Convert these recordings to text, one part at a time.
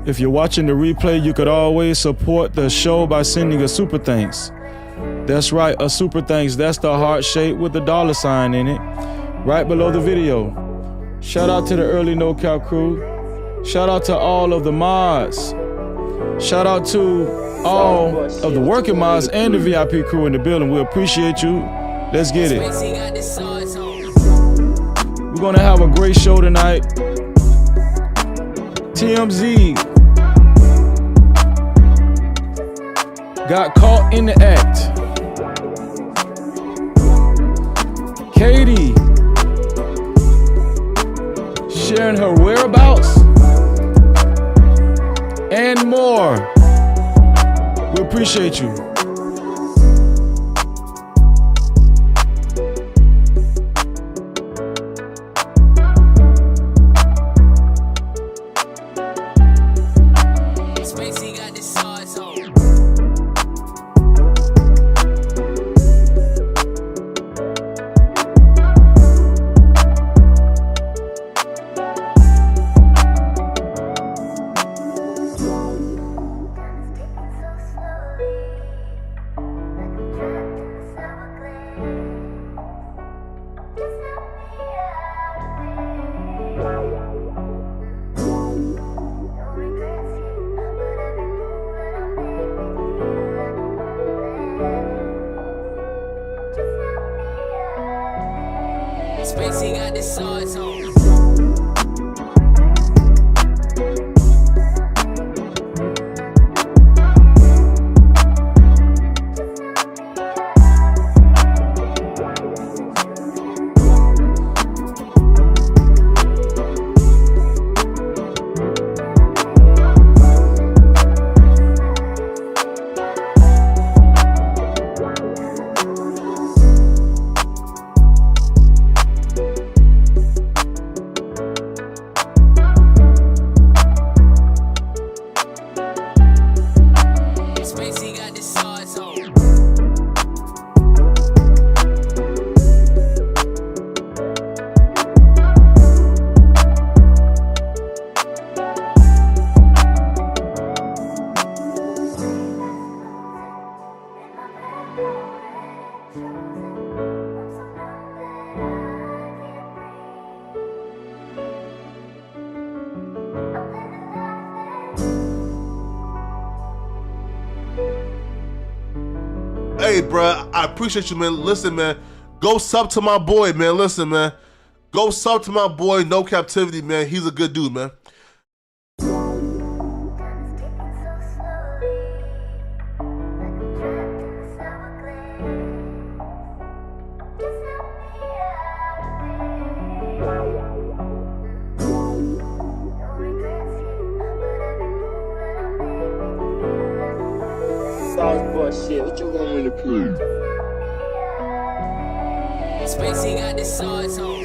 If you're watching the replay, you could always support the show by sending a super thanks. That's right, a super thanks. That's the heart shape with the $sign in it, right below the video. Shout out to the early No Cap crew. Shout out to all of the mods. Shout out to all of the working mods and the VIP crew in the building. We appreciate you. Let's get it. We're gonna have a great show tonight. TMZ got caught in the act. Katie sharing her whereabouts and more. We appreciate you. Spacey got the swords on. Hey, bro, I appreciate you, man. Listen, man, go sub to my boy, man. Listen, man, go sub to my boy, No Cap-tivity, man. He's a good dude, man. Shit, what you want me to prove? Spacey got the swords on.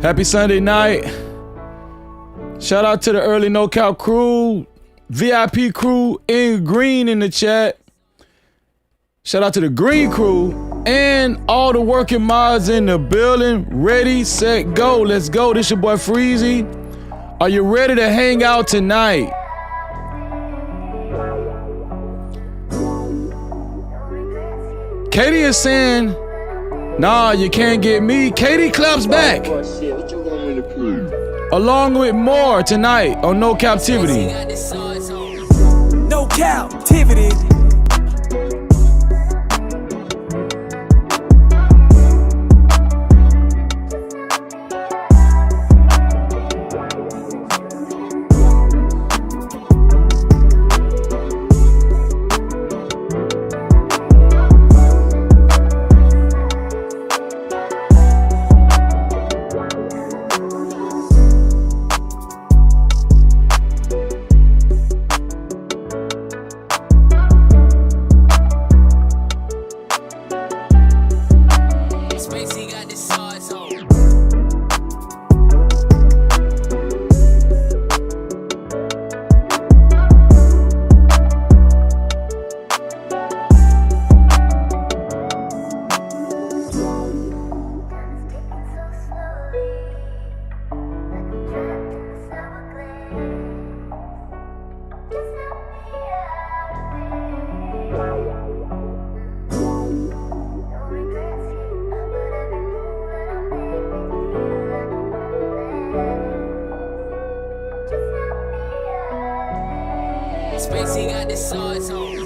Happy Sunday night. Shout out to the early No Cap crew, VIP crew in green in the chat. Shout out to the green crew and all the working mods in the building. Ready, set, go. Let's go. This your boy Freezy. Are you ready to hang out tonight? Katie is saying, nah, you can't get me. Katie Claps back. Oh shit, what you want me to prove? Along with more tonight on No Cap-tivity. No Cap-tivity. Spacey got the sauce on.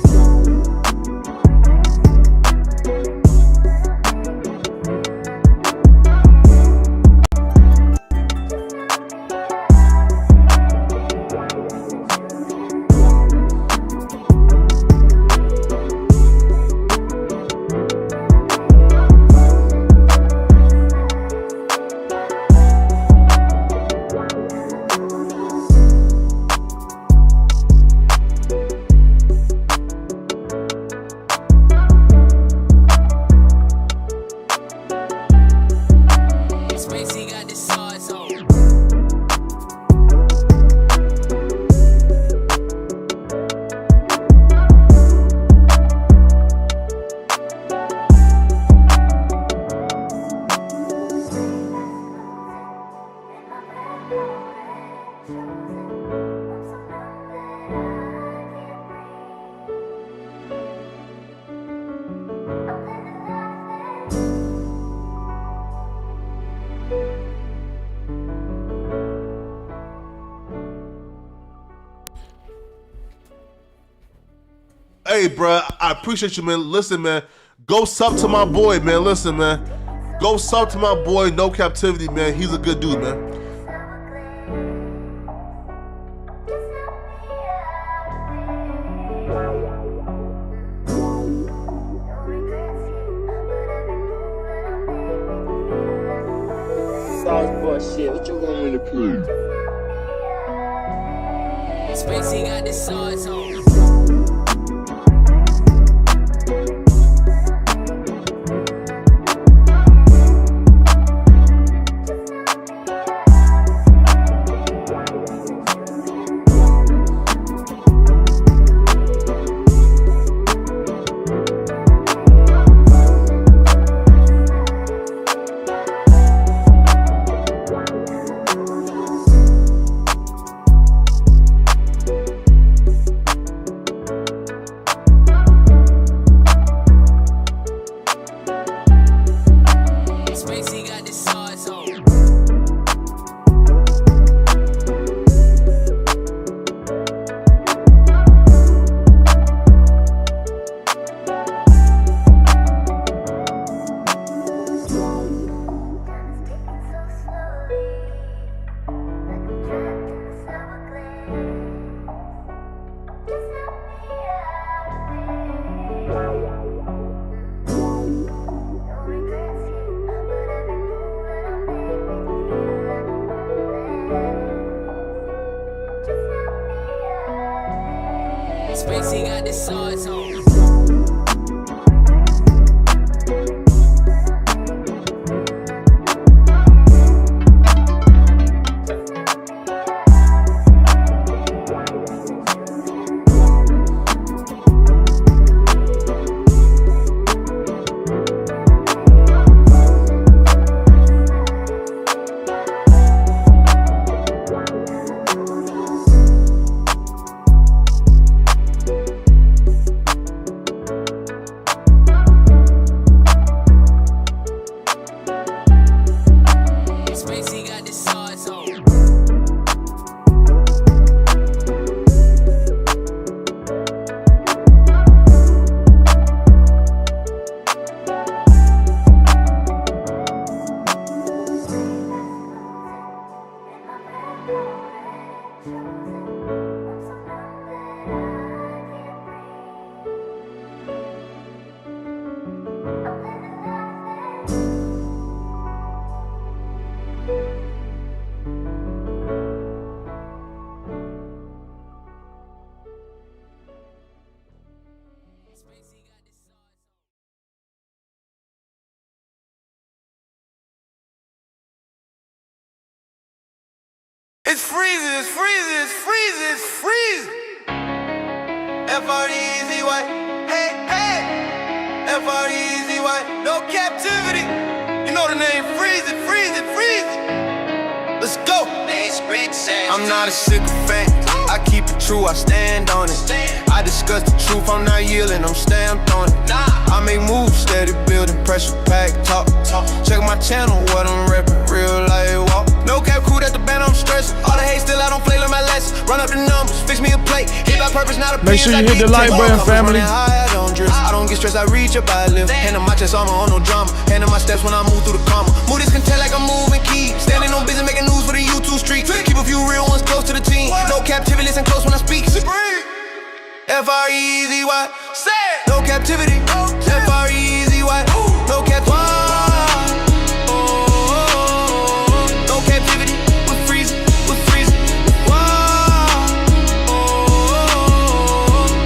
Hey, bro, I appreciate you, man. Listen, man, go sub to my boy, man. Listen, man, go sub to my boy, No Cap-tivity, man. He's a good dude, man. Sauce boy shit, what you want me to prove? Spacey got the sauce on. Spacey got the sauce on. Spacey got the sauce on. It's freezing, it's freezing, it's freezing, it's freezing. F-R-E-E-Z-Y, hey, hey. F-R-E-E-Z-Y, no captivity. You know the name, freezing, freezing, freezing. Let's go. I'm not a sycophant. I keep it true, I stand on it. I discuss the truth, I'm not yielding, I'm stamped on it. I make moves, steady building, pressure pack, talk. Check my channel, what I'm reppin', real life walk. No cap crew, that's the band I'm stressing. All the hate still, I don't play like my lessons. Run up the numbers, fix me a plate. Hit by purpose, not a Make sure you hit the like button, family. I don't drift, I don't get stressed, I reach up, I live. Hand on my chest, armor on no drama. Hand on my steps when I move through the comma. Move this content like I'm moving key. Standing on business, making news for the YouTube street. Keep a few real ones close to the team. No captivity, listen close when I speak. F-R-E-E-Z-Y, no captivity. F-R-E-E-Z-Y, no captivity. No captivity, we're freezing, we're freezing.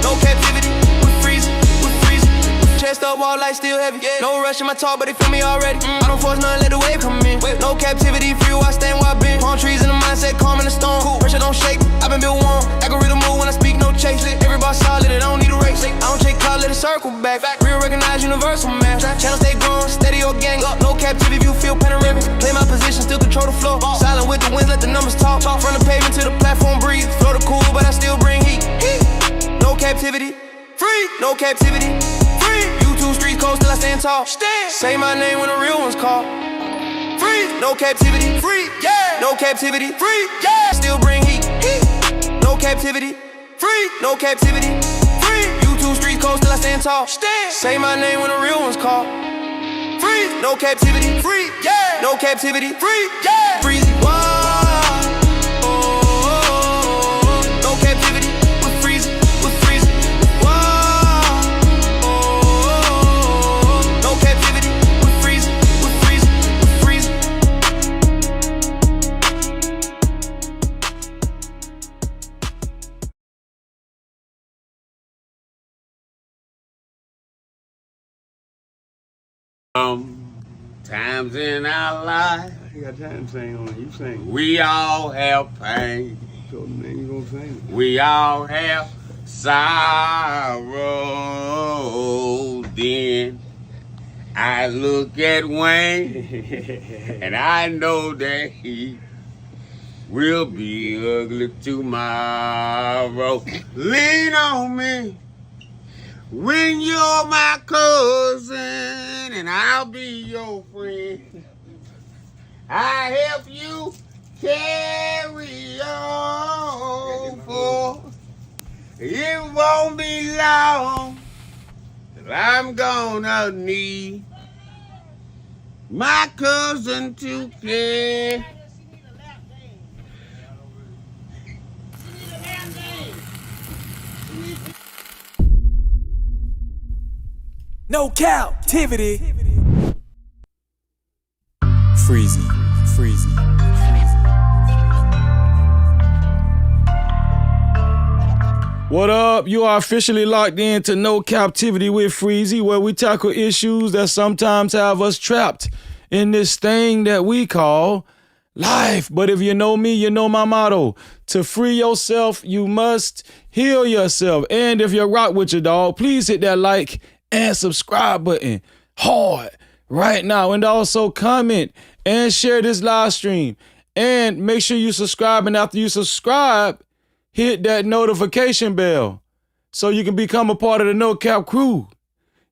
No captivity, we're freezing, we're freezing. Chest up, wall light still heavy. No rush in my talk, but they feel me already. I don't force nothing, let the wave come in. No captivity, free where I stand where I been. Palm trees in the mindset, calm in the storm. Pressure don't shake, I've been built warm. Algorithm move when I speak, no chase. Every bar solid, I don't need a race. I don't take call, let it circle back. Real recognize universal man. Channel stay growing, steady or gang. No captivity, view feel panoramic. Play my position, still control the flow. Silent with the winds, let the numbers talk. From the pavement to the platform, breathe. Flow the cool, but I still bring heat. No captivity, free. No captivity, free. YouTube street coast till I stand tall. Say my name when the real ones call. Free. No captivity, free. Yeah. No captivity, free. Yeah. Still bring heat. No captivity, free. No captivity, free. YouTube street coast till I stand tall. Say my name when the real ones call. Free. No captivity, free. Yeah. No captivity, free. Yeah. Freezy. No captivity, we're freezing, we're freezing. No captivity, we're freezing, we're freezing, we're freezing. Times in our life, You got time to sing on it. You sing. we all have pain. So then you gonna sing. We all have sorrow. Then I look at Wayne and I know that he will be ugly tomorrow. Lean on me when you're my cousin and I'll be your friend. I help you carry on, for it won't be long till I'm gonna need my cousin to care. No captivity. Freezy, freezy. What up? You are officially locked in to No Captivity with Freezy, where we tackle issues that sometimes have us trapped in this thing that we call life. But if you know me, you know my motto. To free yourself, you must heal yourself. And if you're rock with your dog, please hit that like and subscribe button hard right now. And also comment and share this live stream. And make sure you subscribe. And after you subscribe, hit that notification bell so you can become a part of the No Cap crew.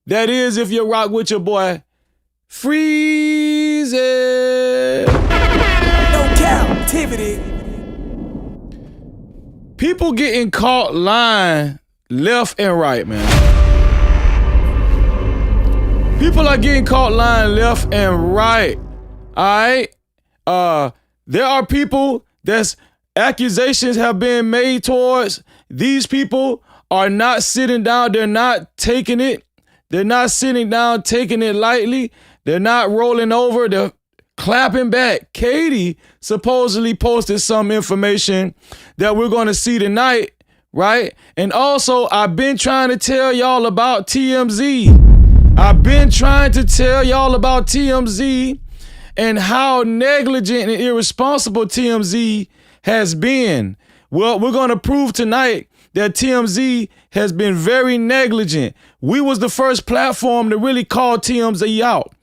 That is, if you rock with your boy, Freezy. No captivity. People getting caught lying left and right, man. People are getting caught lying left and right. All right? There are people that's accusations have been made towards. These people are not sitting down. They're not taking it. They're not sitting down, taking it lightly. They're not rolling over. They're clapping back. Katie supposedly posted some information that we're going to see tonight, right? And also, I've been trying to tell y'all about TMZ. I've been trying to tell y'all about TMZ and how negligent and irresponsible TMZ has been. Well, we're going to prove tonight that TMZ has been very negligent. We was the first platform to really call TMZ out.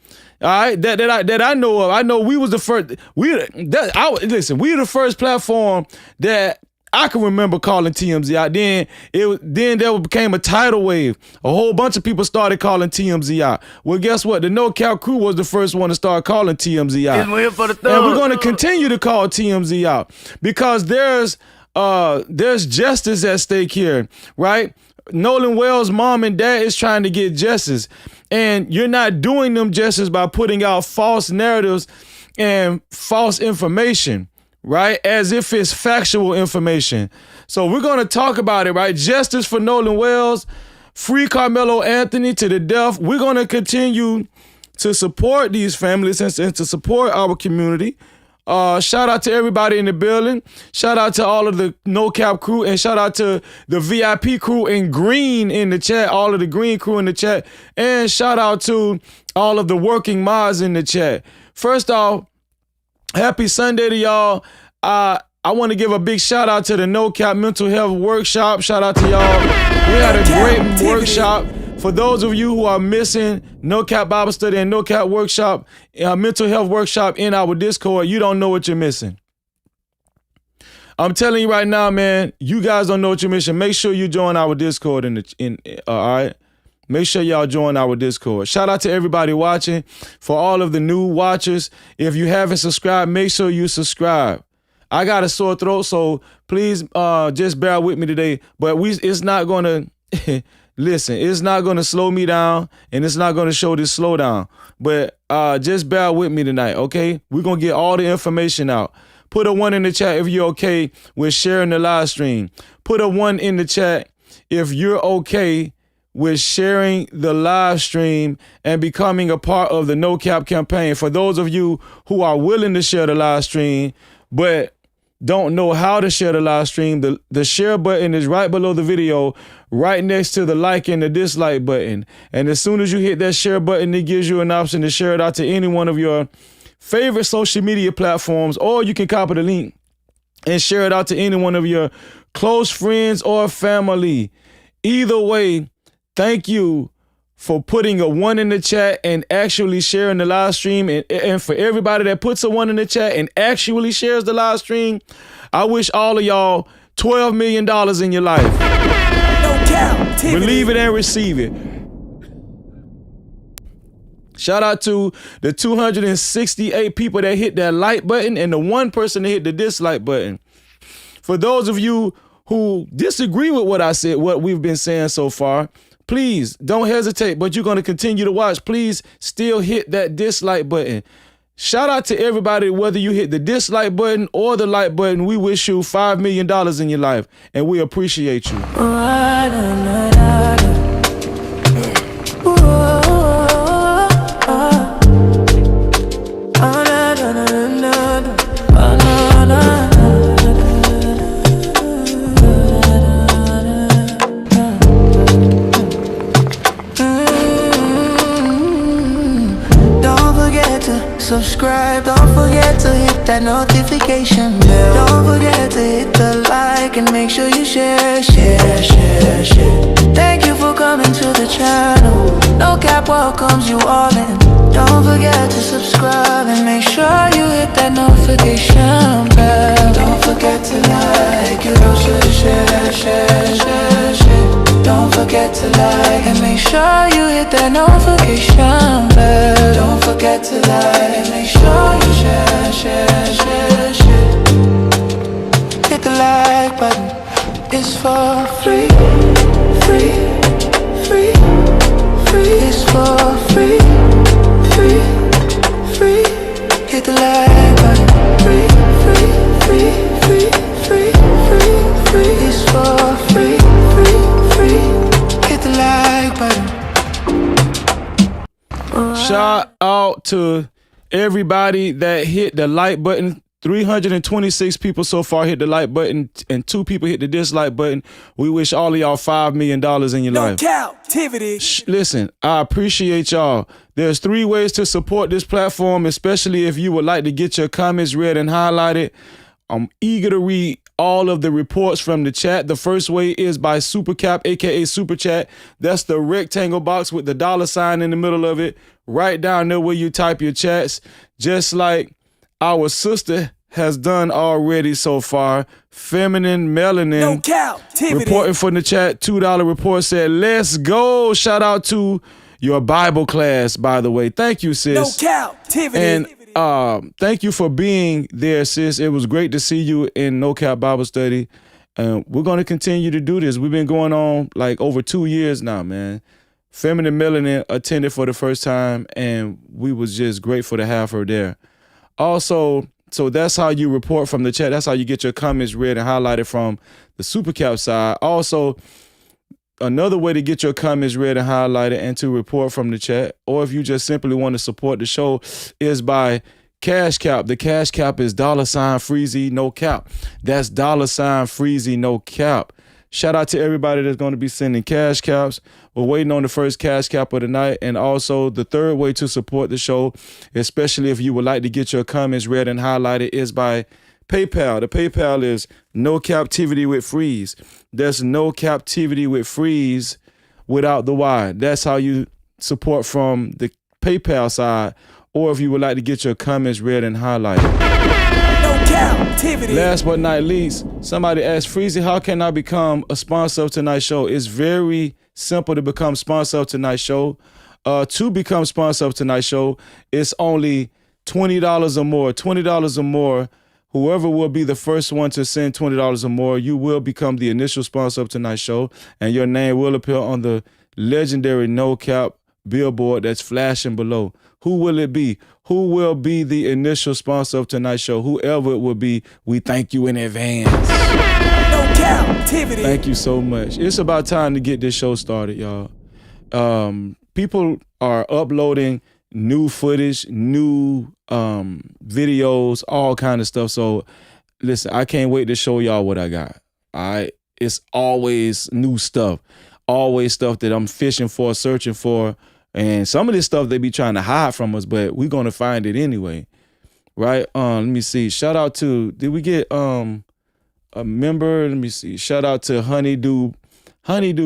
All right, that I know of. I know we was the first. Listen, we were the first platform that I can remember calling TMZ out. Then there became a tidal wave. A whole bunch of people started calling TMZ out. Well, guess what? The No Cap crew was the first one to start calling TMZ out. And we're going to continue to call TMZ out because there's justice at stake here, right? Nolan Wells' mom and dad is trying to get justice, and you're not doing them justice by putting out false narratives and false information, right? As if it's factual information. So we're going to talk about it, right? Justice for Nolan Wells, free Carmelo Anthony to the death. We're going to continue to support these families and to support our community. Shout out to everybody in the building. Shout out to all of the No Cap crew, and shout out to the VIP crew in green in the chat, all of the green crew in the chat, and shout out to all of the working mods in the chat. First off, happy Sunday to y'all. I want to give a big shout out to the No Cap Mental Health Workshop. Shout out to y'all. We had a great workshop. For those of you who are missing No Cap Bible Study and No Cap Workshop, Mental Health Workshop in our Discord, you don't know what you're missing. I'm telling you right now, man, you guys don't know what you're missing. Make sure you join our Discord all right? Make sure y'all join our Discord. Shout out to everybody watching. For all of the new watchers, if you haven't subscribed, make sure you subscribe. I got a sore throat, so please just bear with me today. But it's not going to... Listen, it's not going to slow me down, and it's not going to show this slowdown. But just bear with me tonight, okay? We're going to get all the information out. Put a 1 in the chat if you're okay with sharing the live stream. Put a 1 in the chat if you're okay with sharing the live stream and becoming a part of the No Cap campaign. For those of you who are willing to share the live stream, but don't know how to share the live stream, the share button is right below the video, right next to the like and the dislike button. And as soon as you hit that share button, it gives you an option to share it out to any one of your favorite social media platforms, or you can copy the link and share it out to any one of your close friends or family. Either way, thank you for putting a 1 in the chat and actually sharing the live stream. And for everybody that puts a 1 in the chat and actually shares the live stream, I wish all of y'all $12 million in your life. No cap. Believe it and receive it. Shout out to the 268 people that hit that like button and the 1 person that hit the dislike button. For those of you who disagree with what I said, what we've been saying so far, please don't hesitate, but you're going to continue to watch. Please still hit that dislike button. Shout out to everybody, whether you hit the dislike button or the like button. We wish you $5 million in your life, and we appreciate you. Subscribe, don't forget to hit that notification bell. Don't forget to hit the like and make sure you share. Thank you for coming to the channel. No Cap welcomes you all in. Don't forget to subscribe and make sure you hit that notification bell. Don't forget to like, you also share. Don't forget to like and make sure you hit that notification bell. Don't forget to like and make sure you share. Hit the like button, it's for free. It's for free. Hit the like button, free. It's for free. Hit the like button. Shout out to everybody that hit the like button. 326 people so far hit the like button, and 2 people hit the dislike button. We wish all of y'all $5 million in your life. No Cap-tivity. Listen, I appreciate y'all. There's 3 ways to support this platform, especially if you would like to get your comments read and highlighted I'm eager to read all of the reports from the chat. The first way is by Super Cap, aka Super Chat. That's the rectangle box with the $sign in the middle of it, right down there where you type your chats, just like our sister has done already so far. Feminine Melanin reporting from the chat. $2 report said, "Let's go." Shout out to your Bible class, by the way. Thank you, sis. And thank you for being there, sis. It was great to see you in No Cap Bible Study. We're going to continue to do this. We've been going on like over 2 years now, man. Feminine Melanin attended for the first time, and we was just grateful to have her there. Also, so that's how you report from the chat. That's how you get your comments read and highlighted from the Super Cap side. Also, another way to get your comments read and highlighted and to report from the chat, or if you just simply want to support the show, is by Cash Cap. The Cash Cap is $Freezy No Cap. That's $Freezy No Cap. Shout out to everybody that's going to be sending cash caps. We're waiting on the first cash cap of the night. And also the third way to support the show, especially if you would like to get your comments read and highlighted, is by PayPal. The PayPal is No Cap-tivity with Freeze. There's No Cap-tivity with Freeze without the Y. That's how you support from the PayPal side, or if you would like to get your comments read and highlighted. Last but not least, somebody asked, Freezy, how can I become a sponsor of tonight's show? It's very simple to become sponsor of tonight's show. To become sponsor of tonight's show, it's only $20 or more. $20 or more. Whoever will be the first one to send $20 or more, you will become the initial sponsor of tonight's show, and your name will appear on the legendary No Cap billboard that's flashing below. Who will it be? Who will be the initial sponsor of tonight's show? Whoever it will be, we thank you in advance. No Cap-tivity. Thank you so much. It's about time to get this show started, y'all. People are uploading new footage, new videos, all kind of stuff. So listen, I can't wait to show y'all what I got. All right. It's always new stuff, always stuff that I'm fishing for, searching for. And some of this stuff they be trying to hide from us, but we're going to find it anyway. Right. Let me see. Shout out to, did we get a member? Let me see. Shout out to Honeydew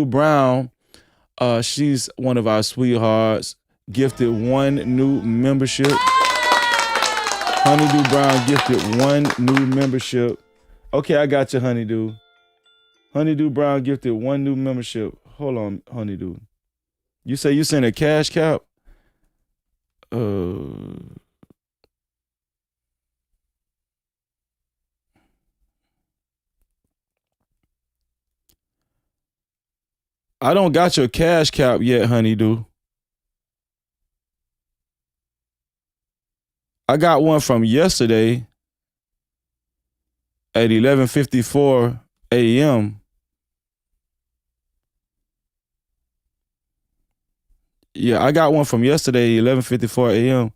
Brown. She's one of our sweethearts. Gifted 1 new membership. Honeydew Brown gifted 1 new membership. Okay, I got you, Honeydew. Honeydew Brown gifted 1 new membership. Hold on, Honeydew. You say you sent a cash cap? I don't got your cash cap yet, Honeydew. I got one from yesterday at 11:54 a.m. Yeah, I got one from yesterday, 11:54 a.m.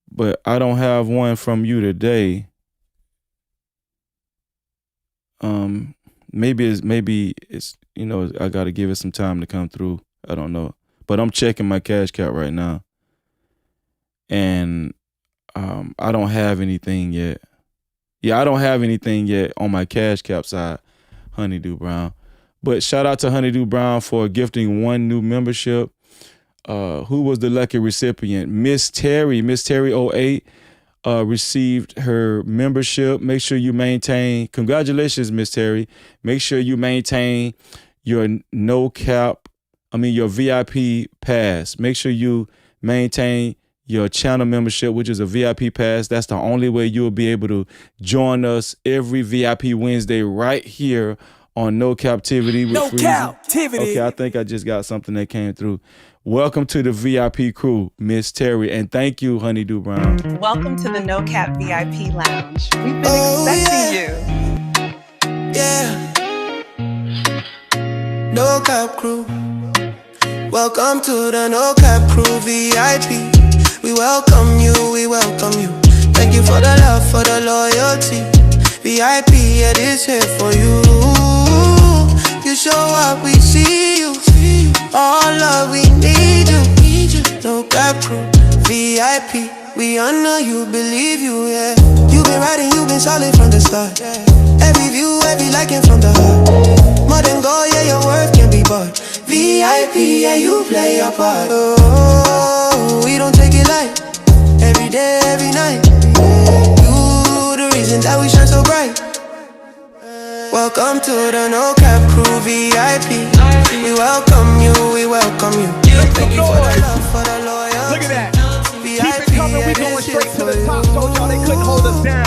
But I don't have one from you today. Maybe it's you know, I got to give it some time to come through. I don't know. But I'm checking my cash cap right now. And I don't have anything yet. Yeah, I don't have anything yet on my cash cap side, Honeydew Brown. But shout out to Honeydew Brown for gifting 1 new membership. Who was the lucky recipient? Miss Terry 08 received her membership. Make sure you maintain. Congratulations, Miss Terry. Make sure you maintain your your VIP pass. Make sure you maintain your channel membership, which is a VIP pass. That's the only way you'll be able to join us every VIP Wednesday right here on No Cap-tivity with Freezy. No Cap-tivity. Okay, I think I just got something that came through. Welcome to the VIP crew, Miss Terry, and thank you, Honeydew Brown. Welcome to the No Cap VIP Lounge. We've been expecting you. Yeah. No Cap crew. Welcome to the No Cap crew VIP. We welcome you, we welcome you. Thank you for the love, for the loyalty. VIP, it is here for you. You show up, we see you. All love, we need you. No Cap crew, VIP. We honor you, believe you, yeah. You been riding, you been solid from the start. Every view, every liking from the heart. More than gold, yeah, your worth can be bought. VIP, yeah, you play your part. Oh, we don't take it light. Every day, every night. You the reason that we shine so bright. Welcome to the No Cap Crew VIP. We welcome you, we welcome you. Thank you for the love, for the loyalty. Look at that. Keep it coming, we going straight to the top. Told y'all they couldn't hold us down.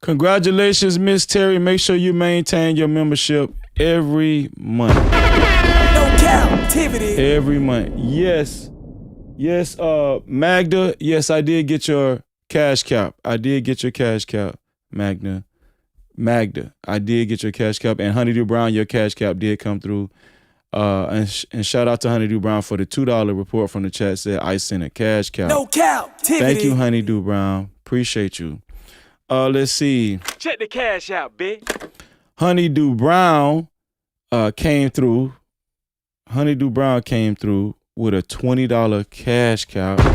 Congratulations, Miss Terry. Make sure you maintain your membership every month. No Cap-tivity. Every month. Yes. Yes, Magda. Yes, I did get your cash cap. I did get your cash cap, Magda. I did get your cash cap. And Honeydew Brown, your cash cap did come through. And shout out to Honeydew Brown for the $2 report from the chat. Said I sent a cash cap. No Cap-tivity. Thank you, Honeydew Brown. Appreciate you. Let's see. Check the cash out, bitch. Honeydew Brown came through. Honeydew Brown came through with a $20 cash cap. No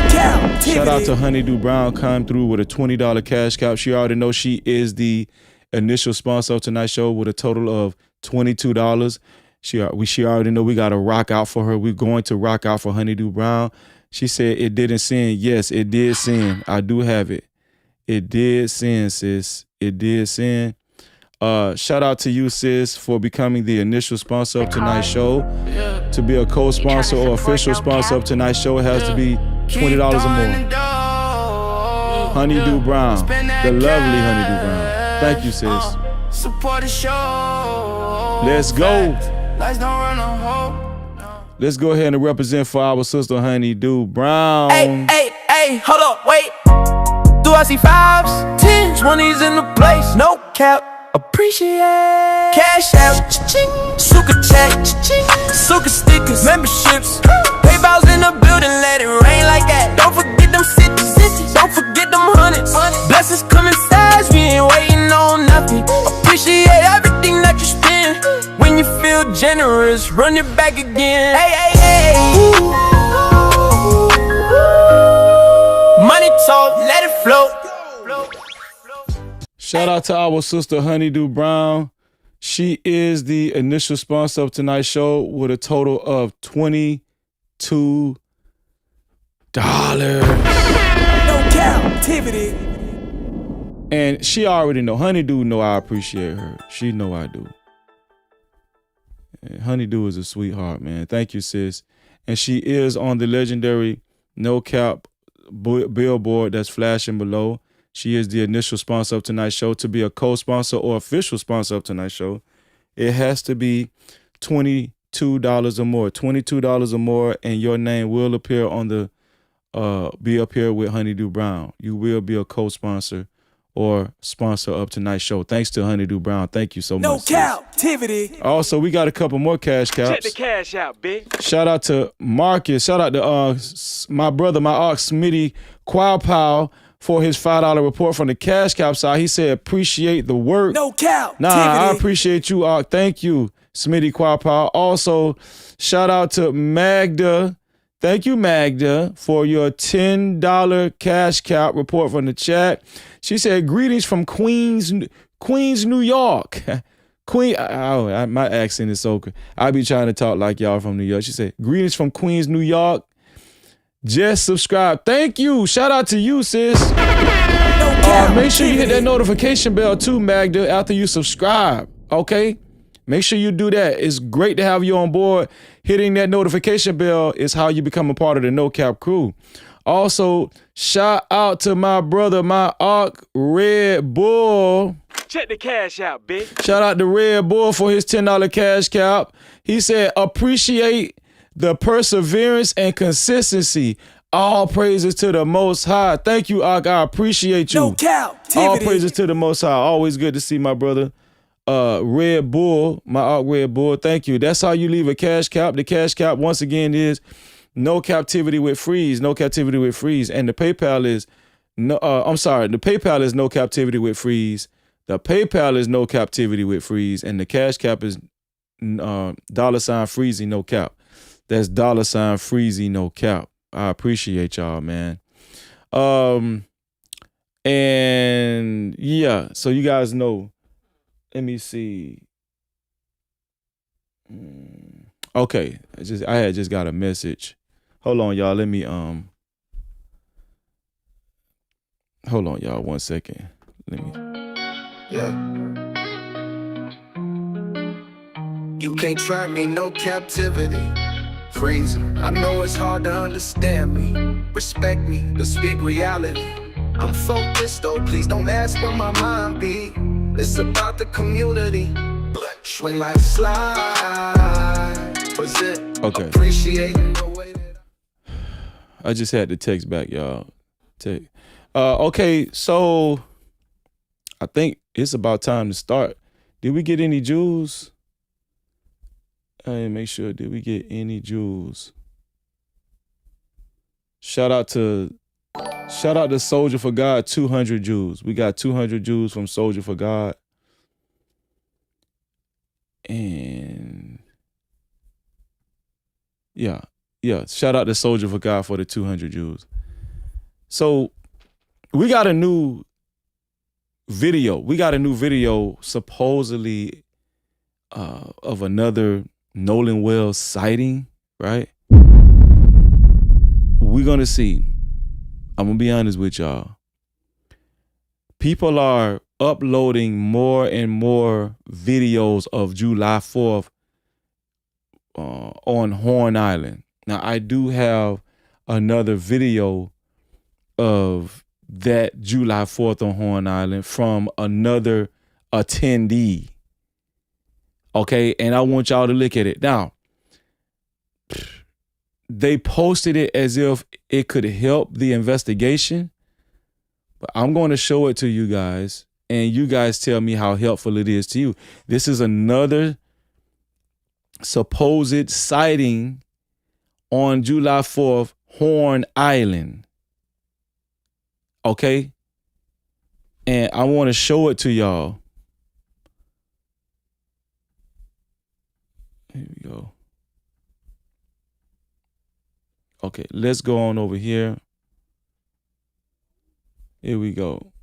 Cap-tivity. Shout out to Honeydew Brown, come through with a $20 cash cap. She already knows she is the initial sponsor of tonight's show with a total of $22. She already know we got to rock out for her. We're going to rock out for Honeydew Brown. She said it didn't send. Yes, it did send. I do have it. It did send, sis. It did send. Shout out to you, sis, for becoming the initial sponsor of tonight's show. To be a co-sponsor or official sponsor of tonight's show, it has to be $20 or more. Honeydew Brown, the lovely Honeydew Brown. Thank you, sis. Support the show. Let's go. Lights don't run on hope. Let's go ahead and represent for our sister Honeydew Brown. Hey, hold up, wait. Do I see 5s, 10s, 20s in the place? No cap, appreciate. Cash out, cha-ching. Suka chat, cha-ching. Suka stickers, memberships. PayPal's in the building, let it rain like that. Don't forget them cities, don't forget them hundreds. Blessings coming fast, we ain't waiting on nothing. Appreciate everything that you spend. When you feel generous, run it back again. Hey. Money talk, let it flow. Shout out to our sister Honeydew Brown. She is the initial sponsor of tonight's show with a total of $22. No Cap-tivity. And she already know. Honeydew know I appreciate her. She know I do. And Honeydew is a sweetheart, man. Thank you, sis. And she is on the legendary No Cap billboard that's flashing below. She is the initial sponsor of tonight's show. To be a co-sponsor or official sponsor of tonight's show, it has to be $22 or more. $22 or more, and your name will appear on the be up here with Honeydew Brown. You will be a co-sponsor or sponsor of tonight's show. Thanks to Honeydew Brown. Thank you so much. No Cap-tivity. Also, we got a couple more cash caps. Check the cash out, bitch. Shout out to Marcus. Shout out to my brother, my ox, Smitty Qualpow, for his $5 report from the cash cap side. He said, appreciate the work. No Cap-tivity. Nah, I appreciate you, Ock. Thank you, Smitty Qualpow. Also, shout out to Magda. Thank you, Magda, for your $10 cash cap report from the chat. She said, greetings from Queens, New York. My accent is so good. I be trying to talk like y'all from New York. She said, greetings from Queens, New York. Just subscribe. Thank you. Shout out to you, sis. Make sure you hit that notification bell too, Magda, after you subscribe. Okay? Make sure you do that. It's great to have you on board. Hitting that notification bell is how you become a part of the No Cap crew. Also, shout out to my brother, my Ark Red Bull. Check the cash out, bitch. Shout out to Red Bull for his $10 cash cap. He said, appreciate the perseverance and consistency. All praises to the Most High. Thank you, Ark. I appreciate you. No Cap-tivity. All praises to the Most High. Always good to see my brother. Red Bull, my Ark Red Bull. Thank you. That's how you leave a cash cap. The cash cap, once again, is No Cap-tivity with Freeze. No Cap-tivity with Freeze. And the PayPal is the PayPal is No Cap-tivity with Freeze. The PayPal is No Cap-tivity with Freeze. And the cash cap is $Freezy No Cap. That's $Freezy No Cap. I appreciate y'all, man. And yeah, so you guys know. Let me see. Okay, I had just got a message. Hold on, y'all. Let me hold on, y'all. 1 second. Let me. Yeah. You can't try me, no captivity. Freezing. I know it's hard to understand me. Respect me, to speak reality. I'm focused though, please don't ask where my mind be. It's about the community. Swing like slide. Was it? Okay. Appreciating the way that I just had to text back, y'all. Okay, so I think it's about time to start. Did we get any jewels? I didn't make sure. Did we get any jewels? Shout out to Soldier for God, 200 jewels. We got 200 jewels from Soldier for God. And yeah. Shout out to Soldier for God for the 200 jewels. So we got a new video. Supposedly of another Nolan Wells sighting, right? We're gonna see. I'm gonna be honest with y'all. People are uploading more and more videos of July 4th on Horn Island. Now, I do have another video of that July 4th on Horn Island from another attendee. Okay, and I want y'all to look at it. Now, they posted it as if it could help the investigation, but I'm going to show it to you guys, and you guys tell me how helpful it is to you. This is another supposed sighting on July 4th, Horn Island. Okay? And I want to show it to y'all. Here we go. Okay, let's go on over here. Here we go.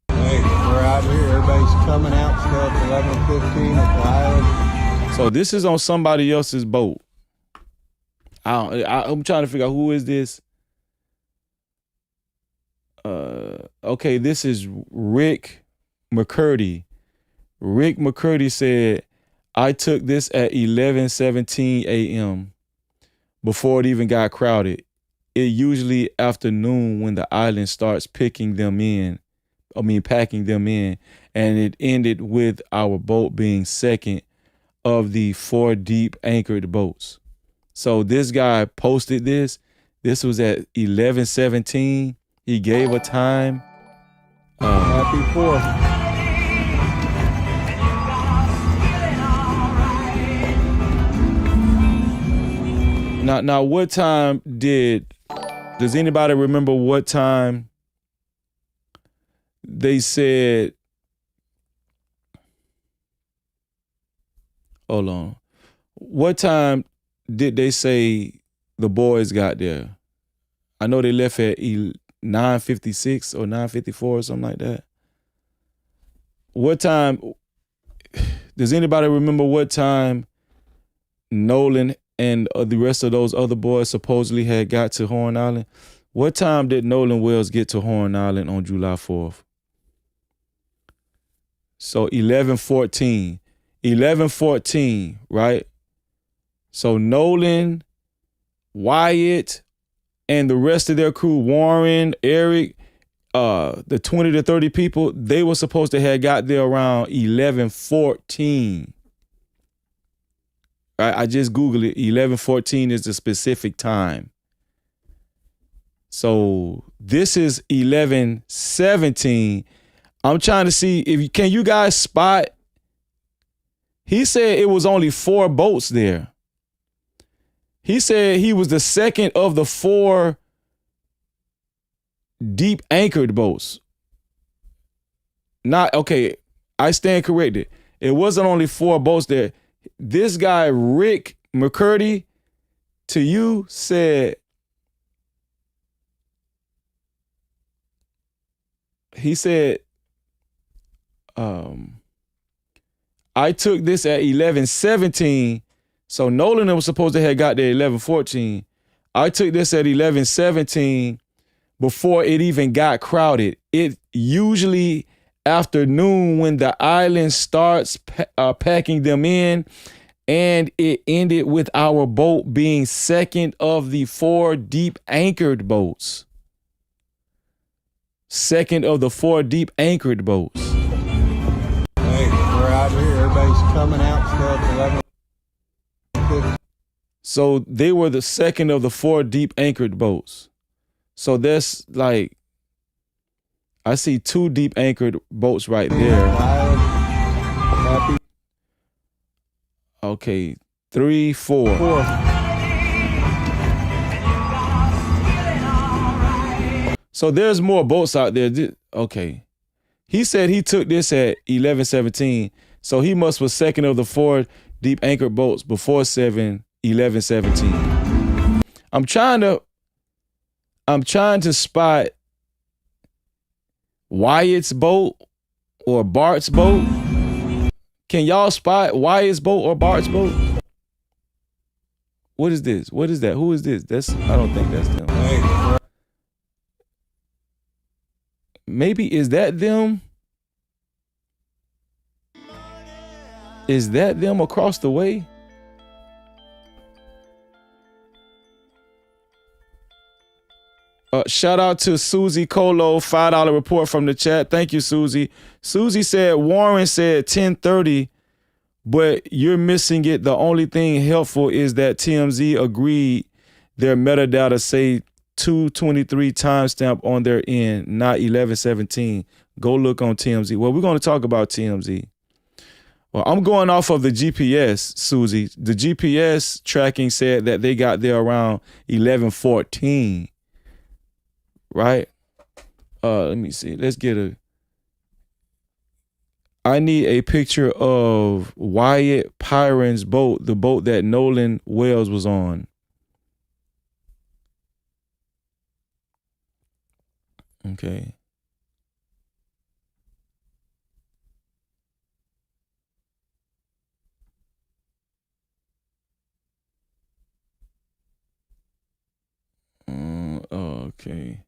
Hey, we're out here. Everybody's coming out stuff 11:15 at the island. So this is on somebody else's boat. I'm trying to figure out who is this. Okay, this is Rick McCurdy. Rick McCurdy said, I took this at 11:17 a.m. before it even got crowded. It usually afternoon when the island starts packing them in, and it ended with our boat being second of the 4 deep anchored boats. So this guy posted this. This was at 11:17. He gave a time. Happy 4th. Now, what time does anybody remember what time they said, hold on. What time did they say the boys got there? I know they left at 9:56 or 9:54 or something like that. What time, does anybody remember what time Nolan and the rest of those other boys supposedly had got to Horn Island? What time did Nolan Wells get to Horn Island on July 4th? So 11:14. 11:14, right? So Nolan, Wyatt, and the rest of their crew, Warren, Eric, the 20 to 30 people, they were supposed to have got there around 11:14. Right? I just Googled it. 11:14 is the specific time. So this is 11:17. I'm trying to see can you guys spot? He said it was only 4 boats there. He said he was the second of the 4 deep anchored boats. I stand corrected. It wasn't only 4 boats there. This guy, Rick McCurdy, to you said he said, I took this at 11:17. So Nolan was supposed to have got there 11:14. I took this at 11:17 before it even got crowded. It usually afternoon when the island starts packing them in, and it ended with our boat being second of the 4 deep anchored boats. Second of the 4 deep anchored boats. Hey, we're out here. Everybody's coming out stuff. 11:50. So they were the second of the 4 deep anchored boats. So that's like, I see 2 deep anchored boats right there. Happy. Okay, 3, 4. So there's more boats out there. Okay. He said he took this at 11:17. So he must was second of the 4 deep anchored boats before 11:17. I'm trying to spot Wyatt's boat or Bart's boat. Can y'all spot Wyatt's boat or Bart's boat? What is this? What is that? Who is this? I don't think that's them. Maybe is that them? Is that them across the way? Shout out to Susie Colo, $5 report from the chat. Thank you, Susie. Susie said Warren said 10:30, but you're missing it. The only thing helpful is that TMZ agreed their metadata say 2:23 timestamp on their end, not 11:17. Go look on TMZ. Well, we're going to talk about TMZ. Well, I'm going off of the GPS, Susie. The GPS tracking said that they got there around 11:14. Right? Let me see. I need a picture of Wyatt Pyron's boat, the boat that Nolan Wells was on. Okay. Okay.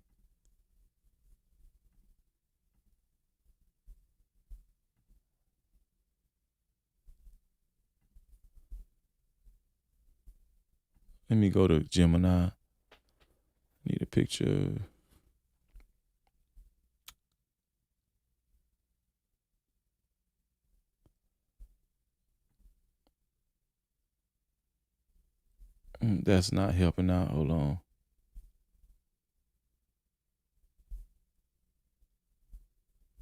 Let me go to Gemini. Need a picture. That's not helping out. Hold on.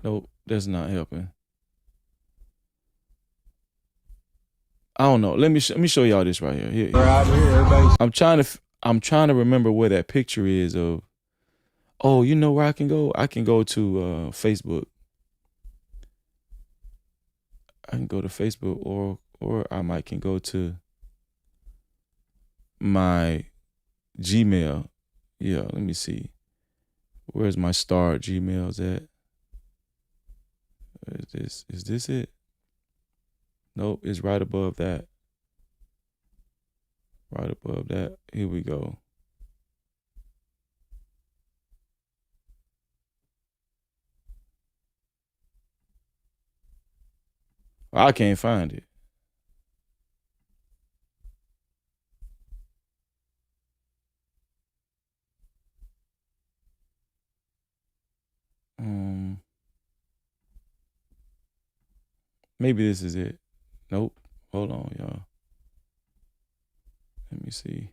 Nope, that's not helping. I don't know. Let me show y'all this right here. Here. We're out here. Everybody's. I'm trying to remember where that picture is of. Oh, you know where I can go? I can go to Facebook. I can go to Facebook, or I might can go to my Gmail. Yeah, let me see. Where's my star Gmails at? Is this it? Nope, it's right above that. Right above that. Here we go. I can't find it. Maybe this is it. Nope. Hold on, y'all. Let me see.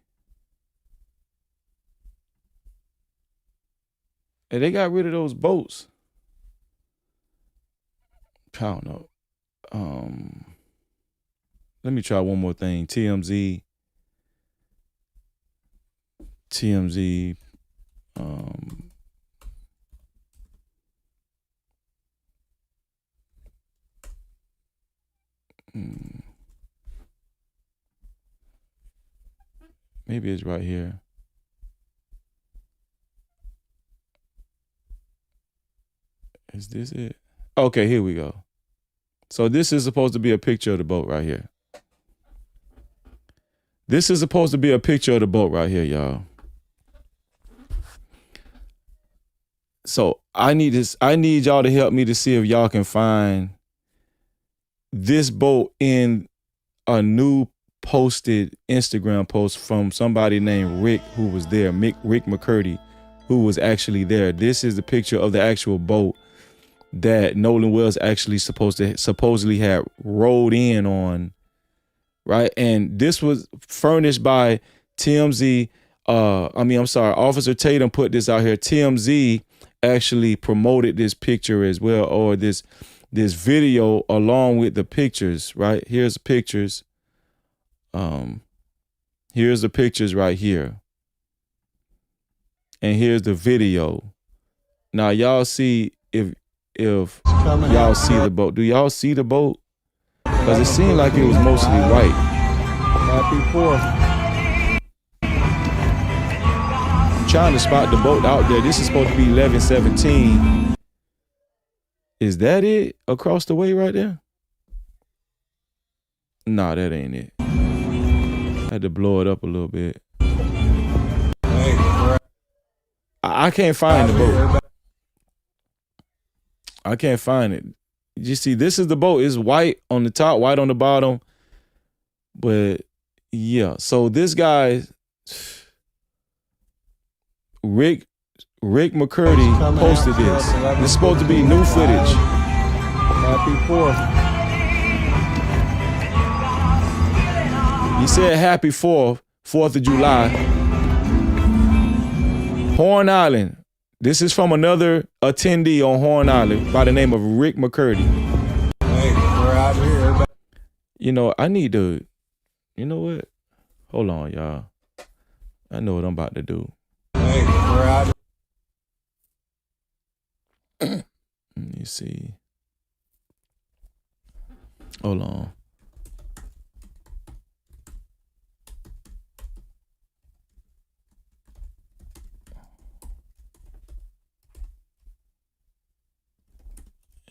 Hey, they got rid of those boats. I don't know. Let me try one more thing. TMZ. Maybe it's right here. Is this it? Okay, here we go. So this is supposed to be a picture of the boat right here. This is supposed to be a picture of the boat right here, y'all. So I need y'all to help me to see if y'all can find this boat in a new posted Instagram post from somebody named Rick who was there, Rick McCurdy, who was actually there. This is the picture of the actual boat that Nolan Wells actually supposedly had rode in on, right? And this was furnished by TMZ. Officer Tatum put this out here. TMZ actually promoted this picture as well, or this video along with the pictures, right? Here's the pictures. Here's the pictures right here. And here's the video. Now y'all see if y'all see the boat. Do y'all see the boat? Because it seemed like it was mostly white. Happy 4th. I'm trying to spot the boat out there. This is supposed to be 1117. Is that it across the way right there? Nah, that ain't it. I had to blow it up a little bit. I can't find the boat. I can't find it. You see, this is the boat. It's white on the top, white on the bottom. But yeah, so this guy, Rick McCurdy posted this. This is supposed to be new footage. Happy 4th. He said happy 4th of July. Horn Island. This is from another attendee on Horn Island by the name of Rick McCurdy. Hey, we're out here. You know, I need to, you know what? Hold on, y'all. I know what I'm about to do. Hey, we're out Let me see. Hold on.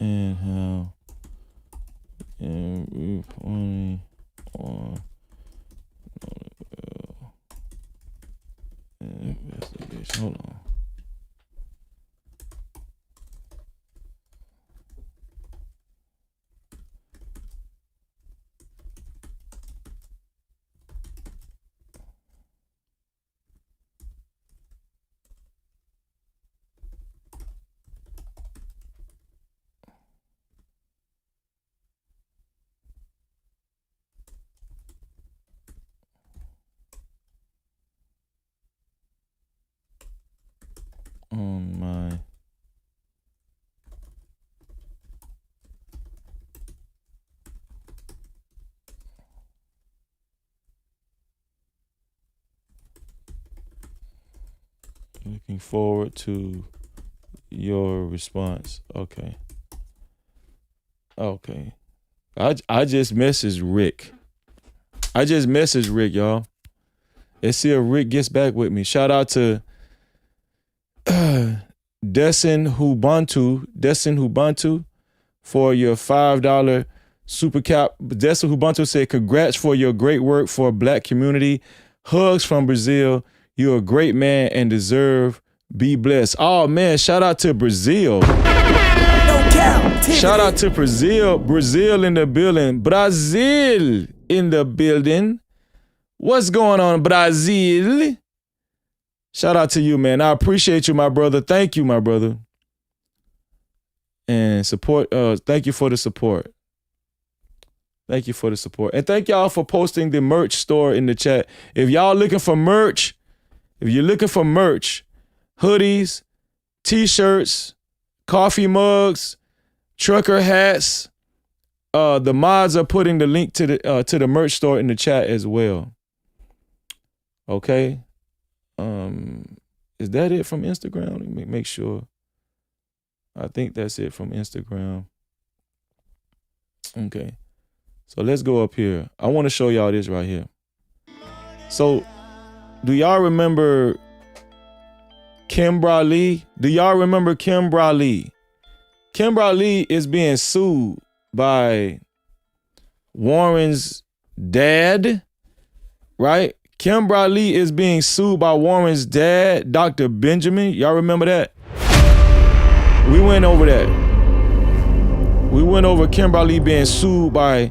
And how and on investigation. Hold on. On my looking forward to your response. Okay. I just messaged Rick. Y'all. Let's see if Rick gets back with me. Shout out to Desin Hubuntu for your $5 super cap. Desin Hubuntu said, congrats for your great work for Black community. Hugs from Brazil. You're a great man and deserve be blessed. Oh man, shout out to Brazil. Shout out to Brazil. Brazil in the building. Brazil in the building. What's going on, Brazil? Shout out to you, man. I appreciate you, my brother. Thank you, my brother. And support, thank you for the support. Thank you for the support. And thank y'all for posting the merch store in the chat. If y'all looking for merch, if you're looking for merch, hoodies, t-shirts, coffee mugs, trucker hats, the mods are putting the link to the merch store in the chat as well. Okay. Is that it from Instagram? Let me make sure. I think that's it from Instagram. Okay. So let's go up here. I want to show y'all this right here. So do y'all remember Kim Bra Lee? Do y'all remember Kim Bra Lee? Kimberly is being sued by Warren's dad, right? Kimberly is being sued by Warren's dad, Dr. Benjamin. Y'all remember that? We went over that. We went over Kimberly being sued by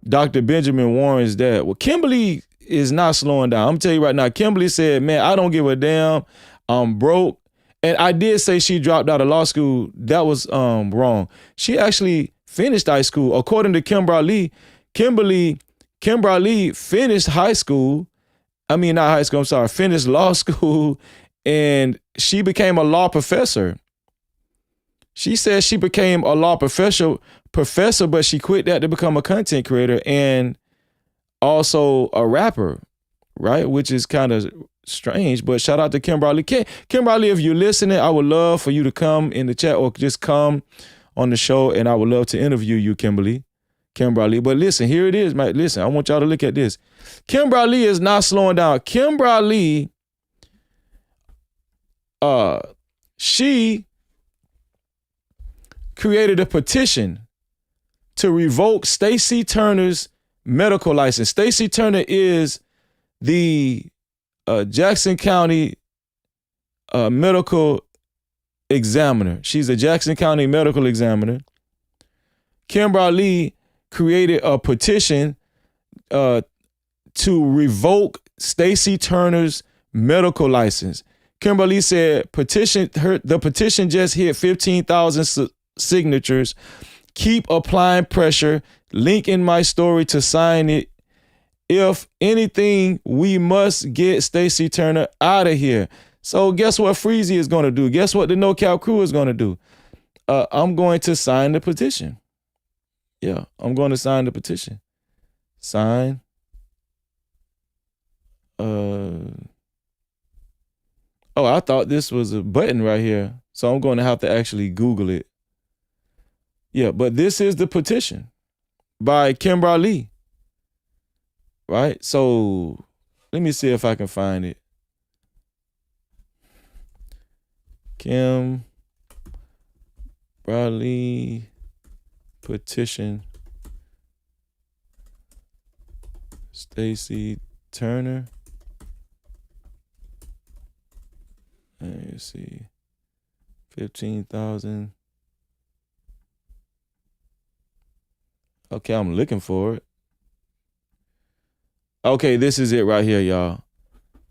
Dr. Benjamin Warren's dad. Well, Kimberly is not slowing down. I'm gonna tell you right now, Kimberly said, man, I don't give a damn. I'm broke. And I did say she dropped out of law school. That was wrong. She actually finished high school. According to Kimberly finished high school. I mean, not high school, I'm sorry, finished law school, and she became a law professor. She said she became a law professor, but she quit that to become a content creator and also a rapper, right? Which is kind of strange, but shout out to Kimberly. Kimberly, if you're listening, I would love for you to come in the chat or just come on the show, and I would love to interview you, Kimberly. But listen, here it is, man. Listen, I want y'all to look at this. Kimberly is not slowing down. Kimberly, she created a petition to revoke Stacey Turner's medical license. Stacey Turner is the Jackson County medical examiner. She's a Jackson County medical examiner. Kimberly created a petition to revoke Stacey Turner's medical license. Kimberly said the petition just hit 15,000 signatures. Keep applying pressure. Link in my story to sign it. If anything, we must get Stacey Turner out of here. So guess what Freezy is going to do? Guess what the No Cap crew is going to do? I'm going to sign the petition. Yeah, I'm going to sign the petition. Sign. Oh, I thought this was a button right here. So I'm going to have to actually Google it. Yeah, but this is the petition by Kimberly. Right? So let me see if I can find it. Kimberly petition. Stacey Turner. Let me see. 15,000. Okay, I'm looking for it. Okay, this is it right here, y'all.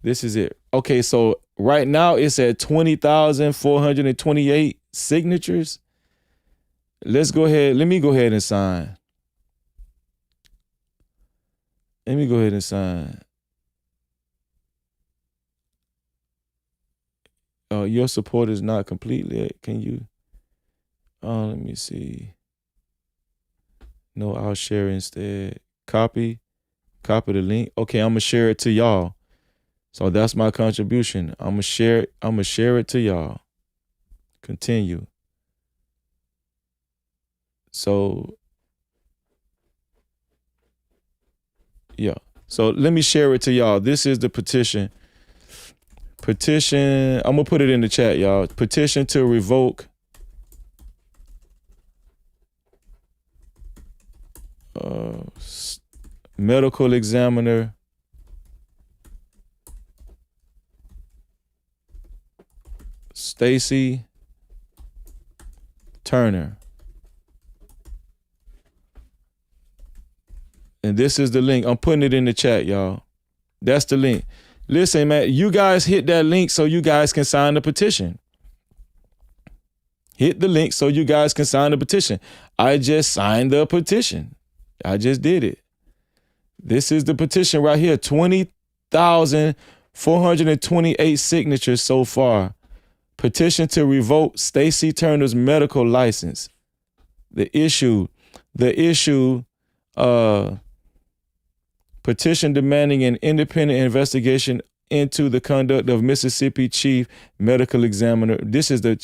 This is it. Okay, so right now it's at 20,428 signatures. Let's go ahead. Let me go ahead and sign. Let me go ahead and sign. Your support is not completely. Can you? Let me see. No, I'll share instead. Copy the link. Okay, I'm gonna share it to y'all. So that's my contribution. I'm gonna share it to y'all. Continue. So yeah. So let me share it to y'all. This is the petition. I'm gonna put it in the chat, y'all. Petition to revoke medical examiner Stacey Turner. And this is the link. I'm putting it in the chat, y'all. That's the link. Listen, man, you guys hit that link so you guys can sign the petition. Hit the link so you guys can sign the petition. I just signed the petition. I just did it. This is the petition right here. 20,428 signatures so far. Petition to revoke Stacey Turner's medical license. The issue, petition demanding an independent investigation into the conduct of Mississippi Chief Medical Examiner. This is the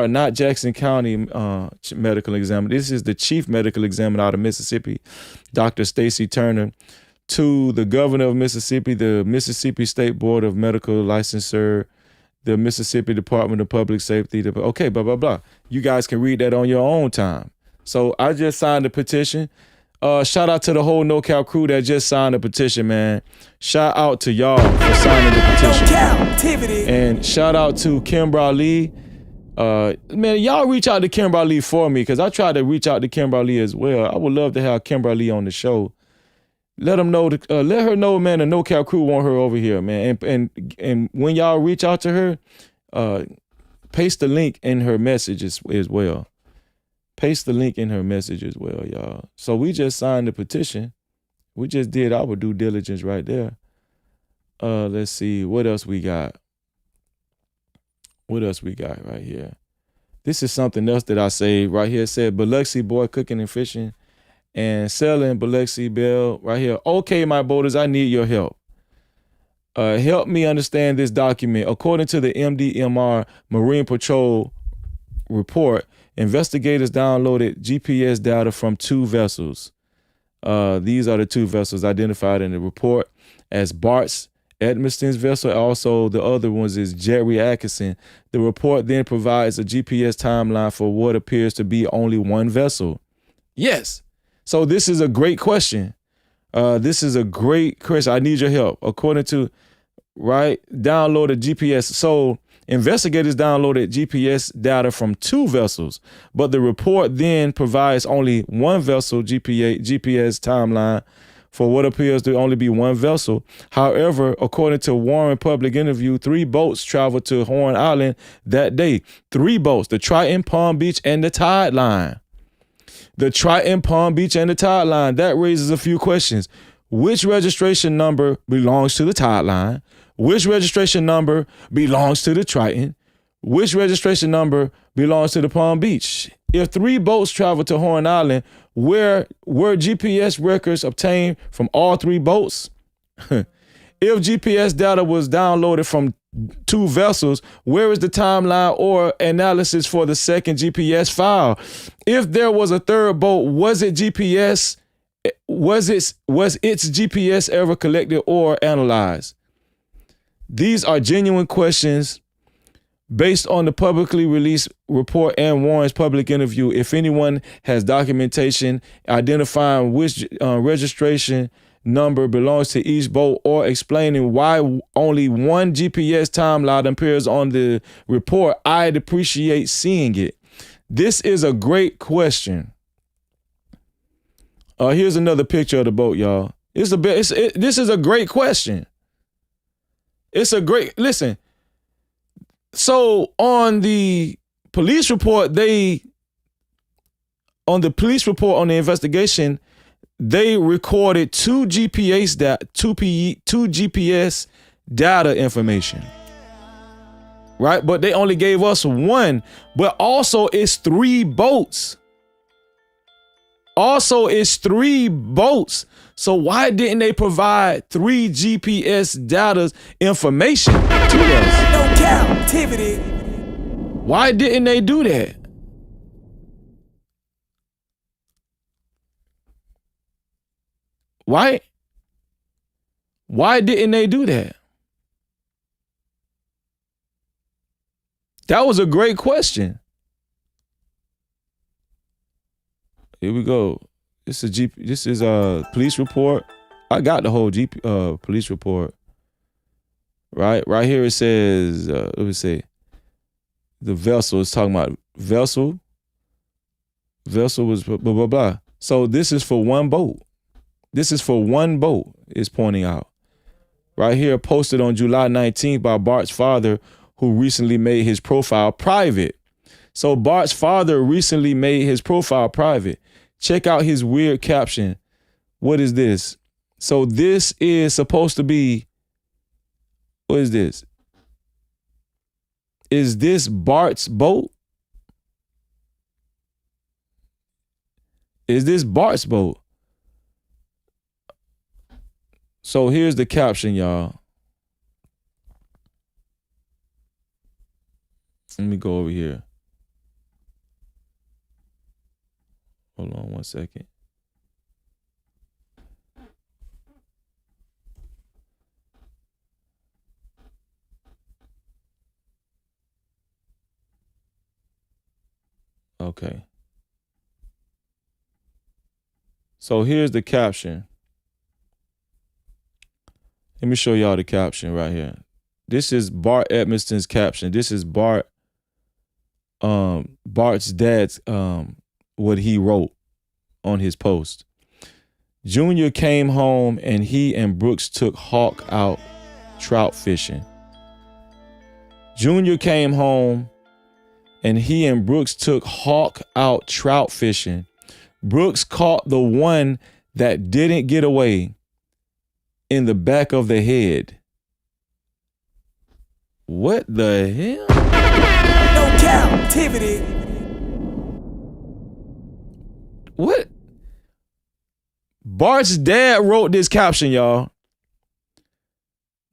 not Jackson County Medical Examiner. This is the Chief Medical Examiner out of Mississippi, Dr. Stacey Turner, to the governor of Mississippi, the Mississippi State Board of Medical Licensure, the Mississippi Department of Public Safety. Okay, blah, blah, blah. You guys can read that on your own time. So I just signed the petition. Shout out to the whole No Cap crew that just signed the petition, man. Shout out to y'all for signing the petition. Cap-tivity. And shout out to Kimbra Lee. Man, y'all reach out to Kimbra Lee for me, because I tried to reach out to Kimbra Lee as well. I would love to have Kimbra Lee on the show. Let them know. Let her know, man. The No Cap crew want her over here, man. And when y'all reach out to her, paste the link in her message as well. Paste the link in her message as well, y'all. So we just signed the petition. We just did our due diligence right there. Let's see what else we got. What else we got right here? This is something else that I saved right here. It said Biloxi boy cooking and fishing and selling Biloxi Bell right here. Okay, my boaters, I need your help. Help me understand this document. According to the MDMR Marine Patrol report, investigators downloaded GPS data from 2 vessels. These are the 2 vessels identified in the report as Bart's Edmiston's vessel. Also, the other ones is Jerry Atkinson. The report then provides a GPS timeline for what appears to be only 1 vessel. Yes. So this is a great question. This is a great question. I need your help. According to, downloaded GPS. So investigators downloaded GPS data from 2 vessels, but the report then provides only 1 vessel GPS timeline for what appears to only be 1 vessel. However, according to Warren Public Interview, 3 boats traveled to Horn Island that day. 3 boats, the Triton, Palm Beach, and the Tide Line. The Triton, Palm Beach, and the Tide Line. That raises a few questions. Which registration number belongs to the Tide Line? Which registration number belongs to the Triton? Which registration number belongs to the Palm Beach? If 3 boats traveled to Horn Island, where were GPS records obtained from all 3 boats? If GPS data was downloaded from 2 vessels, where is the timeline or analysis for the second GPS file? If there was a 3rd boat, was its GPS ever collected or analyzed? These are genuine questions based on the publicly released report and Warren's public interview. If anyone has documentation identifying which registration number belongs to each boat or explaining why only 1 GPS timeline appears on the report, I'd appreciate seeing it. This is a great question. Here's another picture of the boat, y'all. This is a great question. Listen. So on the police report, on the investigation, they recorded 2 GPS data information, right? But they only gave us 1. But also, it's 3 boats. So why didn't they provide 3 GPS data information to us? No Cap-tivity. Why didn't they do that? Why didn't they do that? That was a great question. Here we go. This is a police report. I got the whole police report. Right here it says, let me see. The vessel is talking about vessel. Vessel was blah, blah, blah. So this is for 1 boat. It's pointing out. Right here, posted on July 19th by Bart's father, who recently made his profile private. So Bart's father recently made his profile private. Check out his weird caption. What is this? So this is supposed to be, what is this? Is this Bart's boat? Is this Bart's boat? So here's the caption, y'all. Let me go over here. Hold on 1 second. Okay. So here's the caption. Let me show y'all the caption right here. This is Bart Edmonston's caption. This is Bart's dad's what he wrote on his post. Junior came home and he and Brooks took Hawk out trout fishing. Junior came home and he and Brooks took Hawk out trout fishing. Brooks caught the one that didn't get away in the back of the head. What the hell? No Cap-tivity. What? Bart's dad wrote this caption, y'all.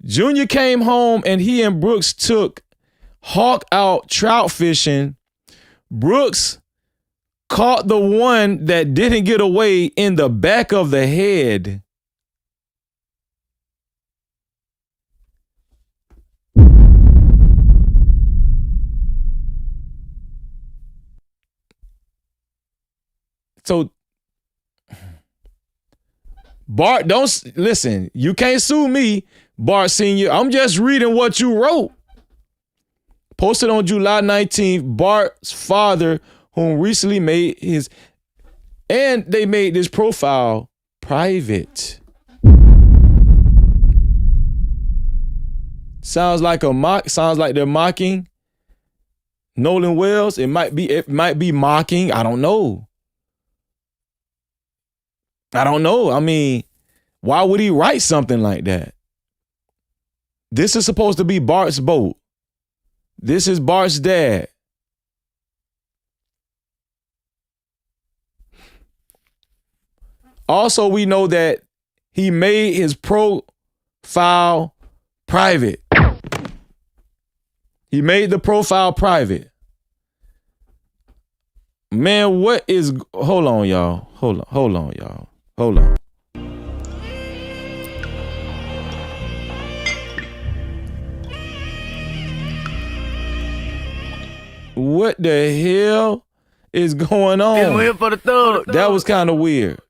Junior came home and he and Brooks took Hawk out trout fishing. Brooks caught the one that didn't get away in the back of the head. So Bart, don't listen. You can't sue me, Bart Sr. I'm just reading what you wrote. Posted on July 19th, Bart's father, whom recently made his, and they made this profile private. Sounds like a mock. Sounds like they're mocking Nolan Wells. It might be mocking. I don't know. I mean, why would he write something like that? This is supposed to be Bart's boat. This is Bart's dad. Also, we know that he made his profile private. He made the profile private. Man, what is... Hold on, y'all. Hold on, y'all. Hold on. What the hell is going on? Waiting for the thug. That was kind of weird.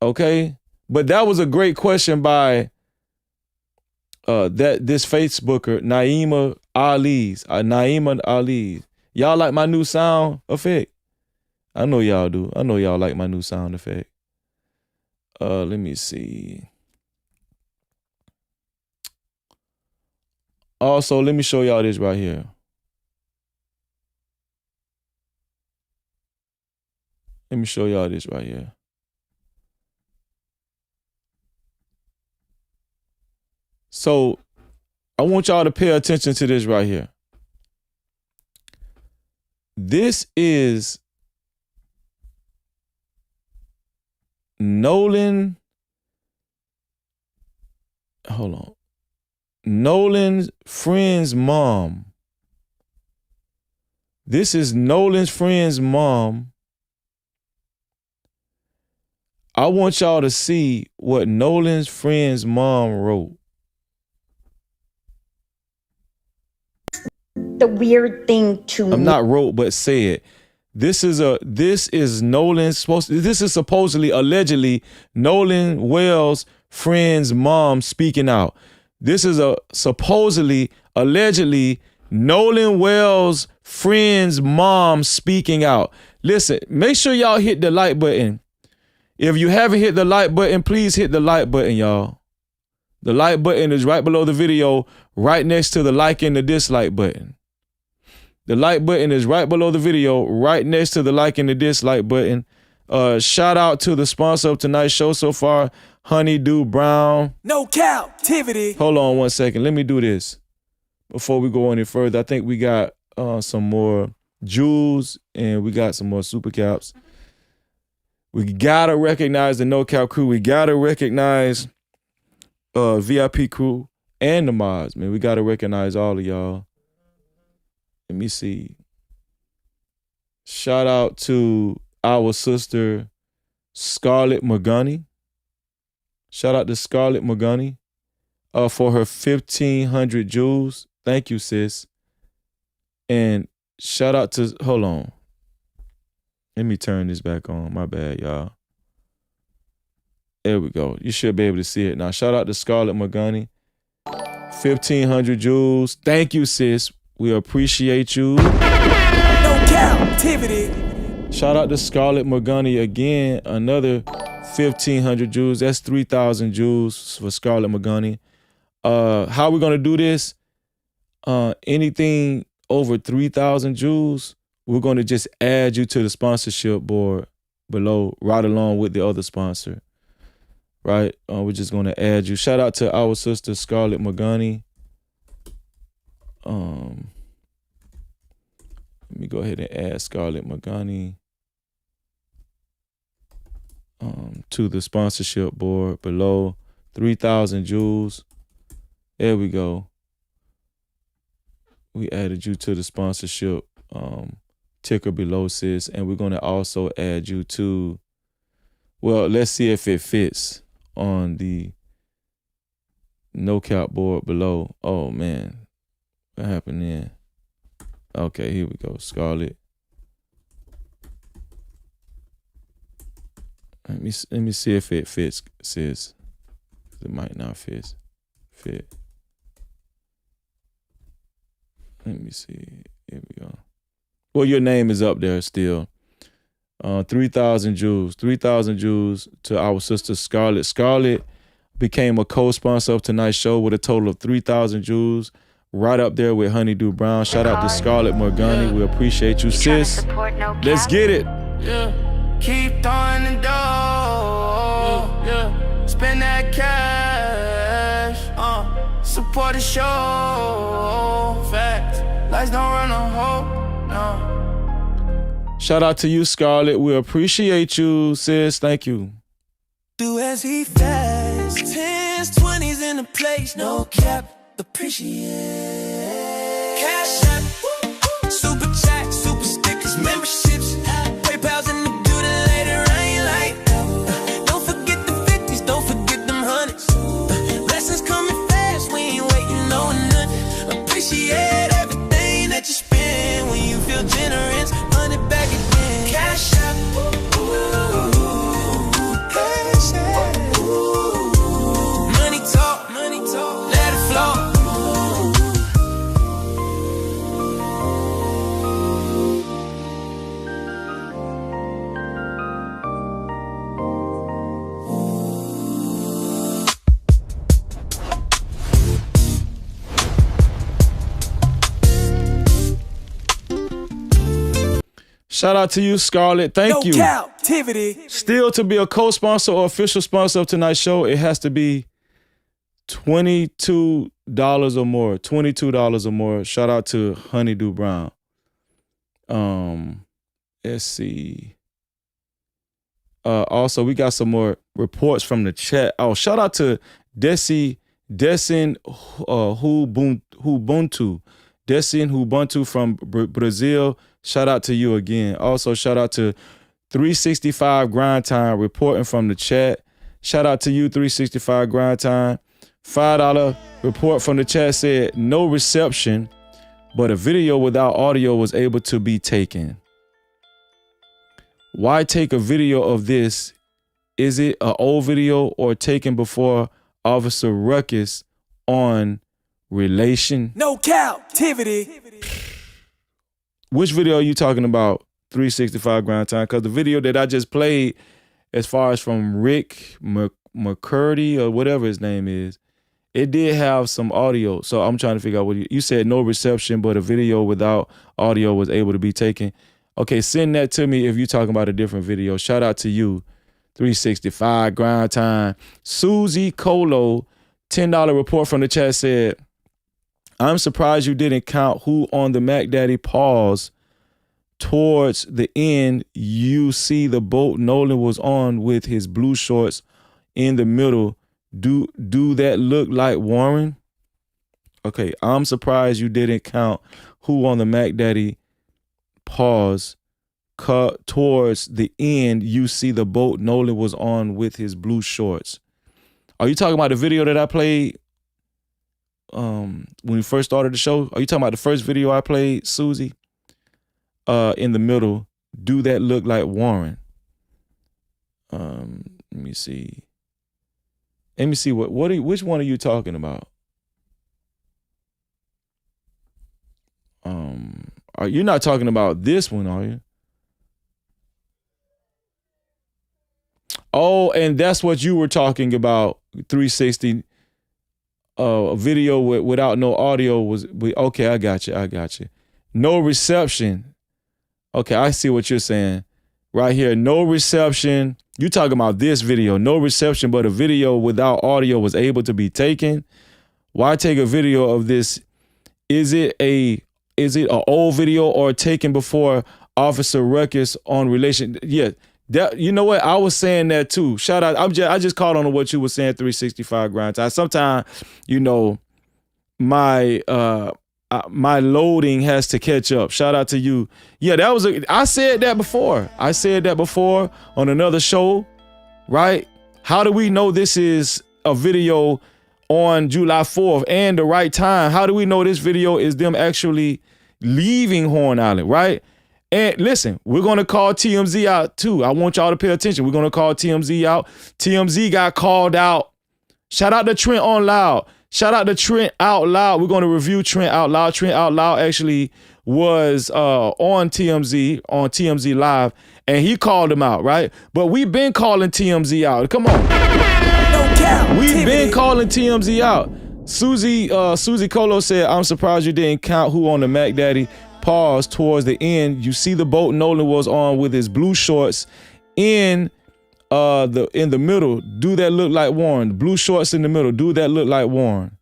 Okay? But that was a great question by this Facebooker, Naima Ali. Y'all like my new sound effect? I know y'all do. I know y'all like my new sound effect. Let me see. Also, let me show y'all this right here. So, I want y'all to pay attention to this right here. This is Nolan. Hold on. Nolan's friend's mom. This is Nolan's friend's mom. I want y'all to see what Nolan's friend's mom wrote. The weird thing to I'm not wrote, but said. This is supposedly, allegedly, Nolan Wells' friend's mom speaking out. This is supposedly, allegedly, Nolan Wells' friend's mom speaking out. Listen, make sure y'all hit the like button. If you haven't hit the like button, please hit the like button, y'all. The like button is right below the video, right next to the like and the dislike button. The like button is right below the video, right next to the like and the dislike button. Shout out to the sponsor of tonight's show so far, Honeydew Brown. No Cap-tivity. Hold on 1 second. Let me do this before we go any further. I think we got some more jewels and we got some more super caps. We gotta recognize the No Cap crew. We gotta recognize VIP crew and the mods, man. We gotta recognize all of y'all. Let me see. Shout out to our sister, Scarlett McGunny. Shout out to Scarlett McGunny for her 1,500 jewels. Thank you, sis. And shout out to, hold on. Let me turn this back on. My bad, y'all. There we go. You should be able to see it now. Shout out to Scarlett Magani. 1,500 jewels. Thank you, sis. We appreciate you. No Cap-tivity. Shout out to Scarlett Magani again. Another 1,500 jewels. That's 3,000 jewels for Scarlett Magani. How we gonna do this? Anything over 3,000 jewels, we're gonna just add you to the sponsorship board below, right along with the other sponsor. Right? We're just gonna add you. Shout out to our sister Scarlett Magani. Let me go ahead and add Scarlett Magani to the sponsorship board below. 3,000 jewels. There we go. We added you to the sponsorship ticker below, sis. And we're going to also add you to, well, let's see if it fits on the no cap board below. Oh, man. What happened then? Okay, here we go. Scarlett. Let me see if it fits, sis. It might not fit. Let me see. Here we go. Well, your name is up there still. 3,000 jewels. 3,000 jewels to our sister Scarlett. Scarlett became a co-sponsor of tonight's show with a total of 3,000 jewels. Right up there with Honeydew Brown. Shout out to Scarlett Morgani. We appreciate you, sis. Let's get it. Yeah. Keep throwing the dough. Yeah. Spend that cash. Support the show. Facts. Lights don't run a hole. No. Shout out to you, Scarlett. We appreciate you, sis. Thank you. Do as he fast. 10s, 20s in the place. No cap. Appreciate. Cash app. Super chat. Super stickers. Memberships. PayPal's in the building later. I ain't like that. Don't forget the 50s. Don't forget them 100s. Blessings coming fast. We ain't waiting on nothing. Appreciate everything that you spend when you feel generous. Run it back again. Cash app. Cash app. Money talk. Money talk. Let it flow. Shout out to you, Scarlett. Thank you. Cap-tivity. Still, to be a co-sponsor or official sponsor of tonight's show, it has to be $22 or more. $22 or more. Shout out to Honeydew Brown. Let's see. Also, we got some more reports from the chat. Oh, shout out to Desin Ubuntu. Desin Ubuntu from Brazil. Shout out to you again. Also, shout out to 365 Grind Time reporting from the chat. Shout out to you, 365 Grind Time. $5 report from the chat said no reception, but a video without audio was able to be taken. Why take a video of this? Is it an old video or taken before Officer Ruckus on relation? No captivity. Which video are you talking about, 365 Grind Time? Because the video that I just played, as far as from Rick McCurdy or whatever his name is, it did have some audio. So I'm trying to figure out what you said, no reception, but a video without audio was able to be taken. Okay, send that to me if you're talking about a different video. Shout out to you, 365 Grind Time. Susie Colo, $10 report from the chat said, I'm surprised you didn't count who on the Mac Daddy pause. Towards the end, you see the boat Nolan was on with his blue shorts in the middle. Do that look like Warren? Okay, I'm surprised you didn't count who on the Mac Daddy pause. Cut towards the end, you see the boat Nolan was on with his blue shorts. Are you talking about the video that I played? when we first started the show? Are you talking about the first video I played, Susie? In the middle, do that look like Warren? Let me see. Which one are you talking about? You're not talking about this one, are you? Oh, and that's what you were talking about, 360. A video without no audio was, okay, I got you. No reception. Okay, I see what you're saying. Right here, no reception. You talking about this video, no reception, but a video without audio was able to be taken. Why take a video of this? Is it an old video or taken before Officer Ruckus on relation? Yeah, that, you know what? I was saying that too. Shout out. I just caught on to what you were saying, 365 grind time. Sometimes, you know, my loading has to catch up. Shout out to you. Yeah, I said that before. I said that before on another show, right? How do we know this is a video on July 4th and the right time? How do we know this video is them actually leaving Horn Island, right? And listen, we're going to call TMZ out too. I want y'all to pay attention. We're going to call TMZ out. TMZ got called out. Shout out to Trent on Loud. Shout out to Trent Out Loud. We're going to review Trent Out Loud. Trent Out Loud actually was on TMZ Live, and he called him out, right? But we've been calling TMZ out. Come on. We've been calling TMZ out. Susie Colo said, I'm surprised you didn't count who on the Mac Daddy. Pause. Towards the end, you see the boat Nolan was on with his blue shorts in the middle. Do that look like Warren? Blue shorts in the middle. Do that look like Warren?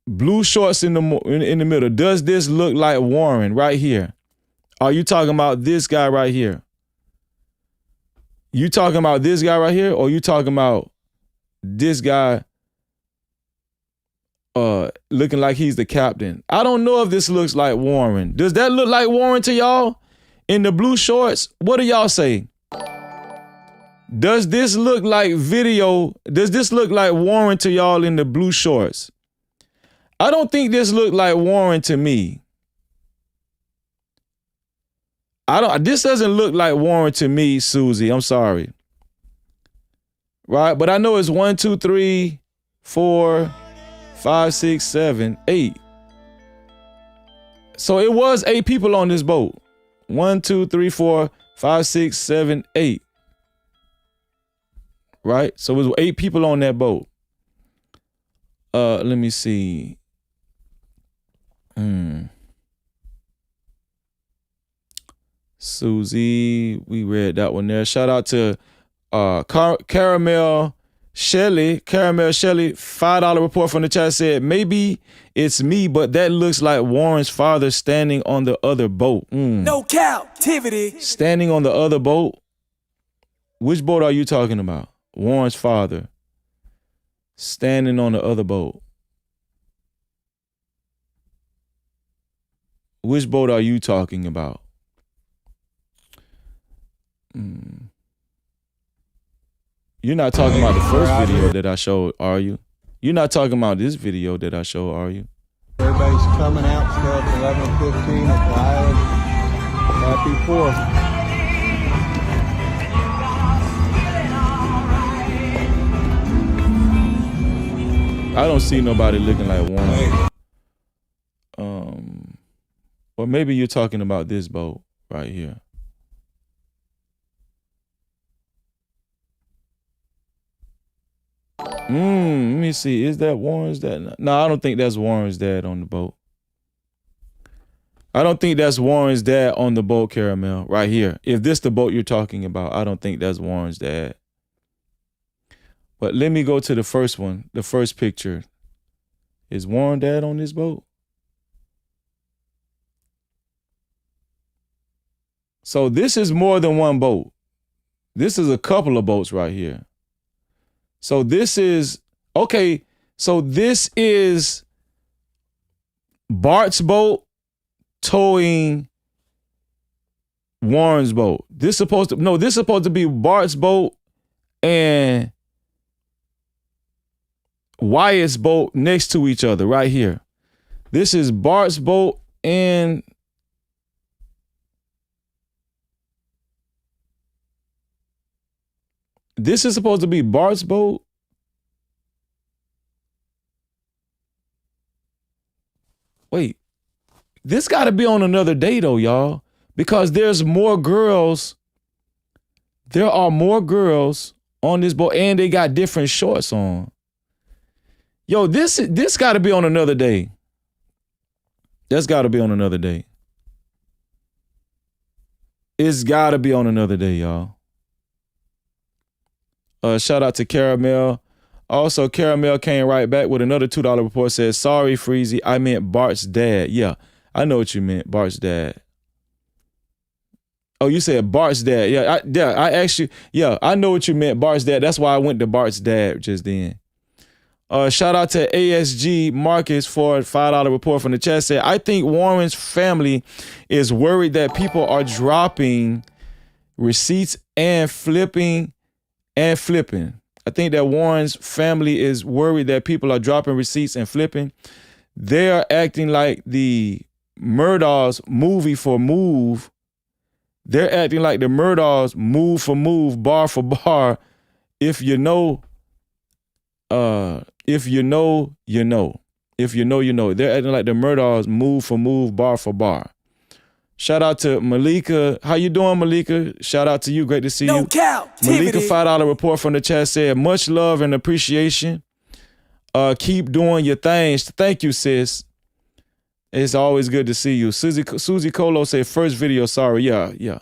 Blue shorts in the middle. Does this look like Warren right here? Are you talking about this guy right here? You talking about this guy right here, or you talking about this guy looking like he's the captain? I don't know if this looks like Warren. Does that look like Warren to y'all in the blue shorts? What do y'all say? Does this look like video? Does this look like Warren to y'all in the blue shorts? I don't think this looked like Warren to me. This doesn't look like Warren to me, Susie. I'm sorry. Right? But I know it's 1, 2, 3, 4, 5, 6, 7, 8. So it was 8 people on this boat. 1, 2, 3, 4, 5, 6, 7, 8. Right? So it was 8 people on that boat. Let me see. Susie, we read that one there. Shout out to Caramel Shelly, $5 report from the chat said, maybe it's me, but that looks like Warren's father standing on the other boat. No captivity. Standing on the other boat? Which boat are you talking about? Warren's father standing on the other boat. Which boat are you talking about? You're not talking about the first video that I showed, are you? You're not talking about this video that I showed, are you? Everybody's coming out still at 11:15 at the island. Happy 4th. I don't see nobody looking like Warren. Or maybe you're talking about this boat right here. Let me see. Is that Warren's dad? No, I don't think that's Warren's dad on the boat. I don't think that's Warren's dad on the boat, Caramel, right here. If this the boat you're talking about, I don't think that's Warren's dad. But let me go to the first one, the first picture. Is Warren dad on this boat? So this is more than one boat. This is a couple of boats right here. So this is, okay, so this is Bart's boat towing Warren's boat. This is supposed to be Bart's boat and Wyatt's boat next to each other right here. This is Bart's boat and this is supposed to be Bart's boat. Wait, this got to be on another day though, y'all, because there's more girls. There are more girls on this boat and they got different shorts on. Yo, this got to be on another day. That's got to be on another day. It's got to be on another day, y'all. Shout out to Caramel. Also, Caramel came right back with another $2 report. Says, sorry, Freezy, I meant Bart's dad. Yeah, I know what you meant, Bart's dad. Oh, you said Bart's dad. Yeah, I actually, yeah, I know what you meant, Bart's dad. That's why I went to Bart's dad just then. Shout out to ASG Marcus for a $5 report from the chat. Said, I think Warren's family is worried that people are dropping receipts and flipping. I think that Warren's family is worried that people are dropping receipts and flipping. They are acting like the Murdaugh movie for move. They're acting like the Murdaugh move for move, bar for bar. If you know, you know. If you know, you know. They're acting like the Murdaugh move for move, bar for bar. Shout out to Malika. How you doing, Malika? Shout out to you. Great to see you. Malika, $5 report from the chat said, much love and appreciation. Keep doing your things. Thank you, sis. It's always good to see you. Susie Colo said, first video, sorry. Yeah.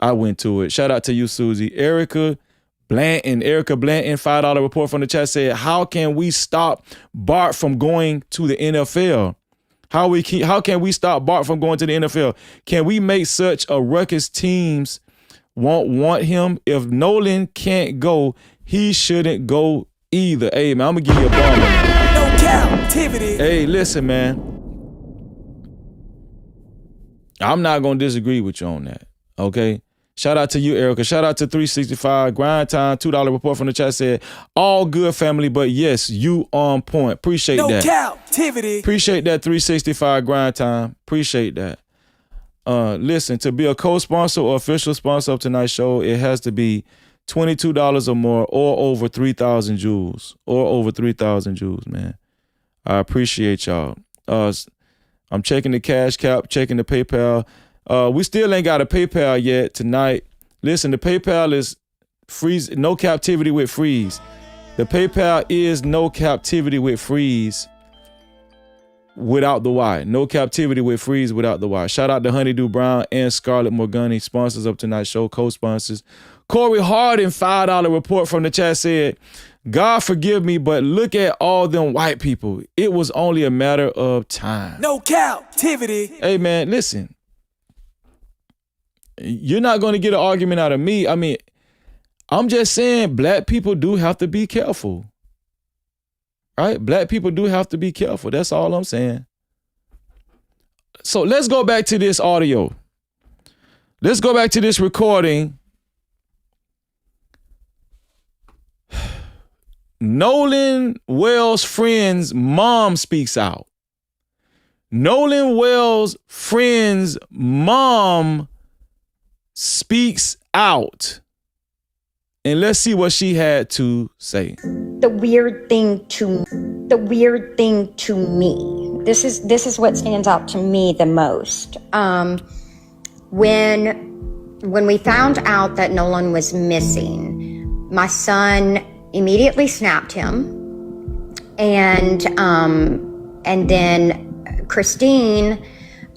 I went to it. Shout out to you, Susie. Erica Blanton, $5 report from the chat said, how can we stop Bart from going to the NFL? How can we stop Bart from going to the NFL? Can we make such a ruckus teams won't want him? If Nolan can't go, he shouldn't go either. Hey, man, I'm going to give you a bomb. No captivity. Hey, listen, man. I'm not going to disagree with you on that, okay? Shout out to you, Erica. Shout out to 365 Grind Time. $2 report from the chat said, all good, family, but yes, you on point. Appreciate that. No captivity. Appreciate that, 365 Grind Time. Appreciate that. Listen, to be a co-sponsor or official sponsor of tonight's show, it has to be $22 or more or over 3,000 joules. Man. I appreciate y'all. I'm checking the Cash Cap, checking the PayPal. We still ain't got a PayPal yet tonight. Listen, the PayPal is freeze, no captivity with freeze. The PayPal is no captivity with freeze without the Y. No captivity with freeze without the Y. Shout out to Honeydew Brown and Scarlett Morgani, sponsors of tonight's show, co-sponsors. Corey Harden, $5 report from the chat said, God forgive me, but look at all them white people. It was only a matter of time. No captivity. Hey, man, listen. You're not going to get an argument out of me. I mean, I'm just saying black people do have to be careful. Right? Black people do have to be careful. That's all I'm saying. So let's go back to this audio. Let's go back to this recording. Nolan Wells' friend's mom speaks out. Nolan Wells' friend's mom speaks out. And let's see what she had to say. The weird thing to me. This is what stands out to me the most. When we found out that Nolan was missing, my son immediately snapped him, and then Christine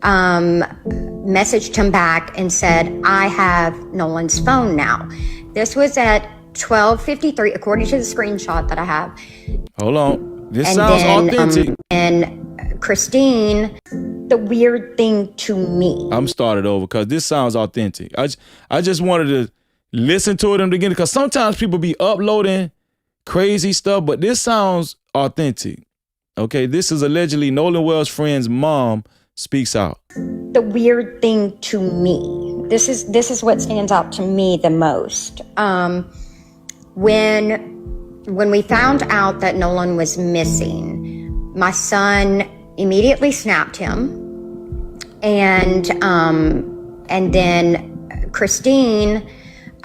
messaged him back and said, I have Nolan's phone now. This was at 12:53, according to the screenshot that I have. Hold on. This sounds authentic. And Christine, the weird thing to me. I'm started over because this sounds authentic. I just wanted to listen to it again because sometimes people be uploading crazy stuff, but this sounds authentic. Okay, this is allegedly Nolan Wells' friend's mom speaks out. The weird thing to me. This is what stands out to me the most. When When we found out that Nolan was missing, my son immediately snapped him, and then Christine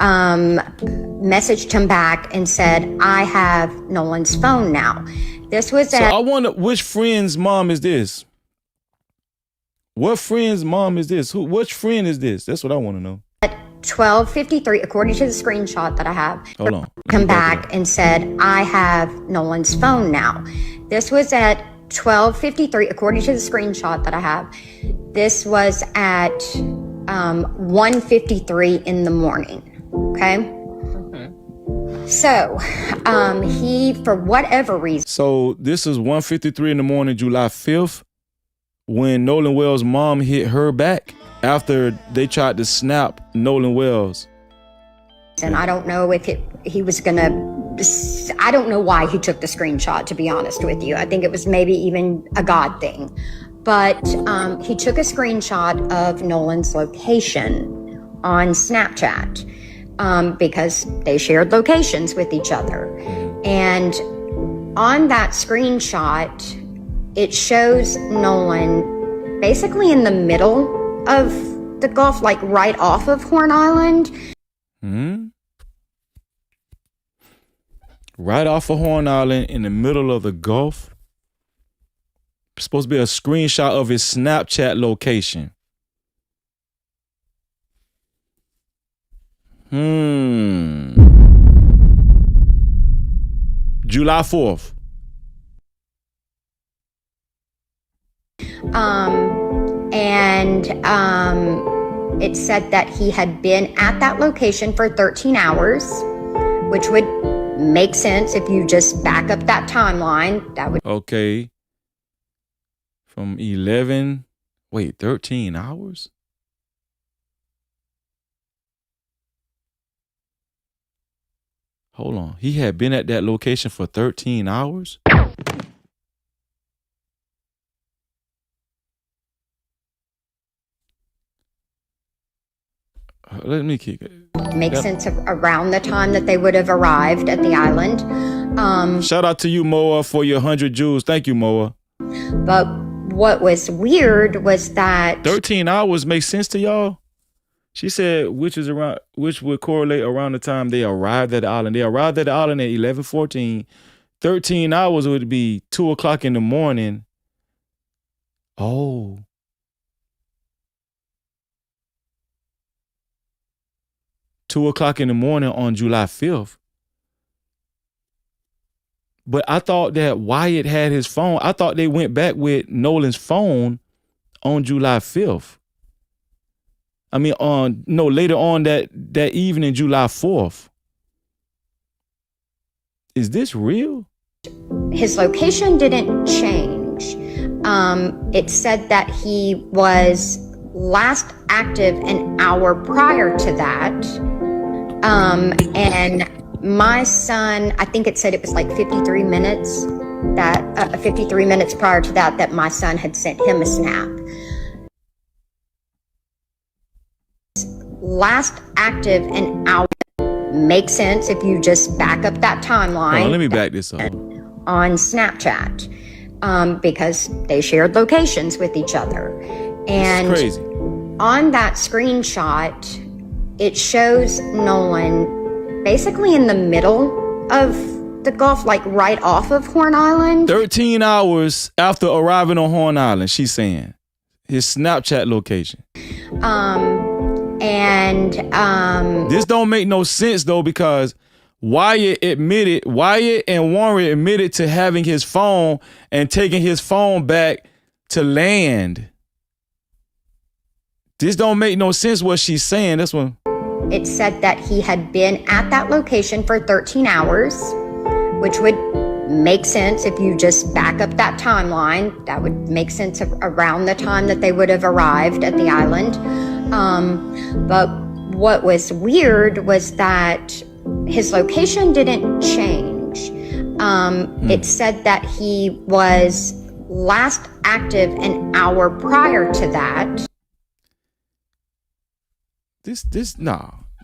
messaged him back and said, "I have Nolan's phone now." This was So I wonder which friend's mom is this? What friend's mom is this? Which friend is this? That's what I want to know. 12:53, according to the screenshot that I have. Hold on. Come back and said, "I have Nolan's phone now." This was at 12:53, according to the screenshot that I have. This was at 1:53 in the morning. Okay. So he, for whatever reason. So this is 1:53 in the morning, July 5th, when Nolan Wells' mom hit her back after they tried to snap Nolan Wells. And I don't know if he was gonna, I don't know why he took the screenshot, to be honest with you. I think it was maybe even a God thing. But he took a screenshot of Nolan's location on Snapchat because they shared locations with each other. And on that screenshot, it shows Nolan basically in the middle of the Gulf, like right off of Horn Island. Right off of Horn Island in the middle of the Gulf. Supposed to be a screenshot of his Snapchat location. July 4th. It said that he had been at that location for 13 hours, which would make sense if you just back up that timeline. That would. Okay. From 13 hours? Hold on. He had been at that location for 13 hours? Let me kick it. Makes sense around the time that they would have arrived at the island. Shout out to you, Moa, for your 100 jewels. Thank you, Moa. But what was weird was that 13 hours makes sense to y'all? She said which would correlate around the time they arrived at the island. They arrived at the island at 11:14. 13 hours would be 2 o'clock in the morning. Oh. Two o'clock in the morning on July 5th. But I thought that Wyatt had his phone. I thought they went back with Nolan's phone on July 5th. I mean, later on that evening, July 4th. Is this real? His location didn't change. It said that he was last active an hour prior to that. And my son, I think it said it was like 53 minutes prior to that my son had sent him a snap. Last active an hour makes sense if you just back up that timeline. Let me back this up. On Snapchat, because they shared locations with each other. And this is crazy. On that screenshot, it shows Nolan basically in the middle of the Gulf, like right off of Horn Island. 13 hours after arriving on Horn Island, she's saying. His Snapchat location. This don't make no sense though, because Wyatt and Warren admitted to having his phone and taking his phone back to land. This don't make no sense what she's saying. This one. It said that he had been at that location for 13 hours, which would make sense if you just back up that timeline. That would make sense around the time that they would have arrived at the island. But what was weird was that his location didn't change. It said that he was last active an hour prior to that.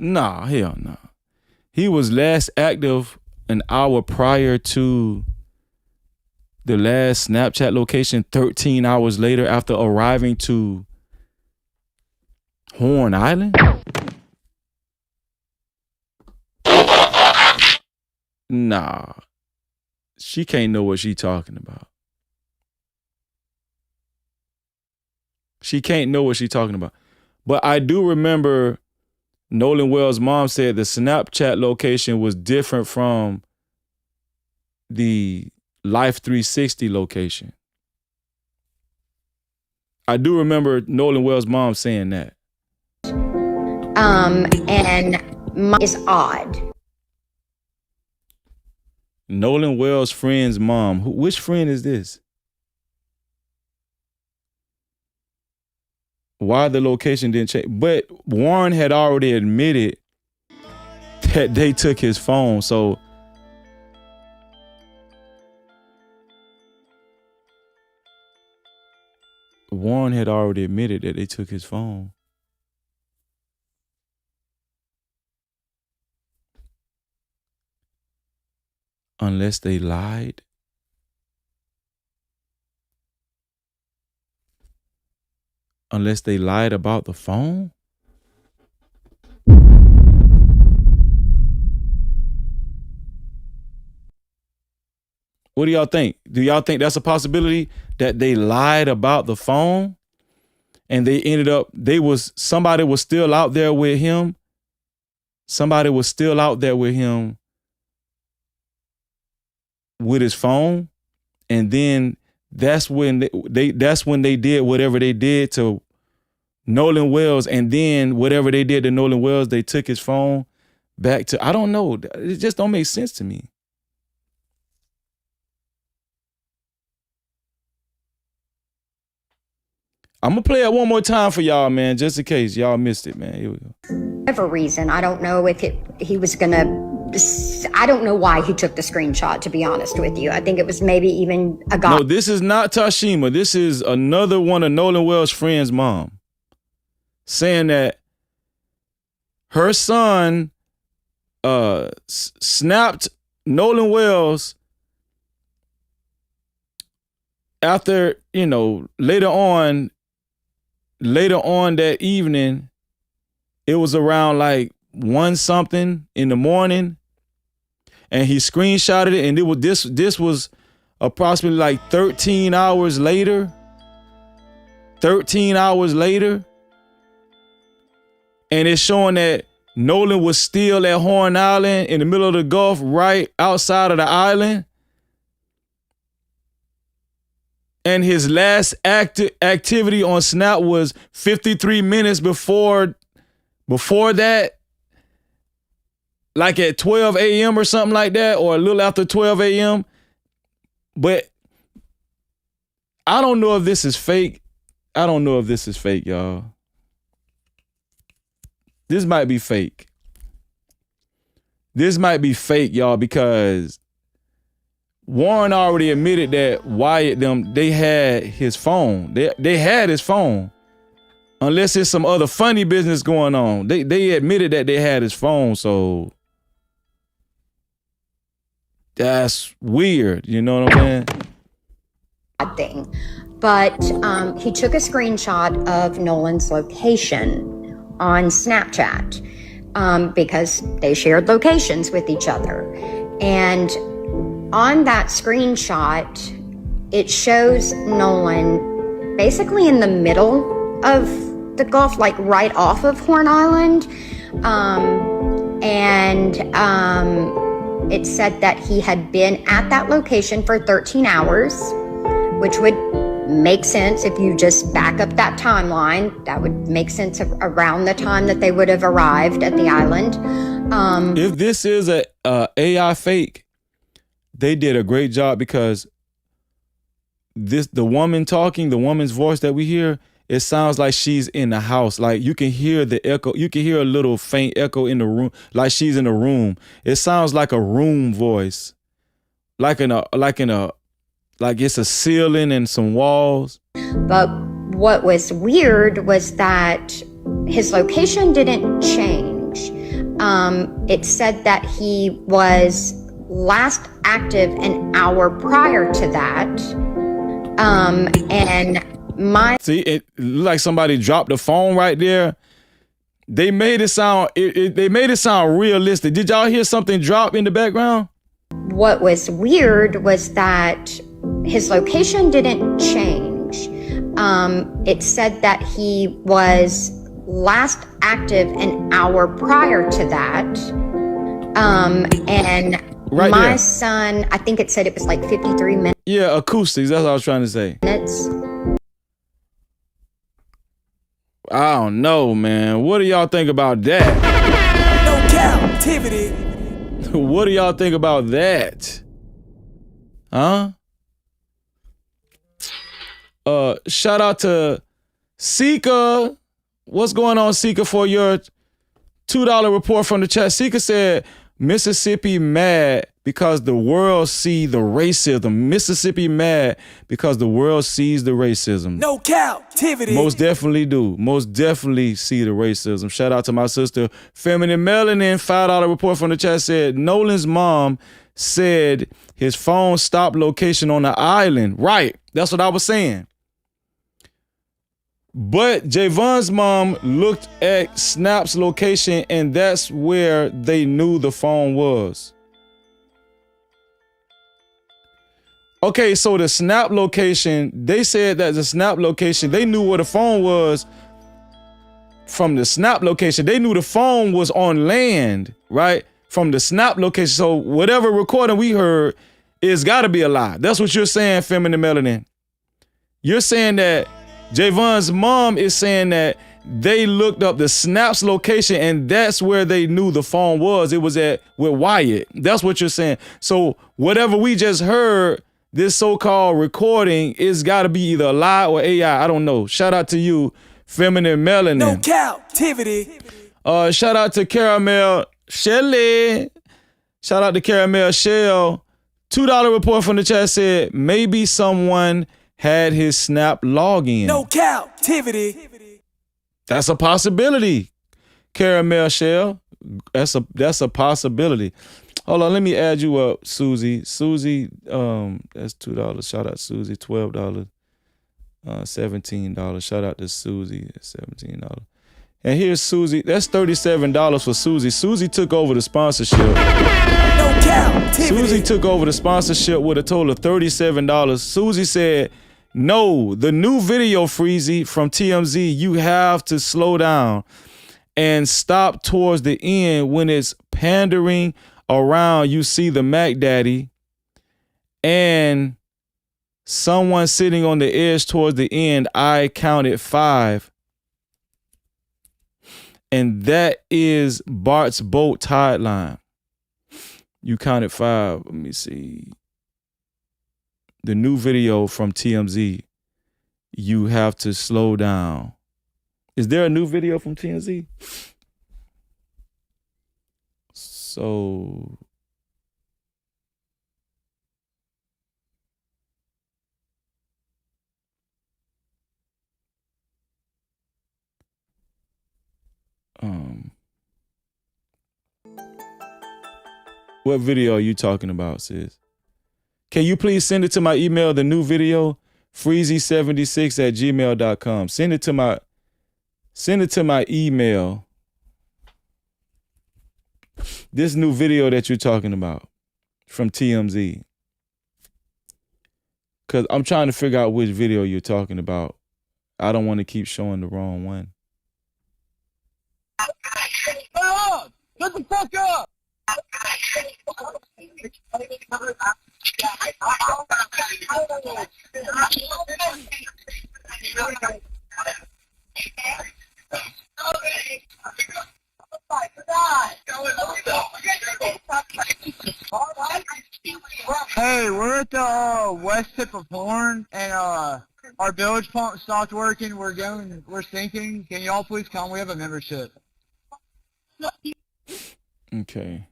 Hell no. He was last active an hour prior to the last Snapchat location 13 hours later after arriving to Horn Island? Nah. She can't know what she talking about. She can't know what she talking about. But I do remember Nolan Wells' mom said the Snapchat location was different from the Life 360 location. I do remember Nolan Wells' mom saying that. And is odd. Nolan Wells' friend's mom. Which friend is this? Why the location didn't change? But Warren had already admitted that they took his phone. So Warren had already admitted that they took his phone. Unless they lied. Unless they lied about the phone? What do y'all think? Do y'all think that's a possibility that they lied about the phone and they ended up, somebody was still out there with him? Somebody was still out there with him with his phone, and then that's when they did whatever they did to Nolan Wells, and then whatever they did to Nolan Wells, they took his phone back to, I don't know. It just don't make sense to me. I'm gonna play it one more time for y'all, man, just in case y'all missed it, man. Here we go. Whatever reason, I don't know if he was gonna. I don't know why he took the screenshot, to be honest with you. I think it was maybe even a guy. No, this is not Tashima. This is another one of Nolan Wells' friends' mom saying that her son snapped Nolan Wells after, later on that evening. It was around like 1 something in the morning, and he screenshotted it, and it was this was approximately like 13 hours later. 13 hours later. And it's showing that Nolan was still at Horn Island in the middle of the Gulf, right outside of the island. And his last activity on Snap was 53 minutes before that, like at 12 a.m. or something like that, or a little after 12 a.m. But I don't know if this is fake. I don't know if this is fake, y'all. This might be fake. This might be fake, y'all, because Warren already admitted that Wyatt they had his phone. They had his phone. Unless there's some other funny business going on. They admitted that they had his phone, so that's weird. You know what I'm saying? Odd thing. But he took a screenshot of Nolan's location on Snapchat because they shared locations with each other. And on that screenshot, it shows Nolan basically in the middle of the Gulf, like right off of Horn Island. It said that he had been at that location for 13 hours, which would make sense if you just back up that timeline. That would make sense around the time that they would have arrived at the island. If this is a AI fake, they did a great job, because the woman talking, the woman's voice that we hear, it sounds like she's in the house. Like you can hear the echo. You can hear a little faint echo in the room, like she's in a room. It sounds like a room voice, like it's a ceiling and some walls. But what was weird was that his location didn't change. It said that he was last active an hour prior to that. And my See, it looked like somebody dropped the phone right there. They made it sound they made it sound realistic. Did y'all hear something drop in the background? what was weird was that his location didn't change. It said that he was last active an hour prior to that. And right my there. son, I think it said it was like 53 minutes. Yeah, acoustics. That's what I was trying to say. I don't know, man. What do y'all think about that? No captivity. What do y'all think about that? Huh? Shout out to Sika. What's going on, Sika, for your $2 report from the chat? Sika said, Mississippi mad because the world see the racism. Mississippi mad because the world sees the racism. No captivity. Most definitely do. Most definitely see the racism. Shout out to my sister, Feminine Melanin. $5 report from the chat said, Nolan's mom said his phone stopped location on the island. Right. That's what I was saying. But Javon's mom looked at Snap's location and that's where they knew the phone was. Okay, so the Snap location, they said that the Snap location, they knew where the phone was from the Snap location. They knew the phone was on land, right? From the Snap location. So whatever recording we heard, it's gotta be a lie. That's what you're saying, Feminine Melanin. You're saying that Javon's mom is saying that they looked up the Snap's location and that's where they knew the phone was. It was with Wyatt. That's what you're saying. So whatever we just heard, this so-called recording, is got to be either a lie or AI. I don't know. Shout out to you, Feminine Melanin. No captivity. Shout out to Caramel Shelly. Shout out to Caramel Shell. $2 report from the chat said maybe someone had his Snap login. No captivity. That's a possibility, Caramel Shell. That's a possibility. Hold on, let me add you up, Susie. Susie, that's $2. Shout out Susie, $12. $17. Shout out to Susie, $17. And here's Susie. That's $37 for Susie. Susie took over the sponsorship. No captivity. Susie took over the sponsorship with a total of $37. Susie said, no, the new video, Freezy, from TMZ, you have to slow down and stop towards the end when it's pandering around. You see the Mac Daddy and someone sitting on the edge towards the end. I counted 5. And that is Bart's boat tide line. You counted 5. Let me see. The new video from TMZ, you have to slow down. Is there a new video from TMZ? So what video are you talking about, sis? Can you please send it to my email, the new video, freezy76@gmail.com. Send it to my email. This new video that you're talking about from TMZ. Because I'm trying to figure out which video you're talking about. I don't want to keep showing the wrong one. Shut the fuck up! Hey, we're at the west tip of Horn, and our village pump stopped working. We're sinking. Can y'all please come? We have a membership. Okay.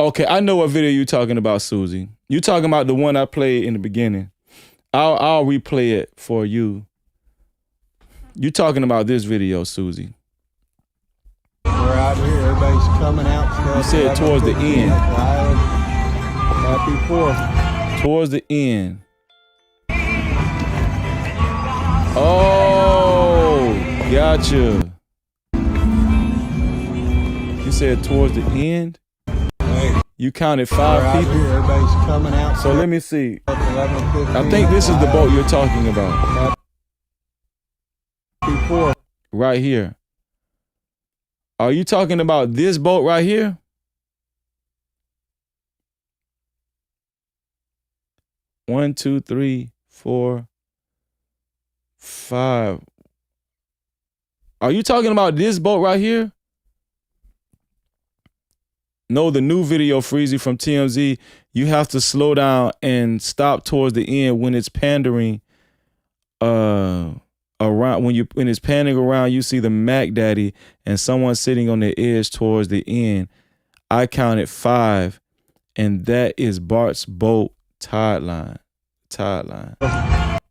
Okay, I know what video you're talking about, Susie. You're talking about the one I played in the beginning. I'll replay it for you. You're talking about this video, Susie. We're out here. everybody's coming out still. You said towards the end. Happy 4th. Towards the end. Oh, gotcha. You said towards the end? Hey, you counted 5 people? Here, everybody's coming out. So let me see. 11:15. I think this is the boat you're talking about. Happy 4th. Right here. Are you talking about this boat right here? One, 2, 3, 4, 5. Are you talking about this boat right here? No, the new video, Freezy, from TMZ. You have to slow down and stop towards the end when it's pandering around. When it's panning around, you see the Mac Daddy and someone sitting on the edge towards the end. I counted 5, and that is Bart's boat tide line.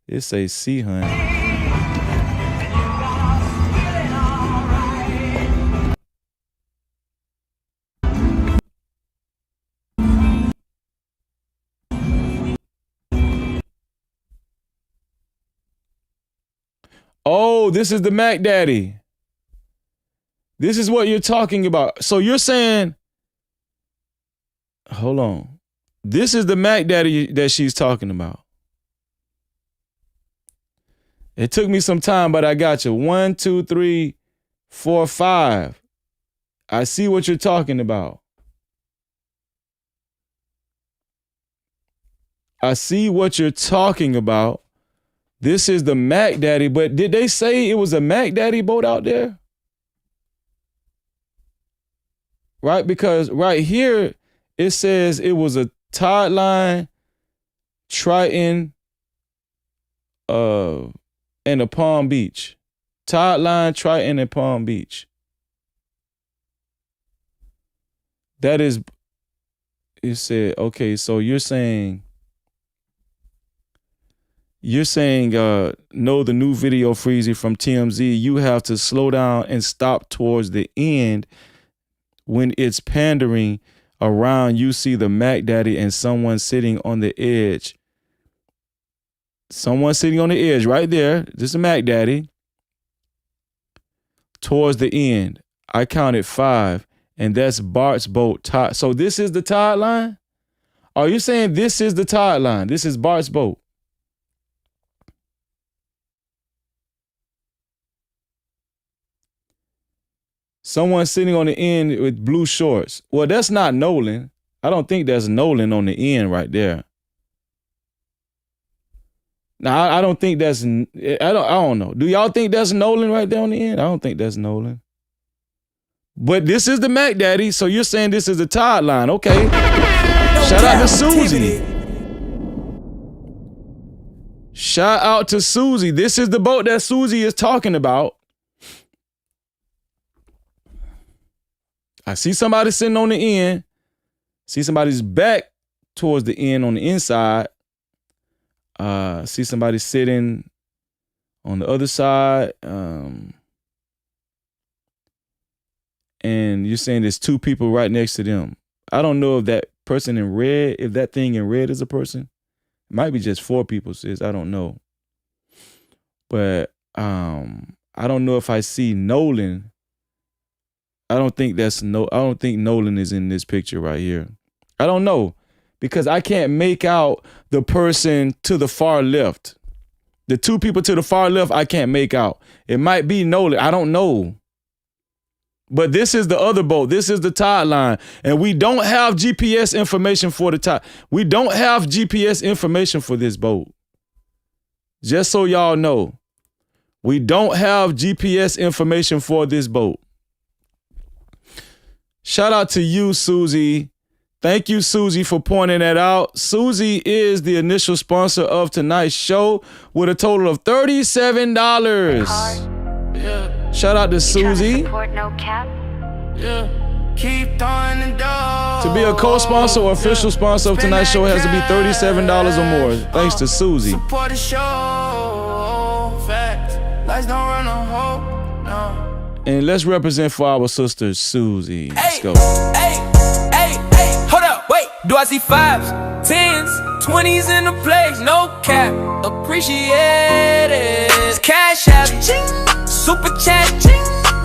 It says Sea Hunt. Oh, this is the Mac Daddy. This is what you're talking about. So you're saying, hold on. This is the Mac Daddy that she's talking about. It took me some time, but I got you. 1, 2, 3, 4, 5. I see what you're talking about. I see what you're talking about. This is the Mac Daddy, but did they say it was a Mac Daddy boat out there? Right? Because right here, it says it was a tide line, Triton, and a Palm Beach. Tide line, Triton, and Palm Beach. That is, it said, okay, so you're saying, no, the new video, Freezy, from TMZ, you have to slow down and stop towards the end when it's pandering around. You see the Mac Daddy and someone sitting on the edge. Someone sitting on the edge right there. This is a Mac Daddy. Towards the end, I counted 5, and that's Bart's boat. So this is the tide line? Are you saying this is the tide line? This is Bart's boat. Someone sitting on the end with blue shorts. Well, that's not Nolan. I don't think that's Nolan on the end right there. Now, I don't think that's, I don't know. Do y'all think that's Nolan right there on the end? I don't think that's Nolan. But this is the Mac Daddy, so you're saying this is the tide line. Okay. Shout out to Susie. Shout out to Susie. This is the boat that Susie is talking about. I see somebody sitting on the end. See somebody's back towards the end on the inside. See somebody sitting on the other side. And you're saying there's 2 people right next to them. I don't know if that person in red, if that thing in red is a person. It might be just 4 people, sis. I don't know. But I don't know if I see Nolan. I don't think Nolan is in this picture right here. I don't know, because I can't make out the person to the far left. The 2 people to the far left, I can't make out. It might be Nolan. I don't know. But this is the other boat. This is the tide line. And we don't have GPS information for the tide. We don't have GPS information for this boat. Just so y'all know, we don't have GPS information for this boat. Shout out to you, Susie. Thank you, Susie, for pointing that out. Susie is the initial sponsor of tonight's show with a total of $37. Yeah. Shout out to Susie. No cap. Yeah. Keep throwing the dough. To be a co-sponsor or official sponsor of tonight's show has to be $37 or more. Thanks to Susie. Support the show. Facts. Lights don't run on hope. No. And let's represent for our sister Susie. Let's go. Hey, hold up, wait. Do I see 5s, 10s, 20s in the place? No cap, appreciate it. Cash app, super chat,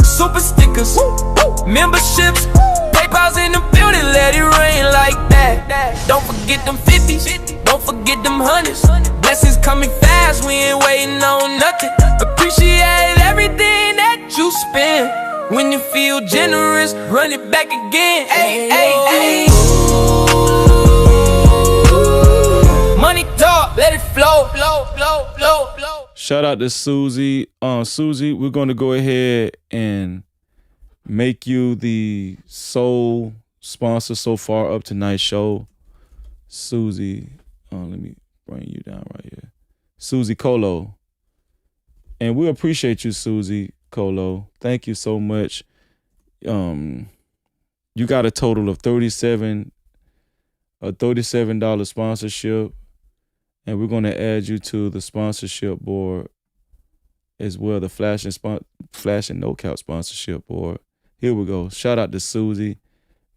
super stickers, memberships, PayPal's in the building, let it rain like that. Don't forget them 50s, don't forget them 100s. Blessings coming fast, we ain't waiting on nothing. Appreciate everything that you spend. When you feel generous, run it back again. Hey. Money talk, let it flow. Shout out to Susie. Susie, we're going to go ahead and make you the sole sponsor so far of tonight's show. Susie, let me bring you down right here. Susie Colo. And we appreciate you, Susie Colo. Thank you so much. You got a total of $37 sponsorship. And we're going to add you to the sponsorship board as well, the Flash and No Cap sponsorship board. Here we go. Shout out to Susie.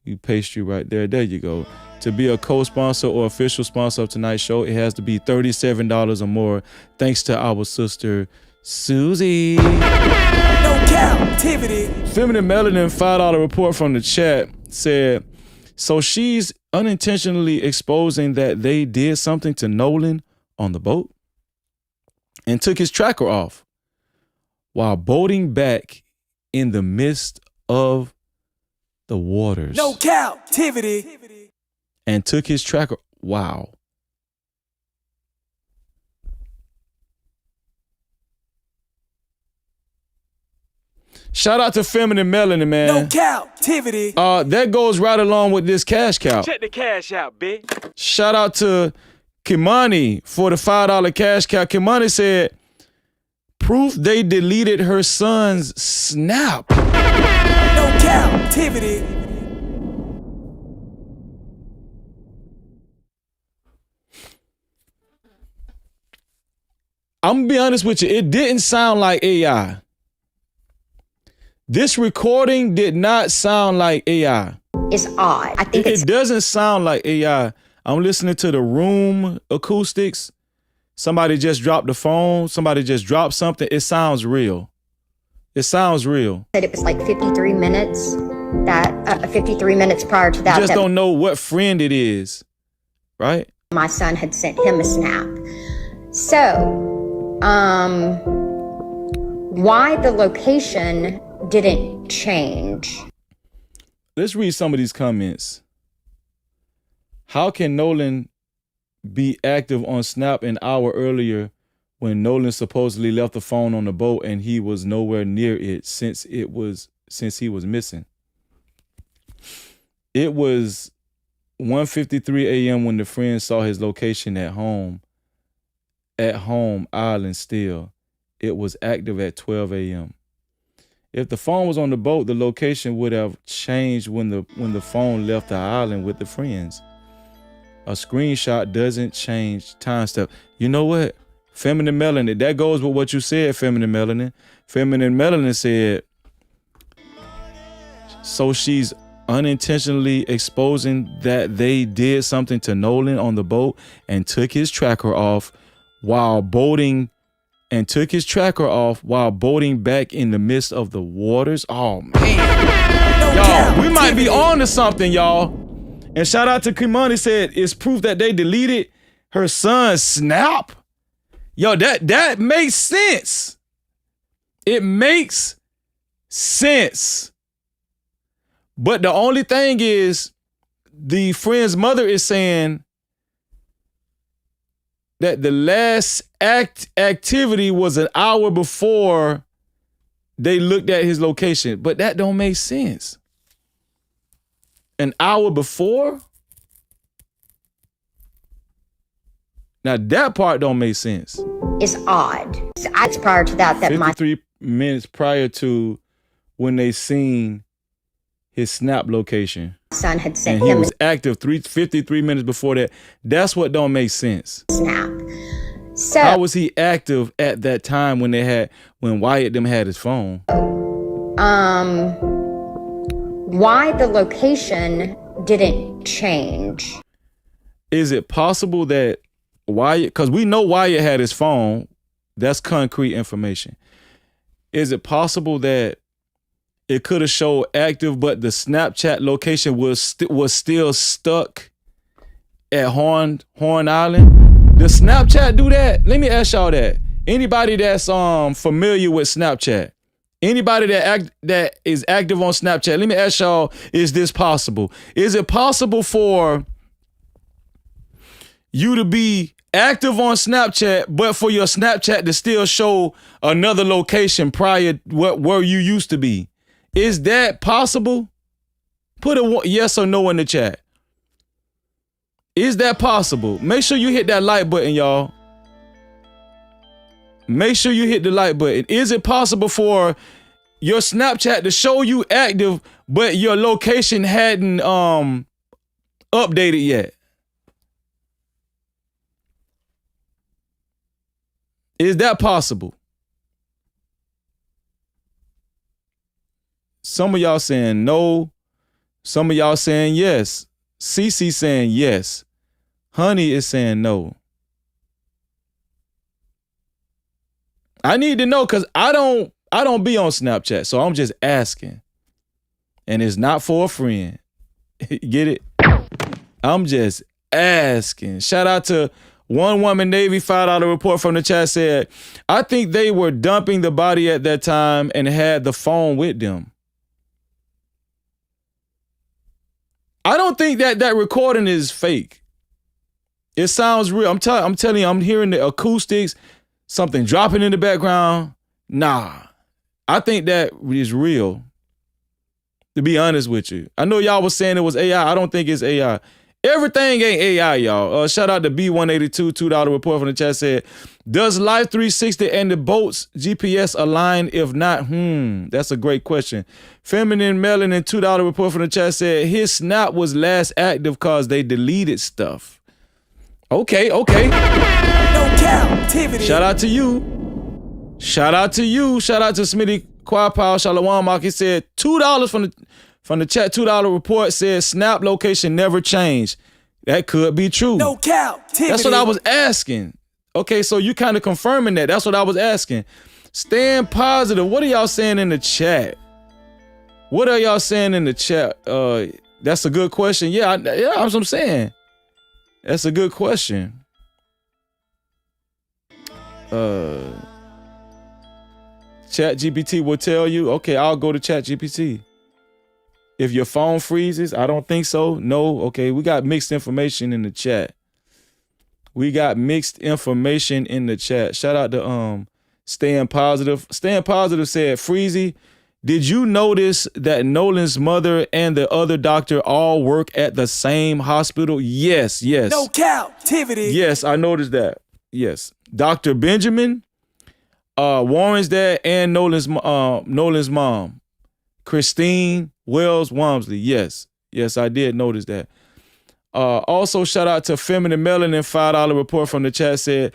You paste you right there. There you go. To be a co-sponsor or official sponsor of tonight's show, it has to be $37 or more. Thanks to our sister, Susie. No Cap-tivity. Feminine Melanin $5 report from the chat said, so she's unintentionally exposing that they did something to Nolan on the boat and took his tracker off while boating back in the midst of the waters. No Cap-tivity. And took his tracker. Wow. Shout out to Feminine Melanin, man. No Cap-tivity. That goes right along with this cash cow. Check the cash out, bitch. Shout out to Kimani for the $5 cash cow. Kimani said, proof they deleted her son's snap. No Cap-tivity. I'm gonna be honest with you, it didn't sound like AI. This recording did not sound like AI. It's odd. I think it doesn't sound like AI. I'm listening to the room acoustics. Somebody just dropped the phone. Somebody just dropped something. It sounds real. It sounds real. It was like 53 minutes. 53 minutes prior to that. You just don't know what friend it is, right? My son had sent him a snap. So, why the location didn't change? Let's read some of these comments. How can Nolan be active on Snap an hour earlier when Nolan supposedly left the phone on the boat and he was nowhere near it since he was missing? It was 1:53 a.m. when the friend saw his location at home island still. It was active at 12 a.m. If the phone was on the boat, the location would have changed when the phone left the island with the friends. A screenshot doesn't change time step. You know what? Feminine Melanin, that goes with what you said, Feminine Melanin. Feminine Melanin said, so she's unintentionally exposing that they did something to Nolan on the boat and took his tracker off while boating back in the midst of the waters. Oh man. Y'all, we might be on to something, y'all. And shout out to Kimani said it's proof that they deleted her son's snap. Yo, that makes sense. It makes sense. But the only thing is, the friend's mother is saying that the last activity was an hour before they looked at his location. But that don't make sense. An hour before? Now that part don't make sense. It's odd. It's prior to that 53 minutes prior to when they seen his snap location. Son had sent and he him was active 53 minutes before that. That's what don't make sense. Snap. So how was he active at that time when Wyatt them had his phone? why the location didn't change. Is it possible that Wyatt, because we know Wyatt had his phone, that's concrete information. Is it possible that it could have showed active, but the Snapchat location was still stuck at Horn Island? Does Snapchat do that? Let me ask y'all that. Anybody that's familiar with Snapchat, anybody that is active on Snapchat, let me ask y'all, is this possible? Is it possible for you to be active on Snapchat, but for your Snapchat to still show another location prior where you used to be? Is that possible? Put a yes or no in the chat. Is that possible? Make sure you hit that like button, y'all. Make sure you hit the like button. Is it possible for your Snapchat to show you active, but your location hadn't updated yet? Is that possible? Some of y'all saying no. Some of y'all saying yes. CC saying yes. Honey is saying no. I need to know because I don't be on Snapchat, so I'm just asking. And it's not for a friend. Get it? I'm just asking. Shout out to One Woman Navy, $5 report from the chat said, I think they were dumping the body at that time and had the phone with them. I don't think that recording is fake. It sounds real. I'm telling you, I'm hearing the acoustics, something dropping in the background. Nah, I think that is real. To be honest with you, I know y'all was saying it was AI. I don't think it's AI. Everything ain't AI, y'all. Shout out to B182, $2 report from the chat said, does Life 360 and the boat's GPS align? If not, that's a great question. Feminine Melanin, $2 report from the chat said, his snap was last active because they deleted stuff. Okay. No Cap-tivity. Shout out to you. Shout out to Smitty Quapow, Shalom Mark. He said $2 from the chat, $2 report says snap location never changed. That could be true. No Cap-tivity. That's what I was asking. Okay, so you kind of confirming that. That's what I was asking. Staying positive. What are y'all saying in the chat? What are y'all saying in the chat? That's a good question. Yeah, that's what I'm saying. That's a good question. ChatGPT will tell you. Okay, I'll go to ChatGPT. If your phone freezes, I don't think so. No. Okay, we got mixed information in the chat. Shout out to Staying Positive. Staying Positive said, Freezy, did you notice that Nolan's mother and the other doctor all work at the same hospital? Yes. No Cap-tivity. Yes, I noticed that. Yes. Dr. Benjamin, Warren's dad, and Nolan's mom, Christine Wells Walmsley. Yes, I did notice that. Also, shout out to Feminine Melanin, $5 report from the chat said,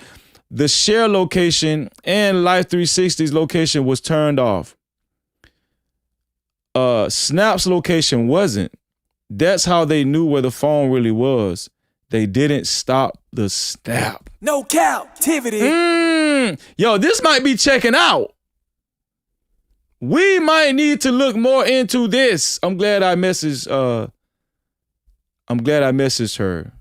the share location and Life 360's location was turned off. Snap's location wasn't. That's how they knew where the phone really was. They didn't stop the snap. No Cap-tivity. Yo, this might be checking out. We might need to look more into this. I'm glad I messaged her.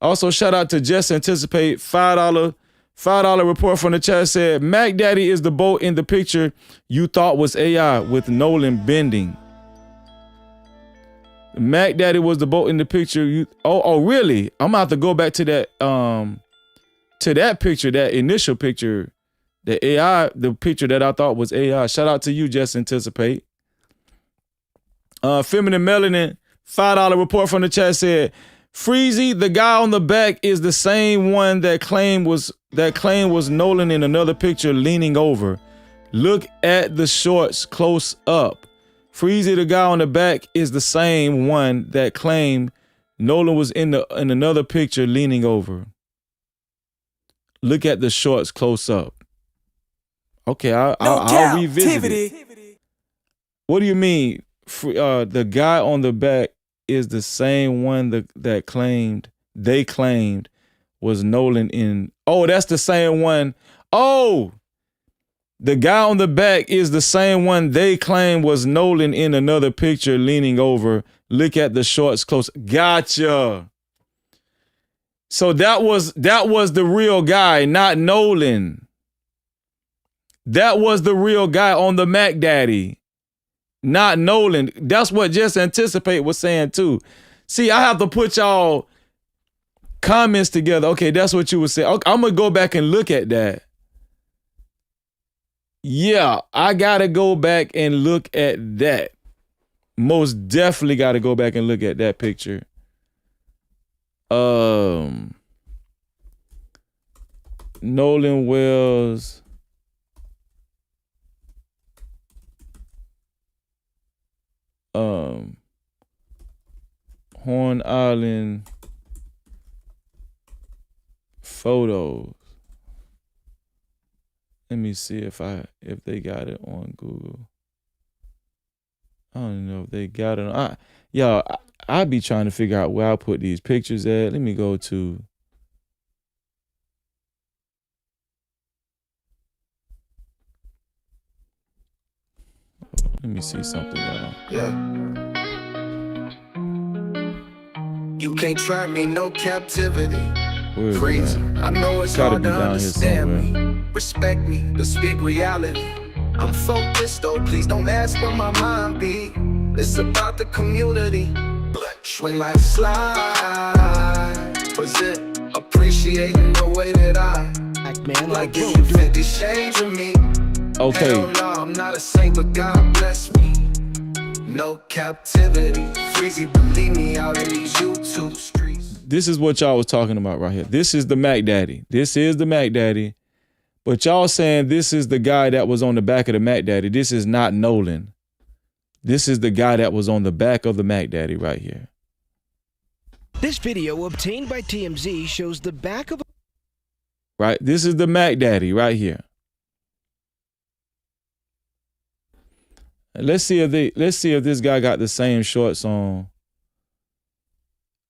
Also, shout out to Just Anticipate, $5 report from the chat said, Mac Daddy is the boat in the picture you thought was AI with Nolan bending. Mac Daddy was the boat in the picture. Oh, really? I'm gonna have to go back to that picture, that initial picture, the AI, the picture that I thought was AI. Shout out to you, Just Anticipate. Feminine Melanin, $5 report from the chat said, Freezy, the guy on the back is the same one that claim was Nolan in another picture leaning over. Look at the shorts close up. Freezy, the guy on the back, is the same one that claimed Nolan was in another picture leaning over. Look at the shorts close up. Okay, I'll revisit it. What do you mean? The guy on the back is the same one that they claimed was Nolan in. Oh, that's the same one. Oh, the guy on the back is the same one they claimed was Nolan in another picture leaning over. Look at the shorts close. Gotcha. So that was the real guy, not Nolan. That was the real guy on the Mac Daddy, not Nolan. That's what Just Anticipate was saying too. See, I have to put y'all comments together. Okay, that's what you would say. Okay, I'm gonna go back and look at that. Yeah, I gotta go back and look at that. Most definitely gotta go back and look at that picture. Nolan Wells. Horn Island photos. Let me see if they got it on Google. I don't know if they got it. I be trying to figure out where I put these pictures at. Let me go to. Let me see something now. Yeah. You can't try me, no captivity. Crazy. I know it's hard to understand me. Respect me, to speak reality. I'm focused though, please don't ask where my mind be. It's about the community. Swing like slide. Was it appreciating the way that I like give you 50 shades of me? Okay. Hell no, I'm not a saint, but God bless me. No captivity. Freezy, believe me, out in these YouTube streets. This is what y'all was talking about right here. This is the Mac Daddy. This is the Mac Daddy. But y'all saying this is the guy that was on the back of the Mac Daddy. This is not Nolan. This is the guy that was on the back of the Mac Daddy right here. This video obtained by TMZ shows the back of. Right? This is the Mac Daddy right here. Let's see if this guy got the same shorts on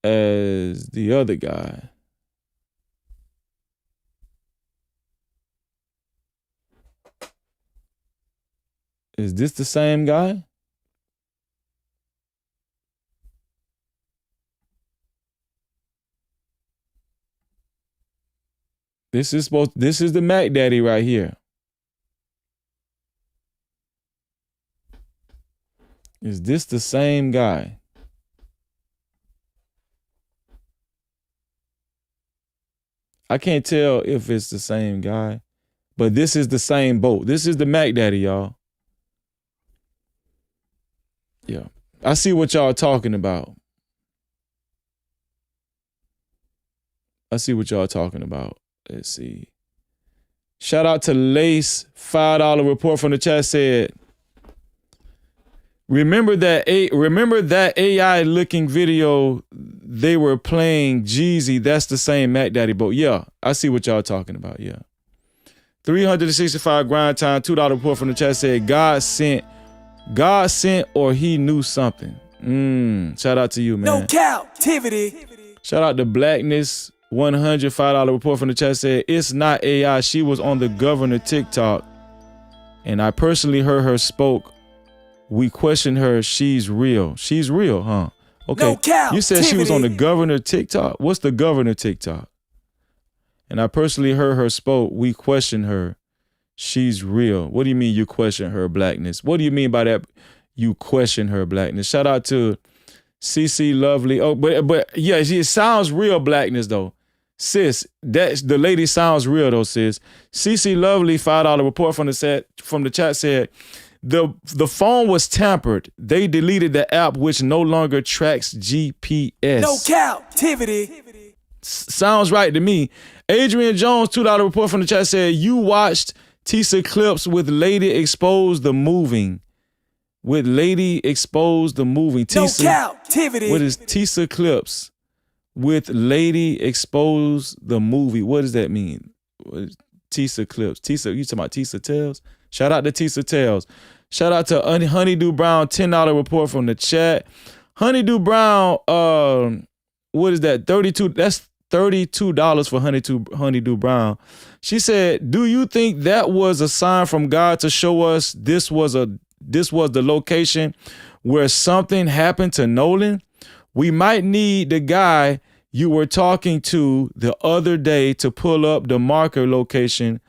as the other guy. Is this the same guy? This is the Mac Daddy right here. Is this the same guy? I can't tell if it's the same guy, but this is the same boat. This is the Mac Daddy, y'all. Yeah. I see what y'all talking about. I see what y'all talking about. Let's see. Shout out to Lace. $5 report from the chat said, Remember that AI looking video they were playing Jeezy? That's the same Mac Daddy boat. Yeah, I see what y'all talking about. Yeah. 365 grind time, $2 report from the chat said God sent or he knew something. Shout out to you, man. No captivity. Shout out to Blackness 100, $5 report from the chat said it's not AI. She was on the governor TikTok, and I personally heard her spoke. We questioned her. She's real. She's real, huh? Okay. No you said she was on the governor TikTok. What's the governor TikTok? And I personally heard her spoke. We questioned her. She's real. What do you mean you question her Blackness? What do you mean by that? You question her Blackness. Shout out to CC Lovely. Oh, but yeah, she sounds real Blackness though. Sis, the lady sounds real though, sis. CC Lovely, $5 report from the chat said, The phone was tampered. They deleted the app which no longer tracks GPS. No captivity. Sounds right to me. Adrian Jones, $2 report from the chat said, you watched Tisa clips with Lady Exposed the Moving. With Lady Exposed the Moving. Tisa, no captivity. What is Tisa clips with Lady Exposed the Movie? What does that mean? What is Tisa clips? Tisa, you talking about Tisa Tales? Shout out to Tisa Tales. Shout out to Honeydew Brown, $10 report from the chat. Honeydew Brown, what is that? 32. That's $32 for Honeydew Brown. She said, "Do you think that was a sign from God to show us this was the location where something happened to Nolan? We might need the guy you were talking to the other day to pull up the marker location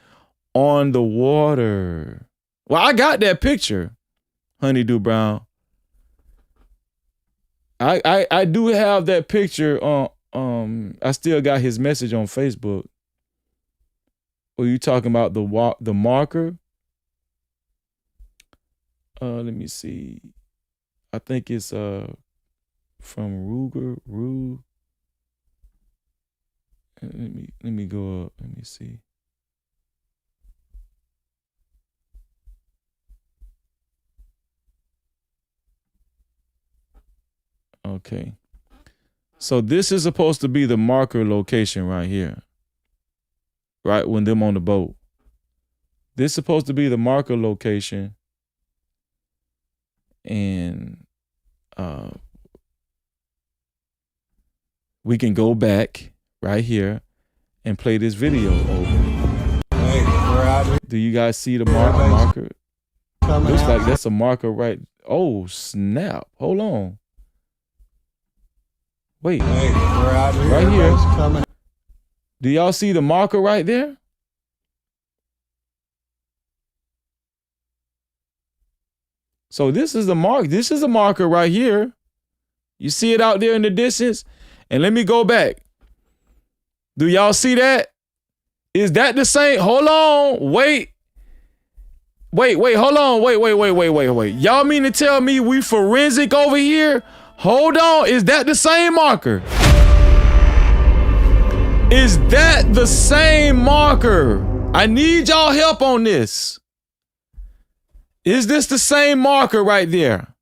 on the water." Well, I got that picture, Honeydew Brown. I do have that picture on. I still got his message on Facebook. Were you talking about the marker? Let me see. I think it's from Ruger. Let me go up. Let me see. Okay. So this is supposed to be the marker location right here. Right when them on the boat. This is supposed to be the marker location. And we can go back right here and play this video over. Hey, we're out here. Do you guys see the marker? Looks like that's a marker right. Oh, snap. Hold on. Wait. Hey, we're out here. Right here. Coming. Do y'all see the marker right there? So this is the mark. This is a marker right here. You see it out there in the distance? And let me go back. Do y'all see that? Is that the same? Hold on. Wait. Hold on. Wait. Y'all mean to tell me we forensic over here? Hold on. Is that the same marker? Is that the same marker? I need y'all help on this. Is this the same marker right there?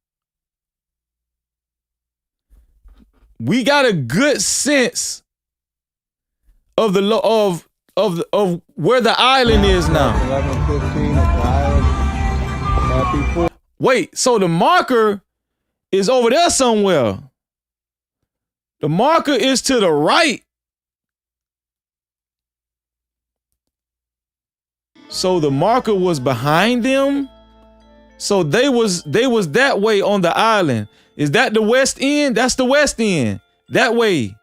We got a good sense of the of where the island is now. 11:15 at the island. Happy 4th. Wait, so the marker is over there somewhere. The marker is to the right. So the marker was behind them. So they was that way on the island. Is that the west end? That's the west end. That way.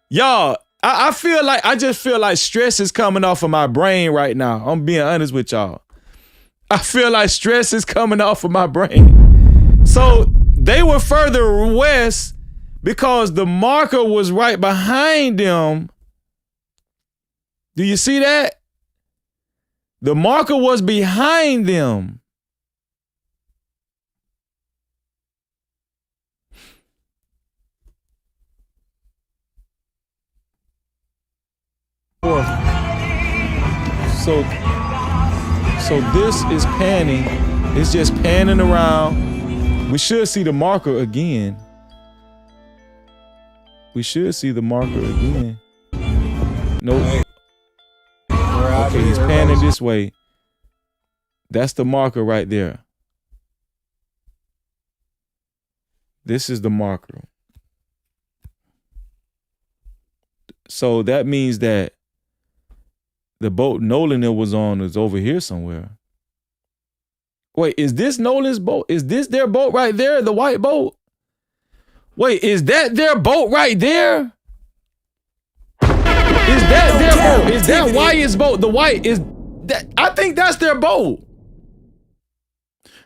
Y'all, I just feel like stress is coming off of my brain right now. I'm being honest with y'all. I feel like stress is coming off of my brain. So they were further west because the marker was right behind them. Do you see that? The marker was behind them. So this is panning. It's just panning around. We should see the marker again. We should see the marker again. Nope. Okay, he's panning this way. That's the marker right there. This is the marker. So that means that the boat Nolan was on is over here somewhere. Wait, is this Nolan's boat? Is this their boat right there? The white boat? Wait, is that their boat right there? Is that their boat? Is that Wyatt's boat? The white is that? I think that's their boat.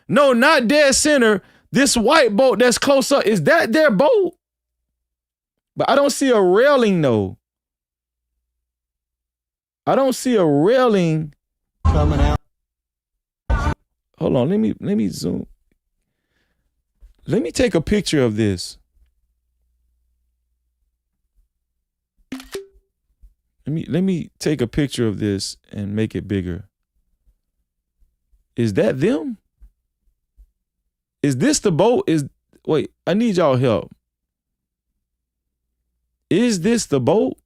No, not dead center. This white boat that's close up, is that their boat? But I don't see a railing though. I don't see a railing coming out. Hold on, let me zoom. Let me take a picture of this. Let me take a picture of this and make it bigger. Is that them? Is this the boat? Wait, I need y'all help. Is this the boat?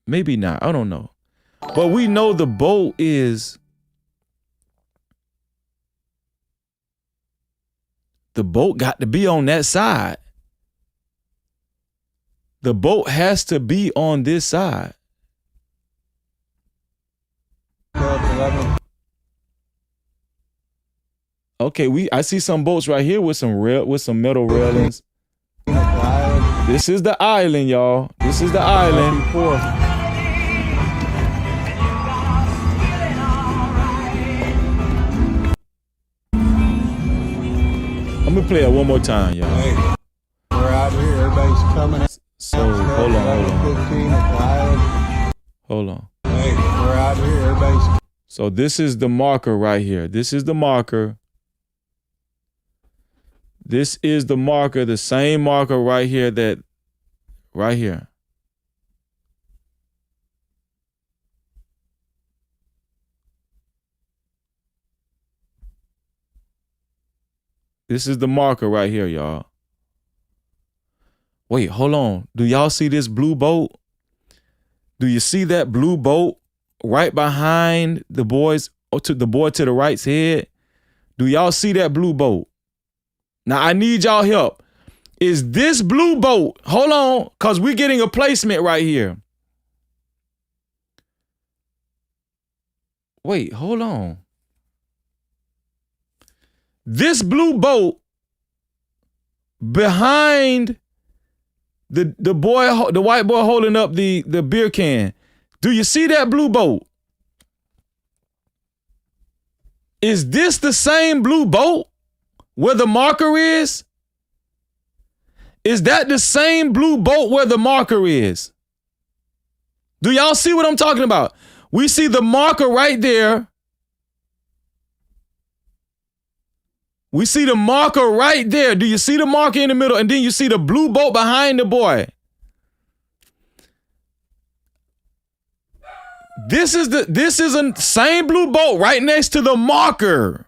Maybe not. I don't know. But we know the boat is The boat got to be on that side. The boat has to be on this side. 11. Okay, I see some boats right here with some metal railings. This is the island, y'all. This is the island. I'm gonna play it one more time, y'all. Hey, we're out here. Everybody's coming out. So hold on. 15 at the island. Hold on. Hey, we're out here. Everybody's. So this is the marker right here. This is the marker. This is the marker, the same marker right here right here. This is the marker right here, y'all. Wait, hold on. Do y'all see this blue boat? Do you see that blue boat right behind the boys, or to the boy to the right's head? Do y'all see that blue boat? Now, I need y'all help. Is this blue boat, hold on, because we're getting a placement right here. Wait, hold on. This blue boat behind the white boy holding up the beer can. Do you see that blue boat? Is this the same blue boat where the marker is? Is that the same blue boat where the marker is? Do y'all see what I'm talking about? We see the marker right there. We see the marker right there. Do you see the marker in the middle? And then you see the blue boat behind the boy. This is a same blue boat right next to the marker.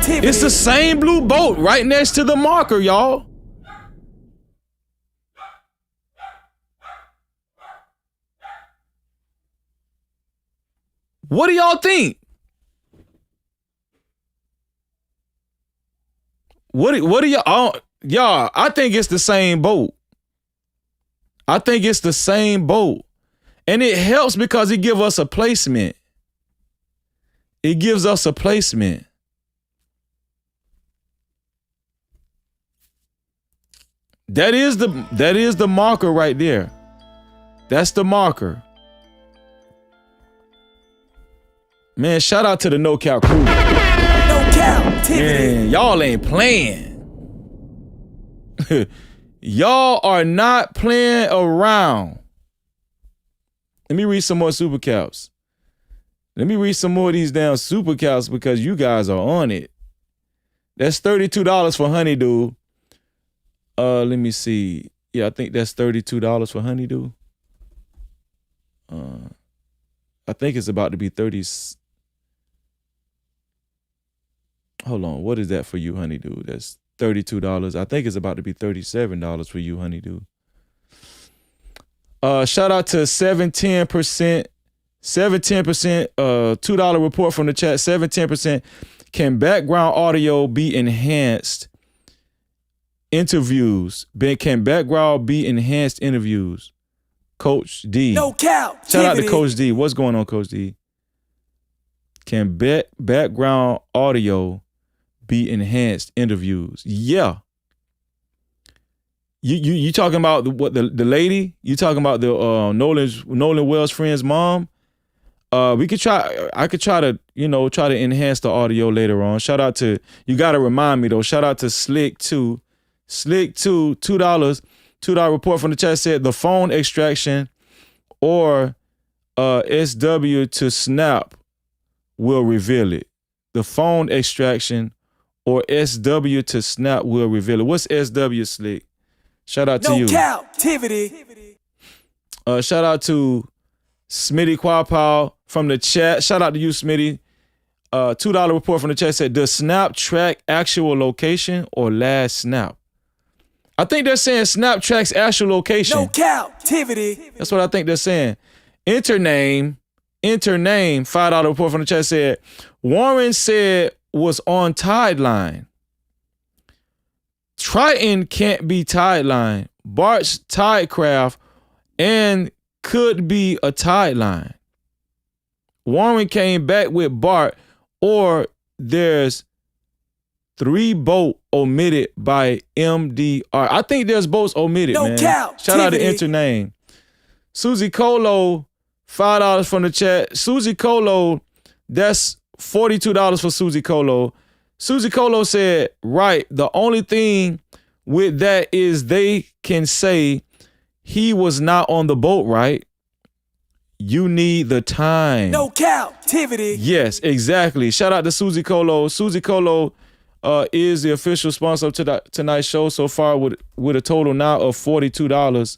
It's the same blue boat right next to the marker, y'all. What do y'all think? What do y'all? I think it's the same boat. I think it's the same boat. And it helps because it gives us a placement. It gives us a placement. That is the marker right there. That's the marker. Man, shout out to the No Cap crew. No Cap, man, y'all ain't playing. Y'all are not playing around. Let me read some more super caps. Let me read some more of these damn super caps because you guys are on it. That's $32 for Honeydew. Let me see. Yeah, I think that's $32 for Honeydew. I think it's about to be 30. Hold on, what is that for you, Honeydew? That's $32. I think it's about to be $37 for you, Honeydew. Shout out to 710%. 710%, $2 report from the chat. 710%. Can background audio be enhanced? Interviews. Can background be enhanced interviews? Coach D. No cap. Shout out to Coach D. What's going on, Coach D? Can background audio be enhanced interviews? Yeah. You talking about the lady? You talking about the Nolan Wells' friend's mom? We could try. I could try to try to enhance the audio later on. Shout out to, you got to remind me though. Shout out to Slick2. Slick2, $2 report from the chat said the phone extraction or SW to snap will reveal it. The phone extraction or SW to snap will reveal it. What's SW, Slick? Shout out to you. No Cap-tivity. Shout out to Smitty Quapow from the chat. Shout out to you, Smitty. $2 report from the chat said, does snap track actual location or last snap? I think they're saying snap tracks actual location. No Cap-tivity. That's what I think they're saying. Enter name, $5 report from the chat said, Warren said was on Tide Line. Triton can't be Tide Line. Bart's Tidecraft and could be a Tide Line. Warren came back with Bart, or there's 3 boat omitted by MDR. I think there's boats omitted, man. Shout out to Intername. Susie Colo, $5 from the chat. Susie Colo, that's $42 for Susie Colo. Susie Colo said, right, the only thing with that is they can say he was not on the boat, right? You need the time. No captivity. Yes, exactly. Shout out to Susie Colo. Susie Colo is the official sponsor of tonight's show so far with a total now of $42.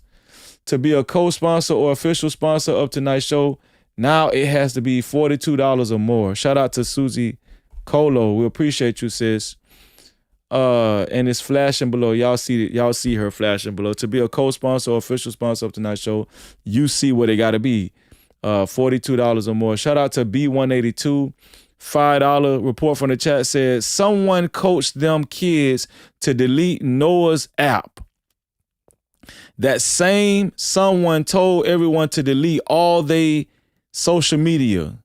To be a co-sponsor or official sponsor of tonight's show, now it has to be $42 or more. Shout out to Susie Colo. We appreciate you, sis. And it's flashing below. Y'all see her flashing below. To be a co-sponsor or official sponsor of tonight's show, you see what it gotta be. $42 or more. Shout out to B182. $5 report from the chat said someone coached them kids to delete Noah's app. That same someone told everyone to delete all they social media.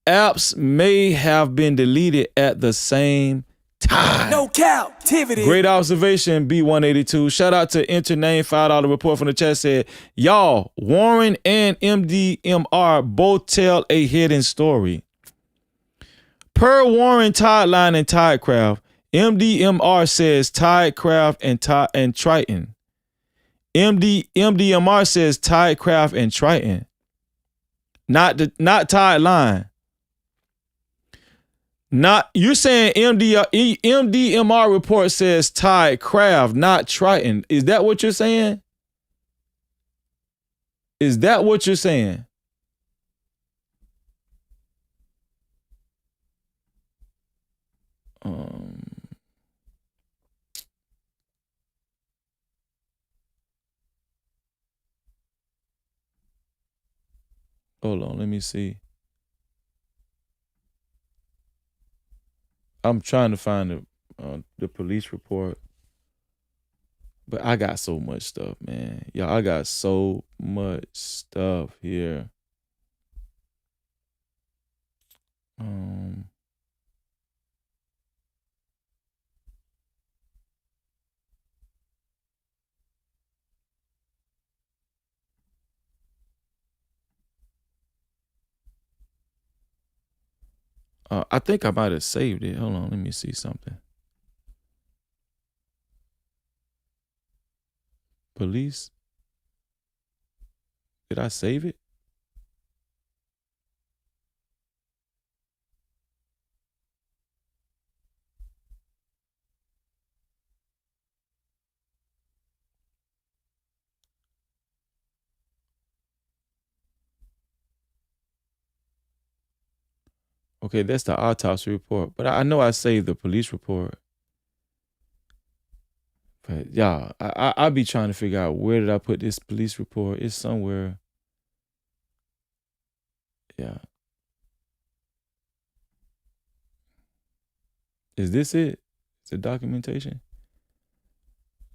Apps may have been deleted at the same time. No captivity. Great observation, B182. Shout out to Intername. $5 report from the chat said, y'all, Warren and MDMR both tell a hidden story. Per Warren, Tideline, and Tidecraft, MDMR says Tidecraft and Triton. MDMR says Tidecraft and Triton. Not Tideline. Not you're saying MDMR report says Tidecraft, not Triton. Is that what you're saying? Is that what you're saying? Hold on, let me see. I'm trying to find the police report, but I got so much stuff, man. Y'all, I got so much stuff here. I think I might have saved it. Hold on, let me see something. Police? Did I save it? Okay, that's the autopsy report. But I know I saved the police report. But y'all, I be trying to figure out where did I put this police report. It's somewhere. Yeah. Is this it? Is it documentation?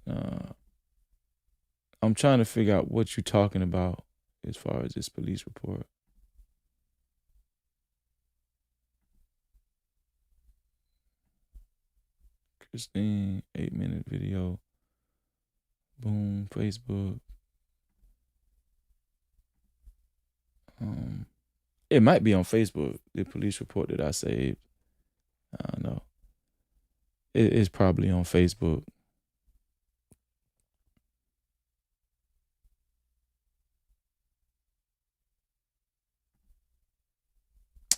I'm trying to figure out what you're talking about as far as this police report. Christine, 8-minute video. Boom, Facebook. It might be on Facebook, the police report that I saved. I don't know. It's probably on Facebook.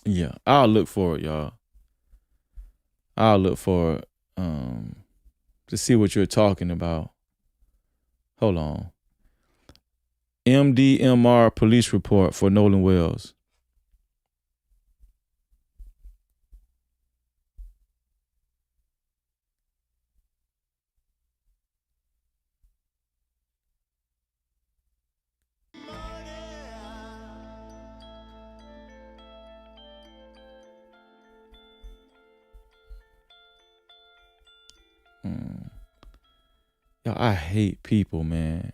Yeah, I'll look for it, y'all. I'll look for it to see what you're talking about. Hold on. MDMR police report for Nolan Wells. Yo, I hate People, man.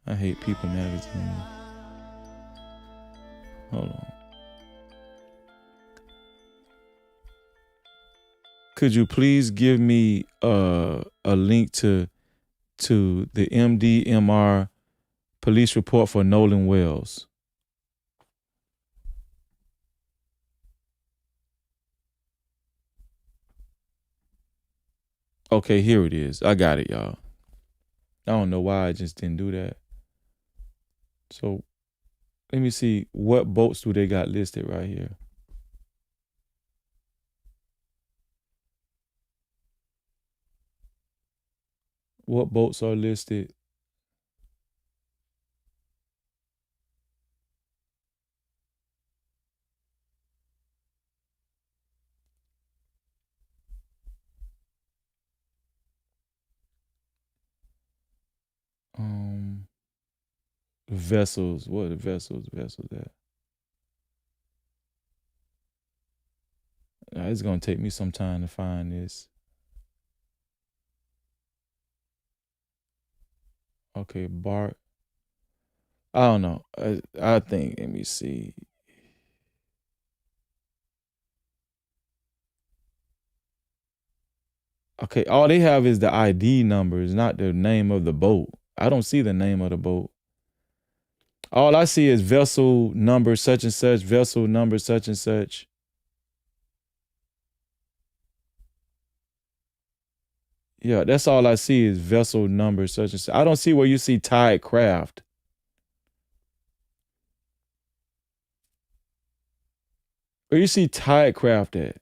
I hate People magazine. Hold on. Could you please give me a link to the MDMR police report for Nolan Wells? Okay, here it is. I got it, y'all. I don't know why I just didn't do that. So let me see, what boats do they got listed right here? What boats are listed? Vessels. What are the vessels? Vessels at? It's gonna take me some time to find this. Okay, Bart. I don't know. I think, let me see. Okay, all they have is the ID numbers, not the name of the boat. I don't see the name of the boat. All I see is vessel number such and such, vessel number such and such. Yeah, that's all I see is vessel number such and such. I don't see where you see Tide Craft. Where you see Tide Craft at?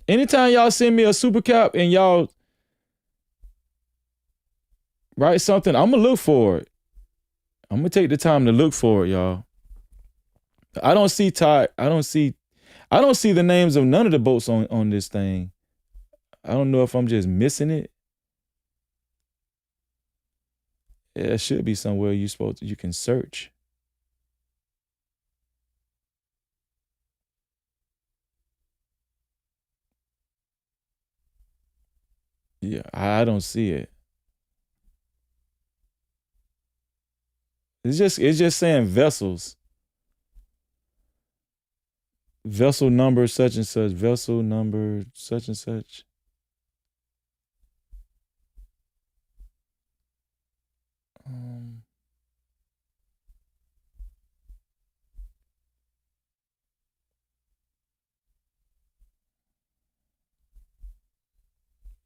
Anytime y'all send me a super cap and y'all write something, I'm gonna look for it. I'm gonna take the time to look for it, y'all. I don't see Tide. I don't see the names of none of the boats on this thing. I don't know if I'm just missing it. Yeah, it should be somewhere you can search. Yeah, I don't see it. It's just saying vessels. Vessel number such and such, vessel number such and such.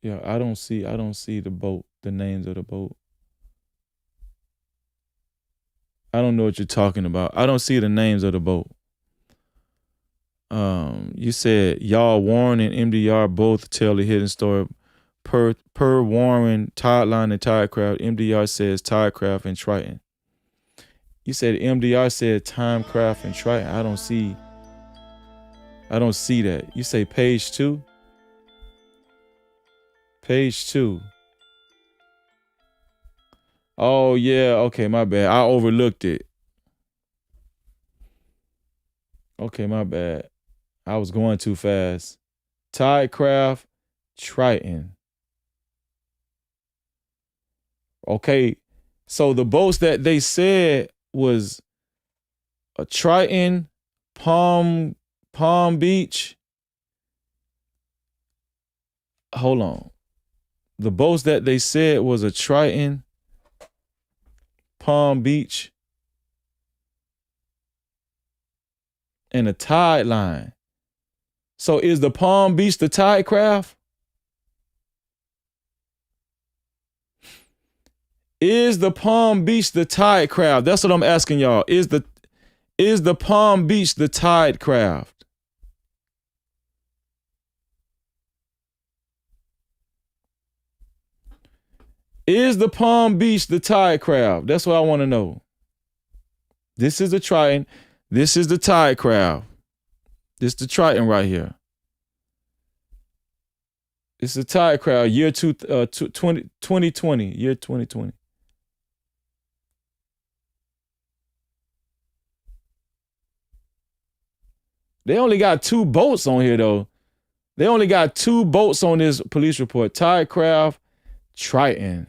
Yeah, I don't see the boat, the names of the boat. I don't know what you're talking about. I don't see the names of the boat. You said y'all Warren and MDR both tell the hidden story. Per Warren, Tideline and Tidecraft, MDR says Tidecraft and Triton. You said MDR said Timecraft and Triton. I don't see that. You say page 2? Page 2. Oh yeah, okay, my bad. I overlooked it. Okay, my bad. I was going too fast. Tidecraft, Triton. Okay, so the boats that they said was a Triton, Palm Beach. Hold on. The boats that they said was a Triton, Palm Beach, and a Tide Line. So is the Palm Beach the Tide Craft? Is the Palm Beach the Tide Craft? That's what I'm asking y'all. Is the Palm Beach the Tide Craft? Is the Palm Beach the Tide Craft? That's what I want to know. This is the Triton. This is the Tide Craft. This is the Triton right here. It's the Tide Craft, year 2020, year 2020. They only got 2 boats on here though. They only got 2 boats on this police report. Tide Craft, Triton.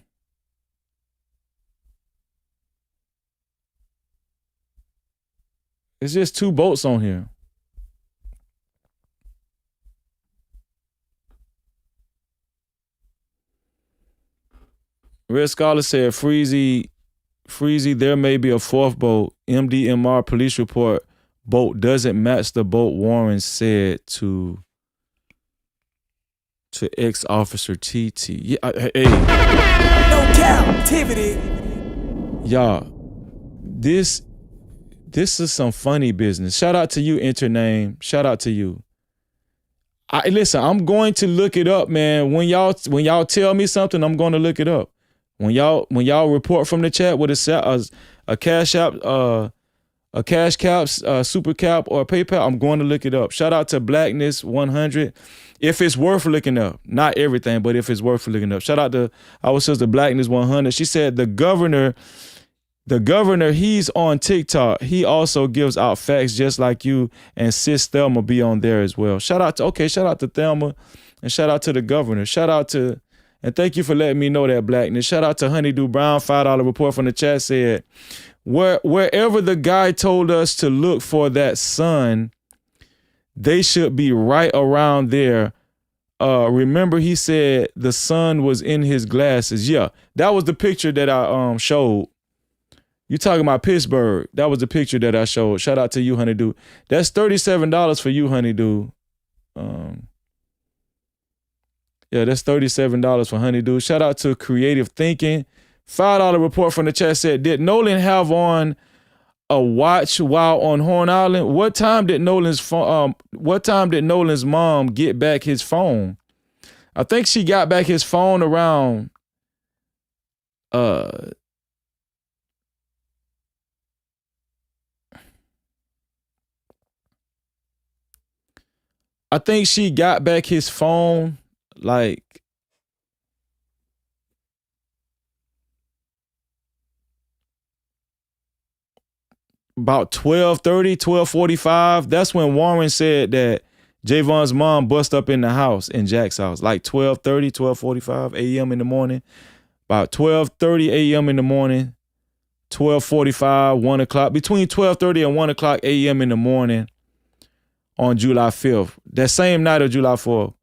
It's just 2 boats on here. Red Scholar said, Freezy, there may be a 4th boat. MDMR police report boat doesn't match the boat Warren said to ex-officer TT. Yeah, hey. No captivity. Y'all, this is some funny business. Shout out to you, Intername. Shout out to you. Listen, I'm going to look it up, man. When y'all tell me something, I'm going to look it up. When y'all report from the chat with a Cash App, a Cash Caps, Super Cap, or PayPal, I'm going to look it up. Shout out to Blackness 100. If it's worth looking up, not everything, but if it's worth looking up. Shout out to our sister Blackness 100. She said the governor, he's on TikTok. He also gives out facts just like you, and Sis Thelma be on there as well. Shout out to Thelma, and shout out to the governor. And thank you for letting me know that, Blackness. Shout out to Honeydew Brown, $5 report from the chat said, wherever the guy told us to look for that sun, they should be right around there. Remember he said the sun was in his glasses. Yeah, that was the picture that I showed. You talking about Pittsburgh. That was the picture that I showed. Shout out to you, Honeydew. That's $37 for you, Honeydew. Yeah, that's $37 for Honeydew. Shout out to Creative Thinking. $5 report from the chat said, did Nolan have on a watch while on Horn Island? What time did Nolan's mom get back his phone? I think she got back his phone around I think she got back his phone like about 12:30, 12:45. That's when Warren said that Javon's mom bust up in the house, in Jack's house, like 12:30, 12:45 a.m. in the morning. About 12:30 a.m. in the morning, 12:45, 1 o'clock, between 12:30 and 1 o'clock a.m. in the morning on July 5th. That same night of July 4th.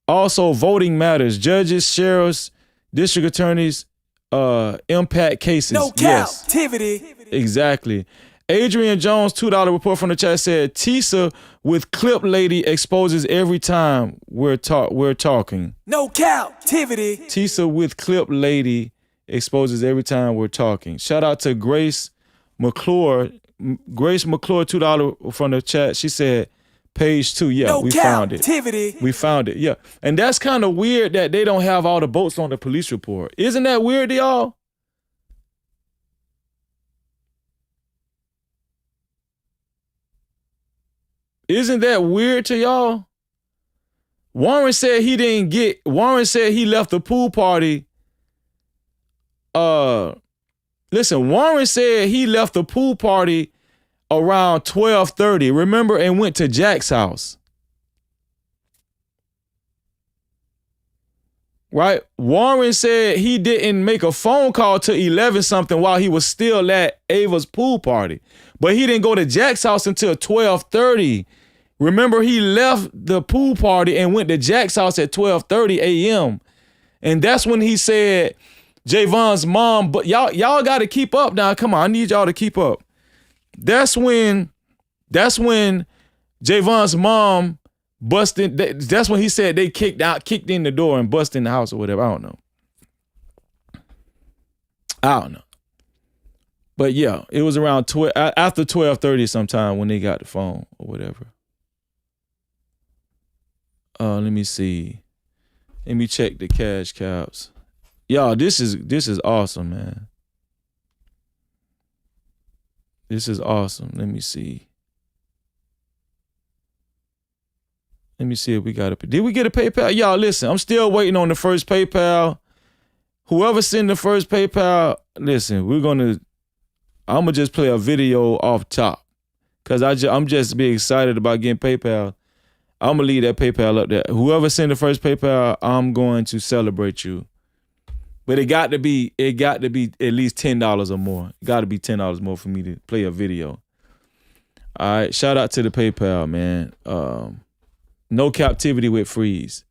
Also, voting matters. Judges, sheriffs, district attorneys, impact cases. No captivity. Yes, exactly. Adrian Jones, $2 report from the chat said, Tisa with clip lady exposes every time we're talking. No captivity. Tisa with clip lady exposes every time we're talking. Shout out to Grace McClure. Grace McClure, $2 from the chat. She said, page 2. Yeah, we found it. We found it. Yeah. And that's kind of weird that they don't have all the boats on the police report. Isn't that weird to y'all? Isn't that weird to y'all? Warren said he left the pool party. Listen, Warren said he left the pool party around 12:30, remember, and went to Jack's house. Right? Warren said he didn't make a phone call to 11 something while he was still at Ava's pool party. But he didn't go to Jack's house until 12:30. Remember, he left the pool party and went to Jack's house at 12:30 a.m. And that's when he said Javon's mom, but y'all got to keep up now. Come on, I need y'all to keep up. That's when Javon's mom busted. That's when he said they kicked in the door and busted in the house or whatever. I don't know. But yeah, it was around after 12:30 sometime when they got the phone or whatever. Let me see. Let me check the cash caps. Y'all, this is awesome, man. This is awesome. Let me see. Let me see if we got did we get a PayPal? Y'all, listen, I'm still waiting on the first PayPal. Whoever sent the first PayPal, listen, I'm gonna just play a video off top. Cause I'm just be excited about getting PayPal. I'm gonna leave that PayPal up there. Whoever sent the first PayPal, I'm going to celebrate you. But it got to be at least $10 or more. It got to be $10 more for me to play a video. All right, shout out to the PayPal, man. No Cap-tivity with Freeze.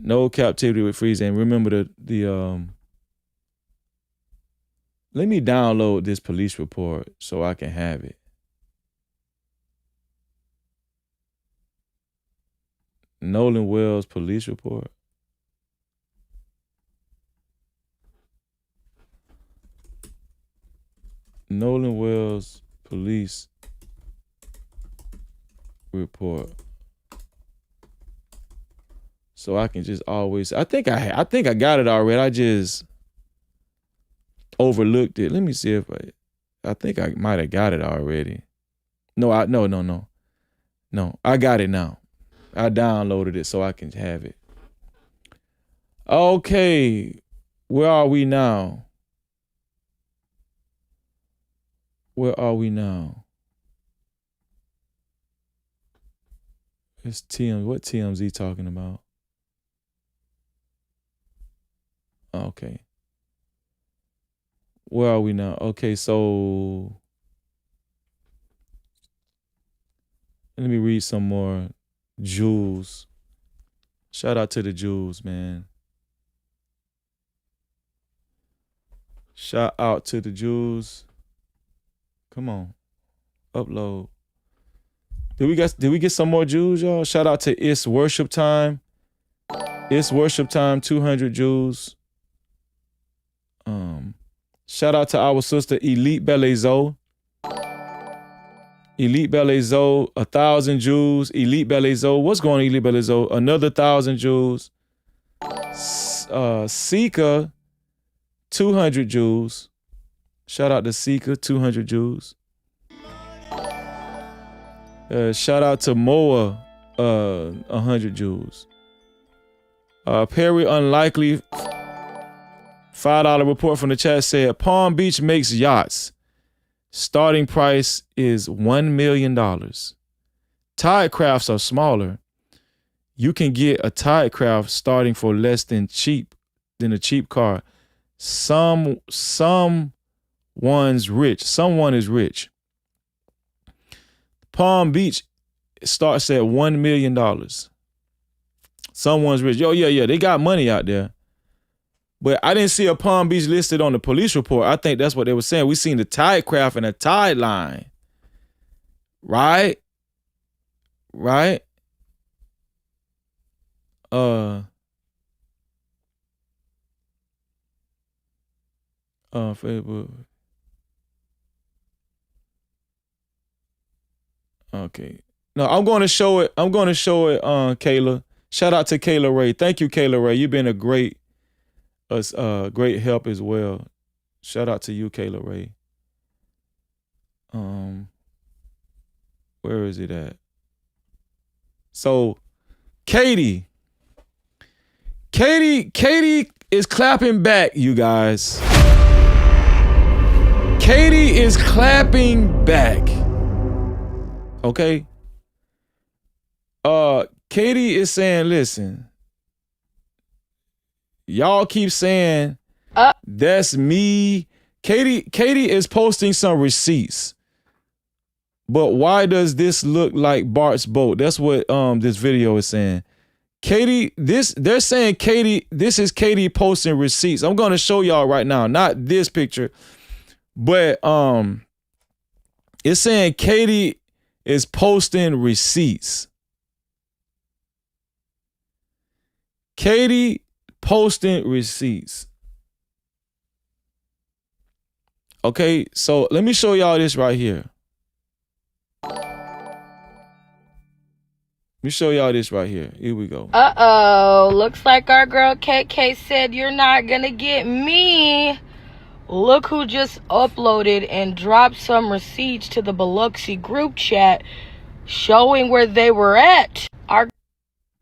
No Cap-tivity with Freeze. And remember the let me download this police report so I can have it. Nolan Wells police report. Nolan Wells police report. So I can just always. I think I got it already. I just overlooked it. Let me see if I think I might have got it already. No. I got it now. I downloaded it so I can have it. Okay, where are we now? Where are we now? It's what TMZ talking about? Okay. Where are we now? Okay, so let me read some more. Jules. Shout out to the Jules, man. Shout out to the Jules. Come on. Upload. Did we get some more Jews, y'all? Shout out to It's Worship Time. It's Worship Time, 200 Jews. Shout out to our sister Elite Belle Zoe. Elite Belle Zoe, 1,000 Jews. Elite Belle Zoe. What's going on, Elite Belle Zoe? Another 1,000 Jews. Sika, 200 Jews. Shout out to Sika, 200 Jews. Shout out to Moa, 100 Jews. Perry Unlikely, $5 report from the chat said, Palm Beach makes yachts. Starting price is $1 million. Tide crafts are smaller. You can get a tide craft starting for less than a cheap car. Someone's rich. Someone is rich. Palm Beach starts at $1 million. Someone's rich. Yeah. They got money out there. But I didn't see a Palm Beach listed on the police report. I think that's what they were saying. We seen the tide craft and a tide line. Right? Facebook. Okay. No, I'm going to show it. Kayla. Shout out to Kayla Ray. Thank you, Kayla Ray. You've been a great help as well. Shout out to you, Kayla Ray. Where is it at? So, Katie is clapping back, you guys. Katie is clapping back. Okay? Katie is saying, listen, y'all keep saying that's me. Katie is posting some receipts. But why does this look like Bart's boat? That's what this video is saying. They're saying Katie, this is Katie posting receipts. I'm gonna show y'all right now, not this picture, but it's saying Katie is posting receipts. Katie posting receipts. Okay, so let me show y'all this right here. Let me show y'all this right here. Here we go. Uh-oh. Looks like our girl KK said you're not gonna get me. Look who just uploaded and dropped some receipts to the Biloxi group chat showing where they were at. Our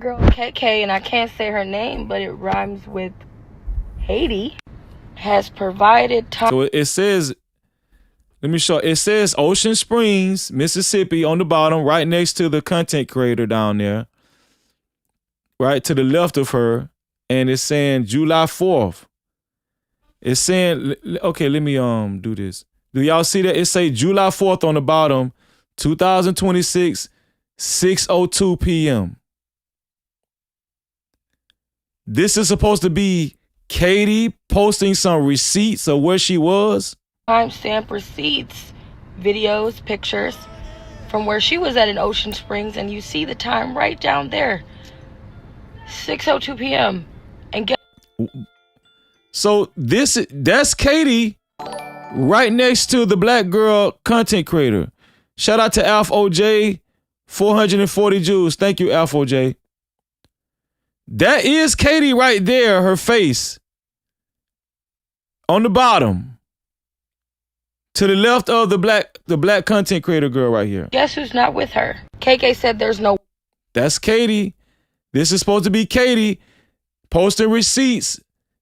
girl KK, and I can't say her name, but it rhymes with Haiti, has provided time. So it says, let me show. It says Ocean Springs, Mississippi on the bottom, right next to the content creator down there. right, to the left of her, and it's saying July 4th. It's saying, okay, let me do this. Do y'all see that? It say July 4th on the bottom, 2026, 6:02 p.m. This is supposed to be Katie posting some receipts of where she was. Timestamp receipts, videos, pictures from where she was at in Ocean Springs, and you see the time right down there, 6:02 p.m. And get so that's Katie right next to the black girl content creator. Shout out to Alf OJ, 440 Jews. Thank you, Alf OJ. That is Katie right there, her face on the bottom to the left of the black content creator girl right here. Guess who's not with her? KK said there's no. That's Katie. This is supposed to be Katie posting receipts.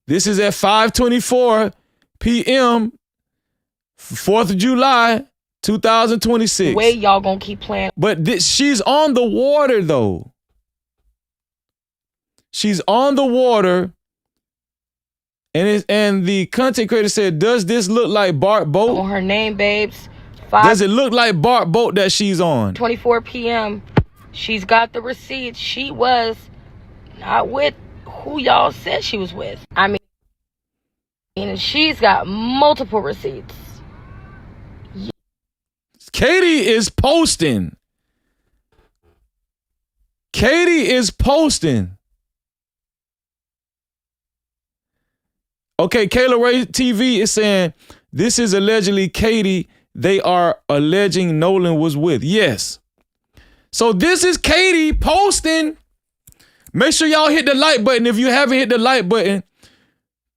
This is at 5:24 p.m. 4th of July, 2026. Wait, y'all gonna keep playing. But she's on the water though. She's on the water. And the content creator said, does this look like Bart Boat? On her name, babes. Does it look like Bart Boat that she's on? 24 p.m. She's got the receipts. She was not with who y'all said she was with. I mean, and she's got multiple receipts. Katie is posting. Katie is posting. Okay, Kayla Ray TV is saying this is allegedly Katie they are alleging Nolan was with. Yes. So this is Katie posting. Make sure y'all hit the like button. If you haven't hit the like button,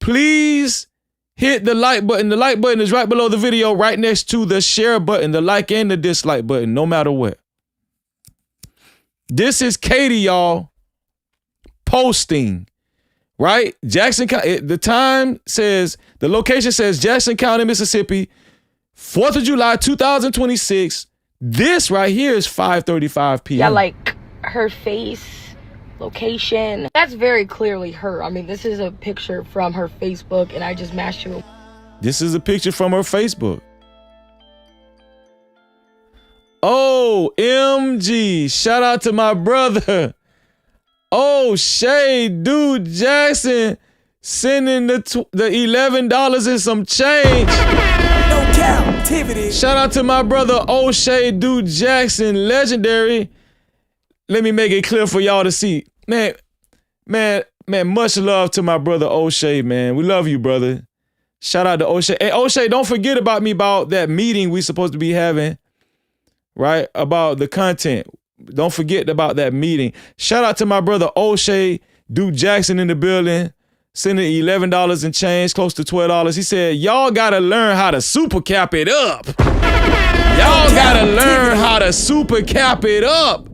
please hit the like button. The like button is right below the video, right next to the share button, the like and the dislike button, no matter what. This is Katie, y'all, posting, right? Jackson County, the time says, the location says Jackson County, Mississippi, 4th of July, 2026. This right here is 5:35 p.m. Yeah, like her face, location. That's very clearly her. I mean, this is a picture from her Facebook, and I just mashed you. This is a picture from her Facebook. Oh, MG. Shout out to my brother. Oh, Shay, dude, Jackson, sending the $11 and some change. No Cap-tivity. Shout out to my brother O'Shea Dude Jackson, legendary. Let me make it clear for y'all to see. Man, much love to my brother O'Shea, man. We love you, brother. Shout out to O'Shea. Hey, O'Shea, don't forget about me about that meeting we supposed to be having, right? About the content. Don't forget about that meeting. Shout out to my brother O'Shea Dude Jackson in the building. Sending $11 and change, close to $12. He said, y'all gotta learn how to super cap it up. Y'all gotta learn how to super cap it up.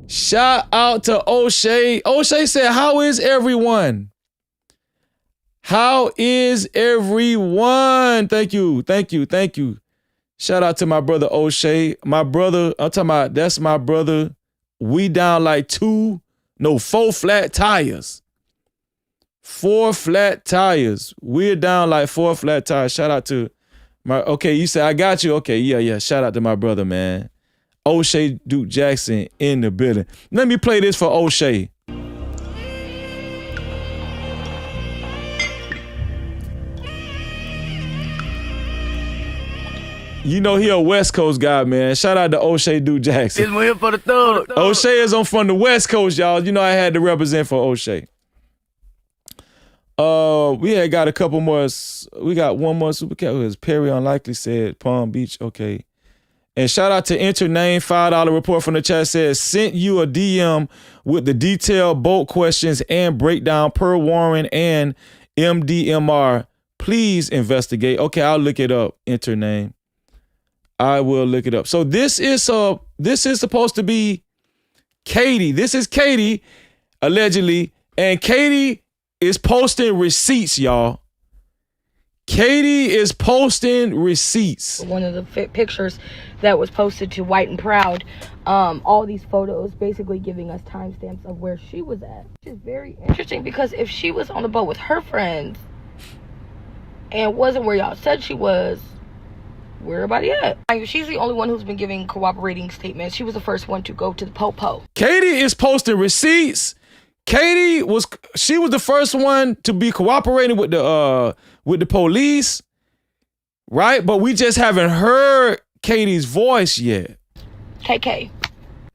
Shout out to O'Shea. O'Shea said, how is everyone? How is everyone? Thank you. Shout out to my brother O'Shea. My brother, I'm talking about, that's my brother. We down like 4 flat tires. 4 flat tires. We're down like 4 flat tires. Shout out to my, okay, you said I got you. Okay, yeah. Shout out to my brother, man. O'Shea Duke Jackson in the building. Let me play this for O'Shea. You know he a West Coast guy, man. Shout out to O'Shea Duke Jackson. This one here for the thug. O'Shea is from the West Coast, y'all. You know I had to represent for O'Shea. We had got a couple more. We got one more super cat. It was Perry Unlikely said Palm Beach. Okay. And shout out to Enter Name, $5 report from the chat says, sent you a DM with the detailed bolt questions and breakdown per Warren and MDMR. Please investigate. Okay, I'll look it up. Enter Name. I will look it up. So this is supposed to be Katie. This is Katie, allegedly. And Katie is posting receipts, y'all. Katie is posting receipts. One of the pictures that was posted to White and Proud. All these photos basically giving us timestamps of where she was at. Which is very interesting because if she was on the boat with her friends and wasn't where y'all said she was, where everybody at? She's the only one who's been giving cooperating statements. She was the first one to go to the po-po. Katie is posting receipts. She was the first one to be cooperating with the police, right? But we just haven't heard Katie's voice yet. KK,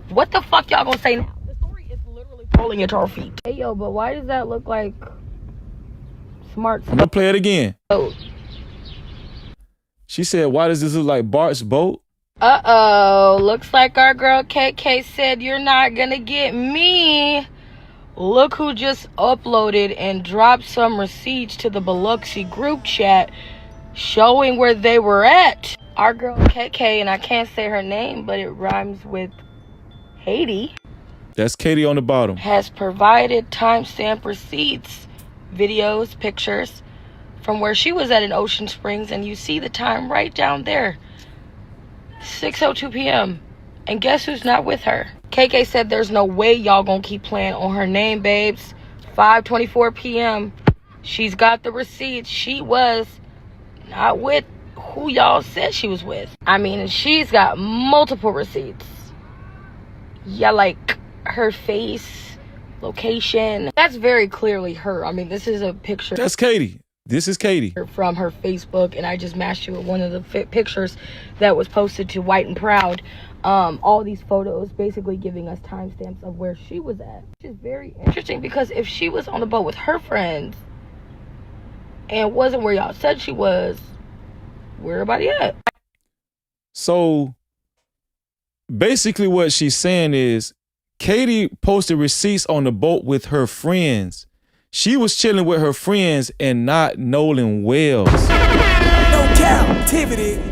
what the fuck y'all gonna say now? The story is literally falling at our feet. Hey yo, but why does that look like smart? I'm gonna play it again. Oh. She said, why does this look like Bart's boat? Uh-oh, looks like our girl KK said you're not gonna get me. Look who just uploaded and dropped some receipts to the Biloxi group chat showing where they were at. Our girl KK, and I can't say her name, but it rhymes with Haiti. That's Katie on the bottom. Has provided timestamp receipts, videos, pictures from where she was at in Ocean Springs, and you see the time right down there. 6:02 p.m. And guess who's not with her? KK said there's no way y'all gonna keep playing on her name, babes. 5:24 p.m. She's got the receipts. She was not with who y'all said she was with. I mean, she's got multiple receipts. Yeah, like her face, location. That's very clearly her. I mean, this is a picture. That's Katie. This is Katie. From her Facebook, and I just matched you with one of the pictures that was posted to White and Proud. All these photos basically giving us timestamps of where she was at. Which is very interesting because if she was on the boat with her friends and wasn't where y'all said she was, where everybody at? So basically what she's saying is Katie posted receipts on the boat with her friends. She was chilling with her friends and not Nolan Wells. No Cap-tivity.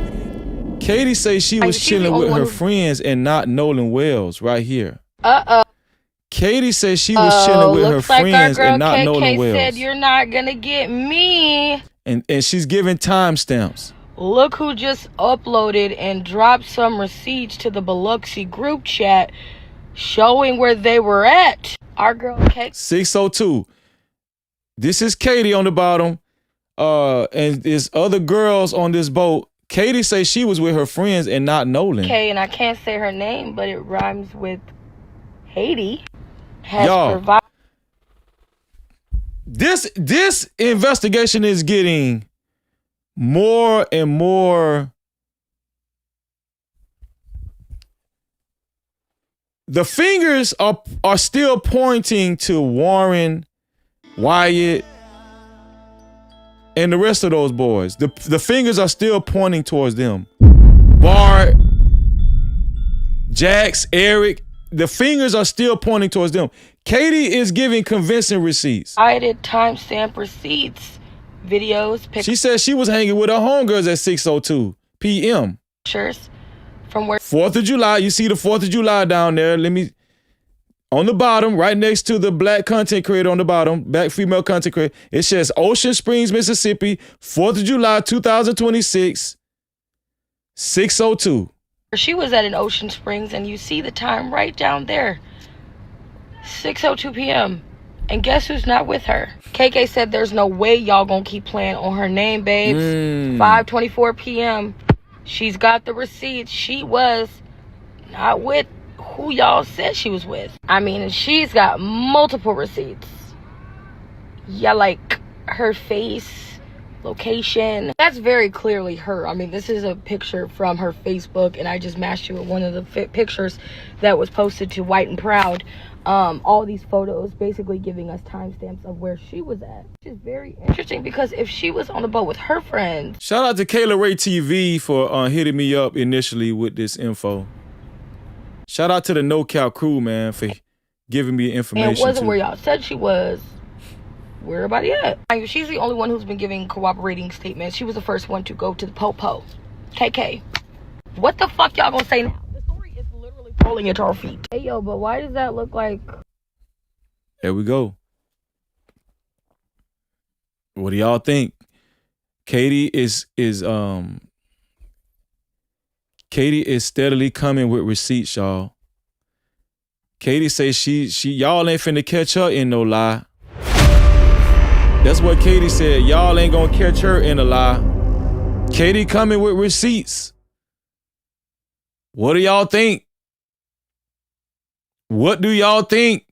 Katie says she was chilling with her friends and not Nolan Wells right here. Uh-oh. Katie says she was chilling with her friends and not KK Nolan Wells. said you're not gonna get me. And she's giving timestamps. Look who just uploaded and dropped some receipts to the Biloxi group chat showing where they were at. Our girl KK. 6:02. This is Katie on the bottom. And there's other girls on this boat. Katie says she was with her friends and not Nolan. Okay, and I can't say her name, but it rhymes with Haiti. Y'all, this investigation is getting more and more. The fingers are still pointing to Warren, Wyatt, and the rest of those boys. The fingers are still pointing towards them. Bart, Jax, Eric, the fingers are still pointing towards them. Katie is giving convincing receipts. I did timestamp receipts, videos, pictures. She said she was hanging with her homegirls at 6:02 p.m. Pictures from where 4th of July. You see the 4th of July down there. On the bottom, right next to the black content creator on the bottom, black female content creator, it says Ocean Springs, Mississippi, 4th of July, 2026, 6:02. she was at in Ocean Springs, and you see the time right down there. 6:02 p.m. And guess who's not with her? KK said there's no way y'all gonna keep playing on her name, babes. 5:24 p.m. She's got the receipts. She was not with who y'all said she was with. I mean, she's got multiple receipts. Yeah, like her face, location. That's very clearly her. I mean, this is a picture from her Facebook, and I just matched you with one of the pictures that was posted to White and Proud. All these photos basically giving us timestamps of where she was at. Which is very interesting because if she was on the boat with her friends. Shout out to Kayla Ray TV for hitting me up initially with this info. Shout out to the No Cap crew, man, for giving me information. And it wasn't where y'all said she was. Where everybody at? She's the only one who's been giving cooperating statements. She was the first one to go to the po-po. KK, what the fuck y'all gonna say now? The story is literally falling at our feet. Hey yo, but why does that look like? There we go. What do y'all think? Katie is steadily coming with receipts, y'all. Katie say she y'all ain't finna catch her in no lie. That's what Katie said. Y'all ain't gonna catch her in a lie. Katie coming with receipts. What do y'all think? What do y'all think?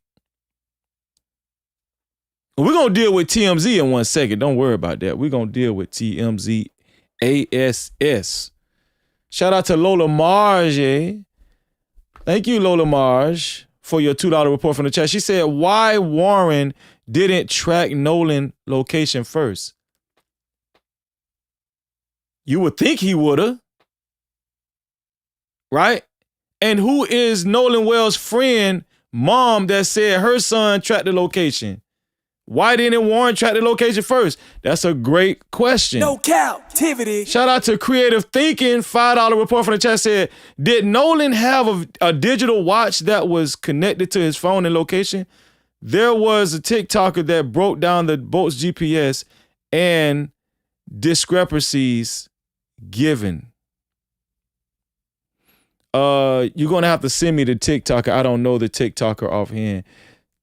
We're going to deal with TMZ in 1 second. Don't worry about that. We're going to deal with TMZ ASS. Shout out to Lola Marge. Thank you, Lola Marge, for your $2 report from the chat. She said, why Warren didn't track Nolan location first? You would think he would have. Right? And who is Nolan Wells' friend, mom, that said her son tracked the location? Why didn't Warren track the location first? That's a great question. No Cap-tivity. Shout out to Creative Thinking. $5 report from the chat said, did Nolan have a digital watch that was connected to his phone and location? There was a TikToker that broke down the boat's GPS and discrepancies given. You're going to have to send me the TikToker. I don't know the TikToker offhand.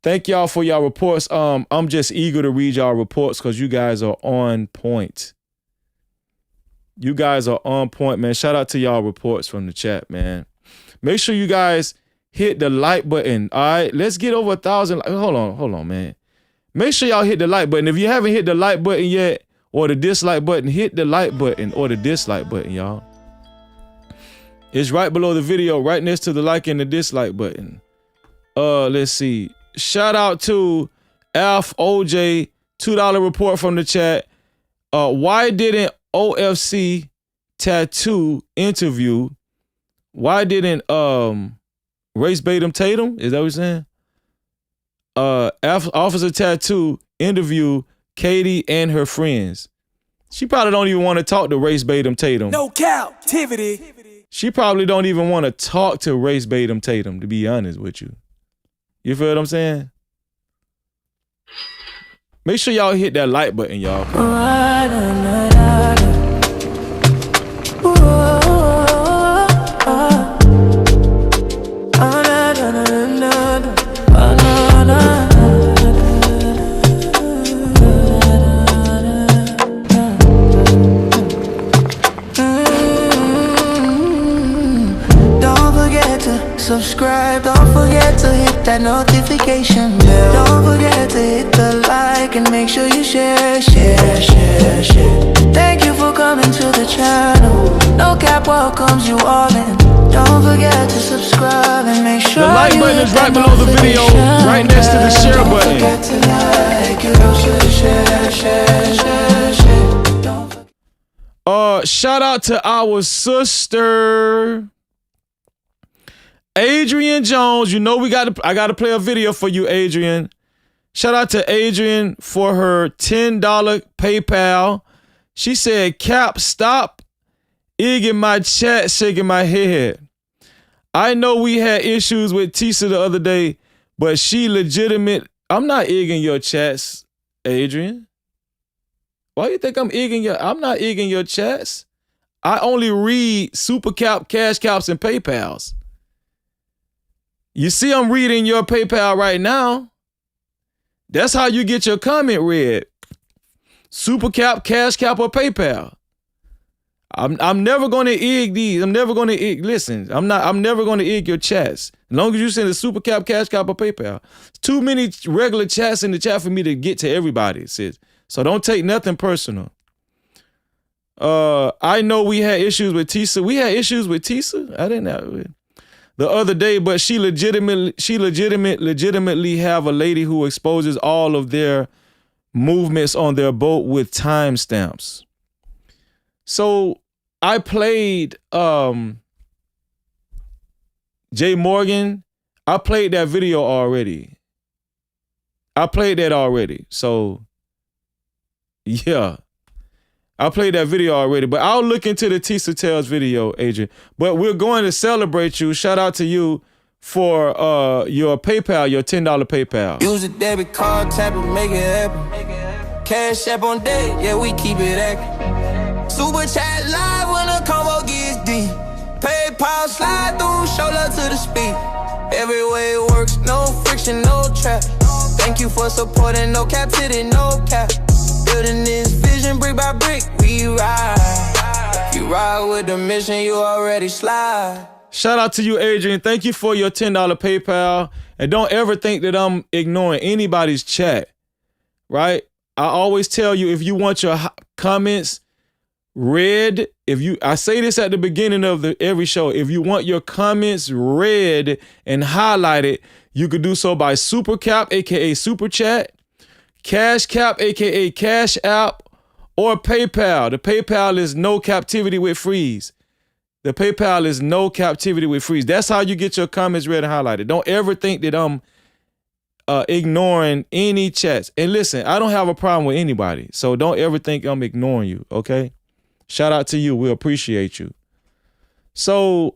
Thank y'all for y'all reports. I'm just eager to read y'all reports because you guys are on point. You guys are on point, man. Shout out to y'all reports from the chat, man. Make sure you guys hit the like button. All right, let's get over 1,000. Hold on, man. Make sure y'all hit the like button. If you haven't hit the like button yet or the dislike button, hit the like button or the dislike button, y'all. It's right below the video, right next to the like and the dislike button. Let's see. Shout out to Alf OJ, $2 report from the chat. Why didn't OFC Tattoo interview? Why didn't Race Batum Tatum? Is that what you're saying? Officer Tattoo interview Katie and her friends. She probably don't even want to talk to Race Batum Tatum. No Cap-tivity. She probably don't even want to talk to Race Batum Tatum, to be honest with you. You feel what I'm saying? Make sure y'all hit that like button, y'all. Subscribe, don't forget to hit that notification bell. Don't forget to hit the like and make sure you share. Thank you for coming to the channel. No Cap welcomes you all in. Don't forget to subscribe and make sure the like button is right below the video, right next to the share button. Don't forget to like, you don't forget to share. Shout out to our sister Adrian Jones. You know I gotta play a video for you, Adrian. Shout out to Adrian for her $10 PayPal. She said, Cap, stop egging my chat, shaking my head. I know we had issues with Tisa the other day, but she legitimate. I'm not egging your chats, Adrian. Why do you think I'm not egging your chats. I only read Super Cap, Cash Caps, and PayPals. You see I'm reading your PayPal right now. That's how you get your comment read. Super Cap, Cash Cap, or PayPal. I'm never going to egg these. I'm never going to egg. Listen, I'm never going to egg your chats. As long as you send a Super Cap, Cash Cap, or PayPal. Too many regular chats in the chat for me to get to everybody, sis. So don't take nothing personal. I know we had issues with Tisa. We had issues with Tisa? I didn't have the other day, but she legitimately have a lady who exposes all of their movements on their boat with timestamps. So I played Jay Morgan. I played that video already. So yeah. I played that video already, but I'll look into the Tisa Tales video, Adrian. But we're going to celebrate you. Shout out to you for your PayPal, your $10 PayPal. Use a debit card, tap it, make it happen. Cash app on deck, yeah, we keep it active. Super chat live when the combo gets deep. PayPal slide through, show love to the speed. Every way it works, no friction, no trap. Thank you for supporting, no captivity, no cap. Building this vision brick by brick, we ride. You ride with the mission, you already slide. Shout out to you, Adrian. Thank you for your $10 PayPal. And don't ever think that I'm ignoring anybody's chat, right? I always tell you, if you want your comments read, I say this at the beginning of every show, if you want your comments read and highlighted, you could do so by Super Cap, aka Super Chat, Cash Cap, aka Cash App, or PayPal. The PayPal is No Captivity with Freeze. The PayPal is No Captivity with Freeze. That's how you get your comments read and highlighted. Don't ever think that I'm ignoring any chats. And listen, I don't have a problem with anybody, so don't ever think I'm ignoring you, okay? Shout out to you. We appreciate you. So,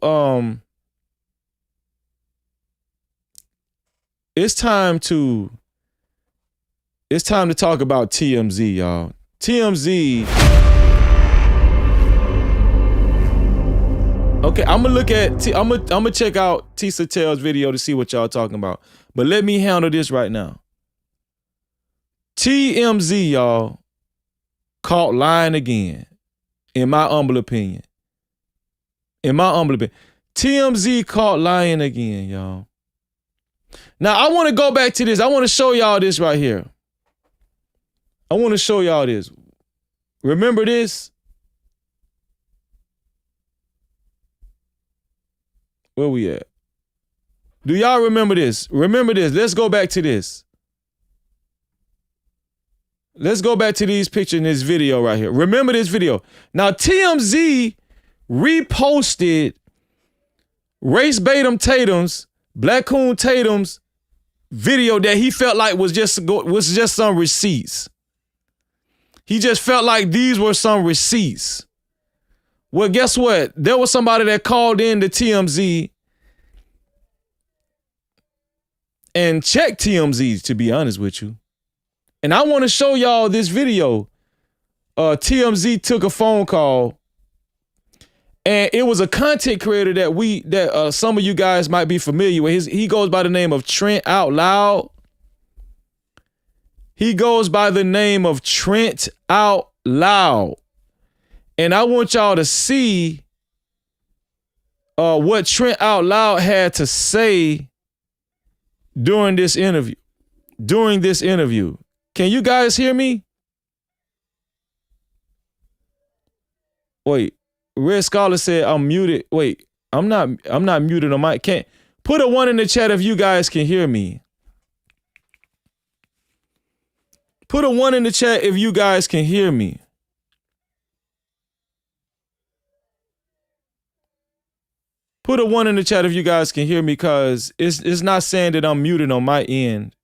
it's time to talk about TMZ, y'all. TMZ. Okay, I'm gonna check out T Satel's video to see what y'all talking about. But let me handle this right now. TMZ, y'all, caught lying again, in my humble opinion. TMZ caught lying again, y'all. Now, I want to go back to this. I want to show y'all this right here. I want to show y'all this. Remember this? Where we at? Do y'all remember this? Remember this. Let's go back to this. Let's go back to these pictures in this video right here. Remember this video. Now, TMZ reposted Race Batum Tatum's, Black Coon Tatum's video that he felt like was just some receipts. He just felt like these were some receipts. Well, guess what? There was somebody that called in to TMZ and checked TMZ, to be honest with you. And I want to show y'all this video. TMZ took a phone call, and it was a content creator that some of you guys might be familiar with. He goes by the name of Trent Out Loud. He goes by the name of Trent Out Loud. And I want y'all to see what Trent Out Loud had to say during this interview. Can you guys hear me? Wait, Red Scholar said I'm muted. Wait, I'm not muted on my. Can't put a 1 in the chat if you guys can hear me. Put a 1 in the chat if you guys can hear me. Put a 1 in the chat if you guys can hear me, because it's not saying that I'm muted on my end.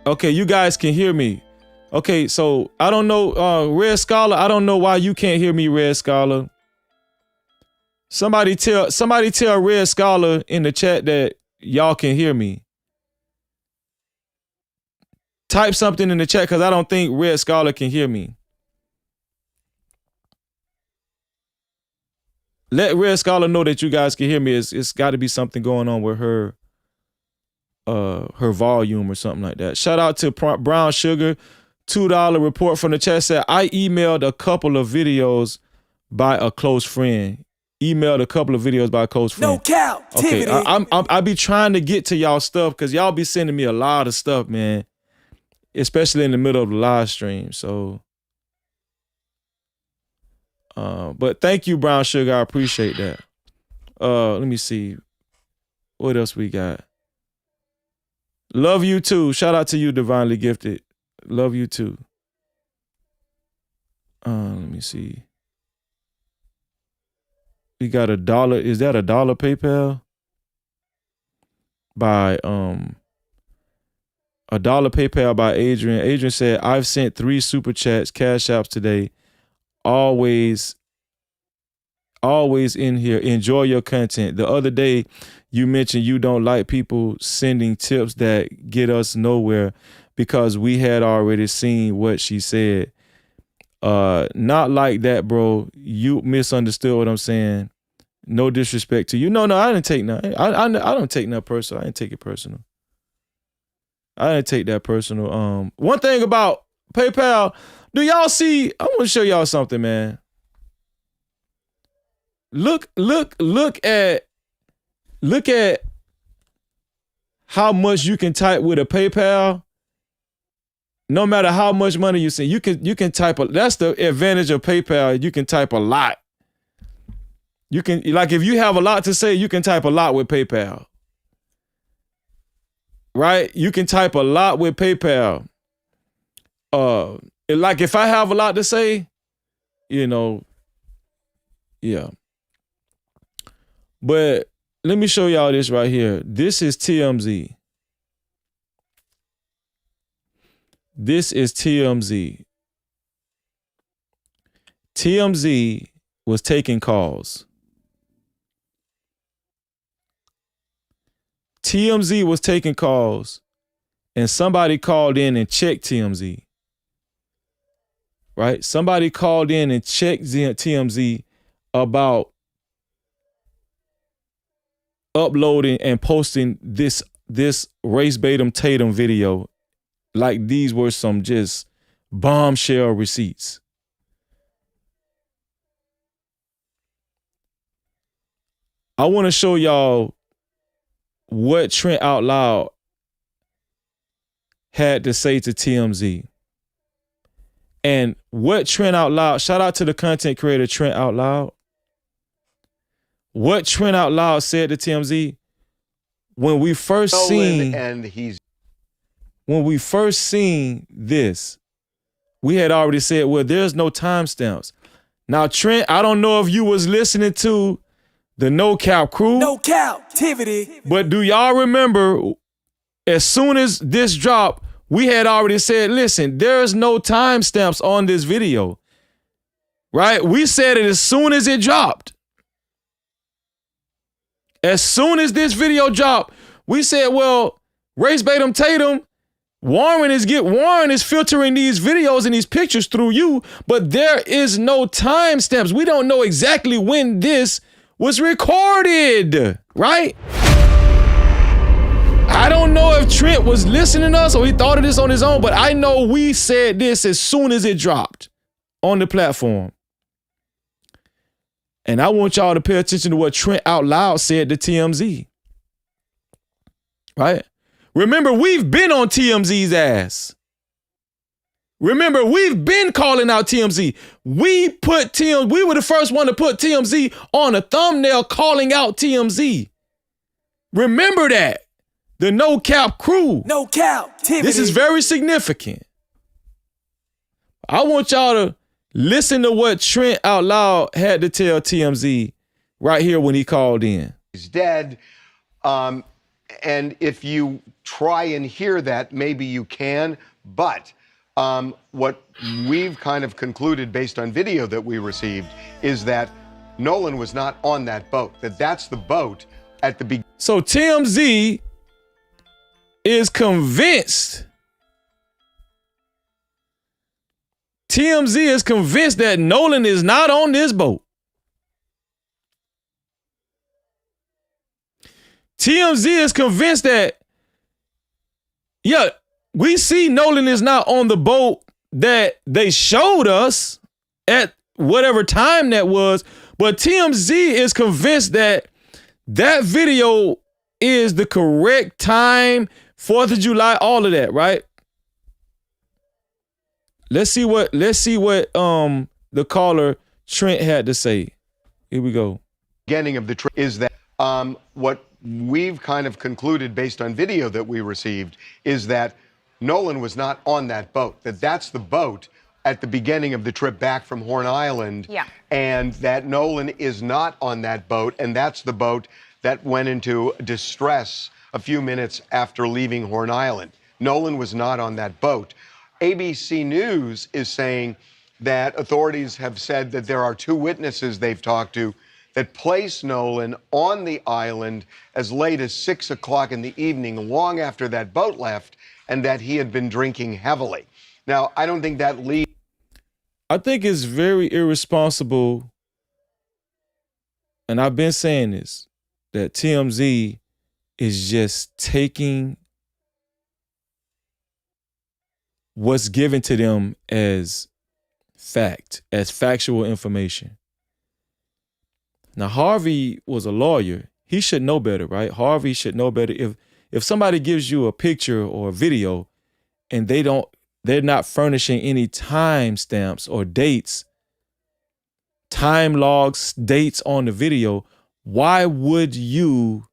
Okay, you guys can hear me. Okay, so I don't know, Red Scholar, I don't know why you can't hear me, Red Scholar. Somebody tell Red Scholar in the chat that y'all can hear me. Type something in the chat, because I don't think Red Scholar can hear me. Let Red Scholar know that you guys can hear me. It's got to be something going on with her volume or something like that. Shout out to Brown Sugar. $2 report from the chat said, I emailed a couple of videos by a close friend. No Cap-tivity. Okay, I be trying to get to y'all stuff, because y'all be sending me a lot of stuff, man. Especially in the middle of the live stream. So, but thank you, Brown Sugar. I appreciate that. Let me see. What else we got? Love you too. Shout out to you, Divinely Gifted. Love you too. Let me see. We got $1. Is that $1 PayPal? By $1 PayPal by Adrian. Adrian said, I've sent 3 super chats, cash apps today. Always in here. Enjoy your content. The other day, you mentioned you don't like people sending tips that get us nowhere because we had already seen what she said. Not like that, bro. You misunderstood what I'm saying. No disrespect to you. No, I didn't take nothing. I don't take nothing personal. I didn't take it personal. I didn't take that personal. One thing about PayPal, do y'all see? I want to show y'all something, man. Look at how much you can type with a PayPal. No matter how much money you send, you can type that's the advantage of PayPal. You can type a lot. You can, like, if you have a lot to say, you can type a lot with PayPal. Right? You can type a lot with PayPal. Like if I have a lot to say, yeah. But let me show y'all this right here. This is TMZ. This is TMZ. TMZ was taking calls. TMZ was taking calls, and somebody called in and checked TMZ. Right? Somebody called in and checked TMZ about uploading and posting this race baitum Tatum video. Like these were some just bombshell receipts. I want to show y'all what Trent Out Loud had to say to TMZ. And what Trent Out Loud, shout out to the content creator Trent Out Loud. What Trent Out Loud said to TMZ when we first seen this, we had already said, well, there's no timestamps. Now, Trent, I don't know if you was listening to the No Cap crew. No Cap-tivity. But do y'all remember, as soon as this dropped, we had already said, listen, there's no timestamps on this video. Right? We said it as soon as it dropped. As soon as this video dropped, we said, well, Race Baitum Tatum, Warren is filtering these videos and these pictures through you, but there is no timestamps. We don't know exactly when this was recorded, right? I don't know if Trent was listening to us or he thought of this on his own, but I know we said this as soon as it dropped on the platform. And I want y'all to pay attention to what Trent Out Loud said to TMZ. Right? Remember, we've been on TMZ's ass. Remember, we've been calling out TMZ. We were the first one to put TMZ on a thumbnail calling out TMZ. Remember that. The No Cap crew. No Cap-tivity. This is very significant. I want y'all to listen to what Trent Out Loud had to tell TMZ right here when he called in. He's dead. And if you try and hear that, maybe you can. But what we've kind of concluded based on video that we received is that Nolan was not on that boat, that's the boat at the beginning. So TMZ is convinced. TMZ is convinced that Nolan is not on this boat. TMZ is convinced that, yeah, we see Nolan is not on the boat that they showed us at whatever time that was, but TMZ is convinced that that video is the correct time, 4th of July, all of that, right? Let's see what the caller Trent had to say. Here we go. Beginning of the trip is that what we've kind of concluded based on video that we received is that Nolan was not on that boat, that's the boat at the beginning of the trip back from Horn Island. Yeah. And that Nolan is not on that boat, and that's the boat that went into distress a few minutes after leaving Horn Island. Nolan was not on that boat. ABC News is saying that authorities have said that there are 2 witnesses they've talked to that placed Nolan on the island as late as 6 o'clock in the evening, long after that boat left, and that he had been drinking heavily. Now, I don't think that leads. I think it's very irresponsible, and I've been saying this, that TMZ is just taking what's given to them as fact, as factual information. Now, Harvey was a lawyer. He should know better, right? Harvey should know better. If somebody gives you a picture or a video and they're not furnishing any time stamps or dates, time logs, dates on the video, why would you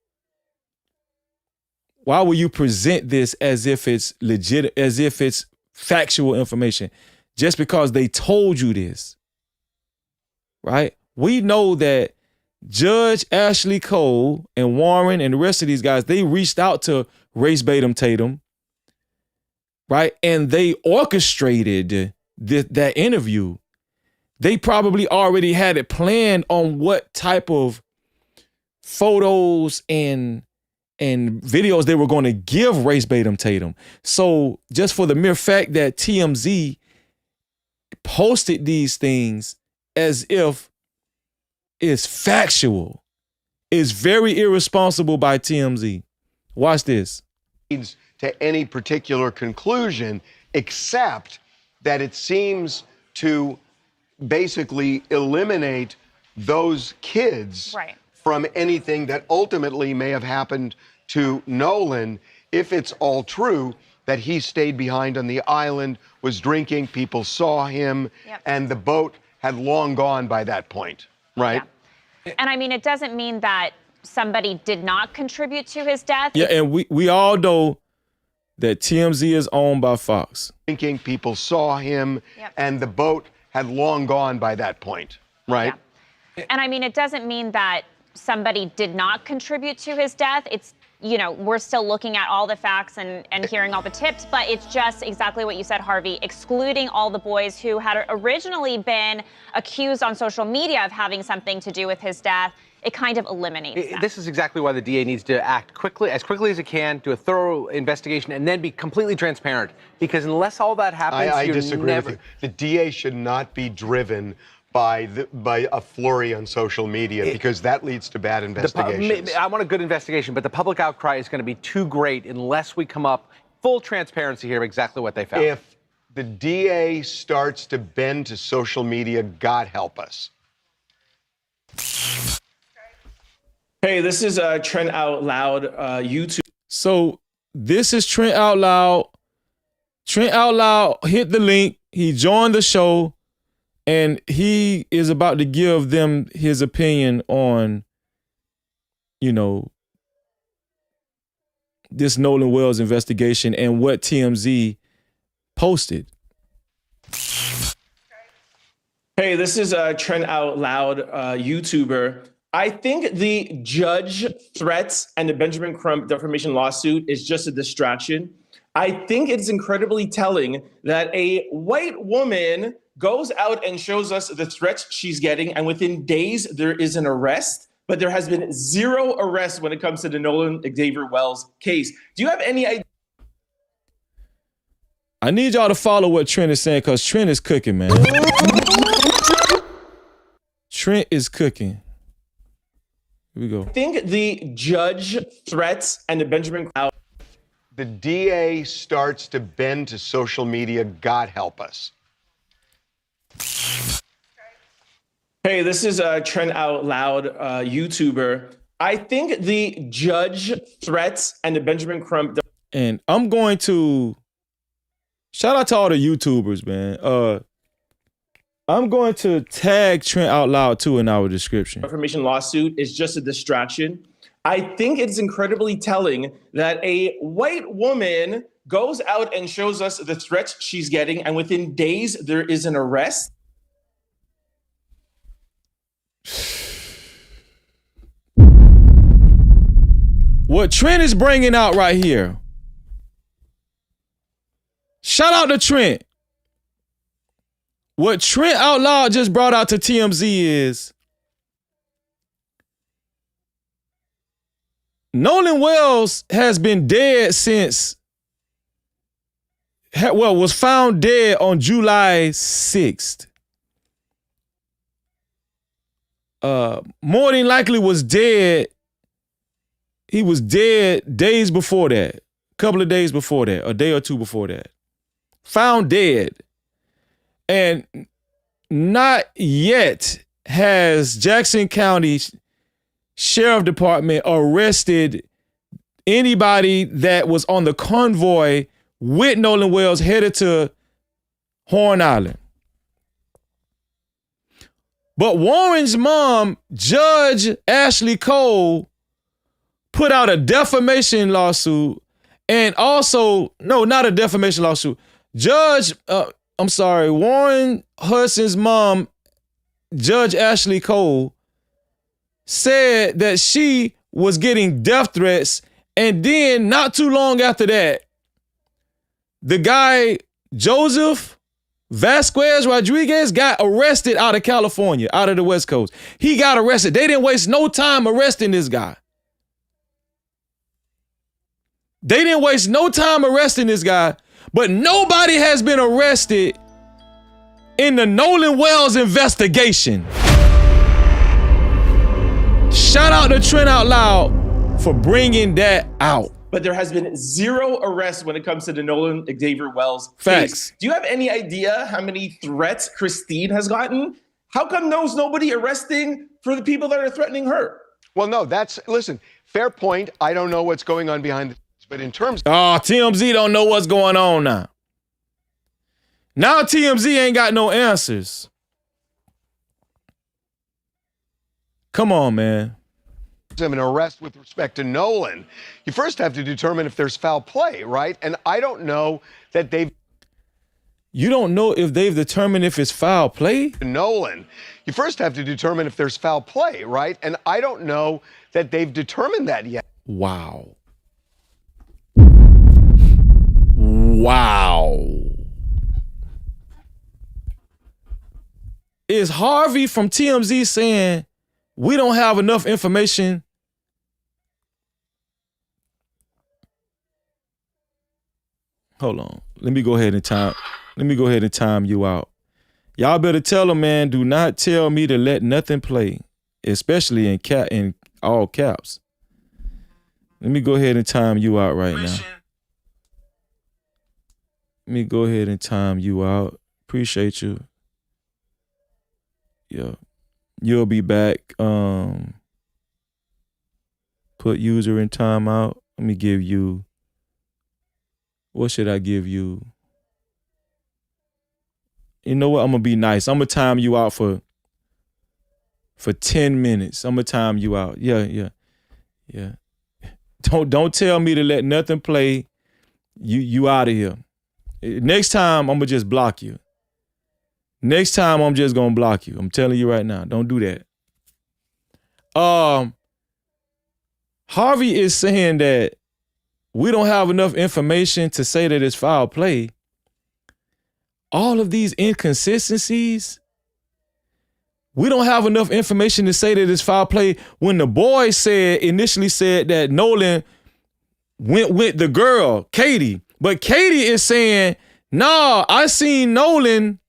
present this as if it's legit, as if it's factual information, just because they told you this, right? We know that Judge Ashley Cole and Warren and the rest of these guys, they reached out to Race Batum Tatum, right? And they orchestrated that interview. They probably already had it planned on what type of photos and videos they were going to give Race Batum Tatum. So just for the mere fact that TMZ posted these things as if it's factual is very irresponsible by TMZ. Watch this. Leads to any particular conclusion, except that it seems to basically eliminate those kids from anything that ultimately may have happened to Nolan, if it's all true that he stayed behind on the island, was drinking, people saw him, and the boat had long gone by that point, right? Yeah. And I mean, it doesn't mean that somebody did not contribute to his death. Yeah, and we all know that TMZ is owned by Fox. Drinking, people saw him, and the boat had long gone by that point, right? Yeah. And I mean, it doesn't mean that somebody did not contribute to his death. It's, you know, we're still looking at all the facts and hearing all the tips, but it's just exactly what you said, Harvey, excluding all the boys who had originally been accused on social media of having something to do with his death. It kind of eliminates that. This is exactly why the DA needs to act quickly as it can, do a thorough investigation, and then be completely transparent. Because unless all that happens, I disagree with you. The DA should not be driven by a flurry on social media, because that leads to bad investigations. I want a good investigation, but the public outcry is going to be too great unless we come up full transparency here of exactly what they found. If the DA starts to bend to social media, God help us. Hey, this is Trent Out Loud YouTube. So this is Trent Out Loud. Trent Out Loud hit the link. He joined the show. And he is about to give them his opinion on, you know, this Nolan Wells investigation and what TMZ posted. Hey, this is Trent Out Loud YouTuber. I think the judge threats and the Benjamin Crump defamation lawsuit is just a distraction. I think it's incredibly telling that a white woman goes out and shows us the threats she's getting, and within days there is an arrest, but there has been zero arrest when it comes to the Nolan Xavier Wells case. Do you have any idea? I need y'all to follow what Trent is saying, because Trent is cooking, man. Trent is cooking. Here we go. I think the judge threats and the Benjamin Crump. The DA starts to bend to social media, God help us. Hey, this is Trent Out Loud YouTuber. I think the judge threats and the Benjamin Crump. And I'm going to shout out to all the YouTubers, man. I'm going to tag Trent Out Loud too in our description. Defamation lawsuit is just a distraction. I think it's incredibly telling that a white woman goes out and shows us the threats she's getting, and within days there is an arrest. What Trent is bringing out right here. Shout out to Trent. What Trent Out Loud just brought out to TMZ is Nolan Wells has been dead since, was found dead on July 6th. More than likely was dead. He was dead days before that. A couple of days before that. A day or two before that. Found dead. And not yet has Jackson County Sheriff Department arrested anybody that was on the convoy with Nolan Wells headed to Horn Island. But Warren's mom, Judge Ashley Cole, put out a defamation lawsuit and also, no, not a defamation lawsuit. Warren Hudson's mom, Judge Ashley Cole, said that she was getting death threats, and then not too long after that, the guy, Joseph Vasquez Rodriguez, got arrested out of California, out of the West Coast. He got arrested. They didn't waste no time arresting this guy. They didn't waste no time arresting this guy, but nobody has been arrested in the Nolan Wells investigation. Shout out to Trent Out Loud for bringing that out. But there has been zero arrests when it comes to the Nolan Xavier Wells case. Facts. Do you have any idea how many threats Christine has gotten? How come there's nobody arresting for the people that are threatening her? Well, no, listen, fair point. I don't know what's going on behind the scenes, but in terms TMZ don't know what's going on now. Now TMZ ain't got no answers. Come on, man. An arrest with respect to Nolan, you first have to determine if there's foul play, right? And I don't know that they've... You don't know if they've determined if it's foul play? Nolan, you first have to determine if there's foul play, right? And I don't know that they've determined that yet. Wow. Is Harvey from TMZ saying we don't have enough information? Hold on. Let me go ahead and time you out. Y'all better tell them, man, do not tell me to let nothing play, especially in all caps. Let me go ahead and time you out right now. Let me go ahead and time you out. Appreciate you. Yeah. You'll be back. Put user in timeout. Let me give you. What should I give you? You know what? I'm gonna be nice. I'm gonna time you out for 10 minutes. I'm gonna time you out. Yeah. Don't tell me to let nothing play. You out of here. Next time I'm gonna just block you. Next time I'm just gonna block you. I'm telling you right now. Don't do that. Harvey is saying that we don't have enough information to say that it's foul play. All of these inconsistencies, we don't have enough information to say that it's foul play when the boy initially said that Nolan went with the girl, Katie. But Katie is saying, nah, I seen Nolan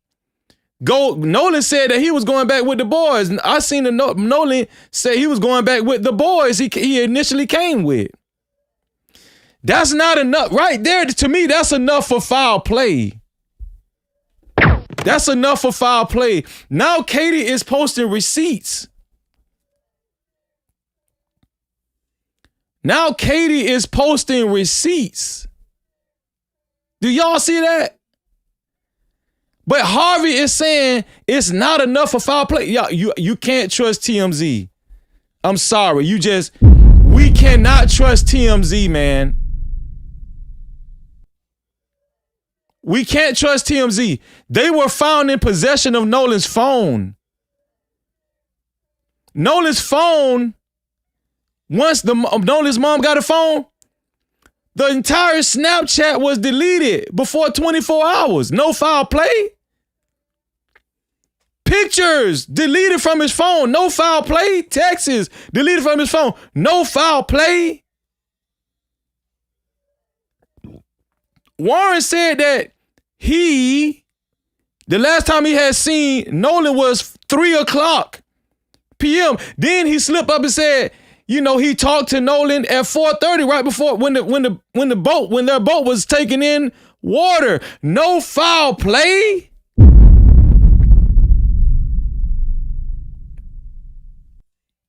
go. Nolan said that he was going back with the boys. I seen Nolan say he was going back with the boys he initially came with. That's not enough. Right there, to me, that's enough for foul play. That's enough for foul play. Now Katie is posting receipts. Now Katie is posting receipts. Do y'all see that? But Harvey is saying it's not enough for foul play. Y'all, you can't trust TMZ. I'm sorry. We cannot trust TMZ, man. We can't trust TMZ. They were found in possession of Nolan's phone. Nolan's phone, once Nolan's mom got a phone, the entire Snapchat was deleted before 24 hours. No foul play. Pictures deleted from his phone. No foul play. Texts deleted from his phone. No foul play. Warren said that the last time he had seen Nolan was 3:00 p.m. Then he slipped up and said, he talked to Nolan at 4:30, right before when their boat was taking in water. No foul play.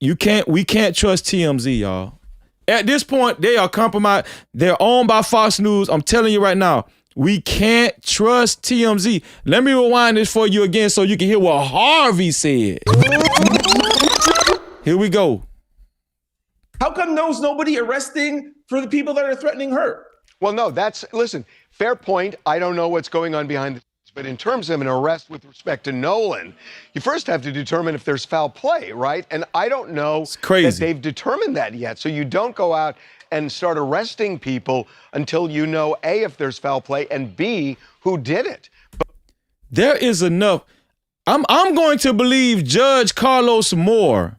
We can't trust TMZ, y'all. At this point, they are compromised. They're owned by Fox News. I'm telling you right now, we can't trust TMZ. Let me rewind this for you again so you can hear what Harvey said. Here we go. How come there's nobody arresting for the people that are threatening her? Well, no, listen, fair point. I don't know what's going on behind the scenes, but in terms of an arrest with respect to Nolan, you first have to determine if there's foul play, right? And I don't know that they've determined that yet. So you don't go out and start arresting people until you know, A, if there's foul play, and B, who did it. There is enough. I'm going to believe Judge Carlos Moore.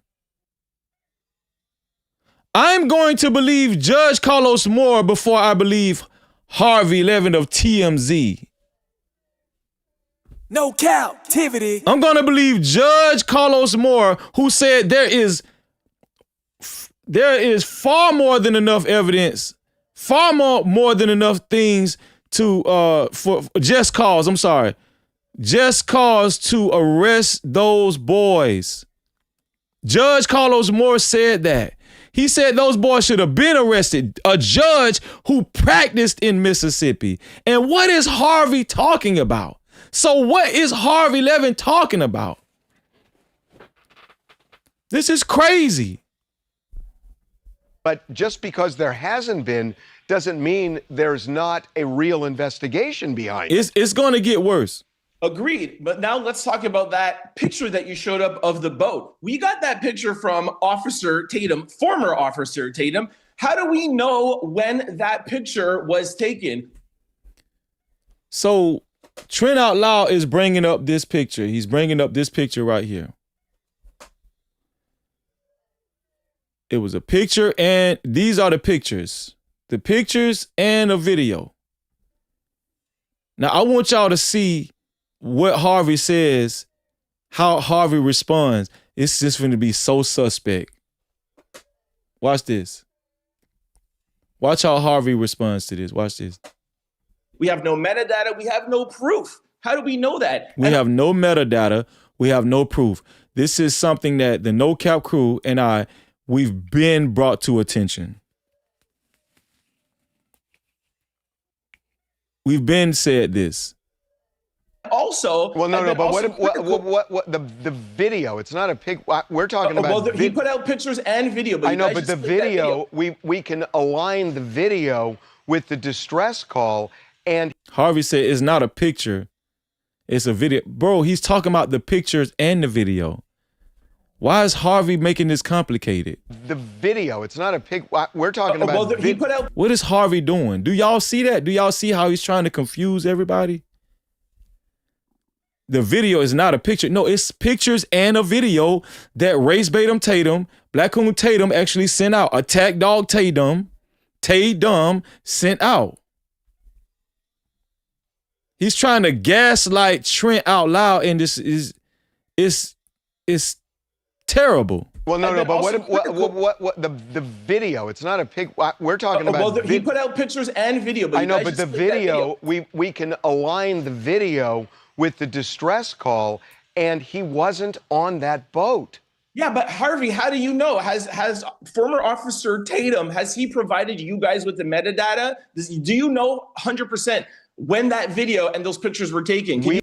I'm going to believe Judge Carlos Moore before I believe Harvey Levin of TMZ. No Cap-tivity. I'm going to believe Judge Carlos Moore, who said there is far more than enough evidence, far more than enough things for just cause to arrest those boys. Judge Carlos Moore said that. He said those boys should have been arrested. A judge who practiced in Mississippi. And what is Harvey talking about? So what is Harvey Levin talking about? This is crazy. But just because there hasn't been doesn't mean there's not a real investigation behind it. It's going to get worse. Agreed. But now let's talk about that picture that you showed up of the boat. We got that picture from Officer Tatum, former Officer Tatum. How do we know when that picture was taken? So Trent Out Loud is bringing up this picture. He's bringing up this picture right here. It was a picture, and these are the pictures. The pictures and a video. Now, I want y'all to see what Harvey says, how Harvey responds. It's just going to be so suspect. Watch this. Watch how Harvey responds to this. Watch this. We have no metadata. We have no proof. How do we know that? We have no metadata. We have no proof. This is something that the No Cap crew and we've been brought to attention. We've been said this. Also, well, no, but what the video? It's not a pic. We're talking about. Well, he put out pictures and video. But I know, but the video, we can align the video with the distress call, and Harvey said it's not a picture, it's a video, bro. He's talking about the pictures and the video. Why is Harvey making this complicated? The video, it's not a pic. We're talking about. Well, he put out. What is Harvey doing? Do y'all see that? Do y'all see how he's trying to confuse everybody? The video is not a picture. No, it's pictures and a video that Race Batum Tatum, Black Coon Tatum actually sent out. Attack Dog Tatum sent out. He's trying to gaslight Trent Out Loud, and this is terrible. Well, no, but what the video? It's not a pic. We're talking about. Well, he put out pictures and video. But I know, but the video, we can align the video with the distress call, and he wasn't on that boat. Yeah, but Harvey, how do you know? Has former Officer Tatum, has he provided you guys with the metadata? Do you know 100% when that video and those pictures were taken?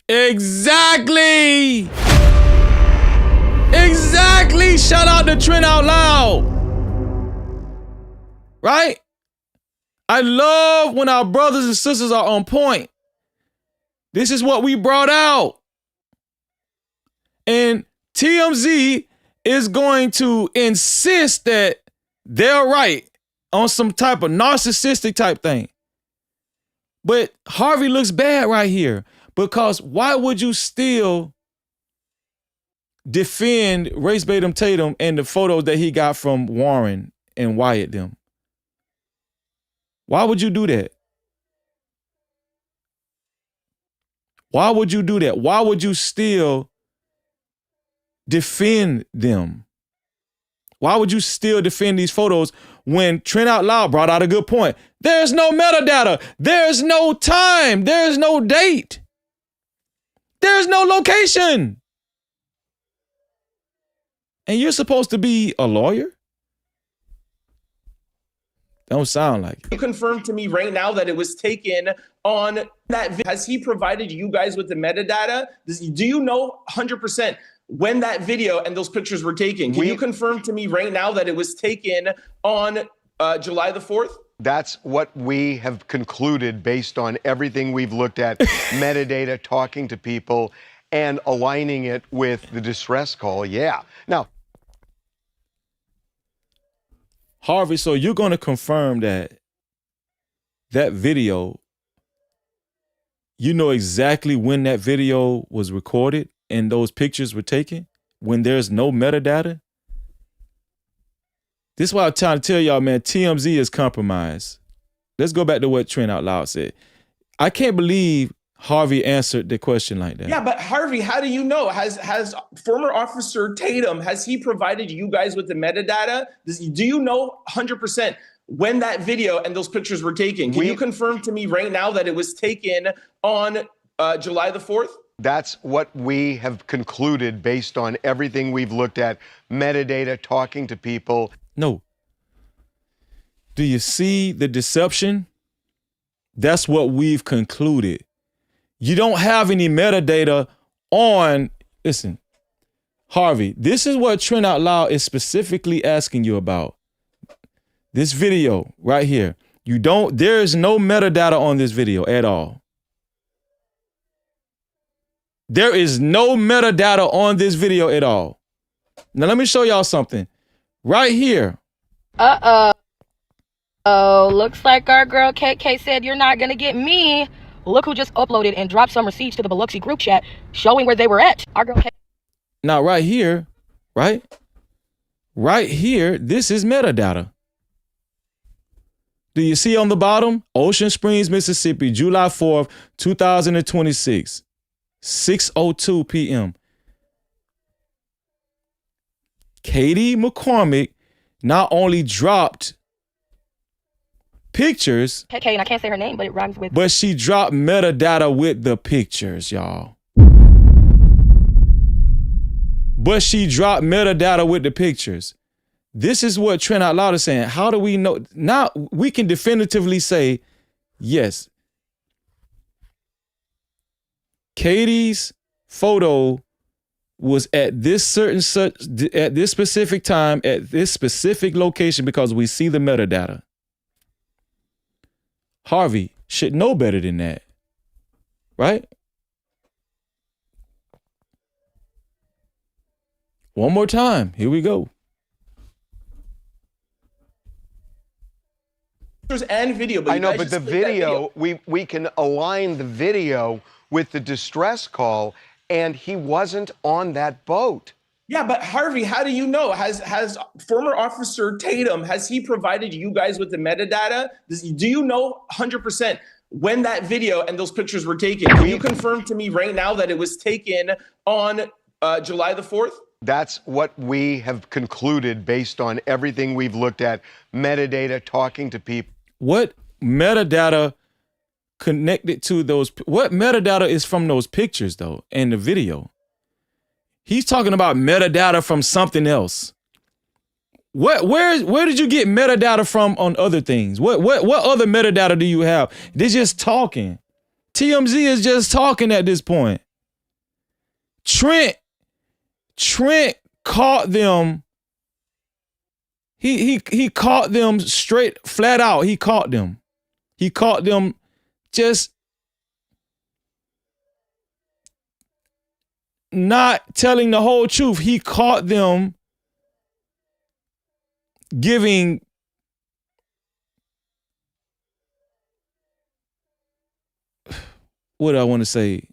Exactly! Exactly! Shout out to Trent Out Loud! Right? I love when our brothers and sisters are on point. This is what we brought out. And TMZ is going to insist that they're right on some type of narcissistic type thing. But Harvey looks bad right here, because why would you still defend Race Batum Tatum and the photos that he got from Warren and Wyatt them? Why would you do that? Why would you do that? Why would you still defend them? Why would you still defend these photos when Trent Out Loud brought out a good point? There's no metadata. There's no time. There's no date. There's no location. And you're supposed to be a lawyer? Don't sound like it. You confirm to me right now that it was taken on that video. Has he provided you guys with the metadata? Do you know 100% when that video and those pictures were taken? Can you confirm to me right now that it was taken on July the 4th? That's what we have concluded based on everything we've looked at, metadata, talking to people, and aligning it with the distress call. Yeah. Now, Harvey, so you're going to confirm that video, you know exactly when that video was recorded and those pictures were taken, when there's no metadata? This is why I'm trying to tell y'all, man, TMZ is compromised. Let's go back to what Trent Out Loud said. I can't believe Harvey answered the question like that. Yeah, but Harvey, how do you know? Has former Officer Tatum, has he provided you guys with the metadata? Do you know 100% when that video and those pictures were taken? Can you confirm to me right now that it was taken on July the 4th? that's what we have concluded based on everything we've looked at, metadata, talking to people. No. Do you see the deception? That's what we've concluded. You don't have any metadata on, listen, Harvey, this is what Trent Out Loud is specifically asking you about. This video right here. There is no metadata on this video at all. There is no metadata on this video at all. Now let me show y'all something. Right here. Oh, looks like our girl KK said you're not gonna get me. Look who just uploaded and dropped some receipts to the Biloxi group chat showing where they were at. Our girl KK. Now right here, right? Right here, this is metadata. Do you see on the bottom? Ocean Springs, Mississippi, July 4th, 2026, 6:02 p.m. Katie McCormick not only dropped pictures, KK, and I can't say her name, but it rhymes with, but she dropped metadata with the pictures, y'all. But she dropped metadata with the pictures. This is what Trent Out Loud is saying. How do we know? Now we can definitively say, yes, Katie's photo was at this at this specific time, at this specific location, because we see the metadata. Harvey should know better than that, right? One more time. Here we go. And video, but I know, but the video, we can align the video with the distress call, and he wasn't on that boat. Yeah, but Harvey, how do you know? Has former Officer Tatum, has he provided you guys with the metadata? Do you know 100% when that video and those pictures were taken? Can you confirm to me right now that it was taken on July the 4th? That's what we have concluded based on everything we've looked at, metadata, talking to people. What metadata connected to those? What metadata is from those pictures, though, and the video? He's talking about metadata from something else. Where did you get metadata from on other things? What other metadata do you have? They're just talking. TMZ is just talking at this point. Trent caught them. He caught them straight, flat out. He caught them. He caught them just not telling the whole truth. He caught them giving what do I want to say?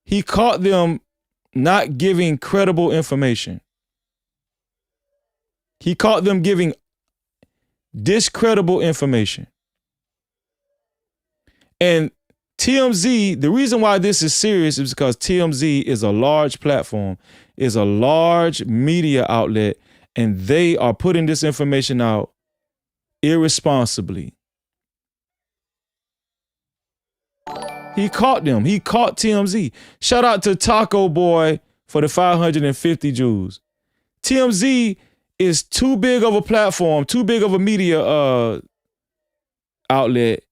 He caught them not giving credible information. He caught them giving discredible information. And TMZ, the reason why this is serious is because TMZ is a large platform, is a large media outlet, and they are putting this information out irresponsibly. He caught them. He caught TMZ. Shout out to Taco Boy for the 550 Jews. TMZ is too big of a platform, too big of a media outlet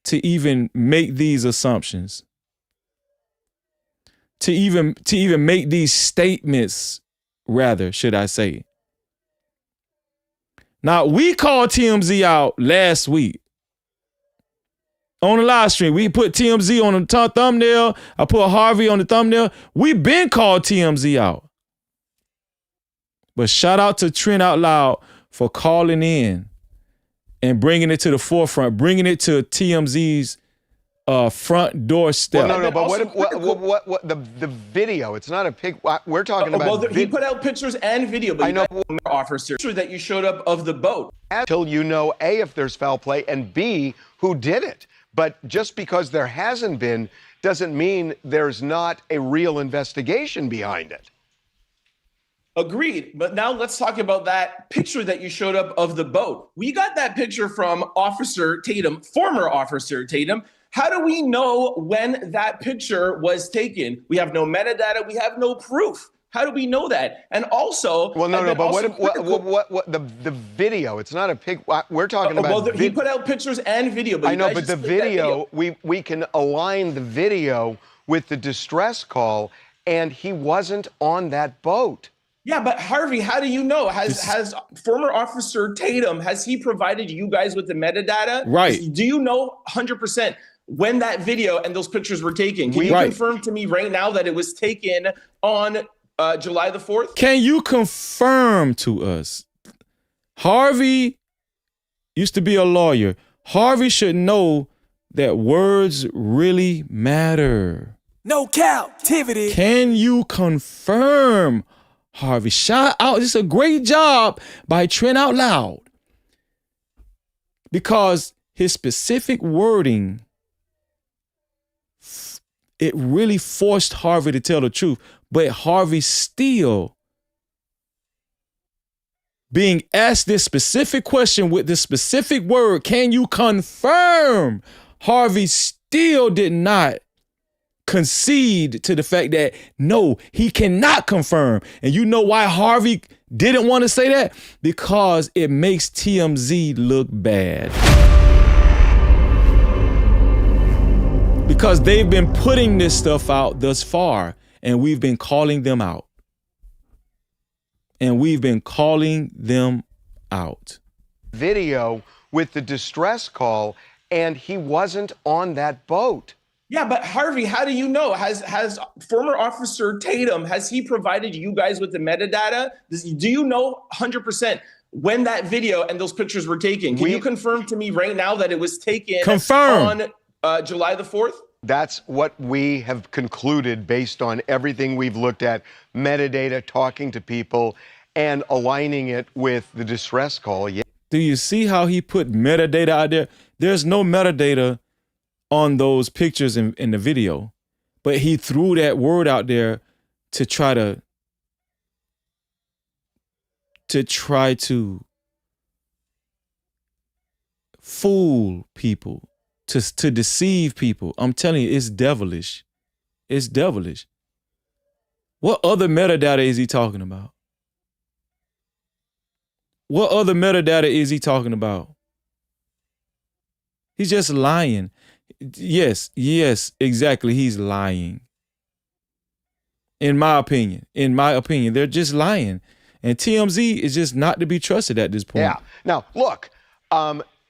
to even make these assumptions. To even make these statements, rather, should I say. Now, we called TMZ out last week. On the live stream, we put TMZ on the thumbnail. I put Harvey on the thumbnail. We been called TMZ out. But shout out to Trent Out Loud for calling in and bringing it to the forefront, bringing it to TMZ's front doorstep. Well, no, but what the video? It's not a pic. We're talking about. Well, he put out pictures and video, but I know officer that you showed up of the boat. Until you know A, if there's foul play, and B, who did it. But just because there hasn't been doesn't mean there's not a real investigation behind it. Agreed. But now let's talk about that picture that you showed up of the boat. We got that picture from Officer Tatum, former Officer Tatum. How do we know when that picture was taken? We have no metadata. We have no proof. How do we know that? And also, well, no, but what the video? It's not a pic. We're talking about. Well, he put out pictures and video. But I know, but the video, we can align the video with the distress call, and he wasn't on that boat. Yeah, but Harvey, how do you know? Has former Officer Tatum, has he provided you guys with the metadata? Right. Do you know 100% when that video and those pictures were taken? Can you confirm to me right now that it was taken on July the 4th? Can you confirm to us? Harvey used to be a lawyer. Harvey should know that words really matter. No captivity. Can you confirm, Harvey? Shout out. This is a great job by Trent Out Loud. Because his specific wording, it really forced Harvey to tell the truth. But Harvey still being asked this specific question with this specific word, can you confirm? Harvey still did not concede to the fact that, no, he cannot confirm. And you know why Harvey didn't want to say that? Because it makes TMZ look bad. Because they've been putting this stuff out thus far, and we've been calling them out. And we've been calling them out. Video with the distress call, and he wasn't on that boat. Yeah, but Harvey, how do you know? Has former Officer Tatum, has he provided you guys with the metadata? Do you know 100% when that video and those pictures were taken? Can you confirm to me right now that it was taken on July the 4th? That's what we have concluded based on everything we've looked at, metadata, talking to people, and aligning it with the distress call. Yeah. Do you see how he put metadata out there? There's no metadata on those pictures in the video, but he threw that word out there to try to fool people, to deceive people. I'm telling you, it's devilish. It's devilish. What other metadata is he talking about? What other metadata is he talking about? He's just lying. Yes, exactly. He's lying. In my opinion, they're just lying. And TMZ is just not to be trusted at this point. Yeah. Now, look,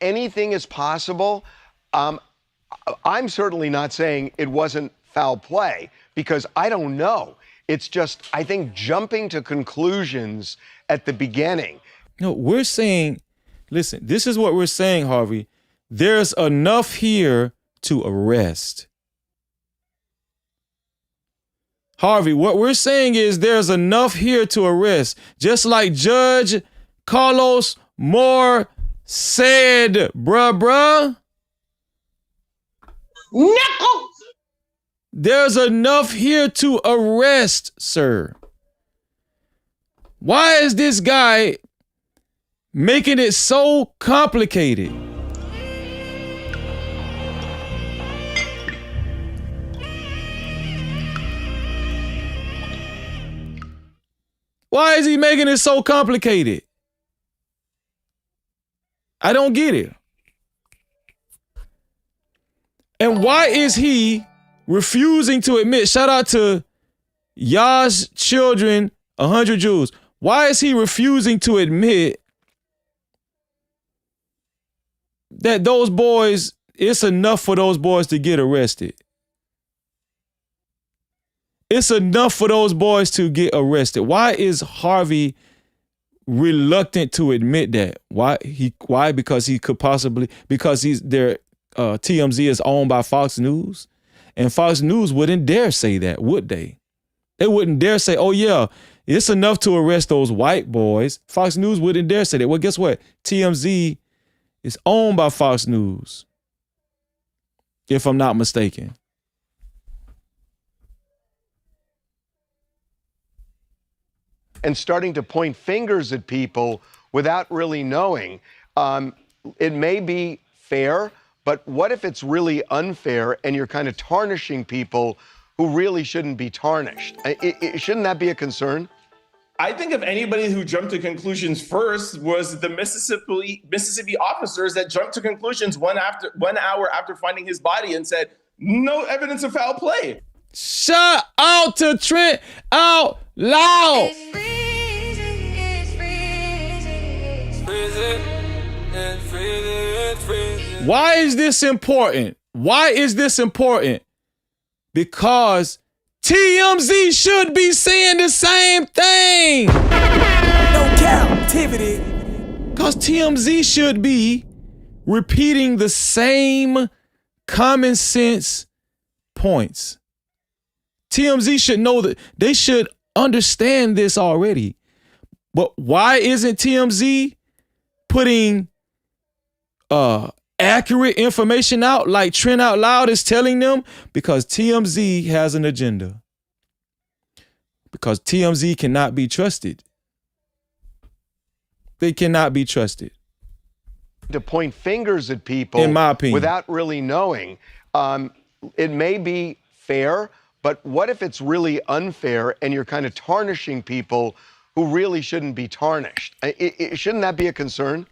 anything is possible. I'm certainly not saying it wasn't foul play because I don't know. It's just, I think, jumping to conclusions at the beginning. No, we're saying, listen, this is what we're saying, Harvey. There's enough here to arrest. Harvey, what we're saying is there's enough here to arrest. Just like Judge Carlos Moore said, bruh. Knuckles! There's enough here to arrest, sir. Why is this guy making it so complicated? Why is he making it so complicated? I don't get it. And why is he refusing to admit? Shout out to Yas Children, 100 Jews. Why is he refusing to admit that those boys, it's enough for those boys to get arrested? It's enough for those boys to get arrested. Why is Harvey reluctant to admit that? Why? Because he could possibly, because he's there. TMZ is owned by Fox News, and Fox News wouldn't dare say that, would they? They wouldn't dare say, oh yeah, it's enough to arrest those white boys. Fox News wouldn't dare say that. Well, guess what? TMZ is owned by Fox News, if I'm not mistaken. And starting to point fingers at people without really knowing. It may be fair, but what if it's really unfair and you're kind of tarnishing people who really shouldn't be tarnished? Shouldn't that be a concern? I think if anybody who jumped to conclusions first was the Mississippi officers that jumped to conclusions 1 hour after finding his body and said, no evidence of foul play. Shout out to Trent Out Loud. Why is this important? Why is this important? Because TMZ should be saying the same thing. No captivity. Because TMZ should be repeating the same common sense points. TMZ should know that, they should understand this already. But why isn't TMZ putting accurate information out like Trent Out Loud is telling them? Because TMZ has an agenda. Because TMZ cannot be trusted. They cannot be trusted. To point fingers at people, in my opinion, without really knowing. It may be fair, but what if it's really unfair and you're kind of tarnishing people who really shouldn't be tarnished? Shouldn't that be a concern?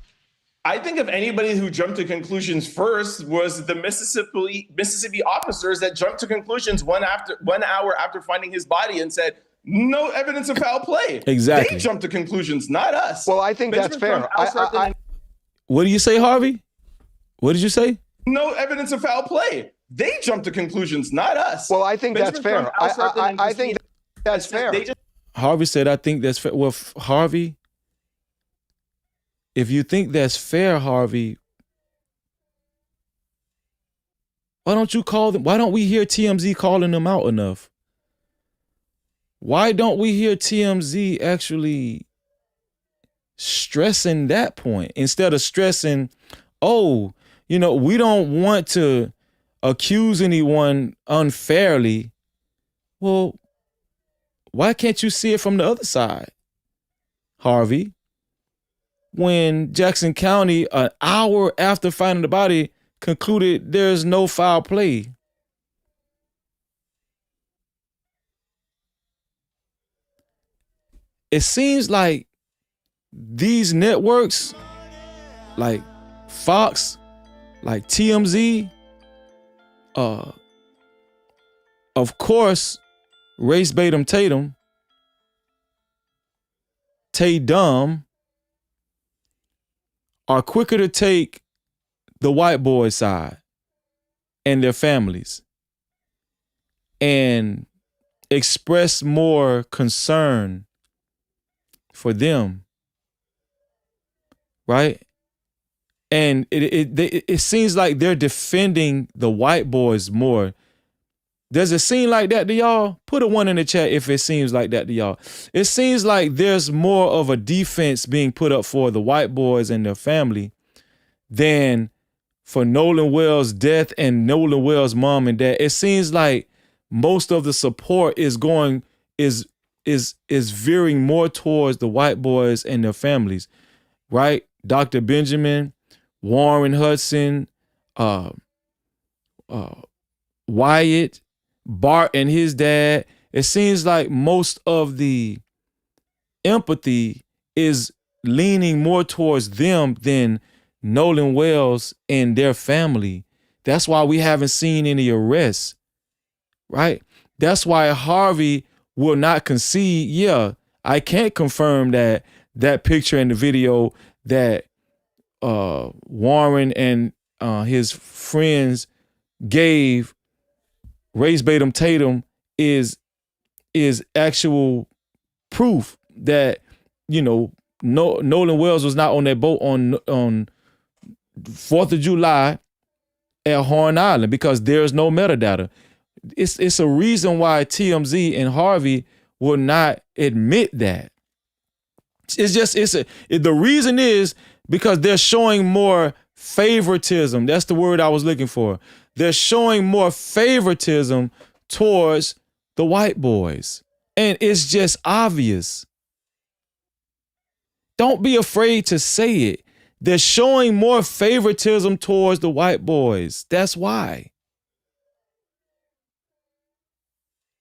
I think if anybody who jumped to conclusions first was the Mississippi officers that jumped to conclusions 1 hour after finding his body and said, no evidence of foul play. Exactly. They jumped to conclusions, not us. Well, I think that's fair. What do you say, Harvey? What did you say? No evidence of foul play. They jumped to conclusions, not us. Well, I think that's fair. I think that's fair. Harvey said, I think that's fair. Well, Harvey, if you think that's fair, Harvey, why don't you call them? Why don't we hear TMZ calling them out enough? Why don't we hear TMZ actually stressing that point instead of stressing, oh, you know, we don't want to accuse anyone unfairly? Well, why can't you see it from the other side, Harvey? When Jackson County, an hour after finding the body, concluded there's no foul play. It seems like these networks, like Fox, like TMZ, of course, Race Batum Tatum, Tatum, are quicker to take the white boys' side and their families and express more concern for them, right? And it seems like they're defending the white boys more. Does it seem like that to y'all? Put a 1 in the chat if it seems like that to y'all. It seems like there's more of a defense being put up for the white boys and their family than for Nolan Wells' death and Nolan Wells' mom and dad, it seems like most of the support is veering more towards the white boys and their families, right? Dr. Benjamin, Warren Hudson, Wyatt, Bart and his dad. It seems like most of the empathy is leaning more towards them than Nolan Wells and their family. That's why we haven't seen any arrests, right? That's why Harvey will not concede. Yeah, I can't confirm that picture in the video that Warren and his friends gave Race Batum Tatum is actual proof that, Nolan Wells was not on that boat on 4th of July at Horn Island, because there's no metadata. It's a reason why TMZ and Harvey will not admit that. The reason is because they're showing more favoritism. That's the word I was looking for. They're showing more favoritism towards the white boys. And it's just obvious. Don't be afraid to say it. They're showing more favoritism towards the white boys. That's why.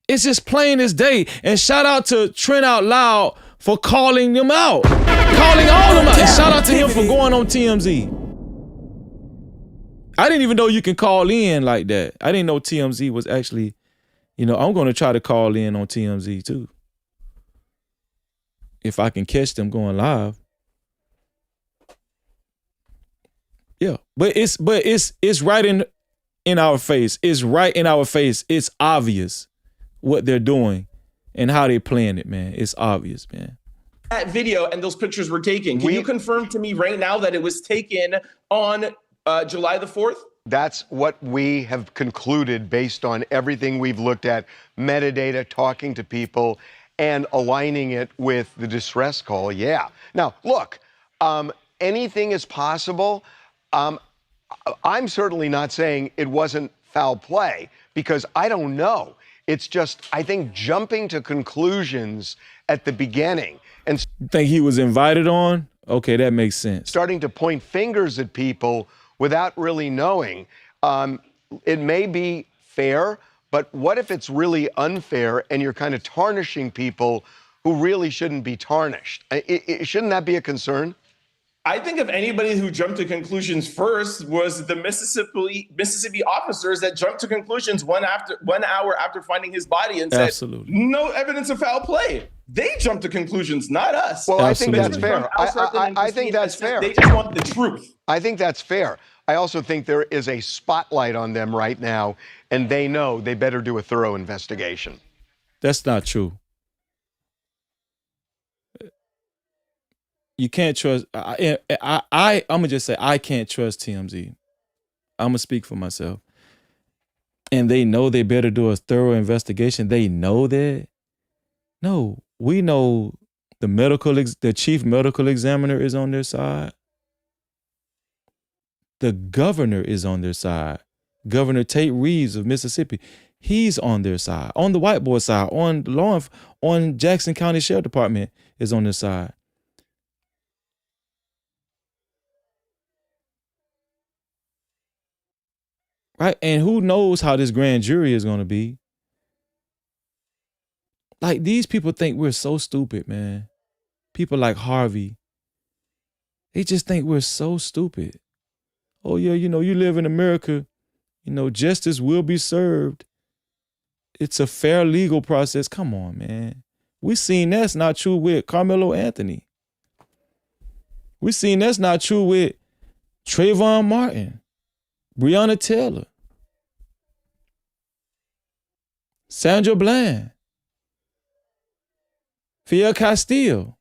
It's just plain as day. And shout out to Trent Out Loud for calling them out. Calling all of them out. And shout out to him for going on TMZ. I didn't even know you can call in like that. I didn't know TMZ was actually, I'm going to try to call in on TMZ too. If I can catch them going live. Yeah, but it's right in our face. It's right in our face. It's obvious what they're doing and how they playing it, man. It's obvious, man. That video and those pictures were taken. Can you confirm to me right now that it was taken on July the 4th? That's what we have concluded based on everything we've looked at, metadata, talking to people, and aligning it with the distress call. Yeah. Now, look, anything is possible. I'm certainly not saying it wasn't foul play, because I don't know. It's just, I think, jumping to conclusions at the beginning and think he was invited on? Okay, that makes sense. Starting to point fingers at people without really knowing. It may be fair, but what if it's really unfair and you're kind of tarnishing people who really shouldn't be tarnished? Shouldn't that be a concern? I think if anybody who jumped to conclusions first was the Mississippi officers that jumped to conclusions 1 hour after finding his body and said, absolutely, no evidence of foul play. They jumped to conclusions, not us. Well, I think that's fair. I think that's fair. They just want the truth. I think that's fair. I also think there is a spotlight on them right now, and they know they better do a thorough investigation. That's not true. You can't trust. I'm gonna just say I can't trust TMZ. I'm gonna speak for myself. And they know they better do a thorough investigation. They know that. No, we know the chief medical examiner is on their side. The governor is on their side. Governor Tate Reeves of Mississippi, he's on their side. On the white boy side, on Jackson County Sheriff Department is on their side. Right? And who knows how this grand jury is going to be. Like, these people think we're so stupid, man. People like Harvey. They just think we're so stupid. Oh, yeah, you live in America. Justice will be served. It's a fair legal process. Come on, man. We seen that's not true with Carmelo Anthony. We seen that's not true with Trayvon Martin, Breonna Taylor, Sandra Bland, Phil Castillo.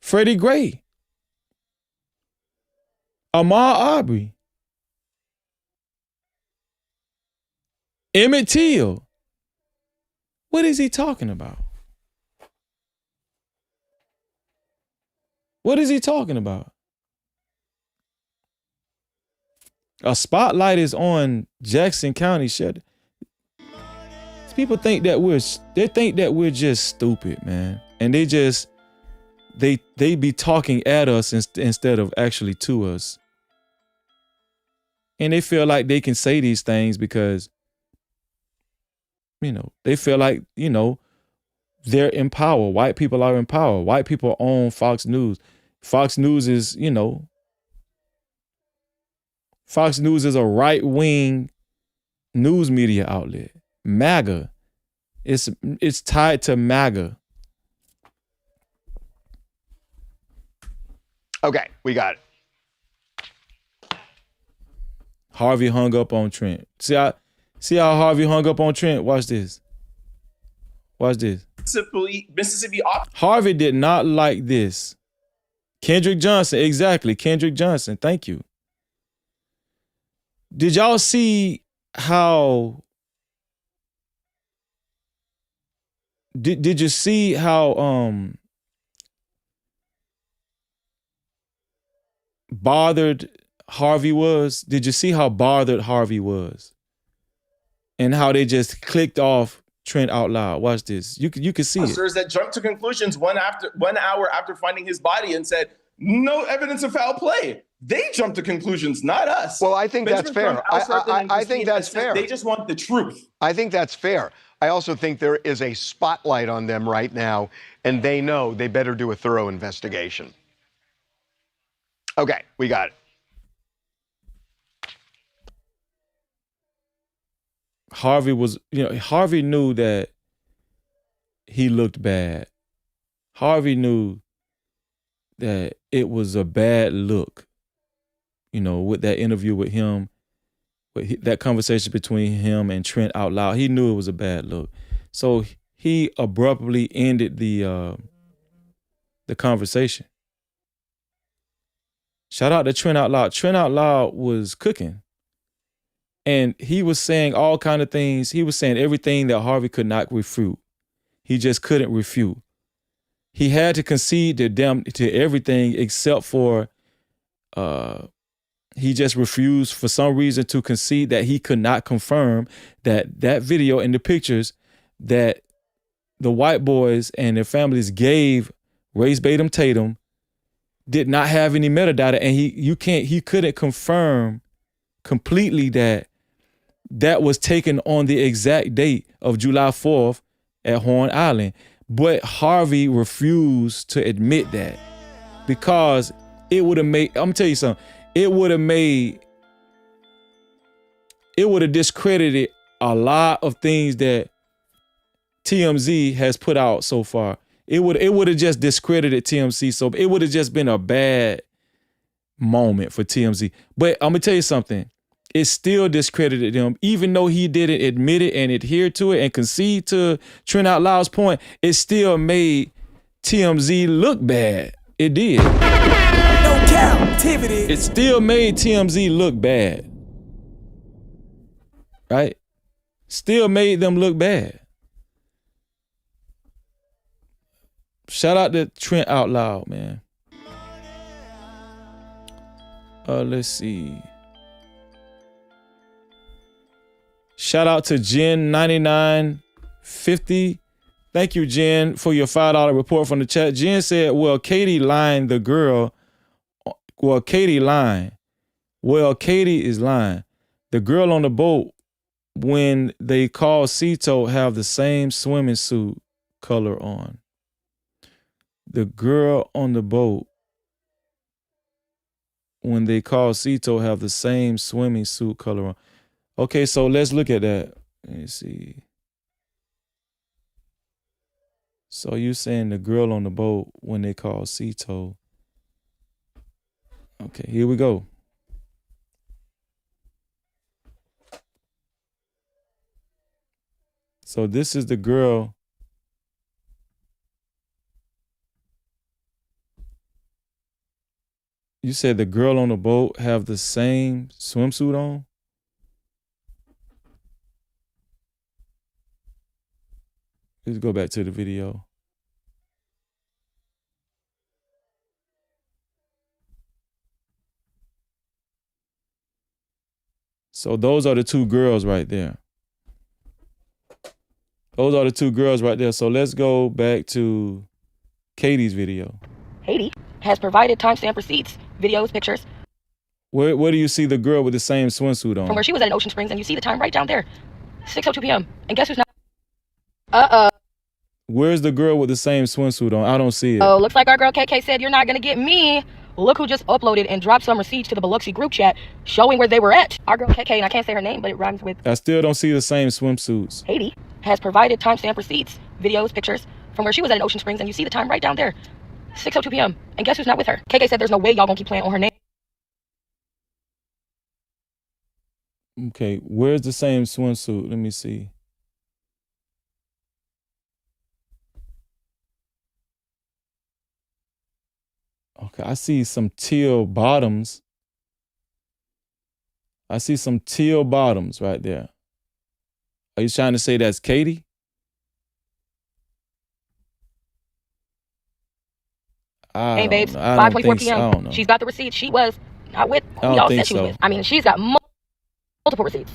Freddie Gray, Ahmaud Arbery, Emmett Till. What is he talking about? What is he talking about? A spotlight is on Jackson County Sheriff. People think that we're just stupid, man. And they be talking at us instead of actually to us. And they feel like they can say these things because, they feel like, they're in power. White people are in power. White people own Fox News. Fox News is, Fox News is a right-wing news media outlet. MAGA. It's tied to MAGA. Okay, we got it. Harvey hung up on Trent. See how Harvey hung up on Trent? Watch this. Mississippi. Harvey did not like this. Kendrick Johnson, exactly. Kendrick Johnson. Thank you. Did y'all see how? Did you see how bothered Harvey was? Did you see how bothered Harvey was? And how they just clicked off Trent out loud. Watch this. You can see it. Officers that jumped to conclusions 1 hour after finding his body and said, no evidence of foul play. They jumped to conclusions, not us. Well, I think that's fair. I think that's fair. They just want the truth. I think that's fair. I also think there is a spotlight on them right now, and they know they better do a thorough investigation. Okay, we got it. Harvey knew that he looked bad. Harvey knew that it was a bad look, with that interview with him, with that conversation between him and Trent out loud. He knew it was a bad look. So he abruptly ended the conversation. Shout out to Trent out loud. Trent out loud was cooking. And he was saying all kind of things. He was saying everything that Harvey could not refute. He just couldn't refute. He had to concede to everything except for he just refused for some reason to concede that he could not confirm that video and the pictures that the white boys and their families gave Race Batum Tatum did not have any metadata, and he couldn't confirm completely that was taken on the exact date of July 4th at Horn Island. But Harvey refused to admit that because it would have made, I'm gonna tell you something, it would have discredited a lot of things that TMZ has put out so far. It would have just discredited TMZ. So it would have just been a bad moment for TMZ. But I'm gonna tell you something. It still discredited him, even though he didn't admit it and adhere to it and concede to Trent Out Loud's point. It still made TMZ look bad. It did. No Cap-tivity. It still made TMZ look bad. Right? Still made them look bad. Shout out to Trent Out Loud, man. Let's see. Shout out to Jen9950. Thank you, Jen, for your $5 report from the chat. Jen said, well, Katie lying, the girl. Well, Katie lying. Well, Katie is lying. The girl on the boat, when they call Cito, have the same swimming suit color on. The girl on the boat, when they call Cito, have the same swimming suit color on. Okay, so let's look at that. Let me see. So you saying the girl on the boat when they call Cito. Okay, here we go. So this is the girl. You said the girl on the boat have the same swimsuit on? Let's go back to the video. So those are the two girls right there. Those are the two girls right there. So let's go back to Katie's video. Haiti has provided timestamp receipts, videos, pictures Where do you see the girl with the same swimsuit on? from where she was at in Ocean Springs, and you see the time right down there, 6:02 p.m. And guess who's not? Where's the girl with the same swimsuit on? I don't see it. Oh, looks like our girl KK said, "You're not gonna get me." Look who just uploaded and dropped some receipts to the Biloxi group chat showing where they were at. Our girl KK, and I can't say her name, but it rhymes with I still don't see the same swimsuits. Haiti, has provided timestamp receipts, videos, pictures from where she was at in Ocean Springs, and you see the time right down there, 6:02 p.m. And guess who's not with her? KK said, "There's no way y'all gonna keep playing on her name." Okay, where's the same swimsuit? Let me see. Okay, I see some teal bottoms. I see some teal bottoms right there. Are you trying to say that's Katie? Hey, babes, I don't 5:24 think so. I p.m. don't know. She's got the receipts. She was not with I who don't y'all think said she was so. with. I mean, she's got multiple receipts.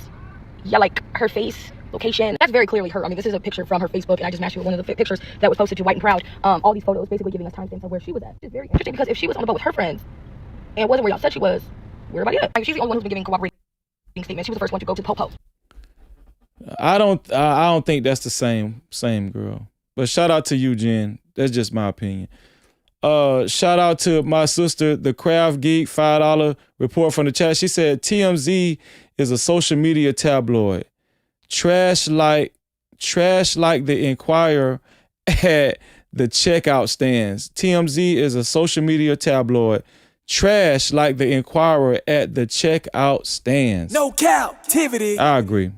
Yeah, like her face, location. That's very clearly her. I mean, this is a picture from her Facebook, and I just matched it with one of the pictures that was posted to White and Proud. All these photos basically giving us timestamps of where she was at. It's very interesting because if she was on the boat with her friends and wasn't where y'all said she was, where everybody at? I mean, she's the only one who's been giving cooperating statements. She was the first one to go to the po-po. I don't think that's the same girl. But shout out to you, Jen. That's just my opinion. Shout out to my sister, the Craft Geek, $5 report from the chat. She said TMZ is a social media tabloid. Trash like the Inquirer at the checkout stands. TMZ is a social media tabloid. Trash like the Inquirer at the checkout stands. No Cap-tivity. I agree.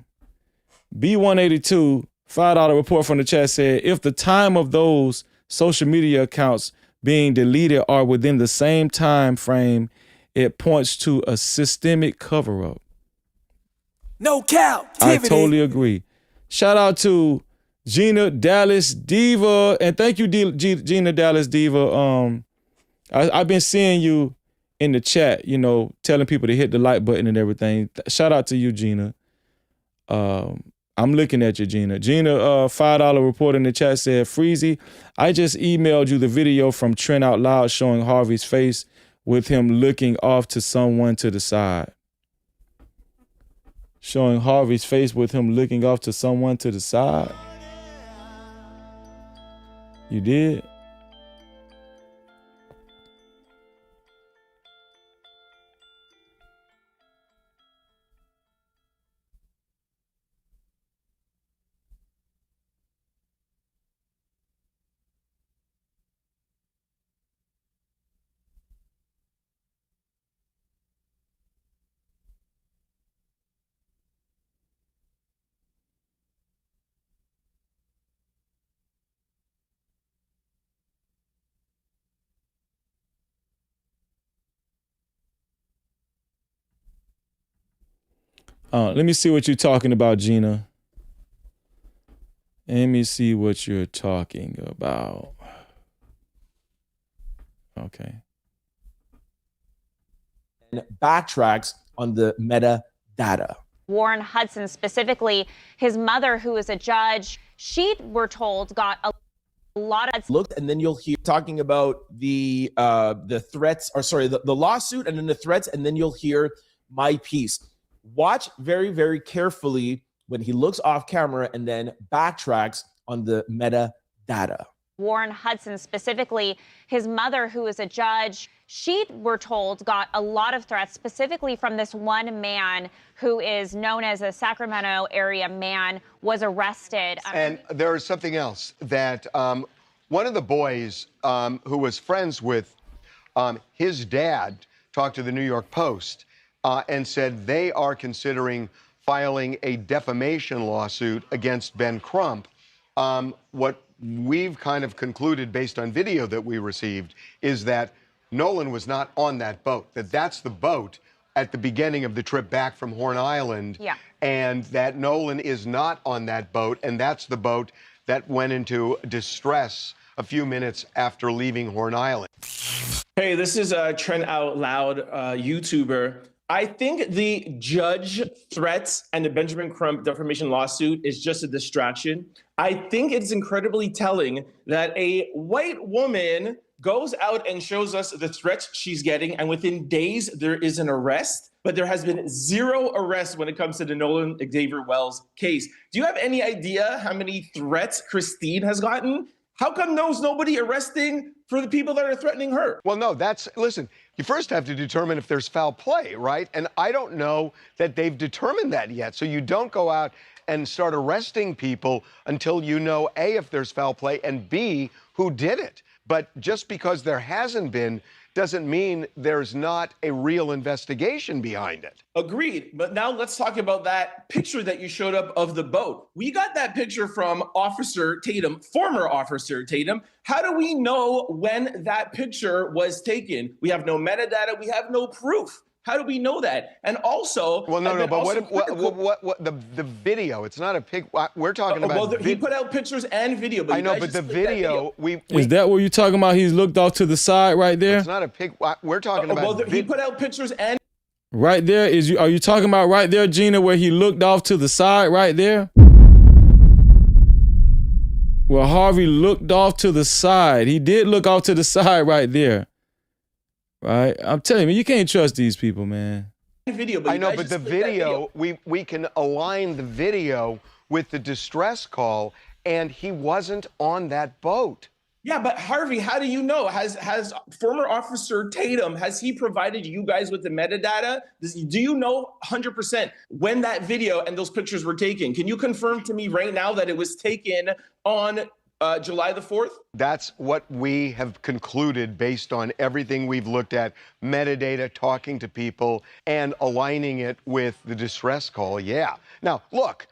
B182, $5 report from the chat said, if the time of those social media accounts being deleted are within the same time frame, it points to a systemic cover-up. No Cap-tivity. I totally agree. Shout out to Gina Dallas Diva, and thank you, Gina Dallas Diva. I've been seeing you in the chat, you know, telling people to hit the like button and everything. Shout out to you, Gina. I'm looking at you, Gina. Gina, $5 report in the chat said, Freezy, I just emailed you the video from Trent Out Loud showing Harvey's face with him looking off to someone to the side. Showing Harvey's face with him looking off to someone to the side. You did? Let me see what you're talking about, Gina. Let me see what you're talking about. Okay. And backtracks on the metadata. Warren Hudson, specifically his mother, who is a judge, she, we're told, got a lot of looked, and then you'll hear talking about the threats, or sorry, the lawsuit, and then the threats, and then you'll hear my piece. Watch very, very carefully when he looks off camera and then backtracks on the metadata. Warren Hudson, specifically his mother, who is a judge, she, we're told, got a lot of threats, specifically from this one man who is known as a Sacramento area man, was arrested. And there is something else that one of the boys who was friends with his dad talked to the New York Post and said they are considering filing a defamation lawsuit against Ben Crump. What we've kind of concluded based on video that we received is that Nolan was not on that boat, that's the boat at the beginning of the trip back from Horn Island, and that Nolan is not on that boat, and that's the boat that went into distress a few minutes after leaving Horn Island. Hey, this is Trent Out Loud YouTuber. I think the judge threats and the Benjamin Crump defamation lawsuit is just a distraction. I think it's incredibly telling that a white woman goes out and shows us the threats she's getting, and within days there is an arrest, but there has been zero arrest when it comes to the Nolan Xavier Wells case. Do you have any idea how many threats Christine has gotten? How come there's nobody arresting for the people that are threatening her? Well, no, listen, you first have to determine if there's foul play, right? And I don't know that they've determined that yet. So you don't go out and start arresting people until you know, A, if there's foul play, and B, who did it. But just because there hasn't been doesn't mean there's not a real investigation behind it. Agreed. But now let's talk about that picture that you showed up of the boat. We got that picture from Officer Tatum, former Officer Tatum. How do we know when that picture was taken? We have no metadata. We have no proof. How do we know that? And also, well, no, but what the video? It's not a pic. We're talking about. Well, he put out pictures and video. But I know, but the video, is that what you're talking about? He's looked off to the side right there. It's not a pic. We're talking about. Well, he put out pictures and. Right there is you. Are you talking about right there, Gina, where he looked off to the side right there? Well, Harvey looked off to the side. He did look off to the side right there. Right, I'm telling you, you can't trust these people, man. Video, I know, but the video, we can align the video with the distress call, and he wasn't on that boat. Yeah, but Harvey, how do you know? Has former Officer Tatum, has he provided you guys with the metadata? Do you know 100% when that video and those pictures were taken? Can you confirm to me right now that it was taken on July the 4th? That's what we have concluded based on everything we've looked at, metadata, talking to people, and aligning it with the distress call. Yeah. Now, look,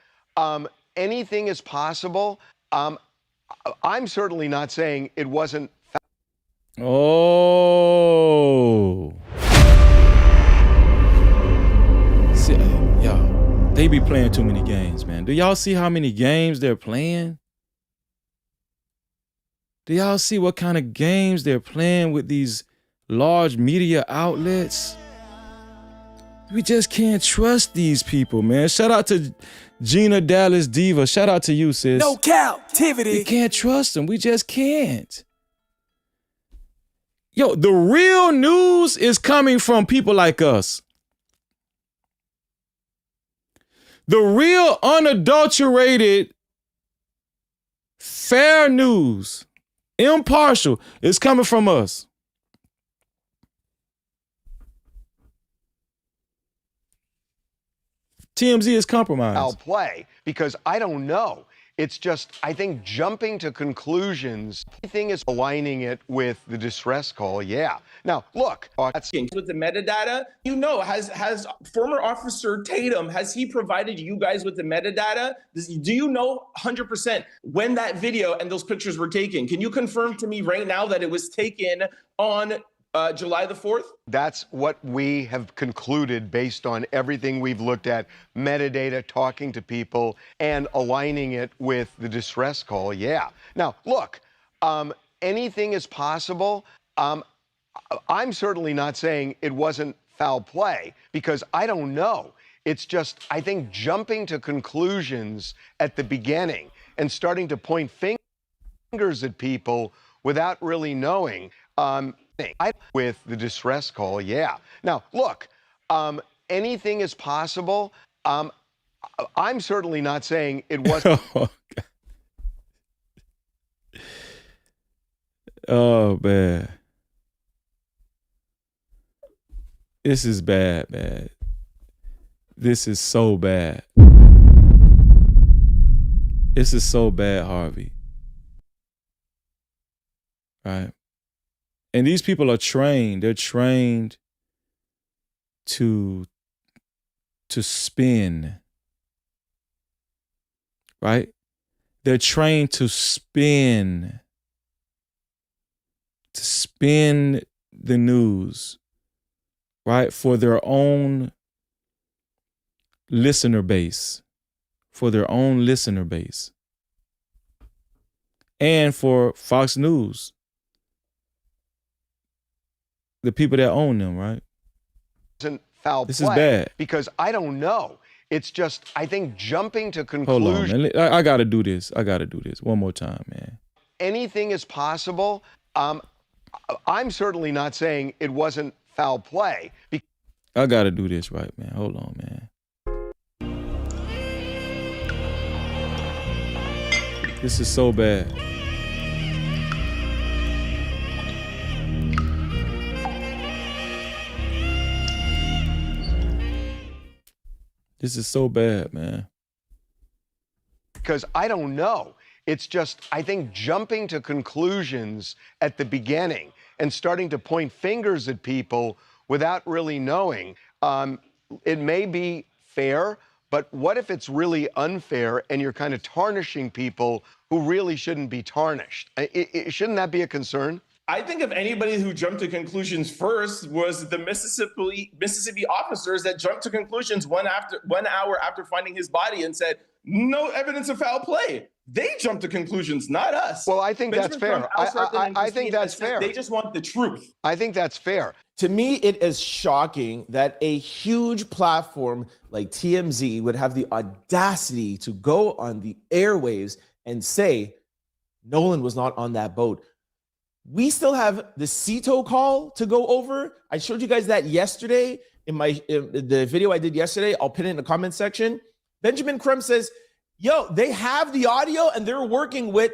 anything is possible. I'm certainly not saying it wasn't. Oh. See, y'all, they be playing too many games, man. Do y'all see how many games they're playing? Do y'all see what kind of games they're playing with these large media outlets? We just can't trust these people, man. Shout out to Gina Dallas Diva. Shout out to you, sis. No Cap-tivity. We can't trust them. We just can't. Yo, the real news is coming from people like us. The real unadulterated, fair news, impartial, is coming from us. TMZ is compromised. I'll play because I don't know. It's just, I think, jumping to conclusions. Everything is aligning it with the distress call. Yeah. Now, look. With the metadata, you know, has former Officer Tatum, has he provided you guys with the metadata? Do you know 100% when that video and those pictures were taken? Can you confirm to me right now that it was taken on July the 4th? That's what we have concluded based on everything we've looked at, metadata, talking to people, and aligning it with the distress call. Yeah. Now, look, anything is possible. I'm certainly not saying it wasn't foul play because I don't know. It's just, I think, jumping to conclusions at the beginning and starting to point fingers at people without really knowing. With the distress call, yeah. Now, look, anything is possible. I'm certainly not saying it wasn't. Oh, man. This is bad, man. This is so bad. This is so bad, Harvey. Right? And these people are trained. They're trained to spin. Right? They're trained to spin the news, right? For their own listener base. And for Fox News. The people that own them, right? Isn't foul This play. is bad. Because I don't know. It's just, I think jumping to Hold conclusions. on, man. I got to do this. I got to do this one more time, man. Anything is possible. I'm certainly not saying it wasn't foul play. I got to do this right, man. Hold on, man. This is so bad. This is so bad, man. Because I don't know. It's just, I think jumping to conclusions at the beginning and starting to point fingers at people without really knowing, it may be fair, but what if it's really unfair and you're kind of tarnishing people who really shouldn't be tarnished? Shouldn't that be a concern? I think if anybody who jumped to conclusions first was the Mississippi officers that jumped to conclusions 1 hour after finding his body and said, no evidence of foul play. They jumped to conclusions, not us. Well, I think that's fair. I think that's fair. They just want the truth. I think that's fair. To me, it is shocking that a huge platform like TMZ would have the audacity to go on the airwaves and say Nolan was not on that boat. We still have the CETO call to go over. I showed you guys that yesterday in the video I did yesterday. I'll pin it in the comment section. Benjamin Crumb says, yo, they have the audio and they're working with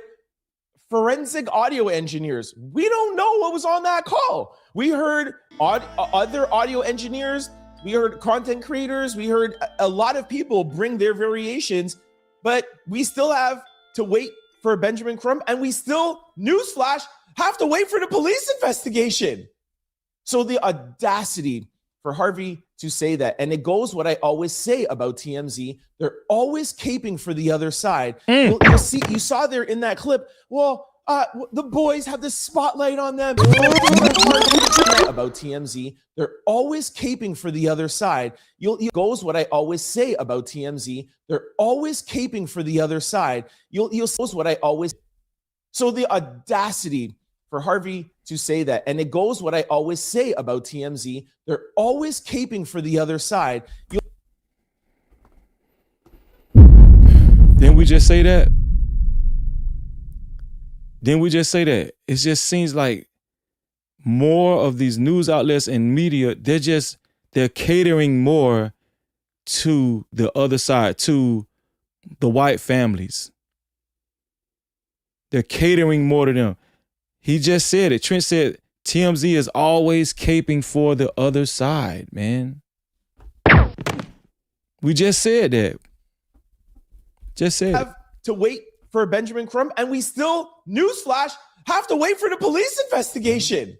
forensic audio engineers. We don't know what was on that call. We heard other audio engineers. We heard content creators. We heard a lot of people bring their variations, but we still have to wait for Benjamin Crumb, and we still, newsflash, have to wait for the police investigation. So the audacity for Harvey to say that, and it goes what I always say about TMZ, they're always caping for the other side. Well, you saw there in that clip, well, the boys have the spotlight on them. About TMZ, they're always caping for the other side. Goes what I always say about TMZ, they're always caping for the other side. You'll goes what I always. So the audacity for Harvey to say that, and it goes what I always say about TMZ, they're always caping for the other side. Didn't we just say that? Didn't we just say that? It just seems like more of these news outlets and media, they're catering more to the other side, to the white families. They're catering more to them. He just said it. Trent said TMZ is always caping for the other side, man. We just said that. Just said have to wait for Benjamin Crumb, and we still, newsflash, have to wait for the police investigation.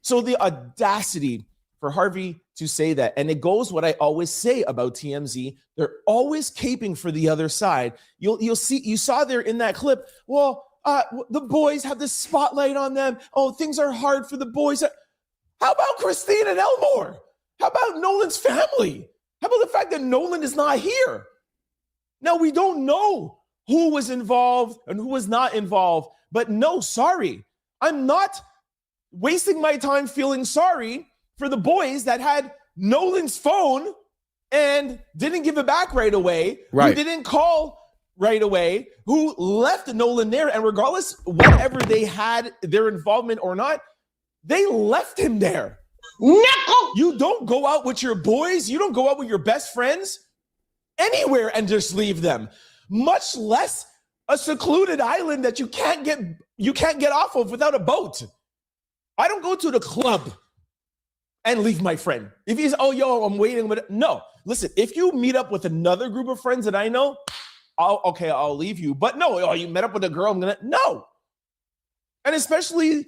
So the audacity for Harvey to say that, and it goes what I always say about TMZ, they're always caping for the other side. You saw there in that clip, well, the boys have the spotlight on them. Oh, things are hard for the boys. How about Christine and Elmore? How about Nolan's family? How about the fact that Nolan is not here? Now, we don't know who was involved and who was not involved, but no, sorry. I'm not wasting my time feeling sorry for the boys that had Nolan's phone and didn't give it back right away, right, who didn't call right away, who left Nolan there, and regardless whatever they had their involvement or not, they left him there. No! You don't go out with your boys, you don't go out with your best friends anywhere and just leave them, much less a secluded island that you can't get off of without a boat. I don't go to the club and leave my friend. If he's, oh, yo, I'm waiting. No, listen, if you meet up with another group of friends that I know, I'll leave you. But no, oh, you met up with a girl, no. And especially,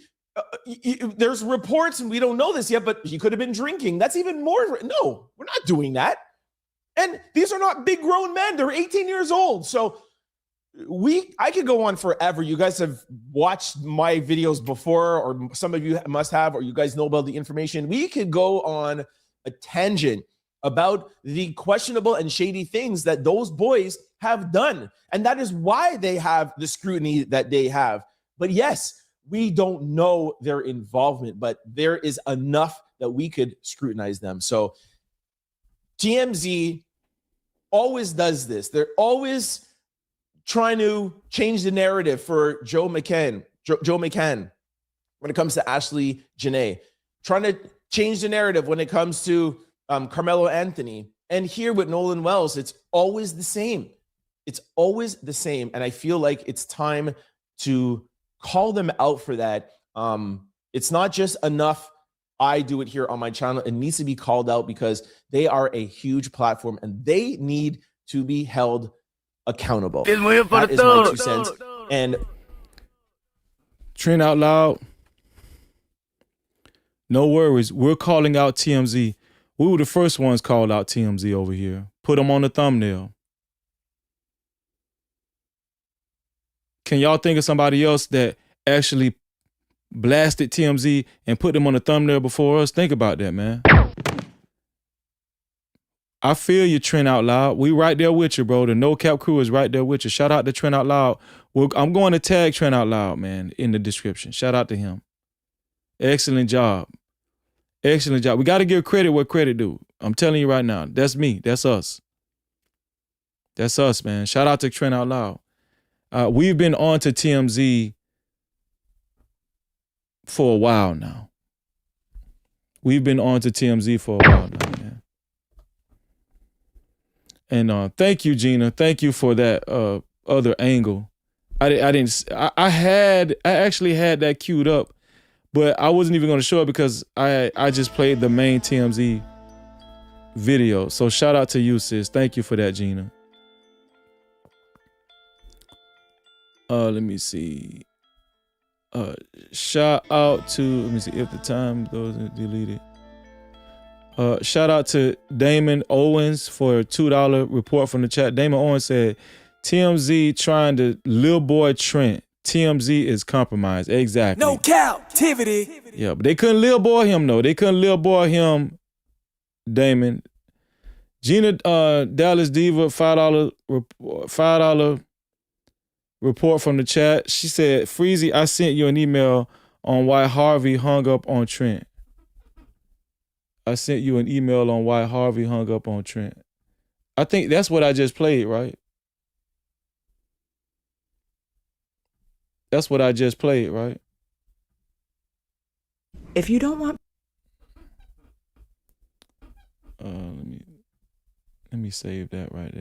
there's reports, and we don't know this yet, but he could have been drinking. That's even more. No, we're not doing that. And these are not big grown men. They're 18 years old. So I could go on forever. You guys have watched my videos before, or some of you must have, or you guys know about the information. We could go on a tangent about the questionable and shady things that those boys have done. And that is why they have the scrutiny that they have. But yes, we don't know their involvement, but there is enough that we could scrutinize them. So TMZ always does this. They're always trying to change the narrative for Joe McCann when it comes to Ashley Janae, trying to change the narrative when it comes to Carmelo Anthony. And here with Nolan Wells, it's always the same. It's always the same. And I feel like it's time to call them out for that. It's not just enough I do it here on my channel. It needs to be called out because they are a huge platform and they need to be held accountable. That is my 2 cents. And Trent Out Loud, no worries. We're calling out TMZ. We were the first ones called out TMZ over here. Put them on the thumbnail. Can y'all think of somebody else that actually blasted TMZ and put them on the thumbnail before us? Think about that, man. I feel you, Trent Out Loud. We right there with you, bro. The No Cap crew is right there with you. Shout out to Trent Out Loud. I'm going to tag Trent Out Loud, man, in the description. Shout out to him. Excellent job. Excellent job. We got to give credit where credit due. I'm telling you right now. That's me. That's us. That's us, man. Shout out to Trent Out Loud. We've been on to TMZ for a while now. We've been on to TMZ for a while now, man. And thank you, Gina. Thank you for that other angle. I actually had that queued up, but I wasn't even going to show it because I just played the main TMZ video. So shout out to you, sis. Thank you for that, Gina. Let me see. Shout out to, let me see if the time goes deleted. Shout out to Damon Owens for a $2 report from the chat. Damon Owens said, TMZ trying to Lil Boy Trent. TMZ is compromised. Exactly. No Cap-tivity. Yeah, but they couldn't Lil Boy him, though. They couldn't Lil Boy him, Damon. Gina Dallas Diva, $5 report from the chat. She said, Freezy, I sent you an email on why Harvey hung up on Trent. I sent you an email on why Harvey hung up on Trent. I think that's what I just played, right? That's what I just played, right? If you don't want... Let me save that right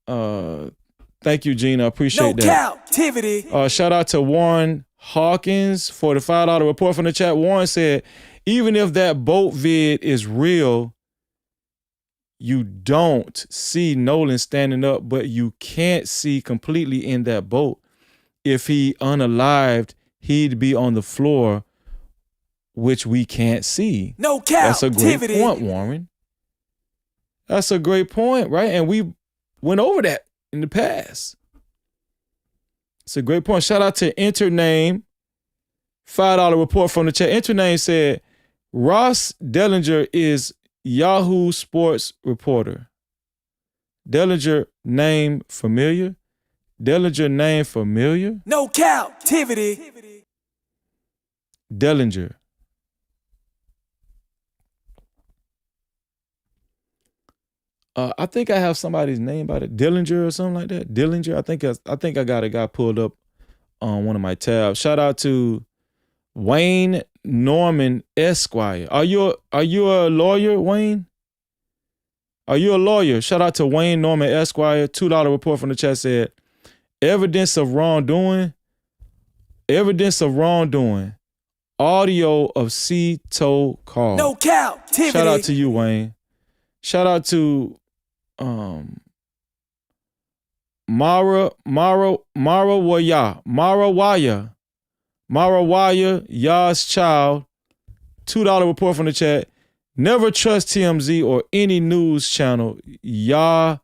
there. Thank you, Gina. I appreciate that. No Cap-tivity. Shout out to Warren Hawkins for the $5 report from the chat. Warren said, even if that boat vid is real, you don't see Nolan standing up, but you can't see completely in that boat. If he unalived, he'd be on the floor, which we can't see. No Cap-tivity. That's a great point, Warren. That's a great point, right? And we went over that in the past. It's a great point. Shout out to Intername. $5 report from the chat. Intername said, Ross Dellinger is Yahoo Sports reporter. Dellinger name familiar? Dellinger name familiar? No Cap-tivity. Dellinger. I think I have somebody's name by it. Dillinger or something like that. Dillinger. I think I got a guy pulled up on one of my tabs. Shout out to Wayne Norman Esquire. Are you a lawyer, Wayne? Are you a lawyer? Shout out to Wayne Norman Esquire. $2 report from the chat said, evidence of wrongdoing. Audio of C-Toe call. No Cap-tivity. Shout out to you, Wayne. Shout out to Mara Waya, Yah's child. $2 report from the chat. Never trust TMZ or any news channel. Yah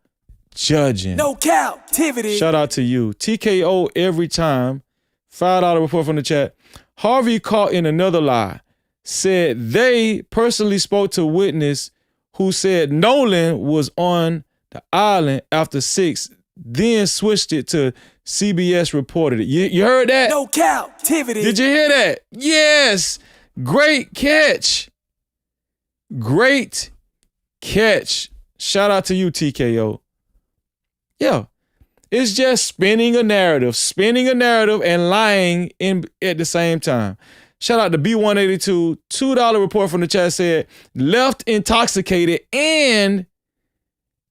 judging. No Cap-tivity. Shout out to you. TKO every time. $5 report from the chat. Harvey caught in another lie. Said they personally spoke to witness who said Nolan was on the island after 6, then switched it to CBS reported it. You heard that? No Cap-tivity. Did you hear that? Yes. Great catch. Great catch. Shout out to you, TKO. Yeah. It's just spinning a narrative and lying at the same time. Shout out to B182. $2 report from the chat said, left intoxicated and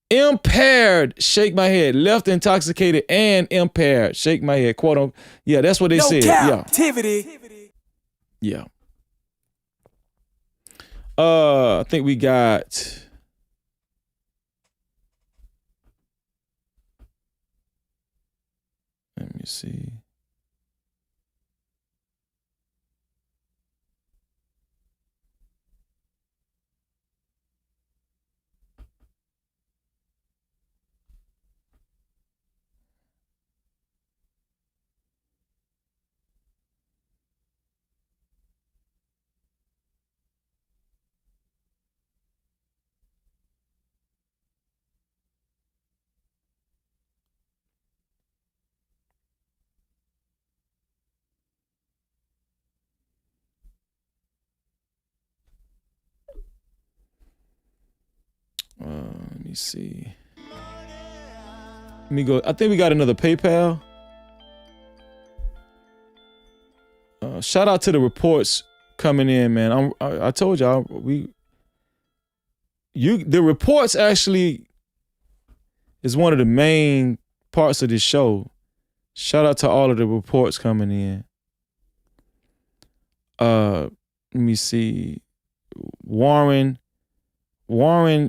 impaired. Shake my head. Left intoxicated and impaired. Shake my head. Quote unquote. Yeah, that's what they said. Cap-tivity. Yeah. I think we got... Let me see. Let me see. Let me go. I think we got another PayPal. Shout out to the reports coming in, man. I told y'all the reports actually is one of the main parts of this show. Shout out to all of the reports coming in. Let me see. Warren,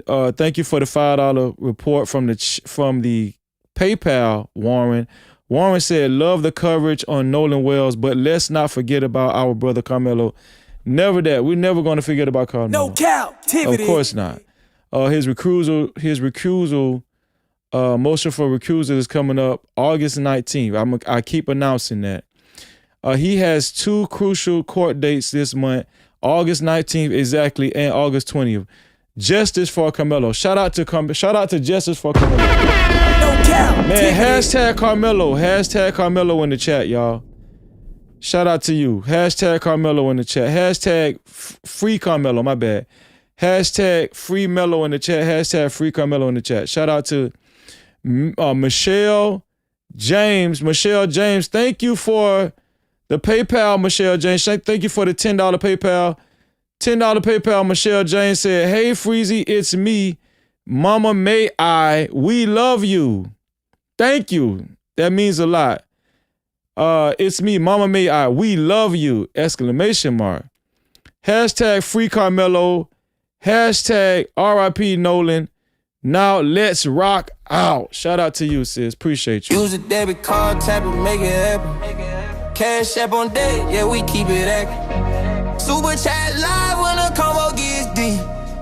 thank you for the $5 report from the PayPal, Warren. Warren said, love the coverage on Nolan Wells, but let's not forget about our brother Carmelo. Never that. We're never going to forget about Carmelo. No Cap-tivity. Of course not. His recusal motion for recusal is coming up August 19th. I keep announcing that. He has 2 crucial court dates this month, August 19th exactly and August 20th. Justice for Carmelo. Shout out to Justice for Carmelo. No Cap. Man, hashtag Carmelo. Hashtag Carmelo in the chat, y'all. Shout out to you. Hashtag Carmelo in the chat. Hashtag free Carmelo, my bad. Hashtag free Melo in the chat. Hashtag free Carmelo in the chat. Shout out to Michelle James. Michelle James, thank you for the PayPal, Michelle James. Thank you for the $10 PayPal. $10 PayPal, Michelle James said, hey, Freezy, it's me, Mama May I. We love you. Thank you. That means a lot. It's me, Mama May I. We love you. Exclamation mark. Hashtag free Carmelo. Hashtag RIP Nolan. Now let's rock out. Shout out to you, sis. Appreciate you. Use a debit card, tap it, make it happen. Cash app on deck, yeah, we keep it active. Super chat live when the combo gets deep.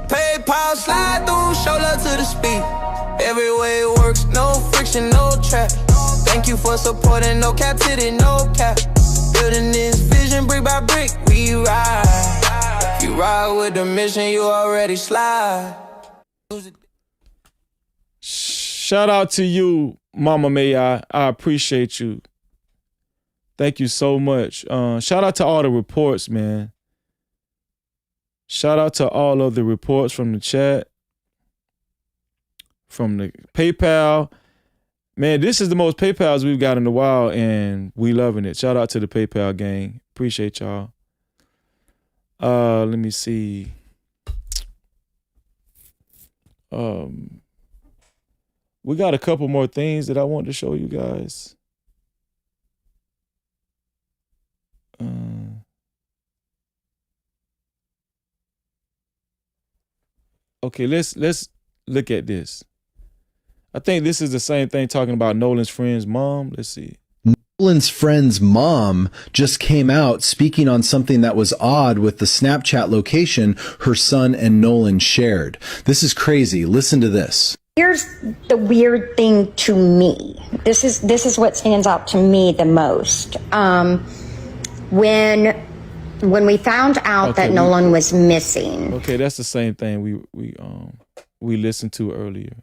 PayPal slide through, shoulder to the speed. Every way it works, no friction, no trap. Thank you for supporting, no captivity, no cap. Building this vision brick by brick, we ride. If you ride with the mission, you already slide. Shout out to you, Mama May I. I appreciate you. Thank you so much. Shout out to all the reports, man. Shout out to all of the reports from the chat, from the PayPal. Man, this is the most PayPals we've got in a while, and we loving it. Shout out to the PayPal gang. Appreciate y'all. Let me see. We got a couple more things that I want to show you guys. Okay, let's look at this. I think this is the same thing talking about Nolan's friend's mom. Let's see. Nolan's friend's mom just came out speaking on something that was odd with the Snapchat location her son and Nolan shared. This is crazy. Listen to this. Here's the weird thing to me. This is what stands out to me the most. When we found out that Nolan was missing. Okay, that's the same thing we listened to earlier.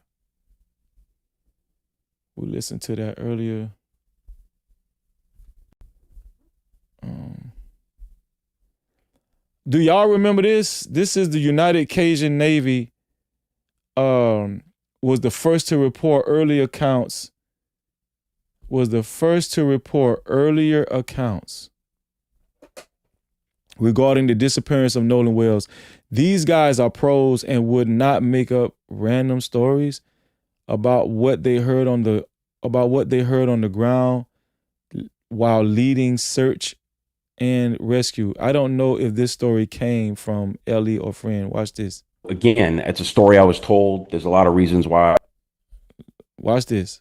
We listened to that earlier. Do y'all remember this? This is the United Cajun Navy was the first to report earlier accounts. Regarding the disappearance of Nolan Wells. These guys are pros and would not make up random stories about what they heard on the ground while leading search and rescue. I don't know if this story came from Ellie or friend. Watch this. Again, it's a story I was told. There's a lot of reasons why. Watch this.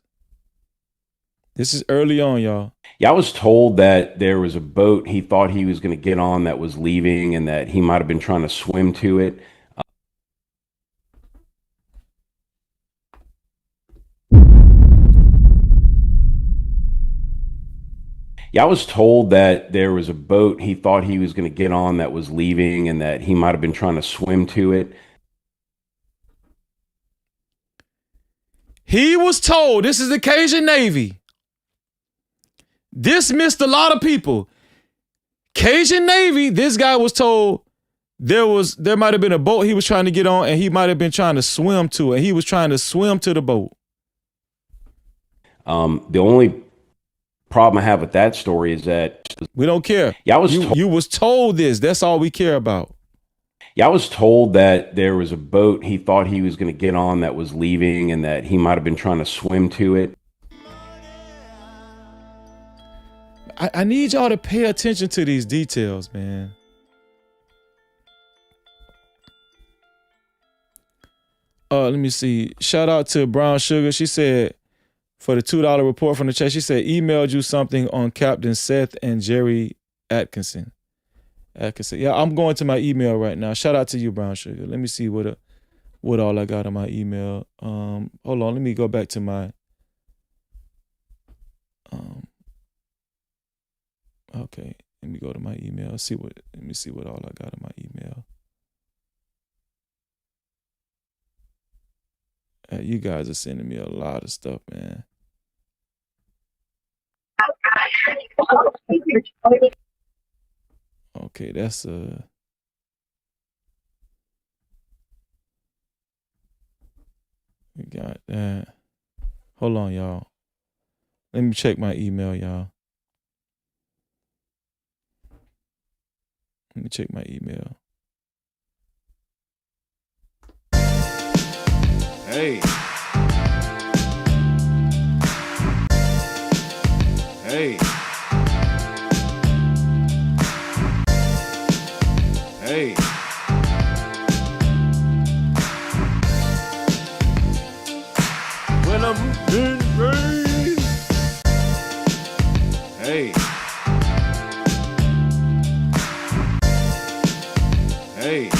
This is early on, y'all. Yeah, I was told that there was a boat he thought he was going to get on that was leaving and that he might have been trying to swim to it. Yeah, I was told that there was a boat he thought he was going to get on that was leaving and that he might have been trying to swim to it. He was told, this is the Cajun Navy. This missed a lot of people. Cajun Navy, this guy was told there might have been a boat he was trying to get on and he might have been trying to swim to it. He was trying to swim to the boat. The only problem I have with that story is that we don't care. Yeah, you was told this. That's all we care about. Yeah, I was told that there was a boat he thought he was going to get on that was leaving and that he might have been trying to swim to it. I need y'all to pay attention to these details, man. Let me see. Shout out to Brown Sugar. She said, for the $2 report from the chat, she said, emailed you something on Captain Seth and Jerry Atkinson. Yeah, I'm going to my email right now. Shout out to you, Brown Sugar. Let me see what all I got on my email. Hold on, let me go back to my okay, let me go to my email. Let me see what all I got in my email. You guys are sending me a lot of stuff, man. Okay, that's we got that. Hold on, y'all. Let me check my email, y'all. Let me check my email. Hey. Hey. Hey. When I'm in rain. Hey. Hey.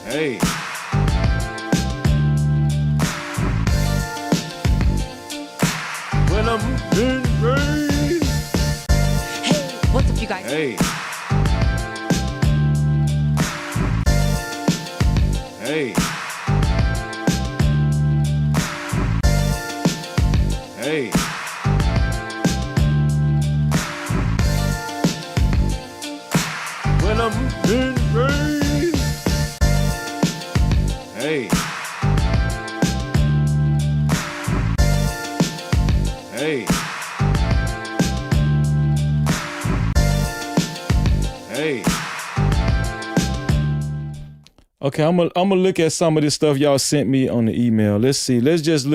Hey. When I'm in rain. Hey, what's up, you guys? Hey. Hey. Hey. When I'm in rain. Hey. Hey. Hey. Okay, I'm gonna look at some of this stuff y'all sent me on the email. Let's see. Let's just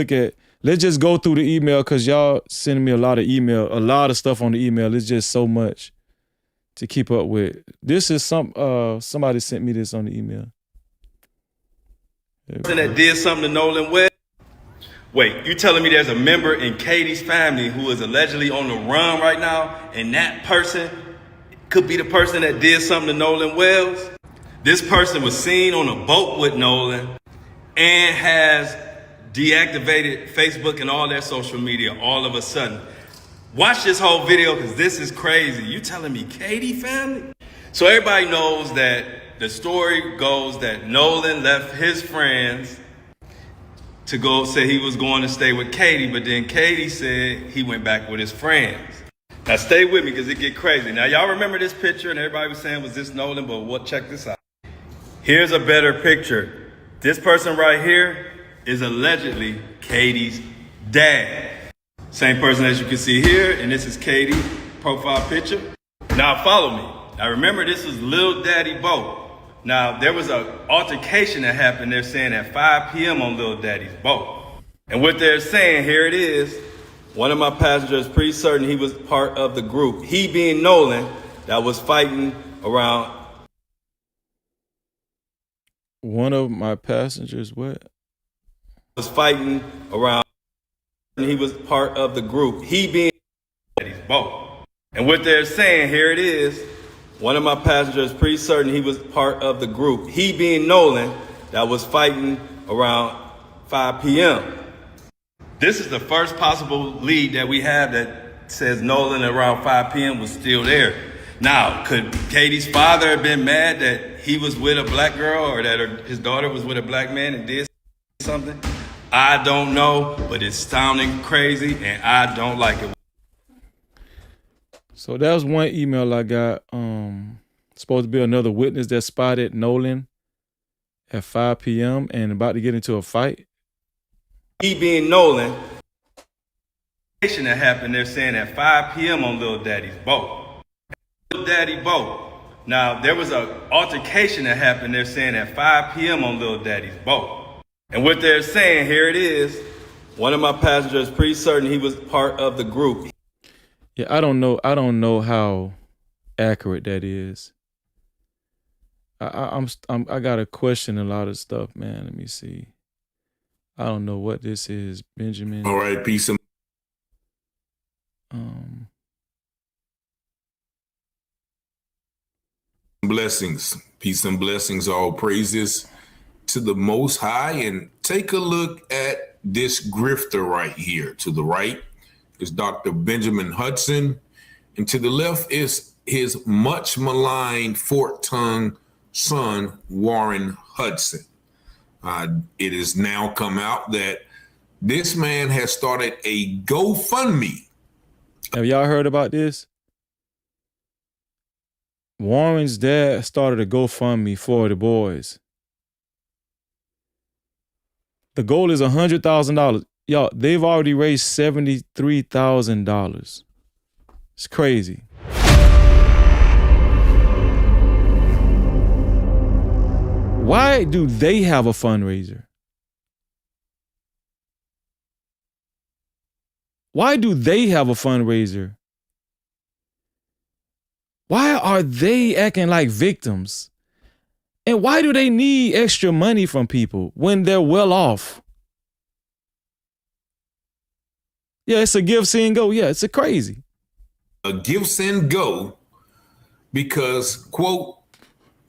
go through the email because y'all sending me a lot of stuff on the email. It's just so much to keep up with. This is somebody sent me this on the email. Person that did something to Nolan Wells. Wait, you telling me there's a member in Katie's family who is allegedly on the run right now, and that person could be the person that did something to Nolan Wells? This person was seen on a boat with Nolan and has deactivated Facebook and all their social media all of a sudden. Watch this whole video because this is crazy. You telling me Katie family? So everybody knows that the story goes that Nolan left his friends to go say he was going to stay with Katie, but then Katie said he went back with his friends. Now stay with me because it get crazy. Now y'all remember this picture and everybody was saying, was this Nolan? But check this out. Here's a better picture. This person right here is allegedly Katie's dad. Same person as you can see here, and this is Katie's profile picture. Now follow me. Now remember, this is Lil Daddy boat. Now there was an altercation that happened, they're saying at 5 p.m. on Lil Daddy's boat. And what they're saying, here it is. One of my passengers, pretty certain he was part of the group. He being Nolan, that was fighting around. One of my passengers, what? Was fighting around. He was part of the group. He being Daddy's boat. And what they're saying, here it is. One of my passengers, pretty certain he was part of the group. He being Nolan, that was fighting around 5 p.m. This is the first possible lead that we have that says Nolan around 5 p.m. was still there. Now, could Katie's father have been mad that he was with a black girl or that his daughter was with a black man and did something? I don't know, but it's sounding crazy and I don't like it. So that was one email I got. Supposed to be another witness that spotted Nolan at 5 p.m. and about to get into a fight. He being Nolan, that happened, they're saying at 5 p.m. on Lil Daddy's boat. Lil Daddy boat. Now, there was an altercation that happened, they're saying at 5 p.m. on Lil Daddy's boat. And what they're saying, here it is. One of my passengers, pretty certain he was part of the group. Yeah, I don't know how accurate that is. I gotta question a lot of stuff, man. Let me see. I don't know what this is, Benjamin. All right, peace and blessings. Peace and blessings, all praises to the Most High. And take a look at this grifter right here. To the right is Dr. Benjamin Hudson, and to the left is his much maligned fork-tongued son, Warren Hudson. It has now come out that this man has started a GoFundMe. Have y'all heard about this? Warren's dad started a GoFundMe for the boys. The goal is $100,000. Y'all, they've already raised $73,000. It's crazy. Why do they have a fundraiser? Why do they have a fundraiser? Why are they acting like victims? And why do they need extra money from people when they're well off? Yeah, it's a give, send, go. Yeah, it's a crazy. A give, send, go because, quote,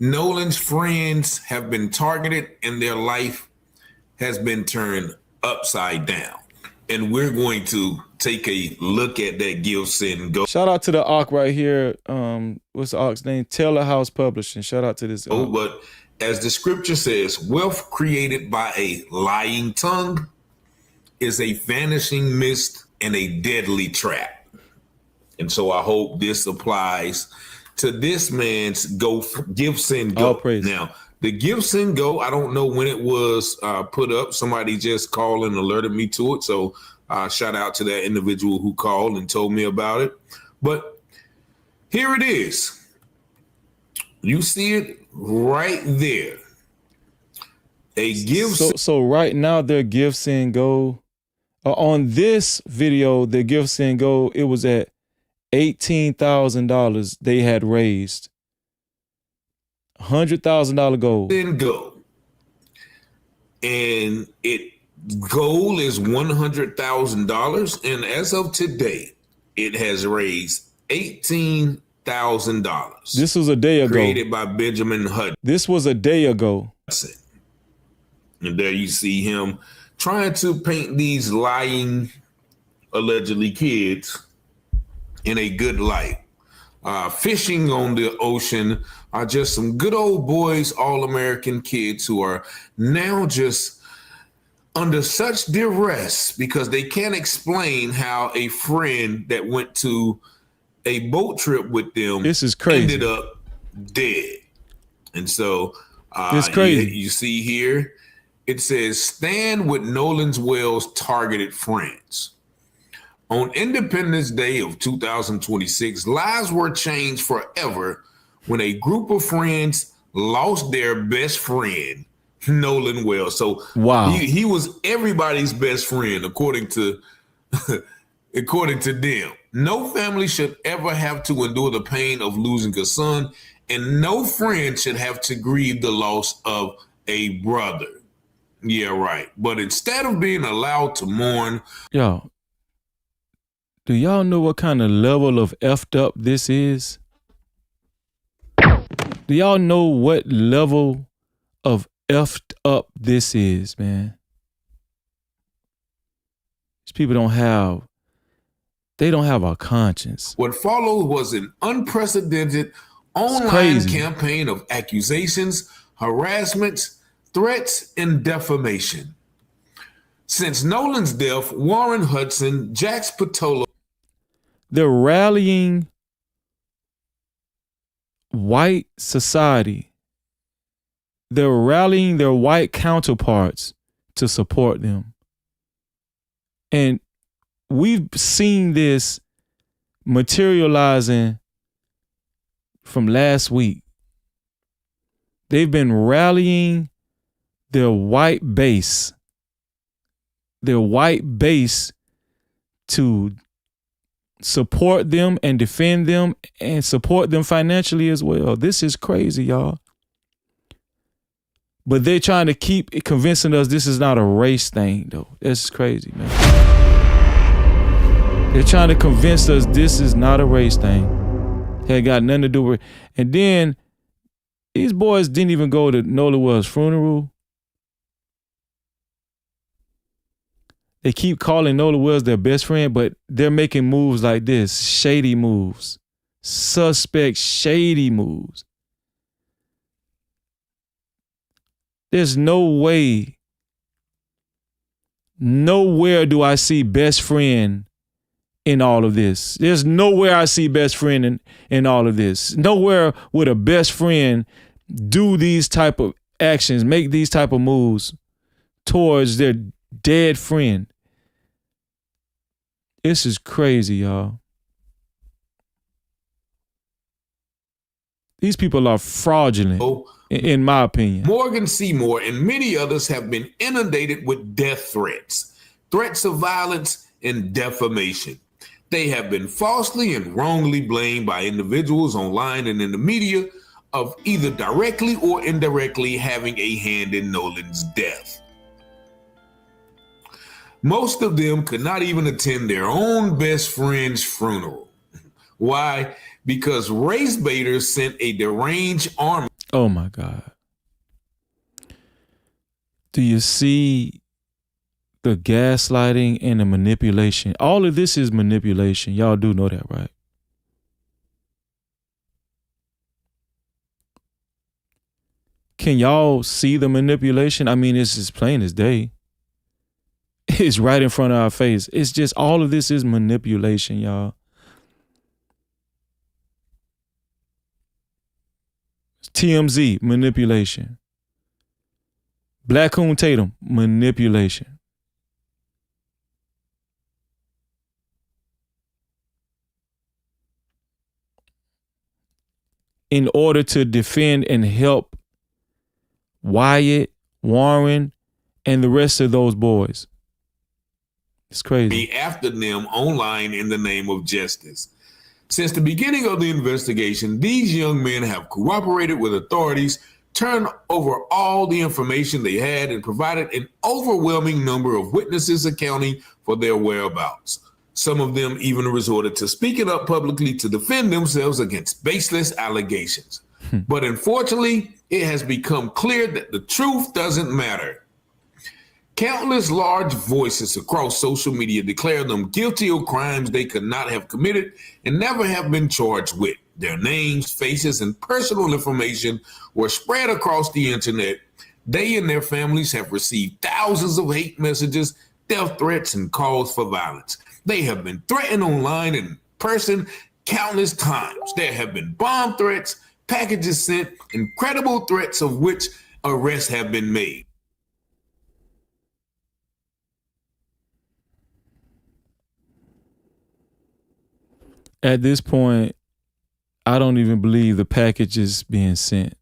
Nolan's friends have been targeted and their life has been turned upside down. And we're going to take a look at that give, send, go. Shout out to the ARC right here. What's the ARC's name? Taylor House Publishing. Shout out to this. Oh, but as the scripture says, wealth created by a lying tongue is a vanishing mist and a deadly trap. And so I hope this applies to this man's give, send, go. Now, the give, send, go, I don't know when it was put up. Somebody just called and alerted me to it. So shout out to that individual who called and told me about it. But here it is. You see it right there. A give. So right now their give, send, go. On this video, the give, send, go, it was at $18,000 they had raised. $100,000 goal. Then go. And goal is $100,000. And as of today, it has raised $18,000. This was a day ago. Created by Benjamin Hudson. This was a day ago. And there you see him trying to paint these lying, allegedly kids in a good light. Fishing on the ocean are just some good old boys, all-American kids who are now just under such duress because they can't explain how a friend that went to a boat trip with them this is crazy. ended up dead. And so It's crazy. You see here, it says, stand with Nolan's Wells targeted friends. On Independence Day of 2026, lives were changed forever when a group of friends lost their best friend, Nolan Wells. So wow, he was everybody's best friend, according to according to them. No family should ever have to endure the pain of losing a son, and no friend should have to grieve the loss of a brother. Yeah, right. But instead of being allowed to mourn, yo, do y'all know what kind of level of effed up this is? Do y'all know what level of effed up this is, man? These people don't have a conscience. What followed was an unprecedented online campaign of accusations, harassments, threats, and defamation. Since Nolan's death, Warren Hudson, Jax Patolo, they're rallying white society. They're rallying their white counterparts to support them. And we've seen this materializing from last week. They've been rallying their white base to support them and defend them and support them financially as well. This is crazy, y'all. But they're trying to keep convincing us this is not a race thing, though. That's crazy, man. They're trying to convince us this is not a race thing. It had got nothing to do with it. And then these boys didn't even go to Nolan Wells' funeral. They keep calling Nolan Wells their best friend, but they're making moves like this, shady moves, suspect shady moves. There's no way, nowhere do I see best friend in all of this. There's nowhere I see best friend in all of this. Nowhere would a best friend do these type of actions, make these type of moves towards their dead friend. This is crazy, y'all. These people are fraudulent, in my opinion. Morgan Seymour and many others have been inundated with death threats, threats of violence, and defamation. They have been falsely and wrongly blamed by individuals online and in the media of either directly or indirectly having a hand in Nolan's death. Most of them could not even attend their own best friend's funeral. Why? Because race baiters sent a deranged army. Oh my God. Do you see the gaslighting and the manipulation? All of this is manipulation. Y'all do know that, right? Can y'all see the manipulation? I mean, it's as plain as day. It's right in front of our face. It's just all of this is manipulation, y'all. TMZ, manipulation. Black Coon Tatum, manipulation. In order to defend and help Wyatt, Warren, and the rest of those boys. It's crazy. Be after them online in the name of justice. Since the beginning of the investigation, these young men have cooperated with authorities, turned over all the information they had, and provided an overwhelming number of witnesses accounting for their whereabouts. Some of them even resorted to speaking up publicly to defend themselves against baseless allegations. But unfortunately, it has become clear that the truth doesn't matter. Countless large voices across social media declare them guilty of crimes they could not have committed and never have been charged with. Their names, faces, and personal information were spread across the internet. They and their families have received thousands of hate messages, death threats, and calls for violence. They have been threatened online and in person countless times. There have been bomb threats, packages sent, incredible threats of which arrests have been made. At this point, I don't even believe the package is being sent.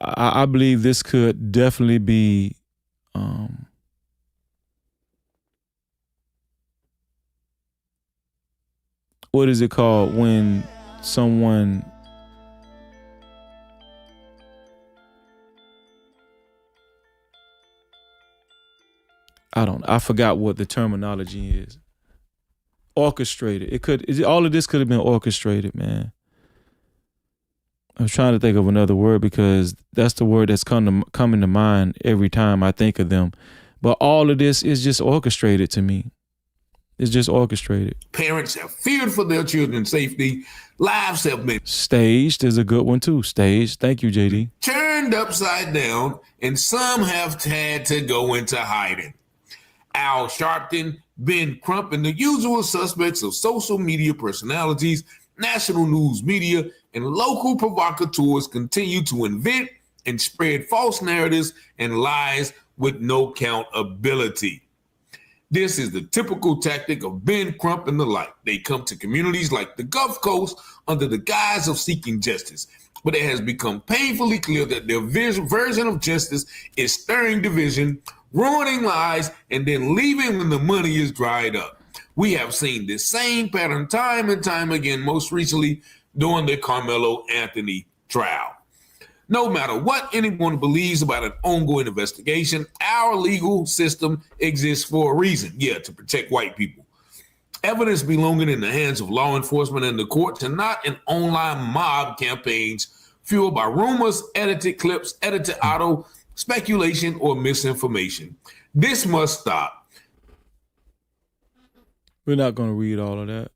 I believe this could definitely be what is it called when someone I forgot what the terminology is. Orchestrated. All of this could have been orchestrated, man. I was trying to think of another word because that's the word that's coming to mind every time I think of them. But all of this is just orchestrated to me. It's just orchestrated. Parents have feared for their children's safety. Lives have been staged is a good one too. Staged. Thank you, JD. Turned upside down, and some have had to go into hiding. Al Sharpton, Ben Crump, and the usual suspects of social media personalities, national news media, and local provocateurs continue to invent and spread false narratives and lies with no accountability. This is the typical tactic of Ben Crump and the like. They come to communities like the Gulf Coast under the guise of seeking justice, but it has become painfully clear that their version of justice is stirring division, ruining lives, and then leaving when the money is dried up. We have seen this same pattern time and time again, most recently during the Carmelo Anthony trial. No matter what anyone believes about an ongoing investigation, our legal system exists for a reason. Yeah, to protect white people. Evidence belonging in the hands of law enforcement and the courts, and not in online mob campaigns fueled by rumors, edited clips, edited audio, speculation, or misinformation. This must stop. We're not going to read all of that.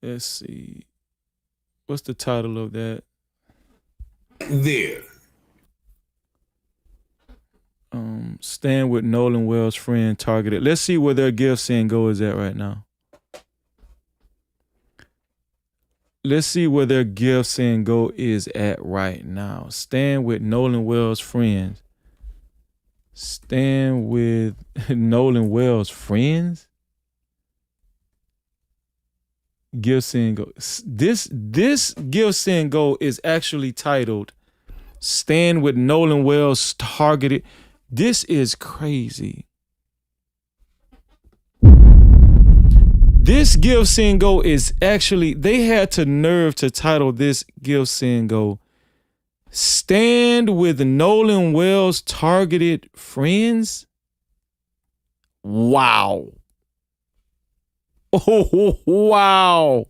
Let's see. What's the title of that? There. Stand with Nolan Wells' friend targeted. Let's see where their gift and go is at right now. Let's see where their gift and go is at right now. Stand with Nolan Wells' friends. Stand with Nolan Wells' friends? Give, Send, Go. This Give, Send, Go is actually titled Stand with Nolan Wells Targeted. This is crazy. This Give, Send, Go is actually, they had the nerve to title this Give, Send, Go Stand with Nolan Wells Targeted Friends? Wow. Oh, wow.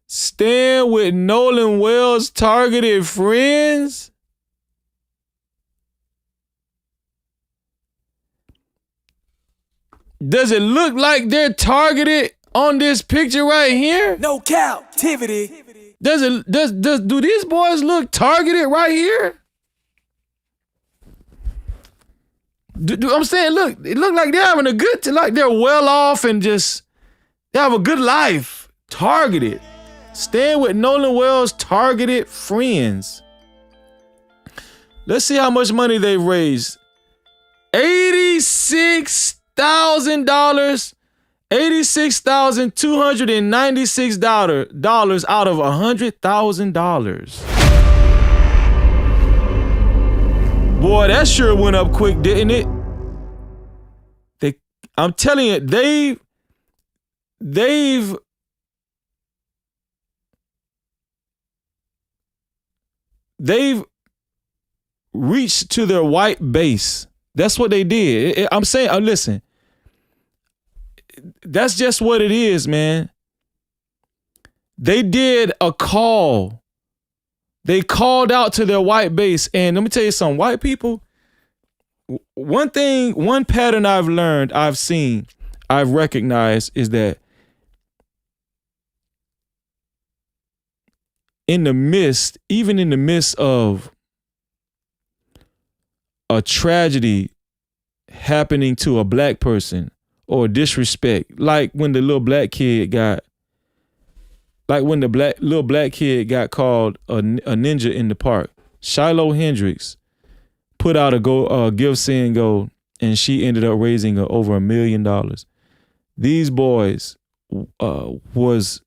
Stand with Nolan Wells targeted friends? Does it look like they're targeted on this picture right here? No Cap-tivity. Do these boys look targeted right here? I'm saying, look, it look like they're having a good, like they're well off and just, they have a good life. Targeted. Stand with Nolan Wells targeted friends. Let's see how much money they've raised. $86,000. $86,296 out of $100,000. Boy, that sure went up quick, didn't it? I'm telling you, they've reached to their white base. That's what they did. I'm saying, listen, that's just what it is, man. They did a call. They called out to their white base. And let me tell you something, white people, one pattern I've learned, I've seen, I've recognized is that even in the midst of a tragedy happening to a black person or disrespect, like when the little black kid got Like when the little black kid got called a ninja in the park. Shiloh Hendricks put out a Give, Send, Go, and she ended up raising over $1 million. These boys was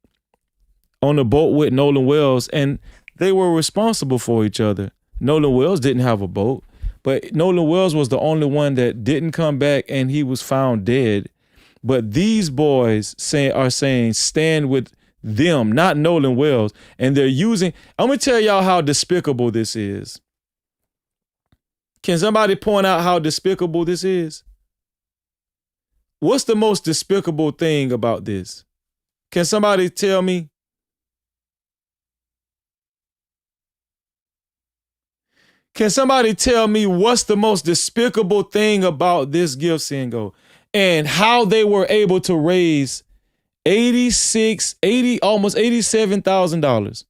on the boat with Nolan Wells, and they were responsible for each other. Nolan Wells didn't have a boat, but Nolan Wells was the only one that didn't come back, and he was found dead. But these boys are saying stand with them, not Nolan Wells, and they're using. I'm gonna tell y'all how despicable this is. Can somebody point out how despicable this is? What's the most despicable thing about this? Can somebody tell me? Can somebody tell me what's the most despicable thing about this Give, Send, Go, and how they were able to raise almost $87,000,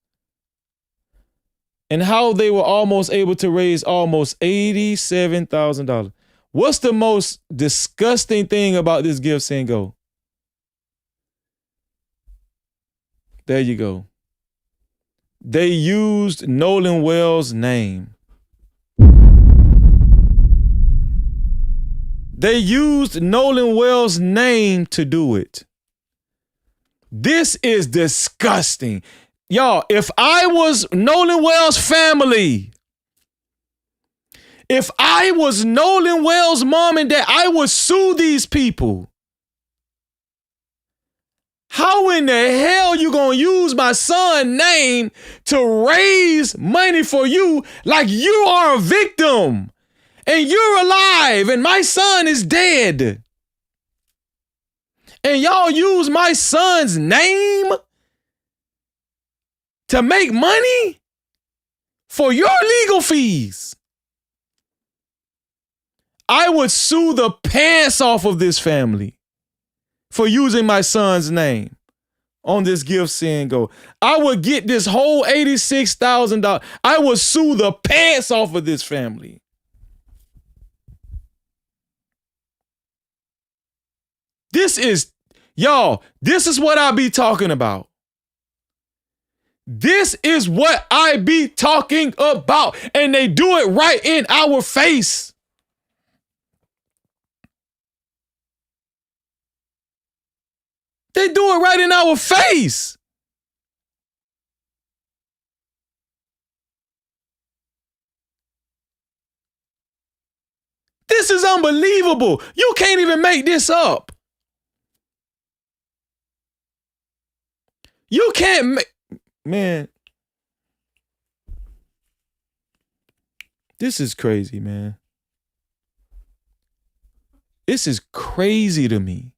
and how they were almost able to raise almost $87,000? What's the most disgusting thing about this Give, Send, Go? There you go. They used Nolan Wells' name. They used Nolan Wells' name to do it. This is disgusting. Y'all, if I was Nolan Wells' family, if I was Nolan Wells' mom and dad, I would sue these people. How in the hell you gonna use my son's name to raise money for you like you are a victim and you're alive and my son is dead? And y'all use my son's name to make money for your legal fees? I would sue the pants off of this family for using my son's name on this Give, Send, Go. I would get this whole $86,000. I would sue the pants off of this family. This is what I be talking about. This is what I be talking about. And they do it right in our face. They do it right in our face. This is unbelievable. You can't even make this up. You can't make, man. This is crazy, man. This is crazy to me.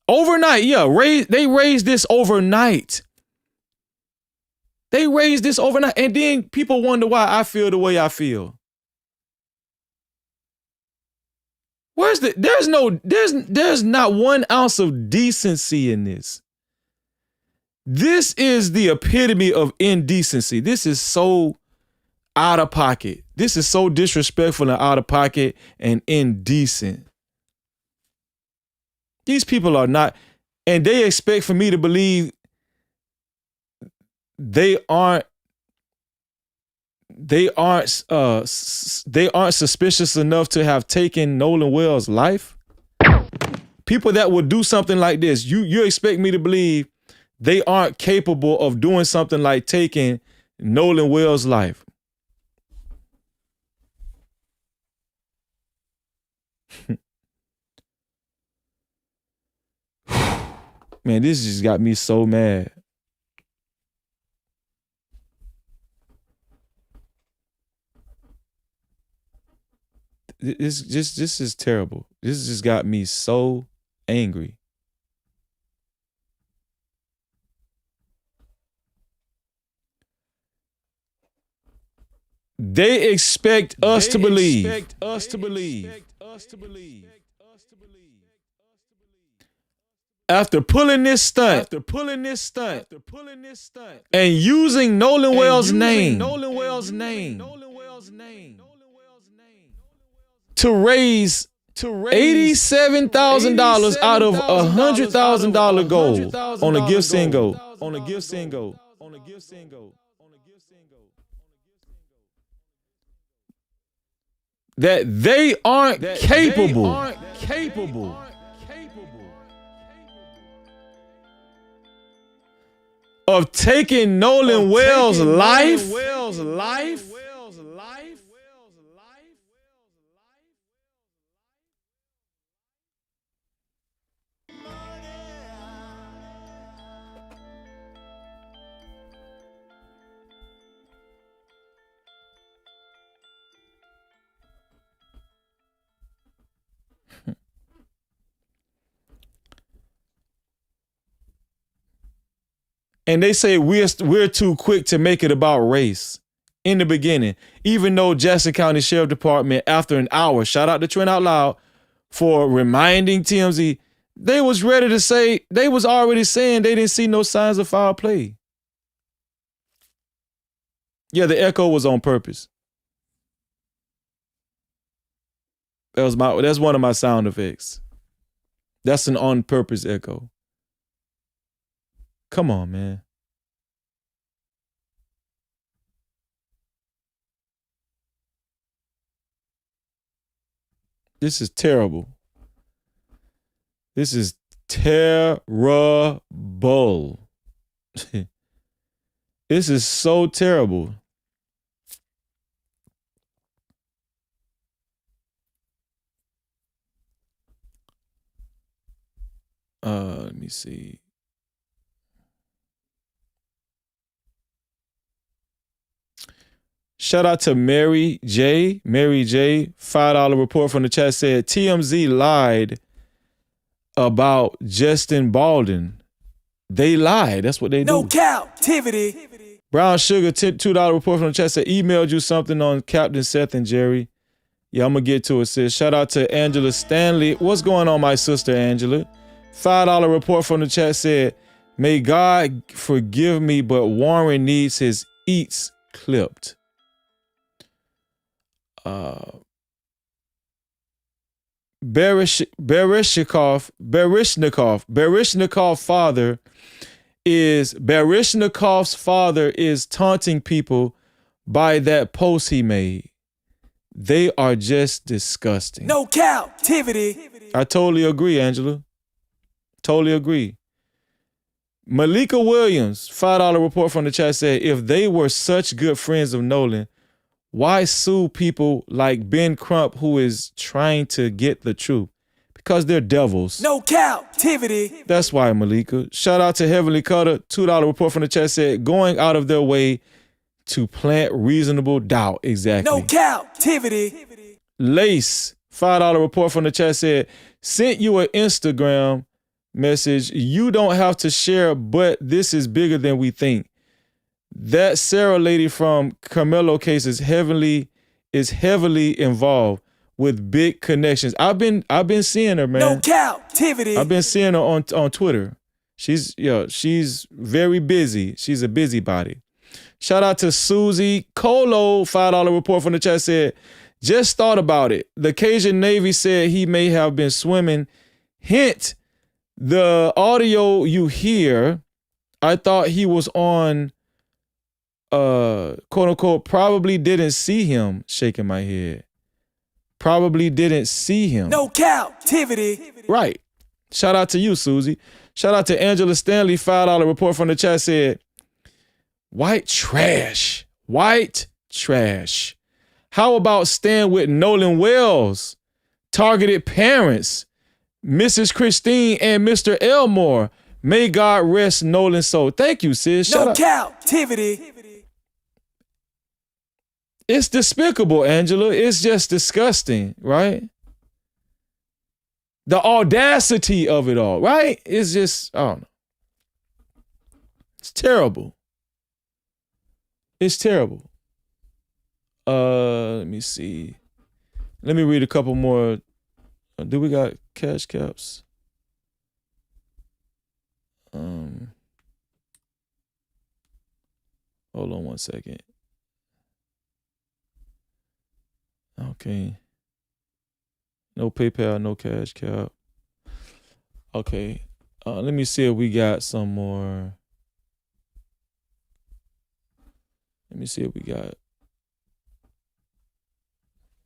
Overnight, yeah, they raised this overnight. They raised this overnight, and then people wonder why I feel the way I feel. There's not 1 ounce of decency in this. This is the epitome of indecency. This is so out of pocket. This is so disrespectful and out of pocket and indecent. These people are not, and they expect for me to believe they aren't suspicious enough to have taken Nolan Wells' life. People that would do something like this, you expect me to believe they aren't capable of doing something like taking Nolan Wells' life. Man, this just got me so mad. This is terrible. This just got me so angry. They expect us to believe. After pulling this stunt, and using Nolan Wells' name to raise $87,000 out of $100,000 goal on a gift send go. That they aren't capable of taking Nolan Wells' life and they say we're too quick to make it about race in the beginning, even though Jackson County Sheriff Department, after an hour, shout out to Trent Out Loud for reminding TMZ, they was ready to say, they was already saying they didn't see no signs of foul play. Yeah, the echo was on purpose. That's one of my sound effects. That's an on purpose echo. Come on, man. This is terrible. This is terrible. This is so terrible. Let me see. Shout out to Mary J. $5 report from the chat said TMZ lied about Justin Baldwin. They lied. That's what they do. No Cap-tivity. Brown Sugar, $2 report from the chat said emailed you something on Captain Seth and Jerry. Yeah, I'm going to get to it, sis. Shout out to Angela Stanley. What's going on, my sister Angela? $5 report from the chat said, may God forgive me, but Warren needs his eats clipped. Barishnikov's father is taunting people by that post he made. They are just disgusting. No Cap-tivity. I totally agree, Angela. Totally agree. Malika Williams, $5 report from the chat said, if they were such good friends of Nolan, why sue people like Ben Crump who is trying to get the truth? Because they're devils. No Cap-tivity. That's why, Malika. Shout out to Heavenly Cutter. $2 report from the chat said, going out of their way to plant reasonable doubt. Exactly. No Cap-tivity. Lace, $5 report from the chat said, sent you an Instagram message. You don't have to share, but this is bigger than we think. That Sarah lady from Carmelo case is heavily involved with big connections. I've been seeing her, man. No Cap-tivity. I've been seeing her on Twitter. She's very busy. She's a busybody. Shout out to Susie Colo, $5 report from the chat said, just thought about it. The Cajun Navy said he may have been swimming. Hint, the audio you hear, I thought he was on quote unquote, probably didn't see him, shaking my head. Probably didn't see him. No Cap-tivity. Right. Shout out to you, Susie. Shout out to Angela Stanley, $5 report from the chat said, white trash. How about staying with Nolan Wells? Targeted parents, Mrs. Christine and Mr. Elmore. May God rest Nolan's soul. Thank you, sis. No Cap-tivity. It's despicable, Angela. It's just disgusting, right? The audacity of it all, right? It's just, I don't know. It's terrible. It's terrible. Let me see. Let me read a couple more. Do we got cash caps? Hold on one second. Okay. No PayPal, no Cash Cap. Okay. Let me see if we got some more. Let me see if we got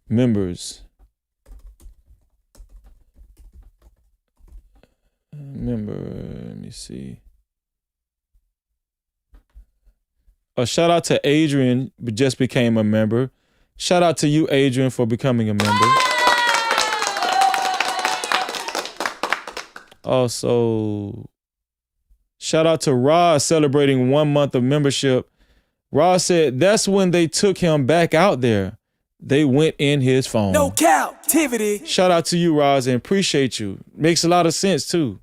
members. Let me see. A shout out to Adrian, who just became a member. Shout out to you, Adrian, for becoming a member. Also, shout out to Roz celebrating 1 month of membership. Roz said that's when they took him back out there. They went in his phone. No Cap-tivity. Shout out to you, Roz, and appreciate you. Makes a lot of sense, too.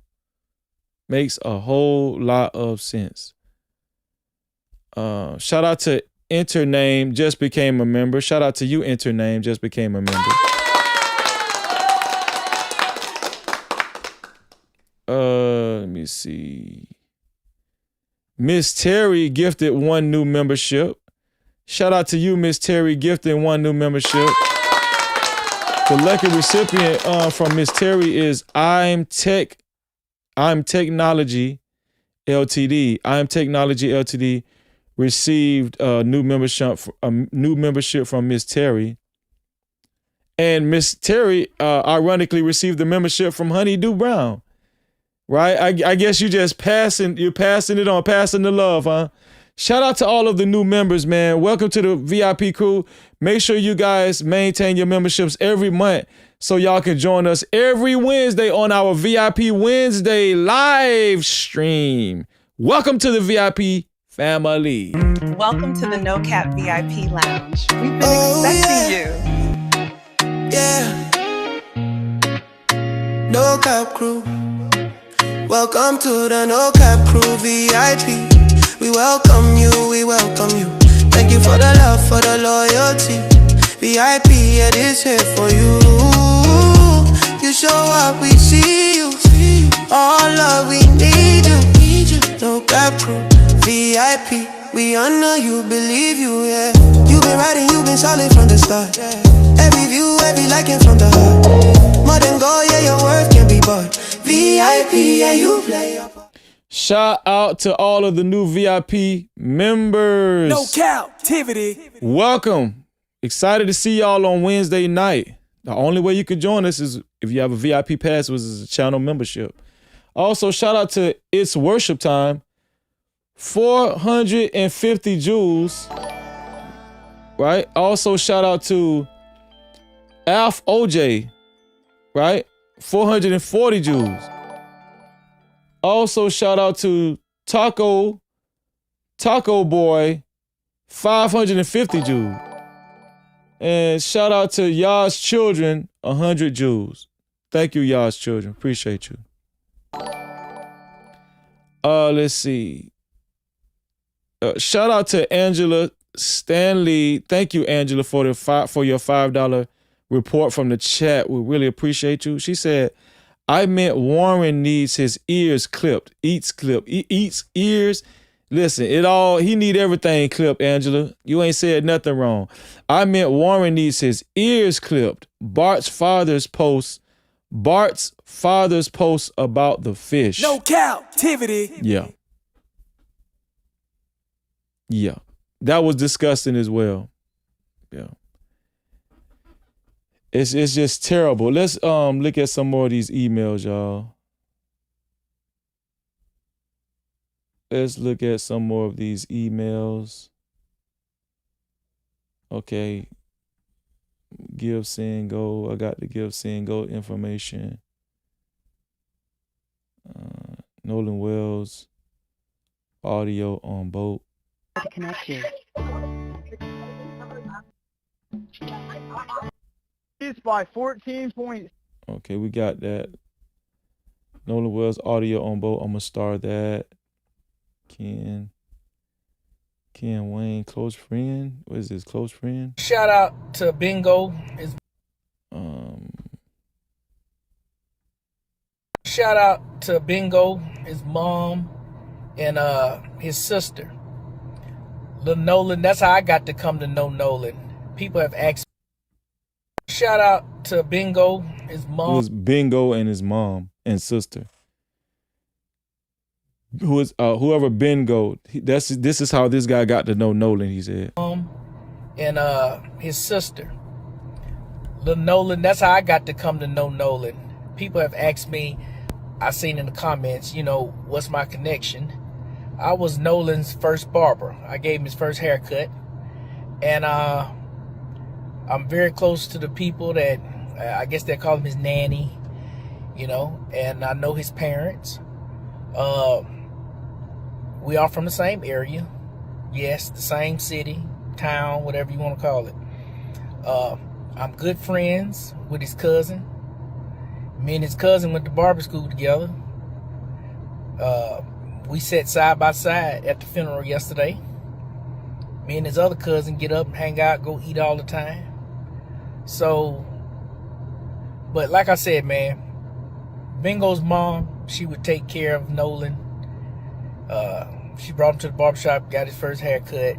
Makes a whole lot of sense. Shout out to Intername, just became a member. Shout out to you, Intername, just became a member. Let me see. Miss Terry gifted 1 new membership. Shout out to you, Miss Terry, gifting 1 new membership. The lucky recipient from Miss Terry is I'm Technology Ltd. I'm Technology Ltd. Received a new membership from Miss Terry. And Miss Terry ironically received the membership from Honeydew Brown. Right? I guess you're passing it on, passing the love, huh? Shout out to all of the new members, man. Welcome to the VIP crew. Make sure you guys maintain your memberships every month so y'all can join us every Wednesday on our VIP Wednesday live stream. Welcome to the VIP family. Welcome to the No Cap VIP Lounge. We've been expecting you. Yeah. No Cap crew. Welcome to the No Cap crew VIP. We welcome you, we welcome you. Thank you for the love, for the loyalty. VIP, yeah, this here for you. You show up, we see you. All love, we need you. No Cap crew, VIP. We honor you, believe you, yeah. You been riding, you been solid from the start. Every view, every liking from the heart. More than gold, yeah, your worth can be bought. VIP, yeah, you play your part. Shout out to all of the new VIP members. No Cap-tivity. Welcome. Excited to see y'all on Wednesday night. The only way you can join us is if you have a VIP pass, which is a channel membership. Also, shout out to It's Worship Time. 450 jewels. Right? Also, shout out to Alf OJ. Right? 440 jewels. Also, shout out to Taco Boy, 550 jewels. And shout out to Yah's Children, 100 jewels. Thank you, Yah's Children. Appreciate you. Let's see. Shout out to Angela Stanley. Thank you, Angela, for your $5 report from the chat. We really appreciate you. She said, I meant Warren needs his ears clipped. Eats ears. Listen, he need everything clipped, Angela. You ain't said nothing wrong. I meant Warren needs his ears clipped. Bart's father's post about the fish. No Cap-tivity. Yeah. Yeah. That was disgusting as well. Yeah. It's just terrible. Let's look at some more of these emails, y'all. Let's look at some more of these emails. Okay. Give, send, go. I got the give, send, go information. Nolan Wells. Audio on boat. To connect you. It's by 14 points. Okay, we got that. Nolan Wells audio on boat. I'm gonna start that. Ken Wayne, close friend. What is this? Close friend? Shout out to Bingo. Shout out to Bingo, his mom, and his sister. Little Nolan. That's how I got to come to know Nolan. People have asked. Shout out to Bingo, his It mom. was Bingo and his mom and sister. Who is whoever Bingo? This is how this guy got to know Nolan. He said. And his sister, little Nolan. That's how I got to come to know Nolan. People have asked me. I seen in the comments, you know, what's my connection? I was Nolan's first barber. I gave him his first haircut, and I'm very close to the people that I guess they call him his nanny, you know, and I know his parents. We are from the same area. Yes, the same city, town, whatever you want to call it. I'm good friends with his cousin. Me and his cousin went to barber school together. We sat side by side at the funeral yesterday. Me and his other cousin get up and hang out, go eat all the time. So, but like I said, man, Bingo's mom, she would take care of Nolan. She brought him to the barbershop, got his first haircut.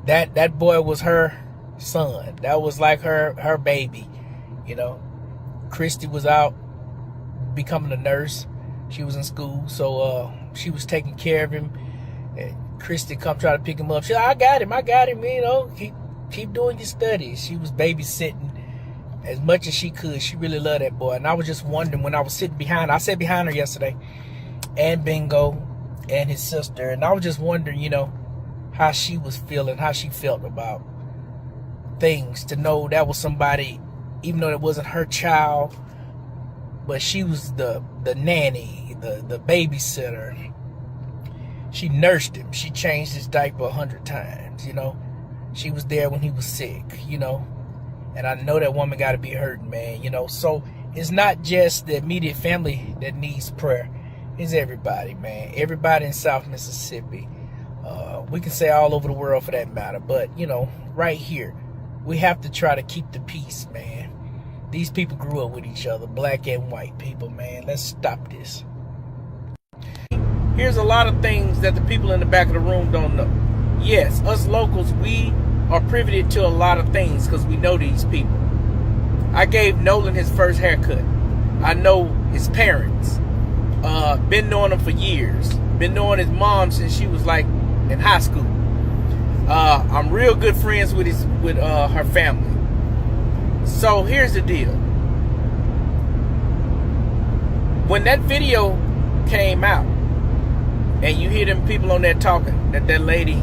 That boy was her son. That was like her baby, you know. Christy was out becoming a nurse. She was in school, so she was taking care of him. And Christy come try to pick him up. She like, I got him, you know, keep doing your studies. She was babysitting as much as she could. She really loved that boy. And I was just wondering when I was sitting behind, I sat behind her yesterday, and Bingo and his sister, and I was just wondering, you know, how she was feeling, how she felt about things, to know that was somebody, even though it wasn't her child, but she was the nanny, the babysitter. She nursed him. She changed his diaper 100 times, you know. She was there when he was sick, you know. And I know that woman got to be hurting, man, you know. So it's not just the immediate family that needs prayer. It's everybody, man. Everybody in South Mississippi. We can say all over the world for that matter. But, you know, right here, we have to try to keep the peace, man. These people grew up with each other, black and white people, man. Let's stop this. Here's a lot of things that the people in the back of the room don't know. Yes, us locals, we are privy to a lot of things because we know these people. I gave Nolan his first haircut. I know his parents. Been knowing him for years. Been knowing his mom since she was like in high school. I'm real good friends with her family. So here's the deal. When that video came out, and you hear them people on there talking, that lady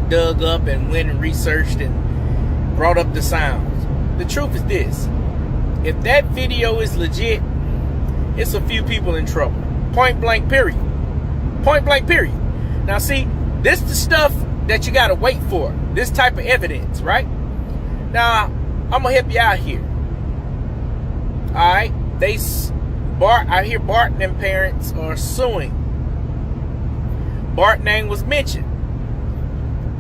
dug up and went and researched and brought up the sounds. The truth is this. If that video is legit, it's a few people in trouble. Point blank, period. Point blank, period. Now see, this is the stuff that you gotta wait for. This type of evidence, right? Now, I'm gonna help you out here. Alright? I hear Bart and them parents are suing. Bart's name was mentioned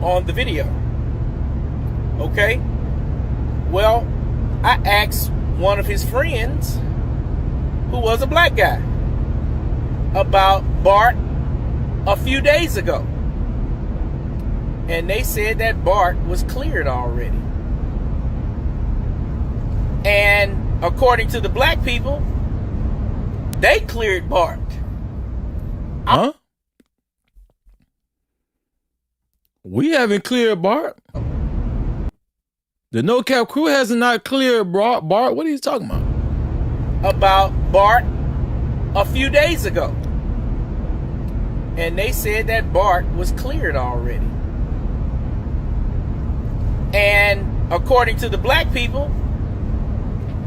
on the video. Okay? Well, I asked one of his friends, who was a black guy, about Bart a few days ago. And they said that Bart was cleared already. And according to the black people, they cleared Bart. Huh? We haven't cleared Bart. The No Cap crew has not cleared Bart. What are you talking about? About Bart a few days ago. And they said that Bart was cleared already. And according to the black people,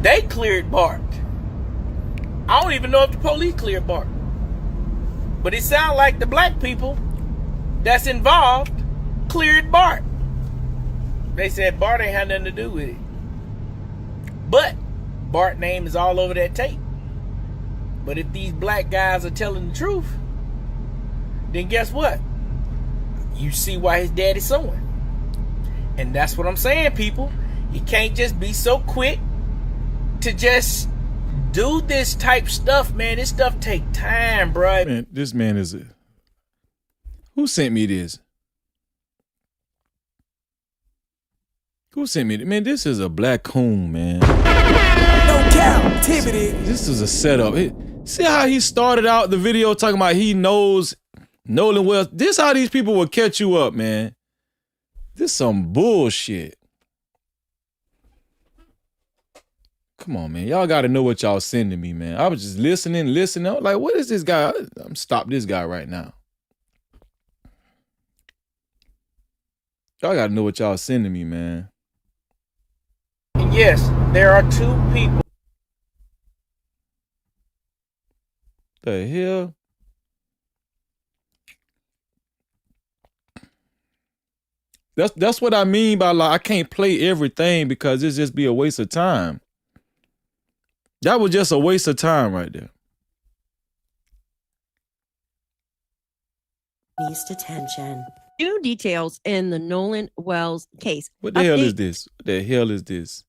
they cleared Bart. I don't even know if the police cleared Bart. But it sounds like the black people that's involved cleared Bart. They said Bart ain't had nothing to do with it. But Bart's name is all over that tape. But if these black guys are telling the truth, then guess what? You see why his daddy's suing. And that's what I'm saying, people. You can't just be so quick to just do this type stuff, man. This stuff take time, bro. Man, this man is a... Who sent me this? Who sent me? Man, this is a black coon, man. No Cap-tivity. This is a setup. See how he started out the video talking about he knows Nolan Wells. This how these people will catch you up, man. This some bullshit. Come on, man. Y'all got to know what y'all sending me, man. I was just listening. I was like, what is this guy? I'm stop this guy right now. Y'all got to know what y'all sending me, man. Yes, there are two people. The hell? That's what I mean by like I can't play everything because it's just be a waste of time. That was just a waste of time right there. Needs detention. New details in the Nolan Wells case. What the hell is this? What the hell is this?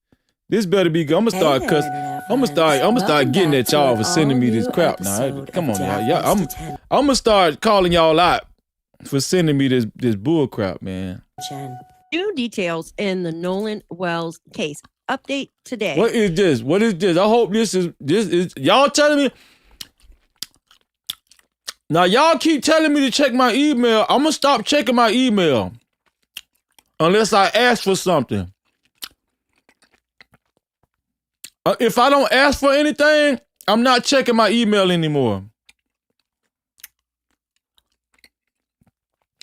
This better be good. I'm gonna start getting at y'all for sending me this crap now. Come on, y'all. I'm gonna start calling y'all out for sending me this bull crap, man. New details in the Nolan Wells case. Update today. What is this? What is this? I hope this is y'all telling me. Now y'all keep telling me to check my email. I'm gonna stop checking my email unless I ask for something. If I don't ask for anything, I'm not checking my email anymore.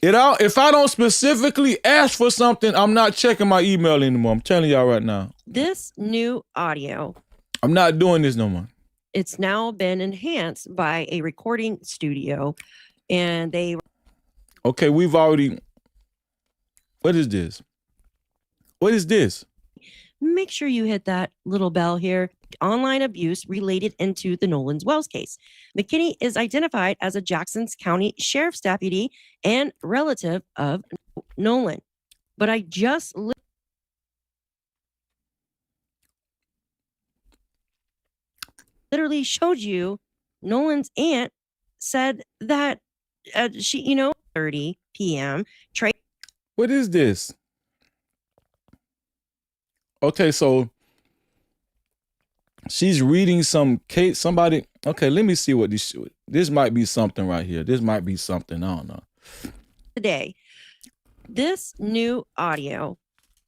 If I don't specifically ask for something, I'm not checking my email anymore. I'm telling y'all right now. This new audio. I'm not doing this no more. It's now been enhanced by a recording studio, and they. Okay, we've already. What is this? What is this? Make sure you hit that little bell here. Online abuse related into the Nolan Wells case. McKinney is identified as a Jackson County Sheriff's deputy and relative of Nolan. But I just literally showed you Nolan's aunt said that she, 30 p.m. What is this? Okay, so she's reading some case. Somebody. Okay, let me see what this might be something right here. This might be something. I don't know. Today, this new audio,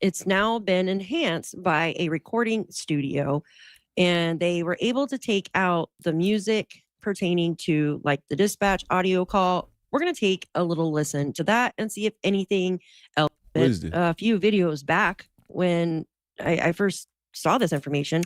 it's now been enhanced by a recording studio, and they were able to take out the music pertaining to like the dispatch audio call. We're gonna take a little listen to that and see if anything else. What is this? A few videos back when I first saw this information,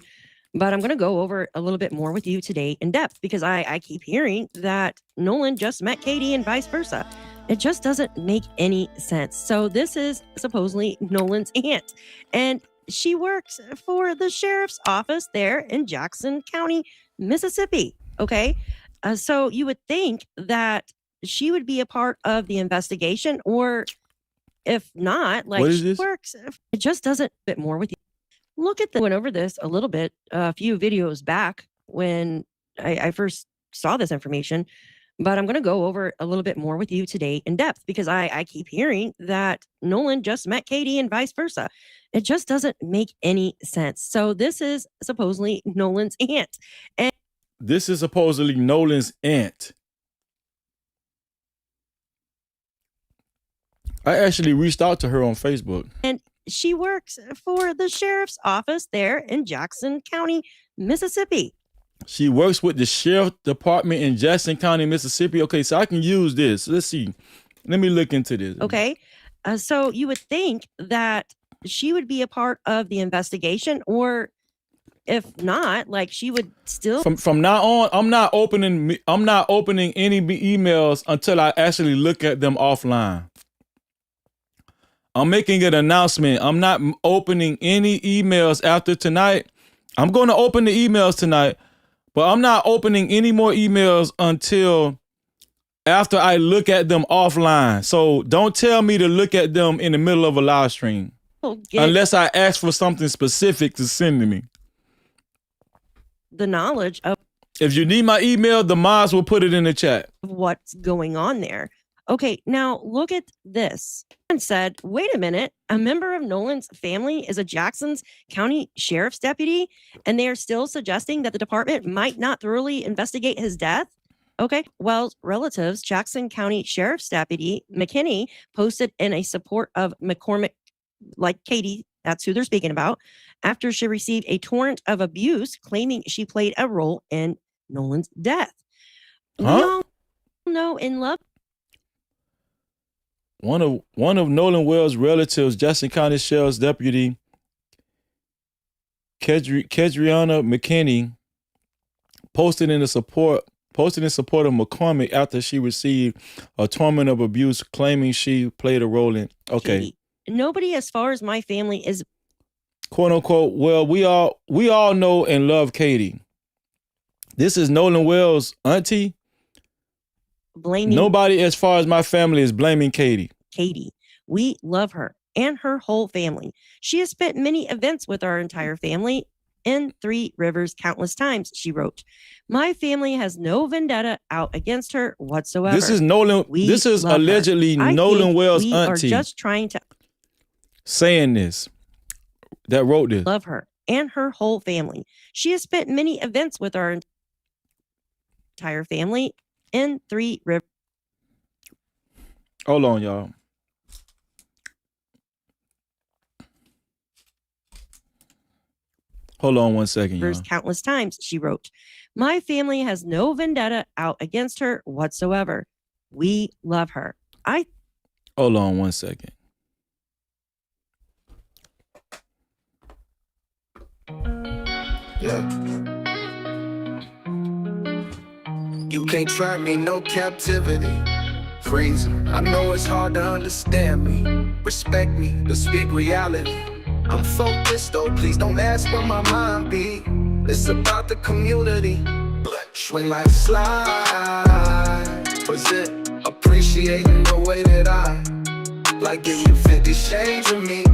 but I'm going to go over a little bit more with you today in depth because I keep hearing that Nolan just met Katie and vice versa. It just doesn't make any sense. So this is supposedly Nolan's aunt, and she works for the sheriff's office there in Jackson County, Mississippi. Okay. So you would think that she would be a part of the investigation, or if not, like what is she this? works. It just doesn't fit more with you. Look at went over this a little bit a few videos back when I first saw this information, but I'm going to go over a little bit more with you today in depth because I keep hearing that Nolan just met Katie and vice versa. It just doesn't make any sense. So this is supposedly Nolan's aunt. And this is supposedly Nolan's aunt. I actually reached out to her on Facebook. And she works for the sheriff's office there in Jackson County, Mississippi. She works with the sheriff department in Jackson County, Mississippi. Okay, so I can use this. Let's see. Let me look into this. Okay. So you would think that she would be a part of the investigation, or if not, like she would still. From now on, I'm not opening any emails until I actually look at them offline. I'm making an announcement. I'm not opening any emails after tonight. I'm going to open the emails tonight, but I'm not opening any more emails until after I look at them offline. So don't tell me to look at them in the middle of a live stream unless I ask for something specific to send to me. The knowledge of. If you need my email, the mods will put it in the chat. What's going on there. Okay, now look at this. And said, wait a minute, a member of Nolan's family is a Jackson County Sheriff's deputy, and they are still suggesting that the department might not thoroughly investigate his death? Okay, well, relatives, Jackson County Sheriff's Deputy McKinney posted in a support of McCormick, like Katie, that's who they're speaking about, after she received a torrent of abuse claiming she played a role in Nolan's death. We all know and love. One of Nolan Wells' relatives, Jackson County Sheriff's Deputy Kedriana McKinney, posted in support of McCormick after she received a torrent of abuse, claiming she played a role in. Okay. Katie. Nobody, as far as my family, is quote unquote. Well, we all know and love Katie. This is Nolan Wells' auntie. Blaming nobody, as far as my family, is blaming Katie. Katie. We love her and her whole family. She has spent many events with our entire family in Three Rivers countless times, she wrote. My family has no vendetta out against her whatsoever. This is Nolan. This is allegedly Nolan Wells' we auntie. We are just trying to saying this. That wrote this. Love her and her whole family. She has spent many events with our entire family in Three Rivers. Hold on, y'all. Hold on 1 second, y'all. Countless times, she wrote. My family has no vendetta out against her whatsoever. We love her. Hold on 1 second. Yeah. You can't try me, no captivity. Crazy. I know it's hard to understand me. Respect me, to speak reality. I'm focused though, please don't ask where my mind be. It's about the community. When life slide, was it appreciating the way that I like give you 50 shades of me?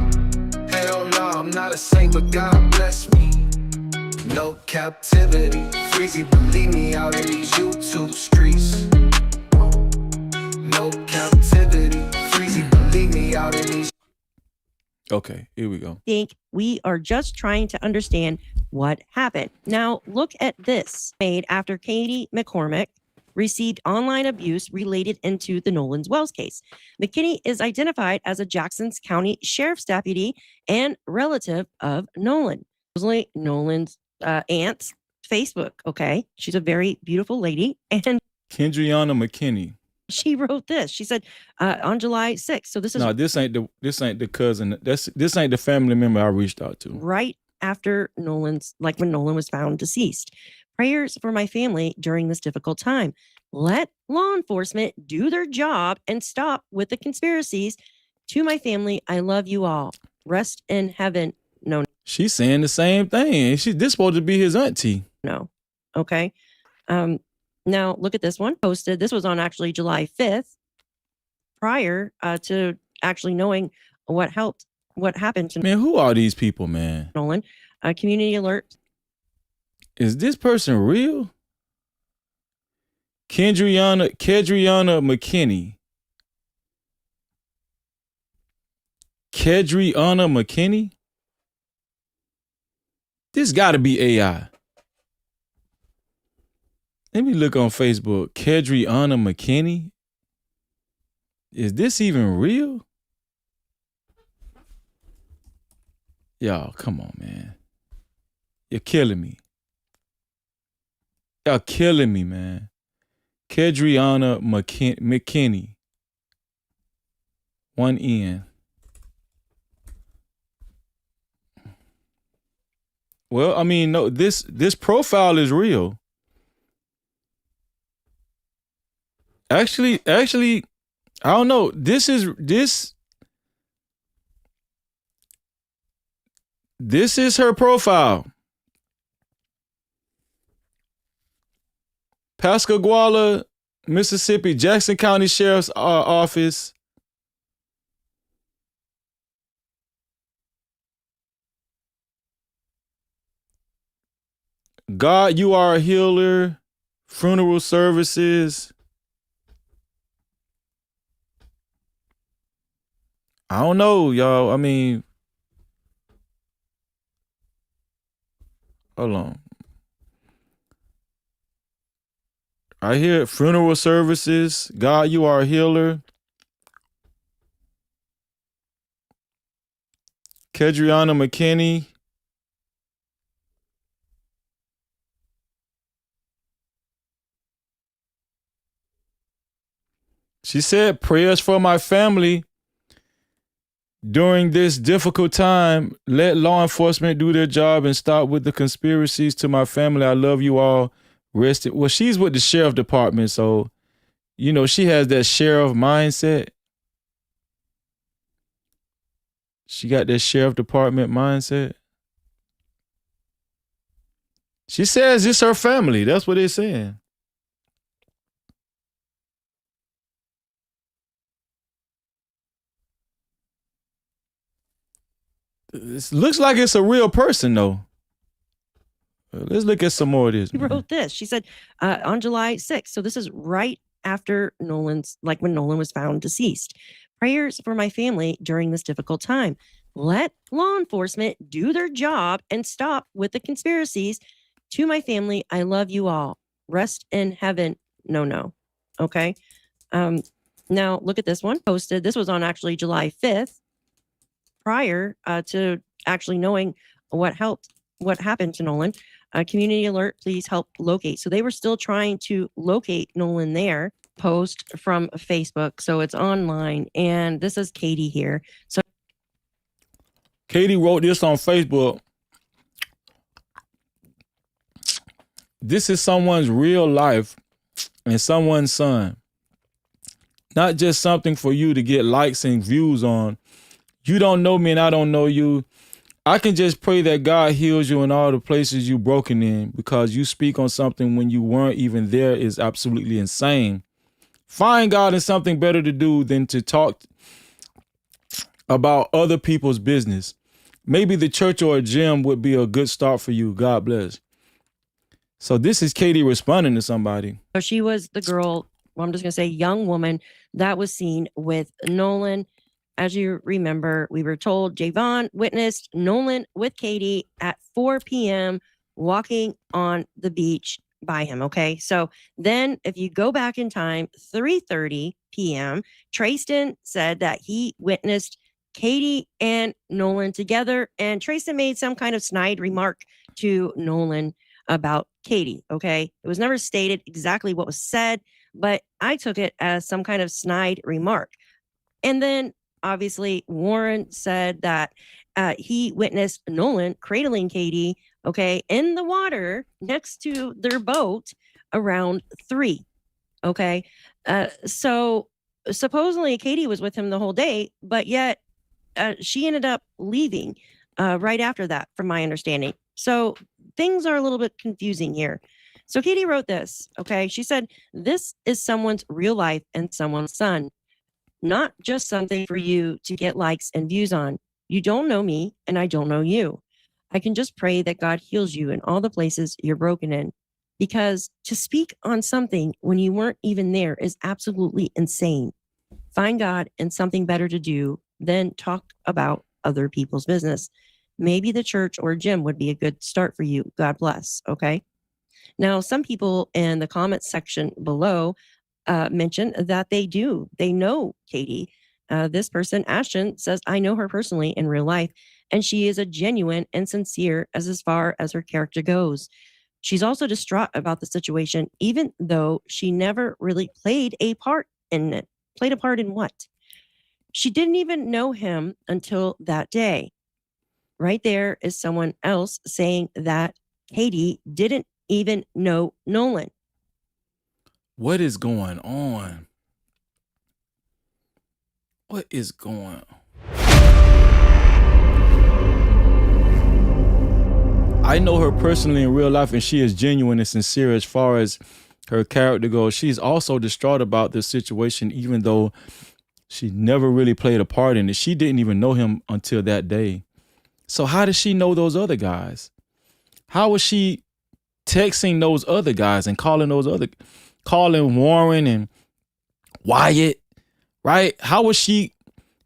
Hell no, I'm not a saint, but God bless me. No captivity, freezy, believe me out in these YouTube streets. No captivity, freezy, believe me out in these. Okay, here we go. Think we are just trying to understand what happened. Now, look at this. Made after Katie McCormick received online abuse related into the Nolan's Wells case. McKinney is identified as a Jackson County Sheriff's Deputy and relative of Nolan. Nolan's aunt's Facebook, okay? She's a very beautiful lady. And Kendriana McKinney. She wrote this. She said on July 6th. So this is this ain't the cousin. This ain't the family member I reached out to. Right after when Nolan was found deceased. Prayers for my family during this difficult time. Let law enforcement do their job and stop with the conspiracies. To my family, I love you all. Rest in heaven. No. She's saying the same thing. This supposed to be his auntie. No. Okay. Now look at this one posted. This was on actually July 5th, prior to actually knowing what happened to man. Who are these people, man? Nolan. Community alert. Is this person real? Kedriana McKinney. Kedriana McKinney? This gotta be AI. Let me look on Facebook. Kedriana McKinney? Is this even real? Y'all, come on, man. You're killing me. Y'all killing me, man. Kedriana McKinney. 1 N. Well, I mean, no, this profile is real. Actually, I don't know. This is her profile. Pascagoula, Mississippi, Jackson County Sheriff's Office. God, you are a healer. Funeral services. I don't know, y'all. I mean, hold on. I hear funeral services. God, you are a healer. Kedriana McKinney. She said prayers for my family during this difficult time. Let law enforcement do their job and stop with the conspiracies. To my family, I love you all. Rest it. Well, she's with the sheriff department, so you know she has that sheriff mindset. She got that sheriff department mindset. She says it's her family. That's what they're saying. It looks like it's a real person, though. Let's look at some more of this. She wrote this. She said on July 6th. So this is right after Nolan's, like when Nolan was found deceased. Prayers for my family during this difficult time. Let law enforcement do their job and stop with the conspiracies. To my family, I love you all. Rest in heaven. No. Okay. Now look at this one posted. This was on actually July 5th, prior to actually knowing what happened to Nolan. Community alert, please help locate. So they were still trying to locate Nolan there. Post from Facebook. So it's online. And this is Katie here. So Katie wrote this on Facebook. This is someone's real life and someone's son. Not just something for you to get likes and views on. You don't know me and I don't know you. I can just pray that God heals you in all the places you've broken in, because you speak on something when you weren't even there is absolutely insane. Find God in something better to do than to talk about other people's business. Maybe the church or a gym would be a good start for you. God bless. So this is Katie responding to somebody. So she was the girl, well, I'm just going to say young woman that was seen with Nolan. As you remember, we were told Javon witnessed Nolan with Katie at 4 p.m. walking on the beach by him. Okay. So then if you go back in time, 3:30 p.m., Trayston said that he witnessed Katie and Nolan together, and Trayston made some kind of snide remark to Nolan about Katie. Okay. It was never stated exactly what was said, but I took it as some kind of snide remark. And then obviously Warren said that he witnessed Nolan cradling Katie, okay, in the water next to their boat around 3. Okay. So supposedly Katie was with him the whole day, but yet she ended up leaving right after that, from my understanding. So things are a little bit confusing here. So Katie wrote this, okay? She said, this is someone's real life and someone's son. Not just something for you to get likes and views on. You don't know me and I don't know you. I can just pray that God heals you in all the places you're broken in. Because to speak on something when you weren't even there is absolutely insane. Find God and something better to do than talk about other people's business. Maybe the church or gym would be a good start for you. God bless. Okay. Now, some people in the comments section below mentioned that they know Katie. This person, Ashton, says, I know her personally in real life, and she is a genuine and sincere as far as her character goes. She's also distraught about the situation, even though she never really played a part in it. Played a part in what? She didn't even know him until that day. Right there is someone else saying that Katie didn't even know Nolan. What is going on? What is going on? I know her personally in real life, and she is genuine and sincere as far as her character goes. She's also distraught about this situation, even though she never really played a part in it. She didn't even know him until that day. So how does she know those other guys? How was she texting those other guys and calling Warren and Wyatt, right? How was she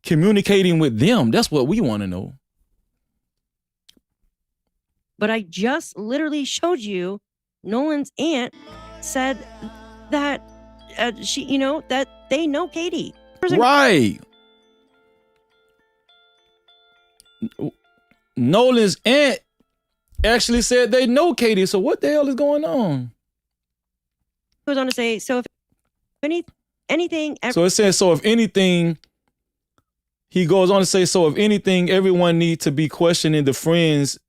communicating with them? That's what we want to know. But I just literally showed you Nolan's aunt said that that they know Katie. Right. Nolan's aunt actually said they know Katie. So what the hell is going on? Goes on to say, so if anything. So it says, so if anything, he goes on to say, so if anything, everyone needs to be questioning the friends.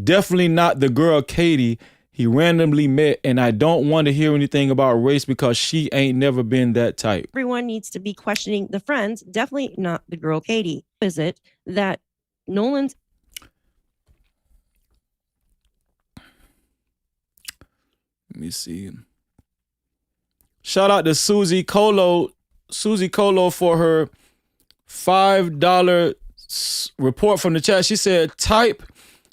Definitely not the girl Katie he randomly met, and I don't want to hear anything about race because she ain't never been that type. Everyone needs to be questioning the friends, definitely not the girl Katie. Is it that Nolan's... Let me see. Shout out to Susie Colo for her $5 report from the chat. She said, type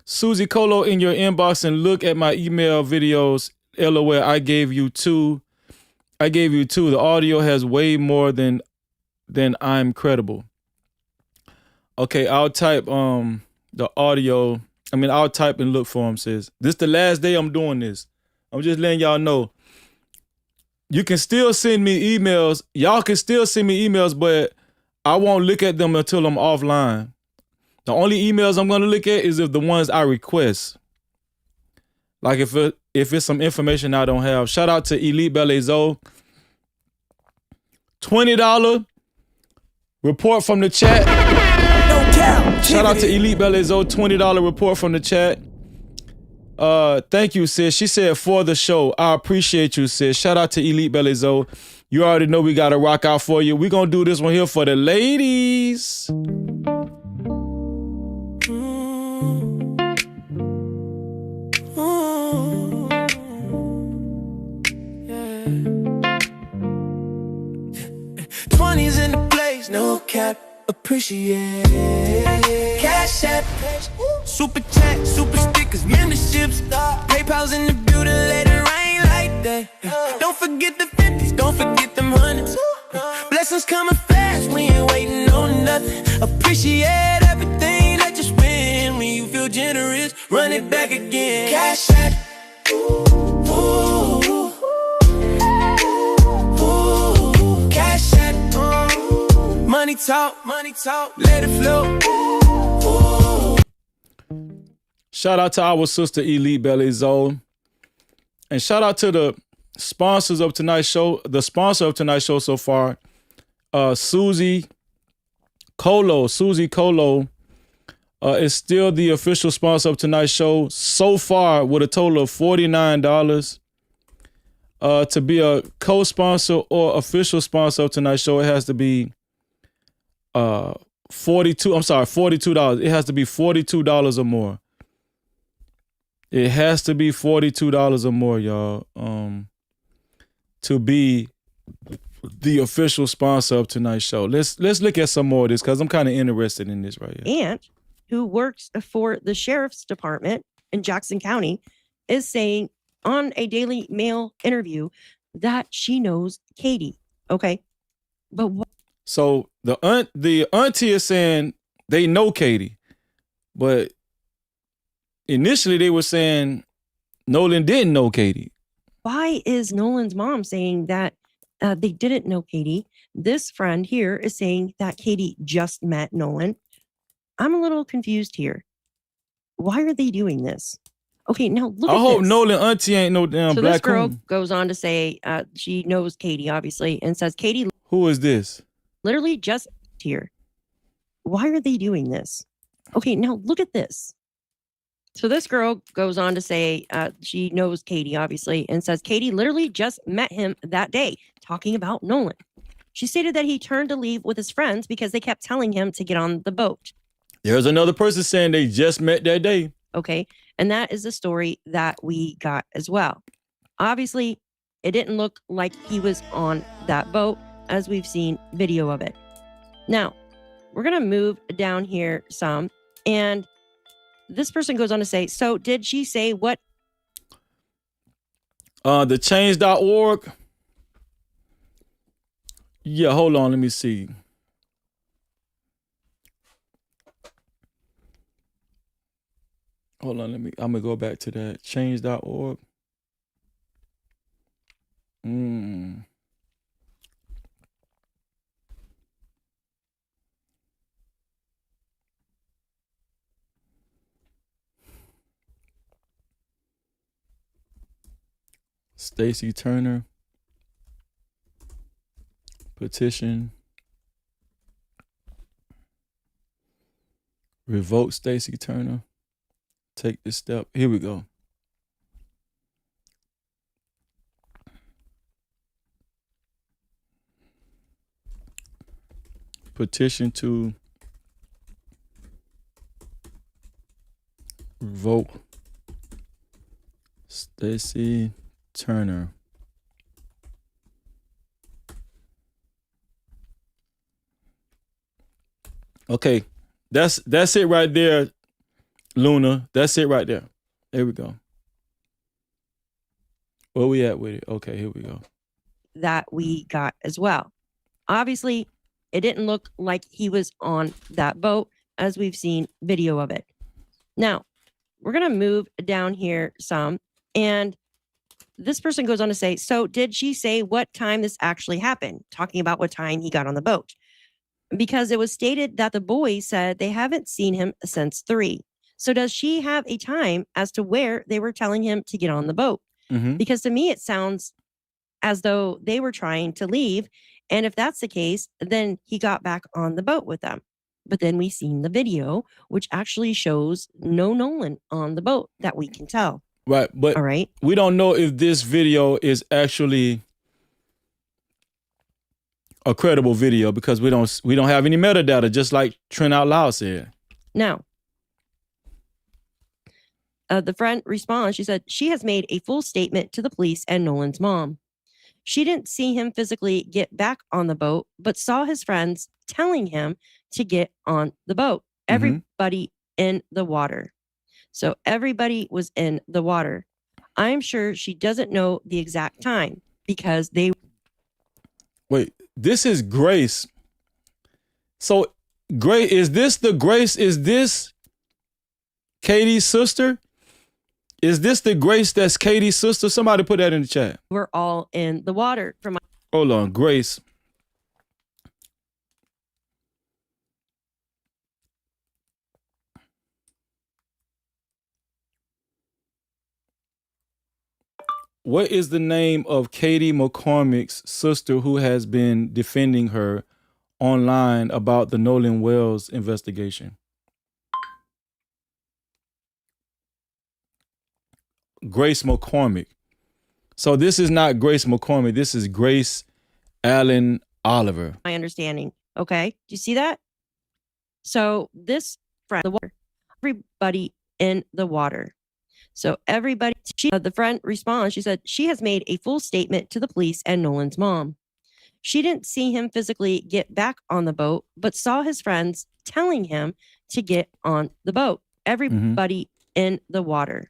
Susie Colo in your inbox and look at my email videos. LOL, I gave you two. The audio has way more than I'm credible. Okay, I'll type the audio. I'll type and look for him, sis. This the last day I'm doing this. I'm just letting y'all know. You can still send me emails. Y'all can still send me emails, but I won't look at them until I'm offline. The only emails I'm going to look at is if the ones I request. Like if it's some information I don't have. Shout out to Elite Ballet Zoe. $20 report from the chat. No cap. Shout out to Elite Ballet Zoe. $20 report from the chat. Thank you, sis. She said for the show. I appreciate you, sis. Shout out to Elite Ballet Zoe. You already know we got to rock out for you. We're going to do this one here for the ladies. In the place, no cap, appreciate. Cash app, super chat, super stickers, memberships, PayPal's in the building, let it rain like that. Don't forget the 50s, don't forget them hundreds. Blessings coming fast, we ain't waiting on nothing. Appreciate everything that you spend. When you feel generous, run it back again. Cash app, ooh. Money talk, let it flow. Shout out to our sister Elite Ballet Zoe. And shout out to the sponsors of tonight's show. The sponsor of tonight's show so far, Susie Colo. Susie Colo is still the official sponsor of tonight's show so far with a total of $49. To be a co-sponsor or official sponsor of tonight's show, it has to be $42. It has to be $42 or more. It has to be $42 or more, y'all, to be the official sponsor of tonight's show. Let's look at some more of this because I'm kind of interested in this right here. Aunt, who works for the sheriff's department in Jackson County, is saying on a Daily Mail interview that she knows Katie. Okay, but so the auntie is saying they know Katie, but initially they were saying Nolan didn't know Katie. Why is Nolan's mom saying that they didn't know Katie? This friend here is saying that Katie just met Nolan. I'm a little confused here. Why are they doing this? Okay, now look at this. I hope Nolan auntie ain't no damn so black this girl coon. goes on to say she knows Katie, obviously, and says Katie... Who is this? Literally just here. Why are they doing this? Okay, now look at this. So this girl goes on to say she knows Katie, obviously, and says Katie literally just met him that day, talking about Nolan. She stated that he turned to leave with his friends because they kept telling him to get on the boat. There's another person saying they just met that day. Okay, and that is the story that we got as well. Obviously, it didn't look like he was on that boat, as we've seen video of it. Now, we're going to move down here some, and this person goes on to say, so did she say what? The change.org. Yeah, hold on, let me see. Hold on, I'm gonna go back to that. Change.org. Stacy Turner. Petition. Revoke Stacy Turner. Take this step. Here we go. Petition to revoke Stacy Turner. Okay, that's it right there, Luna. That's it right there. There we go. Where we at with it? Okay, here we go. That we got as well. Obviously, it didn't look like he was on that boat as we've seen video of it. Now, we're going to move down here some. And this person goes on to say, so did she say what time this actually happened? Talking about what time he got on the boat. Because it was stated that the boys said they haven't seen him since 3. So does she have a time as to where they were telling him to get on the boat? Mm-hmm. Because to me, it sounds as though they were trying to leave. And if that's the case, then he got back on the boat with them. But then we seen the video, which actually shows no Nolan on the boat that we can tell. Right, but all right, we don't know if this video is actually a credible video because we don't have any metadata, just like Trent Out Loud said. Now, the friend responds. She said she has made a full statement to the police and Nolan's mom. She didn't see him physically get back on the boat, but saw his friends telling him to get on the boat. Everybody in the water. So everybody was in the water. I'm sure she doesn't know the exact time because they... Wait, this is Grace. So Grace, is this Katie's sister? Is this the Grace that's Katie's sister? Somebody put that in the chat. We're all in the water. Hold on, Grace. What is the name of Katie McCormick's sister who has been defending her online about the Nolan Wells investigation? Grace McCormick. So this is not Grace McCormick. This is Grace Allen Oliver. My understanding. Okay. Do you see that? So this friend, the water, everybody in the water. So everybody, the friend responds. She said she has made a full statement to the police and Nolan's mom. She didn't see him physically get back on the boat, but saw his friends telling him to get on the boat. Everybody in the water.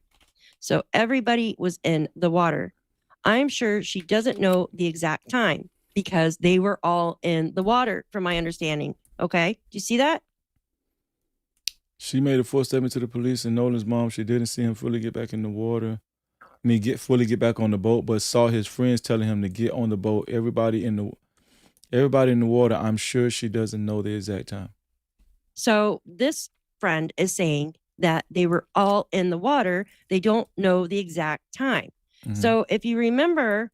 So everybody was in the water. I'm sure she doesn't know the exact time because they were all in the water, from my understanding. Okay. Do you see that? She made a full statement to the police and Nolan's mom. She didn't see him fully get back in the water. Fully get back on the boat, but saw his friends telling him to get on the boat. Everybody in the water. I'm sure she doesn't know the exact time. So this friend is saying that they were all in the water. They don't know the exact time. So if you remember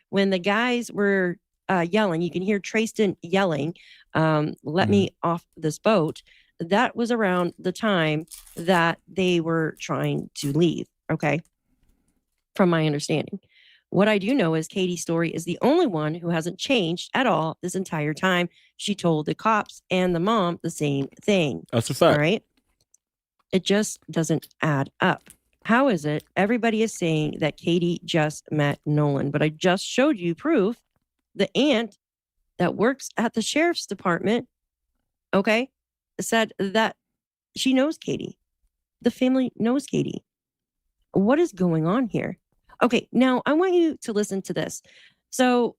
when the guys were yelling, you can hear Trayston yelling, let me off this boat. That was around the time that they were trying to leave. Okay. From my understanding. What I do know is Katie's story is the only one who hasn't changed at all this entire time. She told the cops and the mom the same thing. That's a fact. All right. It just doesn't add up. How is it everybody is saying that Katie just met Nolan, but I just showed you proof. The aunt that works at the sheriff's department, okay, said that she knows Katie. The family knows Katie. What is going on here? Okay, now I want you to listen to this. So,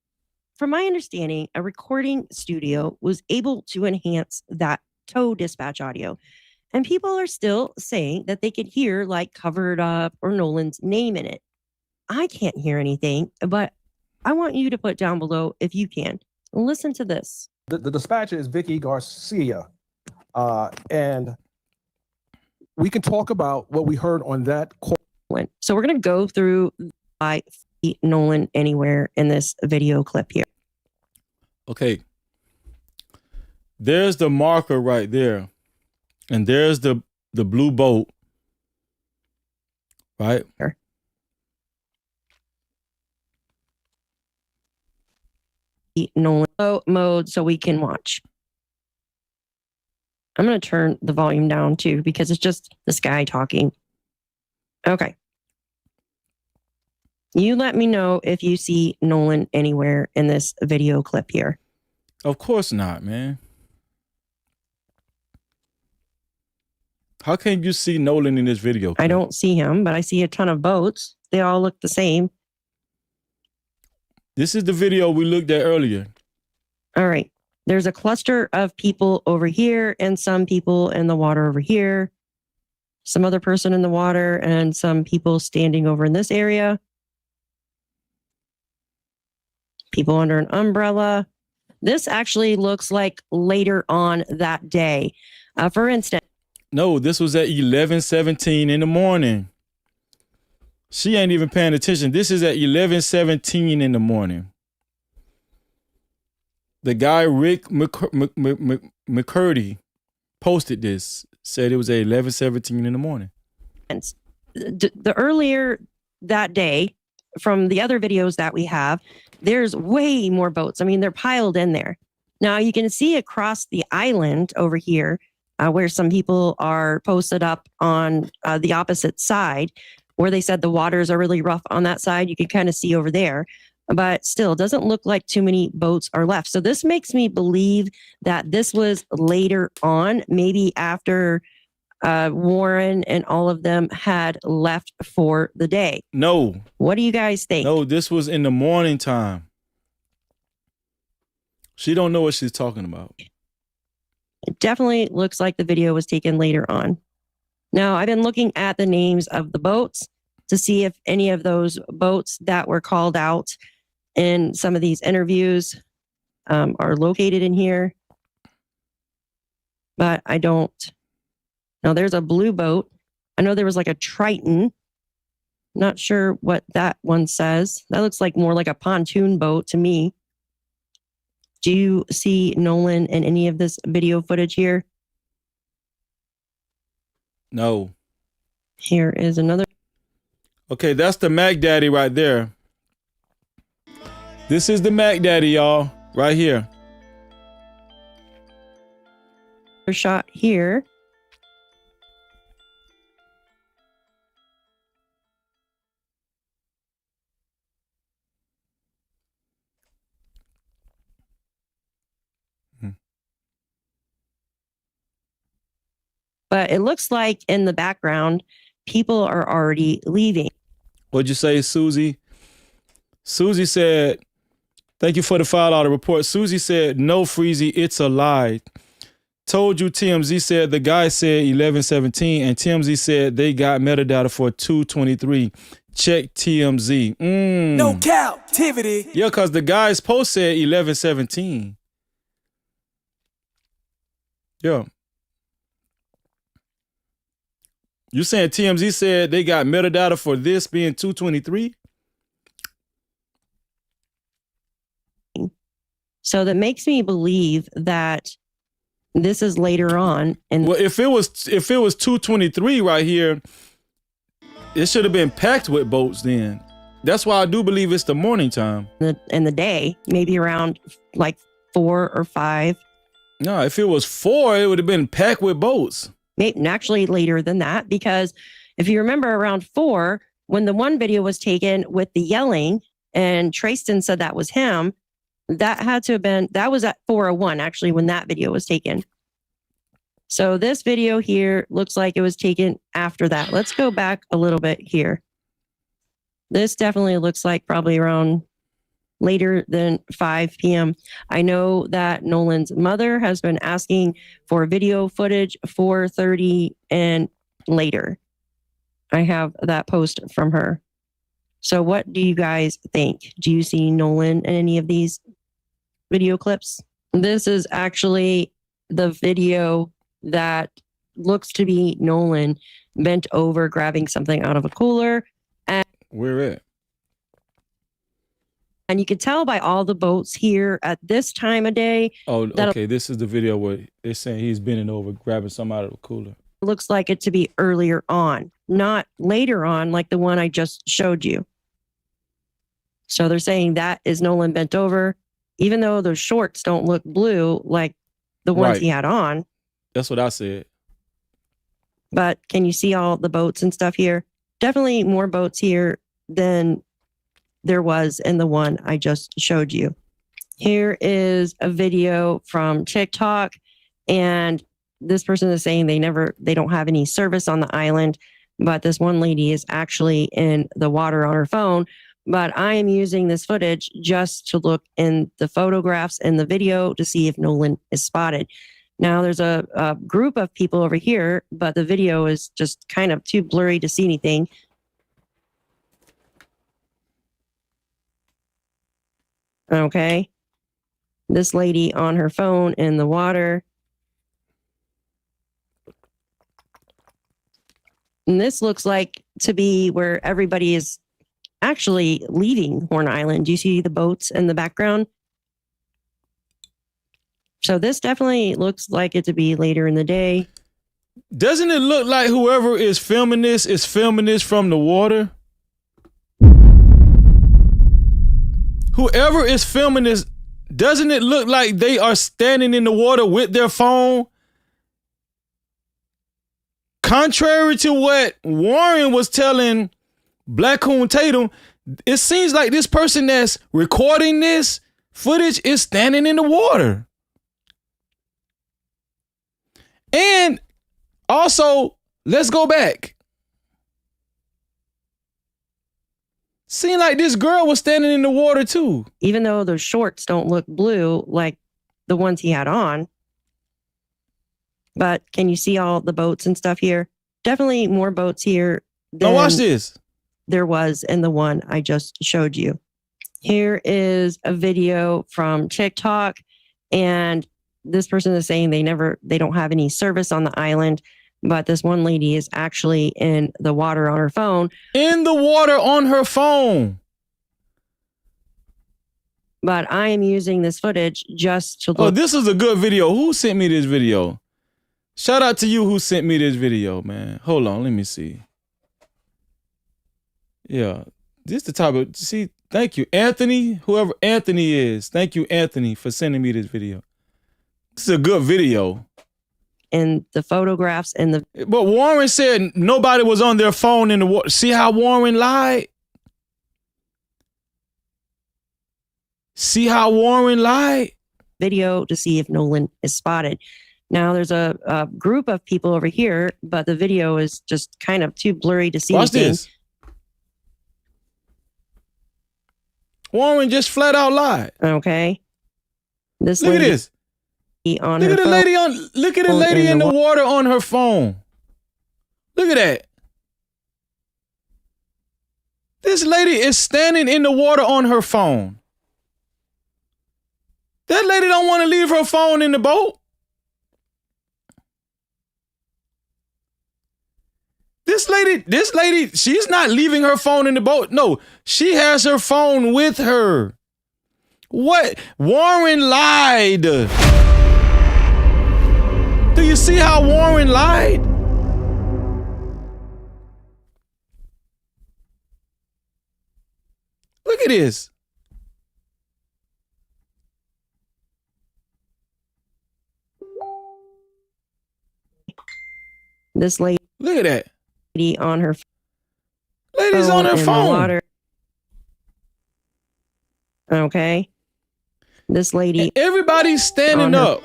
from my understanding, a recording studio was able to enhance that tow dispatch audio. And people are still saying that they could hear like Covered Up or Nolan's name in it. I can't hear anything, but I want you to put down below if you can. Listen to this. The dispatcher is Vicky Garcia. And we can talk about what we heard on that call. So we're going to go through I Nolan anywhere in this video clip here. Okay. There's the marker right there. And there's the blue boat. Right? Here. Nolan mode so we can watch. I'm going to turn the volume down too because it's just this guy talking. Okay. You let me know if you see Nolan anywhere in this video clip here. Of course not, man. How can you see Nolan in this video clip? I don't see him, but I see a ton of boats. They all look the same. This is the video we looked at earlier. All right. There's a cluster of people over here and some people in the water over here. Some other person in the water and some people standing over in this area. People under an umbrella. This actually looks like later on that day. For instance. No, this was at 11:17 in the morning. She ain't even paying attention. This is at 11:17 in the morning. The guy, Rick McCurdy, posted this, said it was at 11:17 in the morning. The earlier that day, from the other videos that we have, there's way more boats. I mean, they're piled in there. Now you can see across the island over here, where some people are posted up on the opposite side, where they said the waters are really rough on that side. You can kind of see over there. But still, doesn't look like too many boats are left. So this makes me believe that this was later on, maybe after Warren and all of them had left for the day. No. What do you guys think? No, this was in the morning time. She don't know what she's talking about. It definitely looks like the video was taken later on. Now, I've been looking at the names of the boats to see if any of those boats that were called out in some of these interviews are located in here. But I don't. Now, there's a blue boat. I know there was like a Triton. Not sure what that one says. That looks like more like a pontoon boat to me. Do you see Nolan in any of this video footage here? No. Here is another. Okay, that's the Mac Daddy right there. This is the Mac Daddy, y'all, right here. Shot here. But it looks like in the background, people are already leaving. What'd you say, Susie? Susie said, thank you for the $5 report. Susie said, no, Freezy, it's a lie. Told you TMZ said the guy said 11:17 and TMZ said they got metadata for 2:23. Check TMZ. No Cap-tivity. Yeah, because the guy's post said 11:17. Yeah. You saying TMZ said they got metadata for this being 2:23? So that makes me believe that this is later on. And well, if it was 2:23 right here, it should have been packed with boats then. That's why I do believe it's the morning time. In the day, maybe around like 4 or 5. No, if it was 4, it would have been packed with boats. Maybe actually later than that, because if you remember around 4, when the one video was taken with the yelling and Trayston said that was him, that had to have been, that was at 4:01 actually when that video was taken. So this video here looks like it was taken after that. Let's go back a little bit here. This definitely looks like probably around later than 5 p.m. I know that Nolan's mother has been asking for video footage 4:30 and later. I have that post from her. So what do you guys think? Do you see Nolan in any of these video clips? This is actually the video that looks to be Nolan bent over grabbing something out of a cooler. And where at? And you can tell by all the boats here at this time of day. Oh, okay. This is the video where they're saying he's bending over, grabbing something out of a cooler. Looks like it to be earlier on, not later on like the one I just showed you. So they're saying that is Nolan bent over, even though those shorts don't look blue like the ones he had on. That's what I said. But can you see all the boats and stuff here? Definitely more boats here than there was in the one I just showed you. Here is a video from TikTok, and this person is saying they don't have any service on the island, but this one lady is actually in the water on her phone. But I am using this footage just to look in the photographs and the video to see if Nolan is spotted. Now there's a group of people over here, but the video is just kind of too blurry to see anything. Okay. This lady on her phone in the water. And this looks like to be where everybody is actually leaving Horn Island. Do you see the boats in the background? So this definitely looks like it to be later in the day. Doesn't it look like whoever is filming this from the water? Whoever is filming this, doesn't it look like they are standing in the water with their phone? Contrary to what Warren was telling Black Coon Tatum, it seems like this person that's recording this footage is standing in the water. And also, let's go back. Seemed like this girl was standing in the water too. Even though those shorts don't look blue like the ones he had on. But can you see all the boats and stuff here? Definitely more boats here Now watch this. There was in the one I just showed you. Here is a video from TikTok, and this person is saying they don't have any service on the island, but this one lady is actually in the water on her phone. In the water on her phone. But I am using this footage just to look. Oh, this is a good video. Who sent me this video? Shout out to you who sent me this video, man. Hold on, let me see. Yeah, this is the type of, see, thank you, Anthony, whoever Anthony is. Thank you, Anthony, for sending me this video. This is a good video. And the photographs and the... But Warren said nobody was on their phone in the water. See how Warren lied? See how Warren lied? Video to see if Nolan is spotted. Now there's a group of people over here, but the video is just kind of too blurry to see Watch anything. this. Warren just flat out lied. Okay. This look at lady this. On look her at the phone. lady on. Look at the lady in the water on her phone. Look at that. This lady is standing in the water on her phone. That lady don't want to leave her phone in the boat. This lady, she's not leaving her phone in the boat. No, she has her phone with her. What? Warren lied. Do you see how Warren lied? Look at this. This lady. Look at that. On her Lady's on her in the phone. water. Okay. This lady. And everybody's standing up.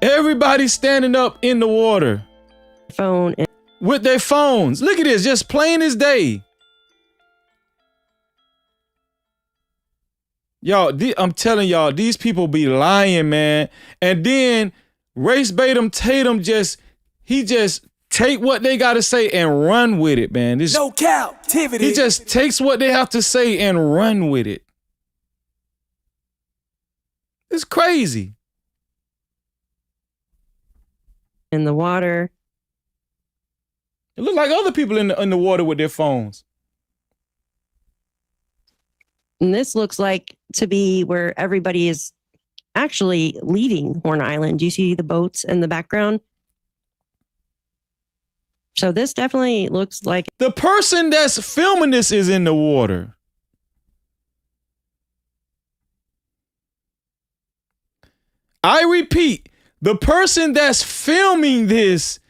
Everybody's standing up in the water. Phone. With their phones. Look at this. Just plain as day. Y'all, I'm telling y'all, these people be lying, man. And then Race Batum Tatum he just take what they got to say and run with it, man. No Cap-tivity. He just takes what they have to say and run with it. It's crazy. In the water. It look like other people in the water with their phones. And this looks like to be where everybody is actually leaving Horn Island. Do you see the boats in the background? So this definitely looks like the person that's filming this is in the water. I repeat, the person that's filming this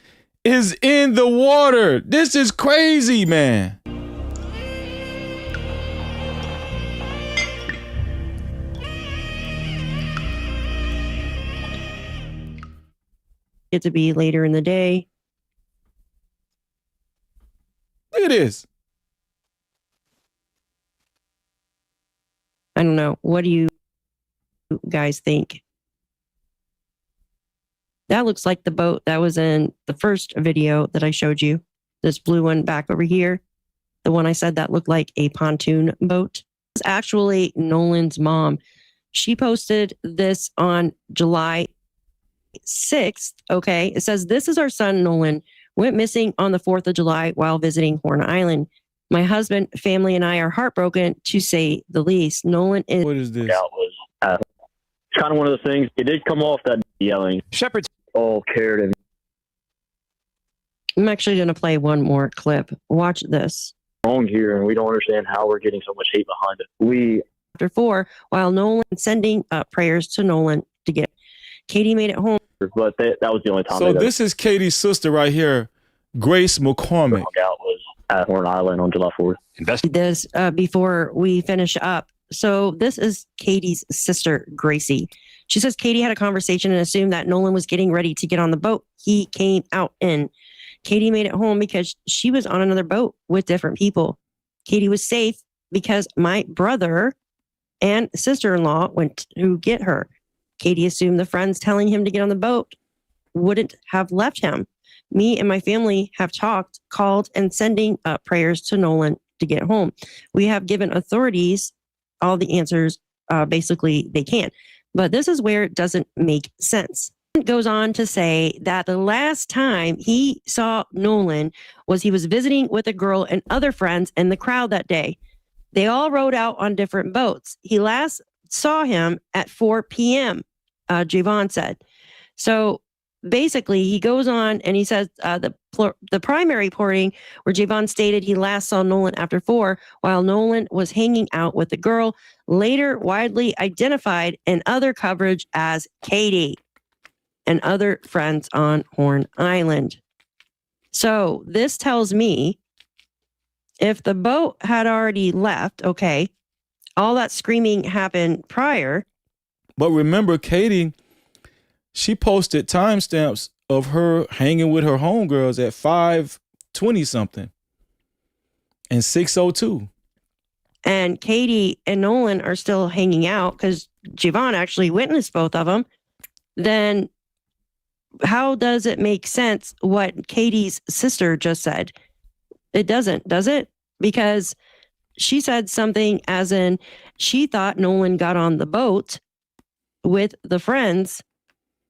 is in the water. This is crazy, man. it to be later in the day. Look at this. I don't know. What do you guys think? That looks like the boat that was in the first video that I showed you. This blue one back over here. The one I said that looked like a pontoon boat. It's actually Nolan's mom. She posted this on July 6th. Okay. It says, "This is our son, Nolan. Went missing on the 4th of July while visiting Horn Island. My husband, family, and I are heartbroken, to say the least. Nolan is..." What is this? It's kind of one of those things. It did come off that yelling. Shepard's all cared and I'm actually going to play one more clip. Watch this. wrong here, and we don't understand how we're getting so much hate behind it. After 4, while Nolan sending prayers to Nolan to get Katie made it home. But that was the only time. So this is Katie's sister right here, Grace McCormick. Out was at Horn Island on July 4th. This before we finish up. So this is Katie's sister, Gracie. She says Katie had a conversation and assumed that Nolan was getting ready to get on the boat he came out in. Katie made it home because she was on another boat with different people. Katie was safe because my brother and sister-in-law went to get her. Katie assumed the friends telling him to get on the boat wouldn't have left him. Me and my family have talked, called, and sending prayers to Nolan to get home. We have given authorities all the answers, basically they can. But this is where it doesn't make sense. It goes on to say that the last time he saw Nolan was he was visiting with a girl and other friends in the crowd that day. They all rode out on different boats. He last saw him at 4 p.m., Javon said. So basically, he goes on and he says the primary reporting where Javon stated he last saw Nolan after 4 while Nolan was hanging out with the girl, later widely identified in other coverage as Katie and other friends on Horn Island. So this tells me if the boat had already left, okay, all that screaming happened prior. But remember, Katie, she posted timestamps of her hanging with her homegirls at 5:20 something and 6:02. And Katie and Nolan are still hanging out because Javon actually witnessed both of them. Then how does it make sense what Katie's sister just said? It doesn't, does it? Because she said something as in she thought Nolan got on the boat with the friends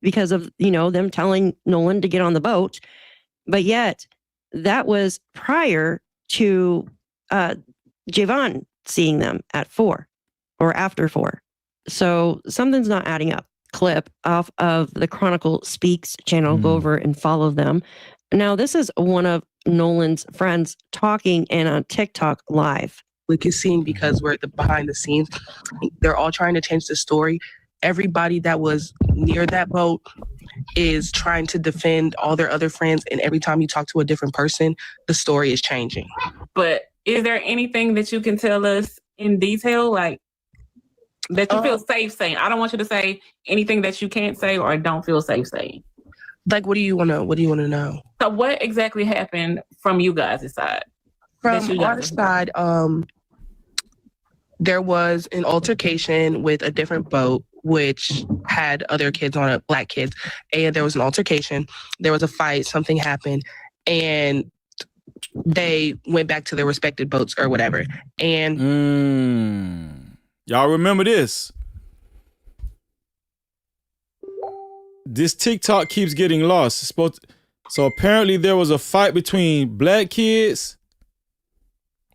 because of, them telling Nolan to get on the boat. But yet that was prior to Javon seeing them at 4 or after 4. So something's not adding up. Clip off of the Chronicle Speaks channel. Go over and follow them. Now, this is one of Nolan's friends talking in a TikTok live. We can see because we're behind the scenes. They're all trying to change the story. Everybody that was near that boat is trying to defend all their other friends. And every time you talk to a different person, the story is changing. But is there anything that you can tell us in detail, like that you feel safe saying? I don't want you to say anything that you can't say or don't feel safe saying. Like, what do you want to know? So what exactly happened from you guys' side? From our side, There was an altercation with a different boat, which had other kids on it, black kids. And there was an altercation. There was a fight. Something happened. And they went back to their respective boats or whatever. And y'all remember this? This TikTok keeps getting lost. So apparently there was a fight between black kids.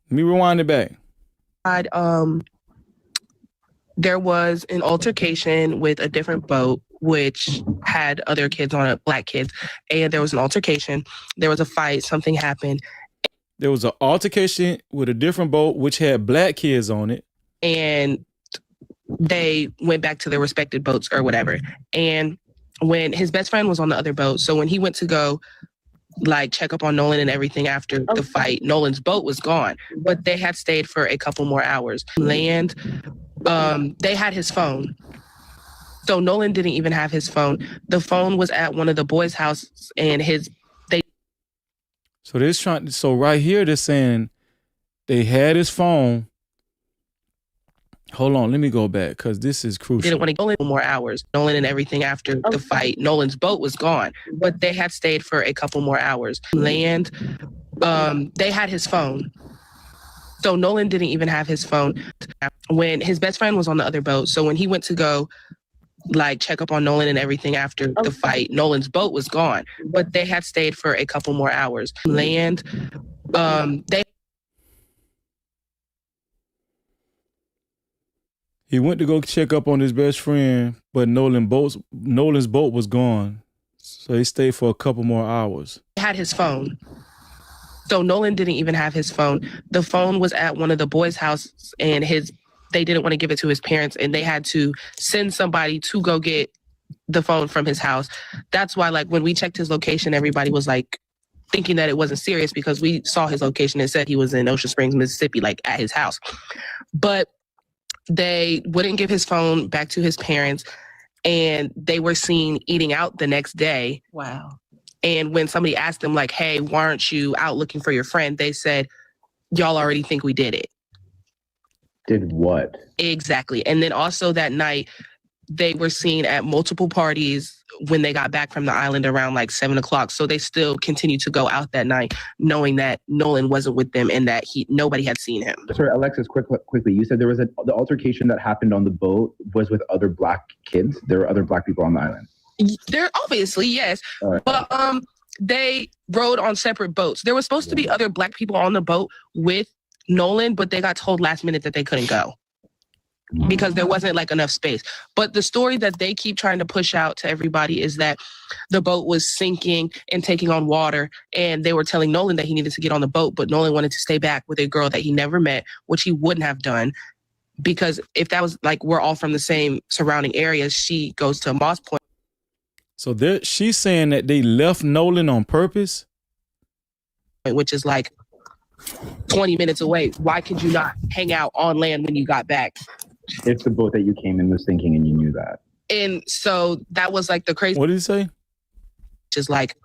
Let me rewind it back. There was an altercation with a different boat, which had other kids on it, black kids. And there was an altercation. There was a fight. Something happened. There was an altercation with a different boat, which had black kids on it. And they went back to their respective boats or whatever. And when his best friend was on the other boat, so when he went to go like check up on Nolan and everything after the fight, Nolan's boat was gone, but they had stayed for a couple more hours. Land, they had his phone. So Nolan didn't even have his phone. The phone was at one of the boys' houses and So right here they're saying they had his phone. Hold on, let me go back because this is crucial. Didn't want to go in more hours. Nolan and everything after the fight. Nolan's boat was gone, but they had stayed for a couple more hours. Land, they had his phone. So Nolan didn't even have his phone. When his best friend was on the other boat, so when he went to go like check up on Nolan and everything after the fight, Nolan's boat was gone, but they had stayed for a couple more hours. Land, He went to go check up on his best friend, but Nolan's boat was gone. So they stayed for a couple more hours. He had his phone. So Nolan didn't even have his phone. The phone was at one of the boys' houses and they didn't want to give it to his parents and they had to send somebody to go get the phone from his house. That's why like when we checked his location, everybody was like thinking that it wasn't serious because we saw his location and said he was in Ocean Springs, Mississippi, like at his house. But they wouldn't give his phone back to his parents and they were seen eating out the next day. Wow. And when somebody asked them like, hey, why aren't you out looking for your friend? They said, y'all already think we did it. Did what? Exactly. And then also that night, they were seen at multiple parties when they got back from the island around like 7 o'clock. So they still continued to go out that night, knowing that Nolan wasn't with them and that nobody had seen him. Sorry, Alexis, quickly, you said there was the altercation that happened on the boat was with other black kids. There were other black people on the island. There obviously, yes. Right. But they rode on separate boats. There was supposed to be other black people on the boat with Nolan, but they got told last minute that they couldn't go because there wasn't like enough space. But the story that they keep trying to push out to everybody is that the boat was sinking and taking on water, and they were telling Nolan that he needed to get on the boat, but Nolan wanted to stay back with a girl that he never met, which he wouldn't have done. Because if that was like, we're all from the same surrounding areas, she goes to Moss Point. So she's saying that they left Nolan on purpose? Which is like 20 minutes away. Why could you not hang out on land when you got back? If the boat that you came in was sinking and you knew that. And so that was like the crazy. What did he say? Which is like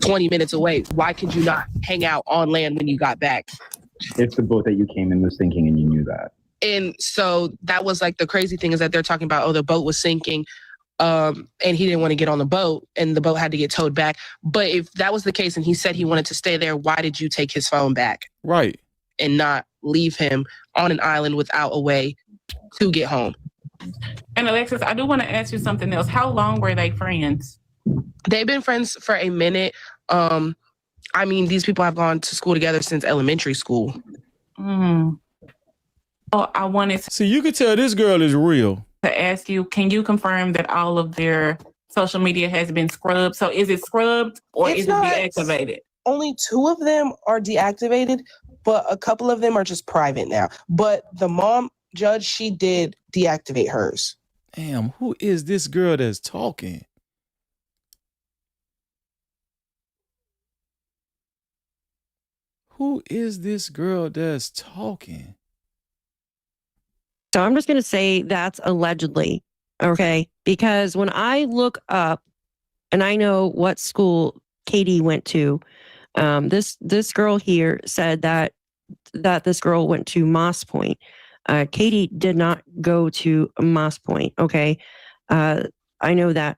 20 minutes away. Why could you not hang out on land when you got back? If the boat that you came in was sinking and you knew that. And so that was like the crazy thing is that they're talking about, oh, the boat was sinking. And he didn't want to get on the boat and the boat had to get towed back. But if that was the case and he said he wanted to stay there, why did you take his phone back? Right. And not leave him on an island without a way to get home. And Alexis, I do want to ask you something else. How long were they friends? They've been friends for a minute. I mean, these people have gone to school together since elementary school. Oh, I wanted to see, you could tell this girl is real. To ask you, can you confirm that all of their social media has been scrubbed? So is it scrubbed or is it deactivated? Only 2 of them are deactivated, but a couple of them are just private now. But the mom judge, she did deactivate hers. Damn, who is this girl that's talking? Who is this girl that's talking? So I'm just going to say that's allegedly, okay? Because when I look up, and I know what school Katie went to, this girl here said that this girl went to Moss Point. Katie did not go to Moss Point. Okay. I know that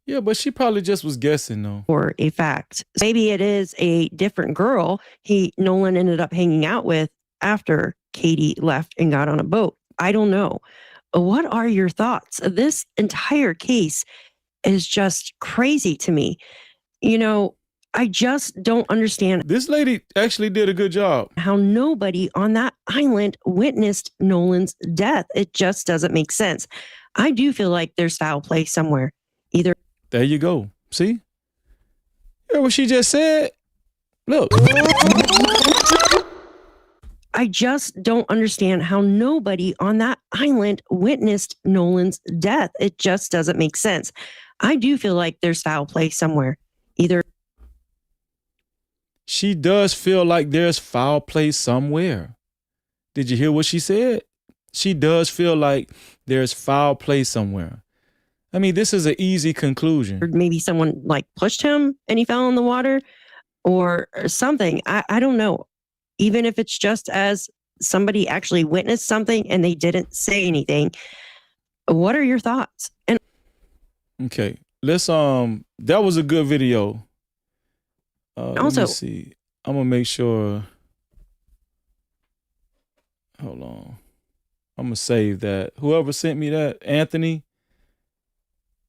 Yeah, but she probably just was guessing though. for a fact. Maybe it is a different girl Nolan ended up hanging out with after Katie left and got on a boat. I don't know. What are your thoughts? This entire case is just crazy to me. You know, I just don't understand. This lady actually did a good job. How nobody on that island witnessed Nolan's death. It just doesn't make sense. I do feel like there's foul play somewhere. Either. There you go. See? You heard what she just said? Look. I just don't understand how nobody on that island witnessed Nolan's death. It just doesn't make sense. I do feel like there's foul play somewhere. Either. She does feel like there's foul play somewhere. Did you hear what she said? She does feel like there's foul play somewhere. I mean, this is an easy conclusion. Or maybe someone like pushed him and he fell in the water or something. I don't know. Even if it's just as somebody actually witnessed something and they didn't say anything. What are your thoughts? And okay, let's that was a good video. Also, let me see. I'm gonna make sure. Hold on. I'm gonna save that. Whoever sent me that, Anthony.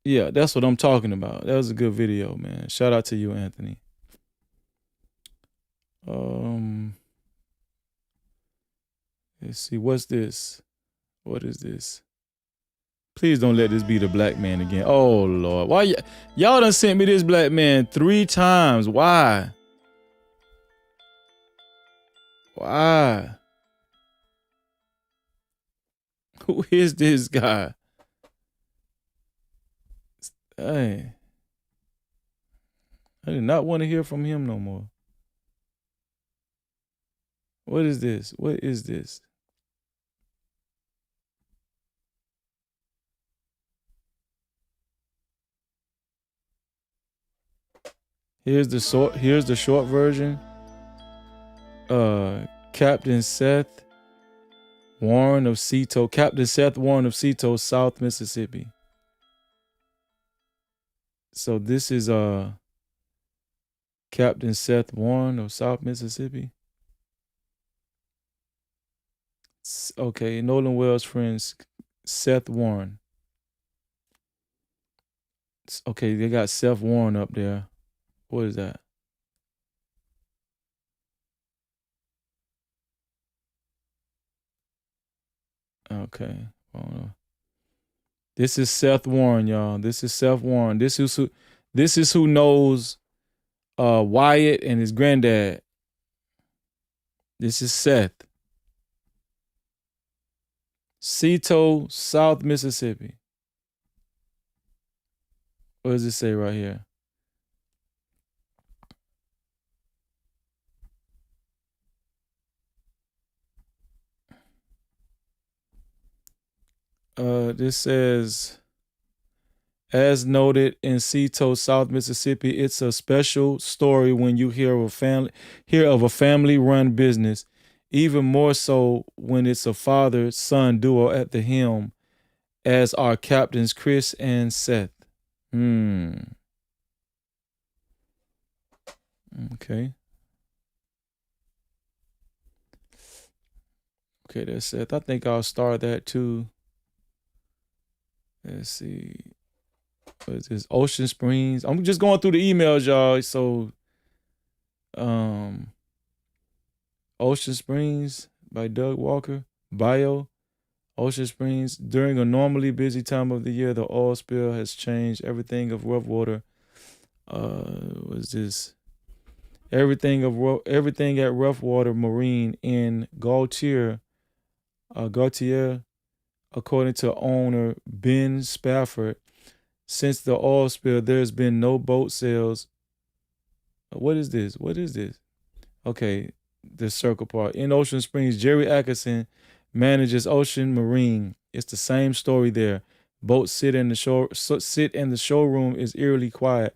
Yeah, that's what I'm talking about. That was a good video, man. Shout out to you, Anthony. Let's see. What's this? What is this? Please don't let this be the black man again. Oh Lord, why y'all done sent me this black man 3 times? Why? Why? Who is this guy? Hey, I did not want to hear from him no more. What is this? What is this? Here's the short version. Captain Seth Warren of Cito. Captain Seth Warren of Cito, South Mississippi. So this is Captain Seth Warren of South Mississippi. Okay, Nolan Wells' friends, Seth Warren. Okay, they got Seth Warren up there. What is that? Okay. This is Seth Warren, y'all. This is Seth Warren. This is who knows Wyatt and his granddad. This is Seth. Cito, South Mississippi. What does it say right here? This says, as noted in Cito, South Mississippi, it's a special story when you hear of a family-run business, even more so when it's a father-son duo at the helm, as are captains Chris and Seth. Okay. Okay, that's Seth. I think I'll start that too. Let's see. What is this? Ocean Springs. I'm just going through the emails, y'all. So, Ocean Springs by Doug Walker. Bio. Ocean Springs. During a normally busy time of the year, the oil spill has changed everything of rough water. What is this? Everything at Rough Water Marine in Gautier, according to owner Ben Spafford. Since the oil spill, there's been no boat sales. What is this? Okay, the circle part. In Ocean Springs, Jerry Atkinson manages Ocean Marine. It's the same story there. Boats sit in the showroom is eerily quiet.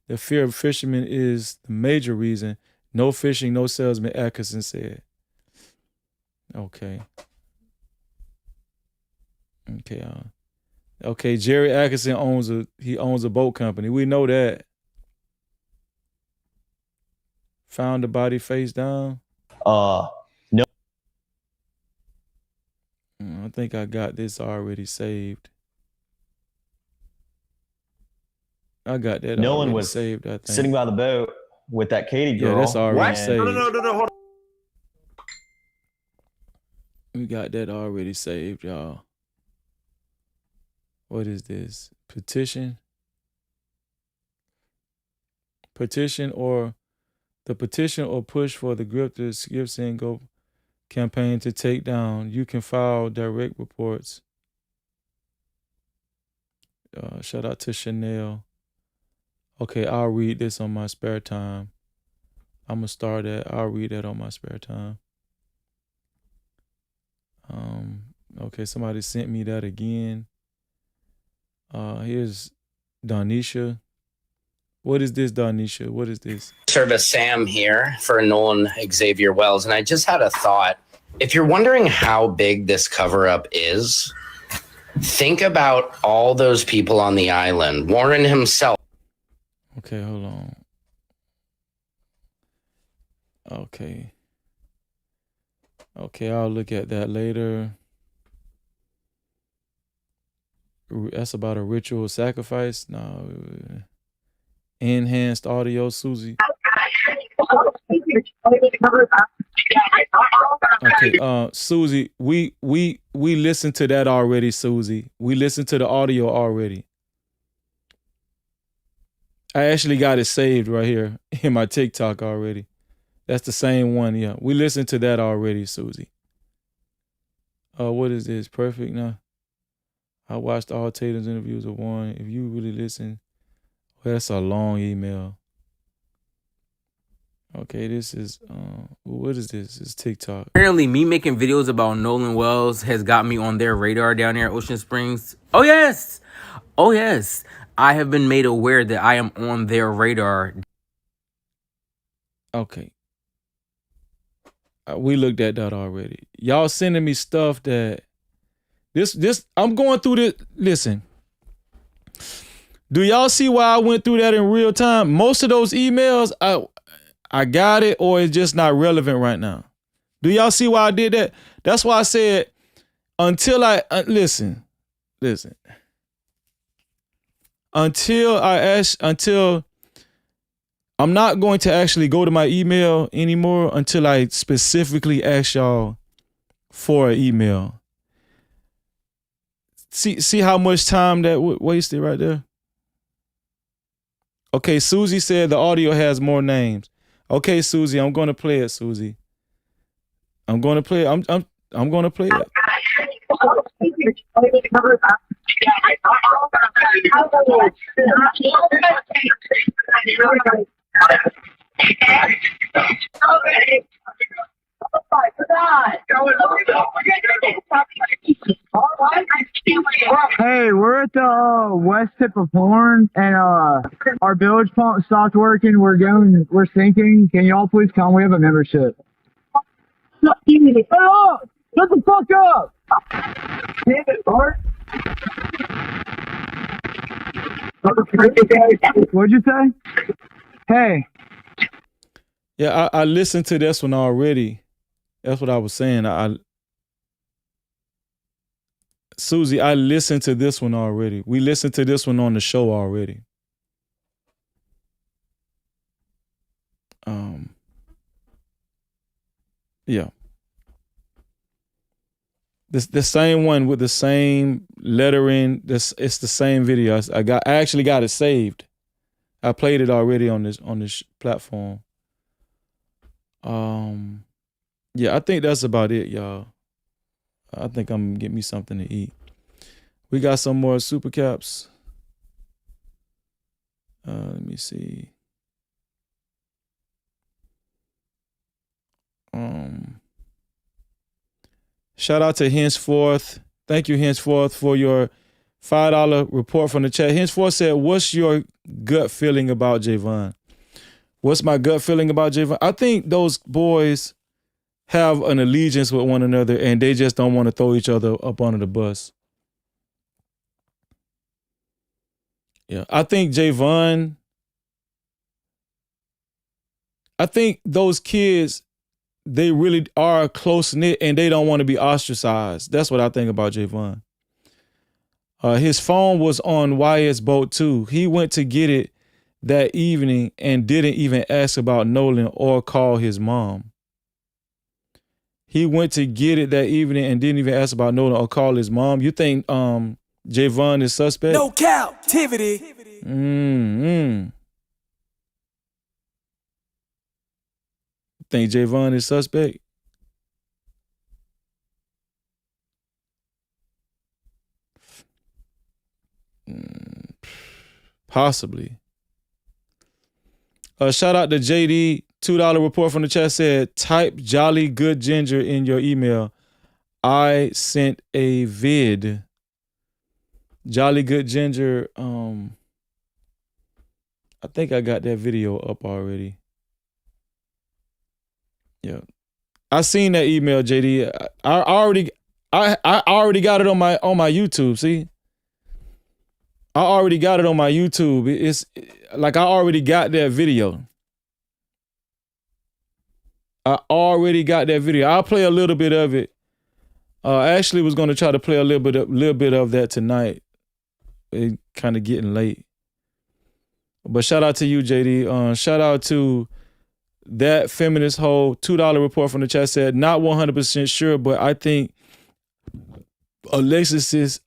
The fear of fishermen is the major reason. No fishing, no salesman, Atkinson said. Okay. Okay. Okay. Jerry Atkinson owns a boat company. We know that. Found the body face down. No. I think I got this already saved. I got that Nolan already was saved, I think. sitting by the boat with that Katie girl. Yeah, that's already saved. No, hold on. We got that already saved, y'all. What is this? Petition or the petition or push for the grifters Gift and Go campaign to take down. You can file direct reports. Shout out to Chanel. Okay, I'll read this on my spare time. I'm gonna start that. I'll read that on my spare time. Okay, somebody sent me that again. Here's Donisha. What is this, Donisha? What is this? Service Sam here for Nolan Xavier Wells, and I just had a thought. If you're wondering how big this cover-up is, think about all those people on the island. Warren himself. Okay, hold on. Okay, I'll look at that later. That's about a ritual sacrifice? No. Enhanced audio, Susie. Okay, Susie, we listened to that already, Susie. We listened to the audio already. I actually got it saved right here in my TikTok already. That's the same one, yeah. We listened to that already, Susie. What is this? Perfect now? I watched all Tatum's interviews of Warren. If you really listen, well, that's a long email. Okay, this is, what is this? It's TikTok. Apparently, me making videos about Nolan Wells has got me on their radar down there at Ocean Springs. Oh, yes. I have been made aware that I am on their radar. Okay. We looked at that already. Y'all sending me stuff that this I'm going through this. Listen. Do y'all see why I went through that in real time? Most of those emails, I got it, or it's just not relevant right now. Do y'all see why I did that? That's why I said until I listen. Until I'm not going to actually go to my email anymore until I specifically ask y'all for an email. See how much time that wasted right there? Okay, Susie said the audio has more names. Okay, Susie, I'm going to play it, Susie. I'm going to play it. I'm going to play it. Hey, we're at the west tip of Horn, and our bilge pump stopped working. We're sinking. Can y'all please come? We have a membership. Hey, shut the fuck up! Damn it, Bart. What'd you say? Hey. Yeah, I listened to this one already. That's what I was saying. Susie, I listened to this one already. We listened to this one on the show already. Yeah. The same one with the same lettering. It's the same video. I actually got it saved. I played it already on this platform. Yeah, I think that's about it, y'all. I think I'm gonna get me something to eat. We got some more super caps. Let me see. Shout out to Henceforth. Thank you, Henceforth, for your $5 report from the chat. Henceforth said, what's your gut feeling about Javon? What's my gut feeling about Javon? I think those boys have an allegiance with one another and they just don't want to throw each other up under the bus. Yeah, I think Javon. I think those kids, they really are close knit and they don't want to be ostracized. That's what I think about Javon. His phone was on Wyatt's boat too. He went to get it that evening and didn't even ask about Nolan or call his mom. He went to get it that evening and didn't even ask about Nolan or call his mom. You think Javon is suspect? No Cap-tivity. Think Javon is suspect? Possibly. Shout out to JD. $2 report from the chat said, type Jolly Good Ginger in your email. I sent a vid. Jolly Good Ginger. I think I got that video up already. Yeah. I seen that email, JD. I already got it on my YouTube, see? I already got it on my YouTube. It's like I already got that video. I already got that video. I'll play a little bit of it. I actually was going to try to play a little bit of that tonight. It kind of getting late. But shout out to you, JD. Shout out to that feminist hoe. $2 report from the chat said, not 100% sure, but I think Alexis is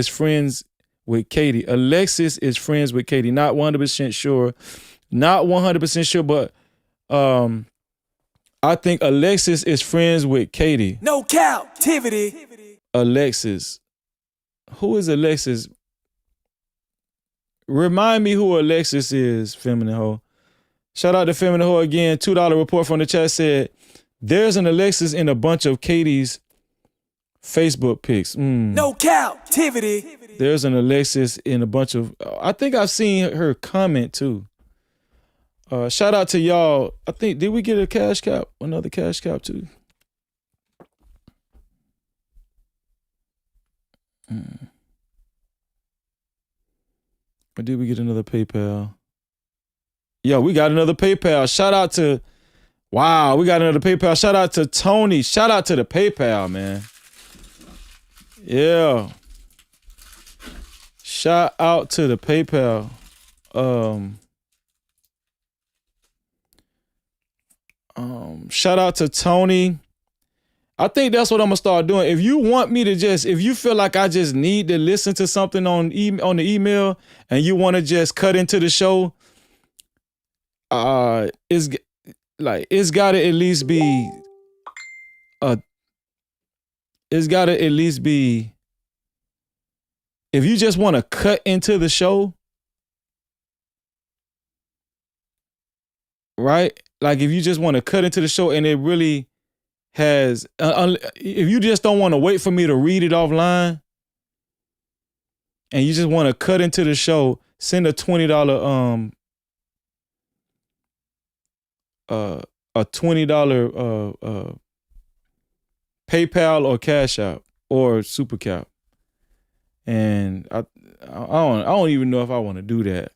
friends with Katie. Alexis is friends with Katie. Not 100% sure. Not 100% sure, but I think Alexis is friends with Katie. No Cap-tivity. Alexis. Who is Alexis? Remind me who Alexis is, feminine hoe. Shout out to feminine hoe again. $2 report from the chat said, there's an Alexis in a bunch of Katie's Facebook pics. No Cap-tivity. There's an Alexis in a bunch of, I think I've seen her comment too. Shout out to y'all. I think, did we get a cash cap? Another cash cap too? Or did we get another PayPal? Yeah, we got another PayPal. Shout out to, wow, we got another PayPal. Shout out to Tony. Shout out to the PayPal, man. Yeah. Shout out to the PayPal. Shout out to Tony. I think that's what I'm gonna start doing. If you want me to if you feel like I just need to listen to something on the email and you want to just cut into the show, it's gotta at least be if you just want to cut into the show, right? Like if you just want to cut into the show and it really has, if you just don't want to wait for me to read it offline and you just want to cut into the show, send a $20 PayPal or Cash App or Super Cap. And I don't even know if I want to do that.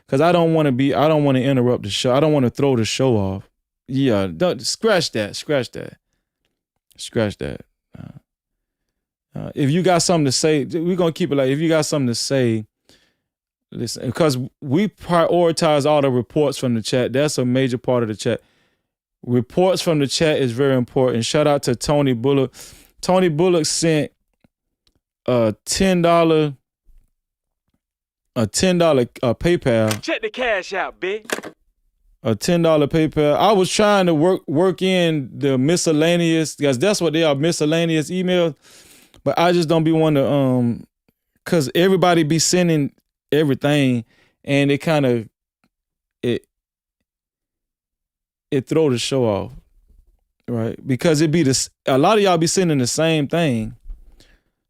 Cause I don't want to interrupt the show. I don't want to throw the show off. Yeah, scratch that. If you got something to say, we're gonna keep it like, if you got something to say, listen, because we prioritize all the reports from the chat. That's a major part of the chat. Reports from the chat is very important. Shout out to Tony Bullock. Tony Bullock sent a $10 PayPal. Check the cash out, bitch. A $10 PayPal. I was trying to work in the miscellaneous, because that's what they are, miscellaneous emails. But I just don't be one to because everybody be sending everything, and it kind of it throw the show off, right? Because it be a lot of y'all be sending the same thing.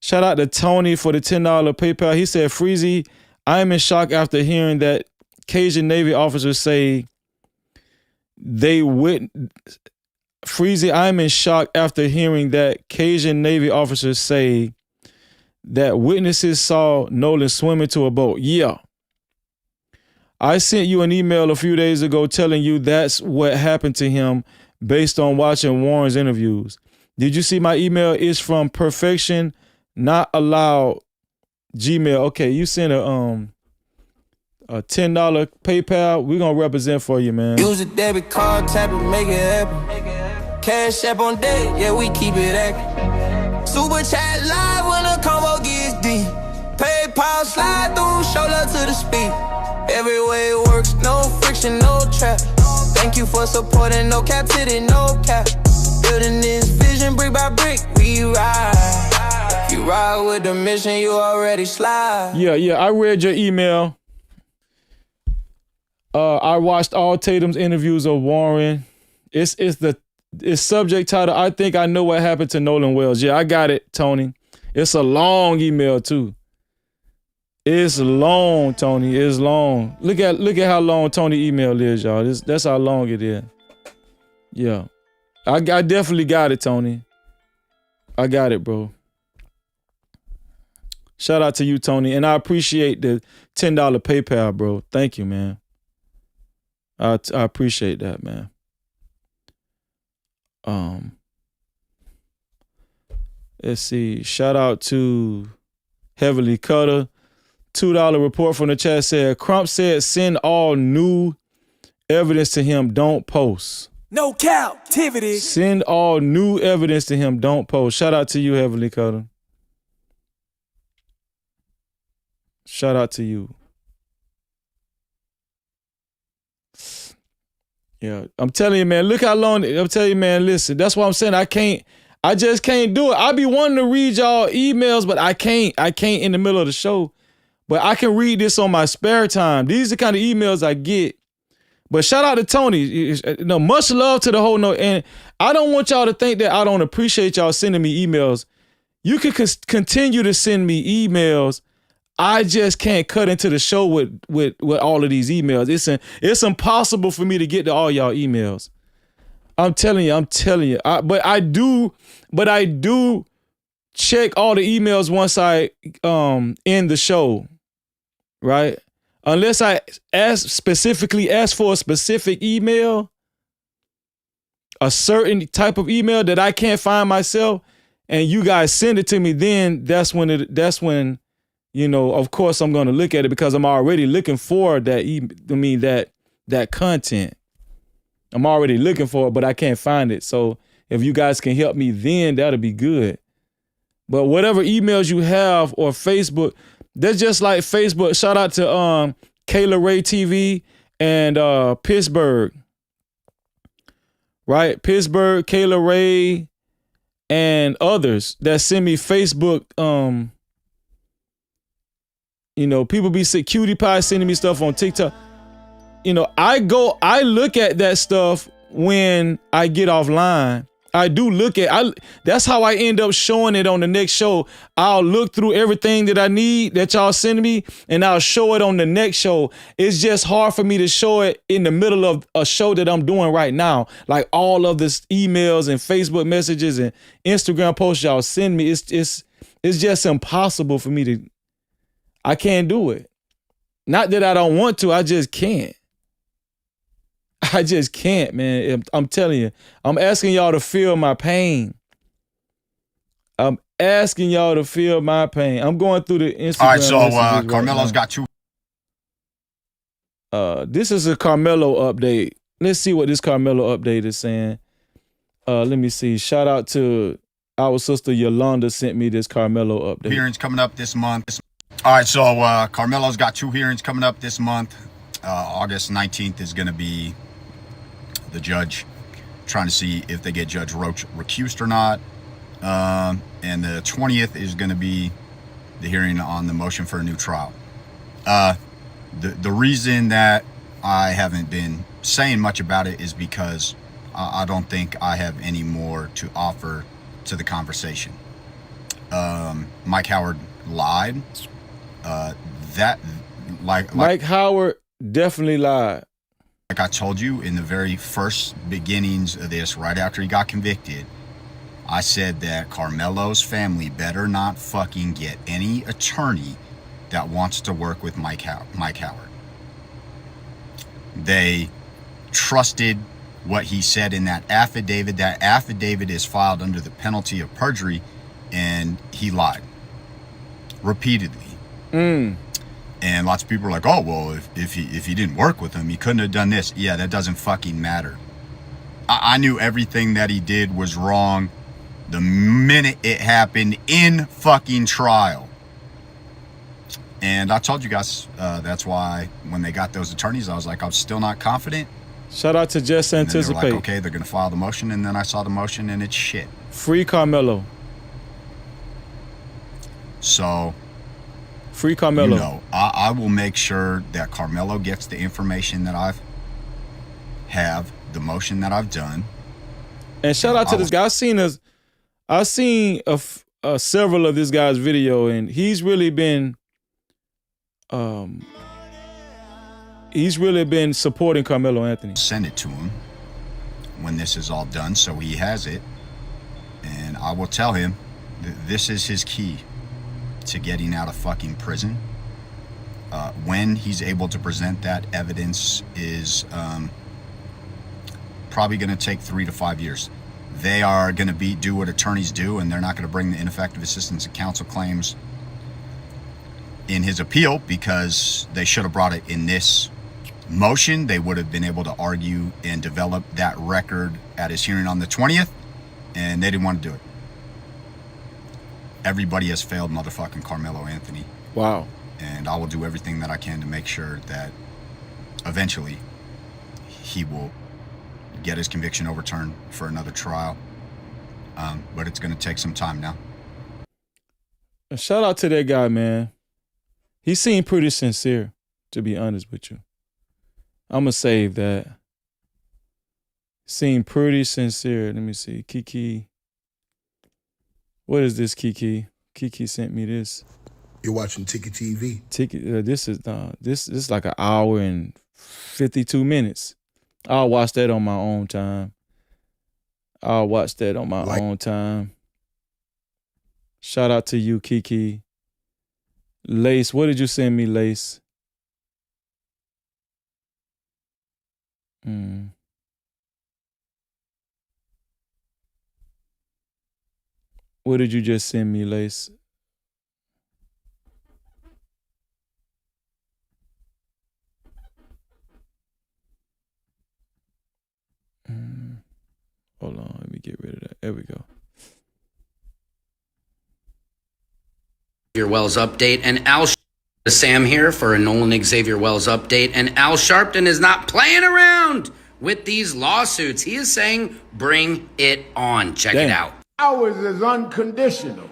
Shout out to Tony for the $10 PayPal. He said, Freezy, I am in shock after hearing that Cajun Navy officers say Freezy, I'm in shock after hearing that Cajun Navy officers say that witnesses saw Nolan swim into a boat. Yeah. I sent you an email a few days ago telling you that's what happened to him based on watching Warren's interviews. Did you see my email? It's from Perfection Not Allowed Gmail. Okay, you sent a $10 PayPal. We're gonna represent for you, man. Use a debit card, tap it, make it happen. Cash app on deck, yeah, we keep it active. Super chat live when the combo gets deep. PayPal slide through, show love to the speed. Every way it works, no friction, no trap. Thank you for supporting, no captivity, no cap. Building this vision brick by brick, we ride. You ride with the mission, you already slide. Yeah, I read your email. I watched all Tatum's interviews of Warren. It's subject title, I think I know what happened to Nolan Wells. Yeah, I got it, Tony. It's a long email too. It's long, Tony. It's long. Look at how long Tony email is, y'all. That's how long it is. Yeah. I definitely got it, Tony. I got it, bro. Shout out to you, Tony. And I appreciate the $10 PayPal, bro. Thank you, man. I appreciate that, man. Let's see. Shout out to Heavily Cutter. $2 report from the chat said, Crump said send all new evidence to him, don't post. No captivity. Send all new evidence to him, don't post. Shout out to you, Heavily Cutter. Shout out to you. Yeah, I'm telling you, man, look how long, I'm telling you, man, listen, that's what I'm saying. I just can't do it. I be wanting to read y'all emails, but I can't in the middle of the show. But I can read this on my spare time. These are the kind of emails I get. But shout out to Tony. You know, much love to the whole no. And I don't want y'all to think that I don't appreciate y'all sending me emails. You can continue to send me emails. I just can't cut into the show with all of these emails. It's impossible for me to get to all y'all emails. I'm telling you. But I do check all the emails once I end the show, right? Unless I specifically ask for a specific email, a certain type of email that I can't find myself, and you guys send it to me, then that's when you know, of course I'm gonna look at it because I'm already looking for that that content. I'm already looking for it, but I can't find it. So if you guys can help me, then that'll be good. But whatever emails you have or Facebook, that's just like Facebook. Shout out to Kayla Ray TV and Pittsburgh. Right? Pittsburgh, Kayla Ray, and others that send me Facebook. You know, people be sick. Cutie Pie sending me stuff on TikTok. You know, I look at that stuff when I get offline. I do look at, that's how I end up showing it on the next show. I'll look through everything that I need that y'all send me, and I'll show it on the next show. It's just hard for me to show it in the middle of a show that I'm doing right now. Like all of this emails and Facebook messages and Instagram posts y'all send me. It's just impossible for me to, I can't do it. Not that I don't want to, I just can't. I just can't, man. I'm telling you. I'm asking y'all to feel my pain. I'm asking y'all to feel my pain. I'm going through the Instagram. All right, so Carmelo's got two. This is a Carmelo update. Let's see what this Carmelo update is saying. Let me see. Shout out to our sister Yolanda sent me this Carmelo update. Hearings coming up this month. All right, so Carmelo's got 2 hearings coming up this month. August 19th is going to be the judge trying to see if they get Judge Roach recused or not. And the 20th is going to be the hearing on the motion for a new trial. The reason that I haven't been saying much about it is because I don't think I have any more to offer to the conversation. Mike Howard lied. Mike Howard definitely lied. Like I told you in the very first beginnings of this, right after he got convicted, I said that Carmelo's family better not fucking get any attorney that wants to work with Mike Howard. They trusted what he said in that affidavit. That affidavit is filed under the penalty of perjury, and he lied repeatedly. And lots of people are like, oh, well, if he didn't work with him, he couldn't have done this. Yeah, that doesn't fucking matter. I knew everything that he did was wrong the minute it happened in fucking trial. And I told you guys, that's why when they got those attorneys, I was like, I'm still not confident. Shout out to Just And then they were Anticipate. like, okay, they're going to file the motion. And then I saw the motion and it's shit. Free Carmelo. So, free Carmelo. You know, I will make sure that Carmelo gets the information that I have, the motion that I've done. And shout out to this guy. I've seen several of this guy's video, and he's really been supporting Carmelo Anthony. Send it to him when this is all done, so he has it, and I will tell him this is his key to getting out of fucking prison. When he's able to present that evidence is probably going to take 3 to 5 years. They are going to do what attorneys do, and they're not going to bring the ineffective assistance of counsel claims in his appeal because they should have brought it in this motion. They would have been able to argue and develop that record at his hearing on the 20th, and they didn't want to do it. Everybody has failed motherfucking Carmelo Anthony. Wow. And I will do everything that I can to make sure that eventually he will get his conviction overturned for another trial. But it's going to take some time now. Shout out to that guy, man. He seemed pretty sincere, to be honest with you. I'm going to save that. Seemed pretty sincere. Let me see. Kiki. What is this, Kiki? Kiki sent me this. You're watching Tiki TV. This is like an hour and 52 minutes. I'll watch that on my own time. Shout out to you, Kiki. Lace, what did you send me, Lace? What did you just send me, Lace? Hold on, let me get rid of that. There we go. Xavier Wells update, and Sam here for a Nolan Xavier Wells update, and Al Sharpton is not playing around with these lawsuits. He is saying, bring it on. Check it out. Ours is unconditional.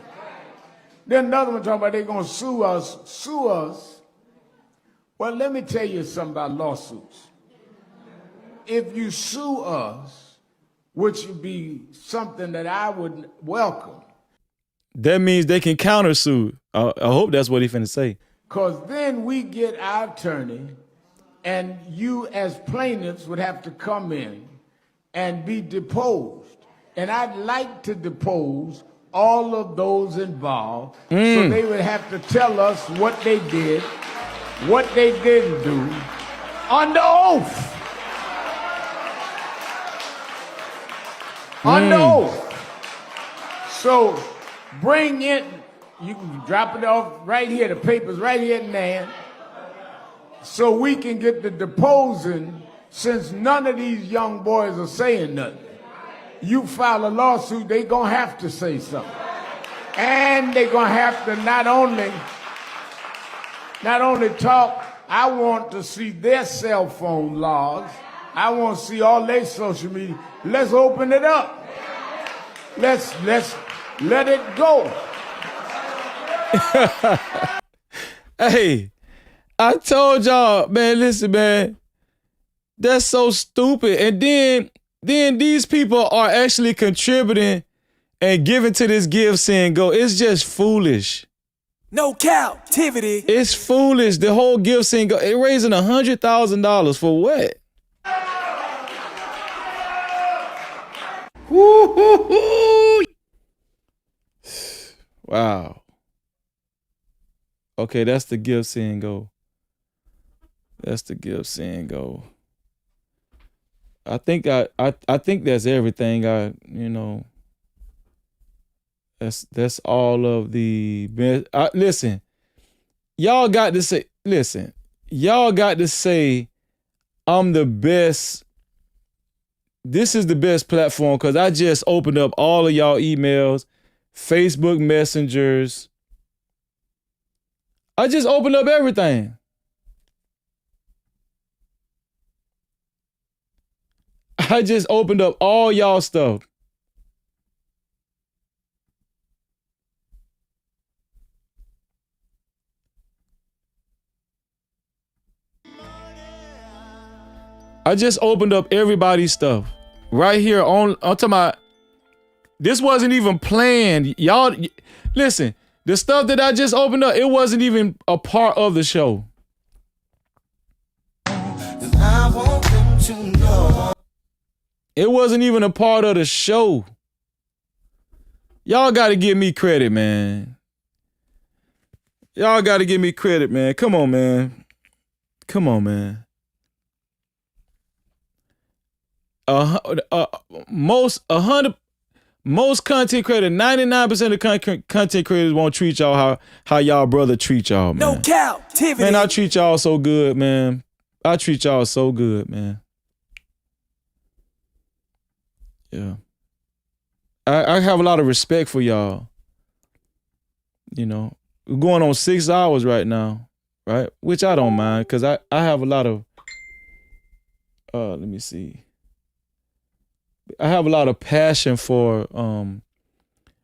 Then another one talking about they're going to sue us. Well, let me tell you something about lawsuits. If you sue us, which would be something that I would welcome. That means they can countersue. I hope that's what he finna say. Because then we get our attorney, and you as plaintiffs would have to come in and be deposed. And I'd like to depose all of those involved, so they would have to tell us what they did, what they didn't do, under oath. Under oath. So bring in, you can drop it off right here, the paper's right here in there, so we can get the deposing, since none of these young boys are saying nothing. You file a lawsuit, they gonna have to say something. And they gonna have to not only talk, I want to see their cell phone logs. I want to see all their social media. Let's open it up. Let's let it go. Hey, I told y'all, man, listen, man. That's so stupid. And then these people are actually contributing and giving to this give, send, go. It's just foolish. No Cap-tivity. It's foolish. The whole give, send, go. They're raising $100,000 for what? Wow. Okay, that's the give, send, go. That's the give, send, go. I think that's everything. That's all of the best. Listen, y'all got to say. Listen, y'all got to say, I'm the best. This is the best platform because I just opened up all of y'all emails, Facebook messengers. I just opened up everything. I just opened up all y'all stuff. I just opened up everybody's stuff right here on. I'm talking about. This wasn't even planned. Y'all, listen. The stuff that I just opened up, it wasn't even a part of the show. It wasn't even a part of the show. Y'all got to give me credit, man. Y'all got to give me credit, man. Come on, man. Come on, man. Most content creators, 99% of content creators won't treat y'all how y'all brother treat y'all, man. No Cap-tivity. Man, I treat y'all so good, man. I treat y'all so good, man. Yeah. I have a lot of respect for y'all. You know, we're going on 6 hours right now, right? Which I don't mind because I have a lot of, let me see. I have a lot of passion for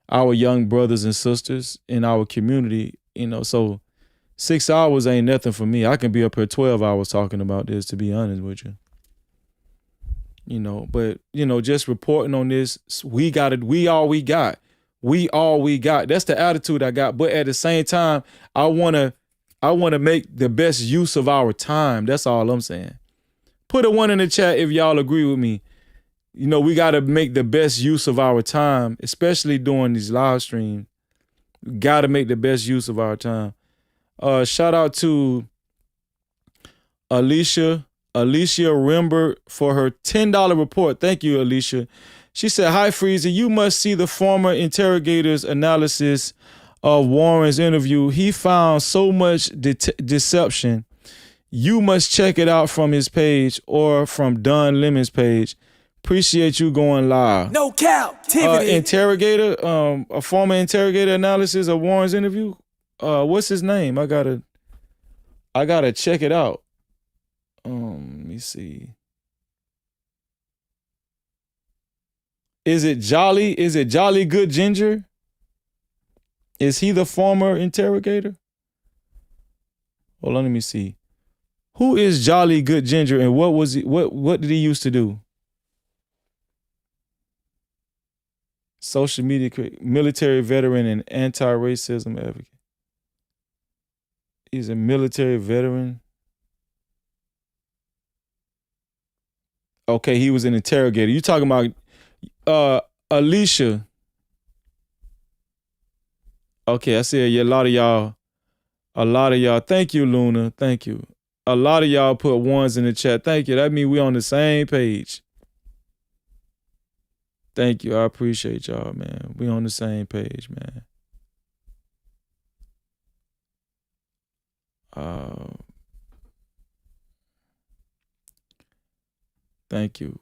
our young brothers and sisters in our community, you know, so 6 hours ain't nothing for me. I can be up here 12 hours talking about this, to be honest with you. You know, but, you know, just reporting on this, we all we got. We all we got. That's the attitude I got. But at the same time, I wanna make the best use of our time. That's all I'm saying. Put a 1 in the chat if y'all agree with me. You know, we got to make the best use of our time, especially during these live streams. We got to make the best use of our time. Shout out to Alicia Rimber for her $10 report. Thank you, Alicia. She said, "Hi, Freezy. You must see the former interrogator's analysis of Warren's interview. He found so much deception. You must check it out from his page or from Don Lemon's page. Appreciate you going live." No Cap-tivity. Interrogator, a former interrogator analysis of Warren's interview. What's his name? I gotta check it out. Let me see. Is it Jolly Good Ginger? Is he the former interrogator? Hold on, let me see. Who is Jolly Good Ginger and what was he? What did he used to do? Social media, military veteran and anti-racism advocate. He's a military veteran. Okay, he was an interrogator. You talking about Alicia. Okay, I see a lot of y'all. Thank you, Luna. Thank you. A lot of y'all put 1s in the chat. Thank you. That means we on the same page. Thank you. I appreciate y'all, man. We on the same page, man. Thank you.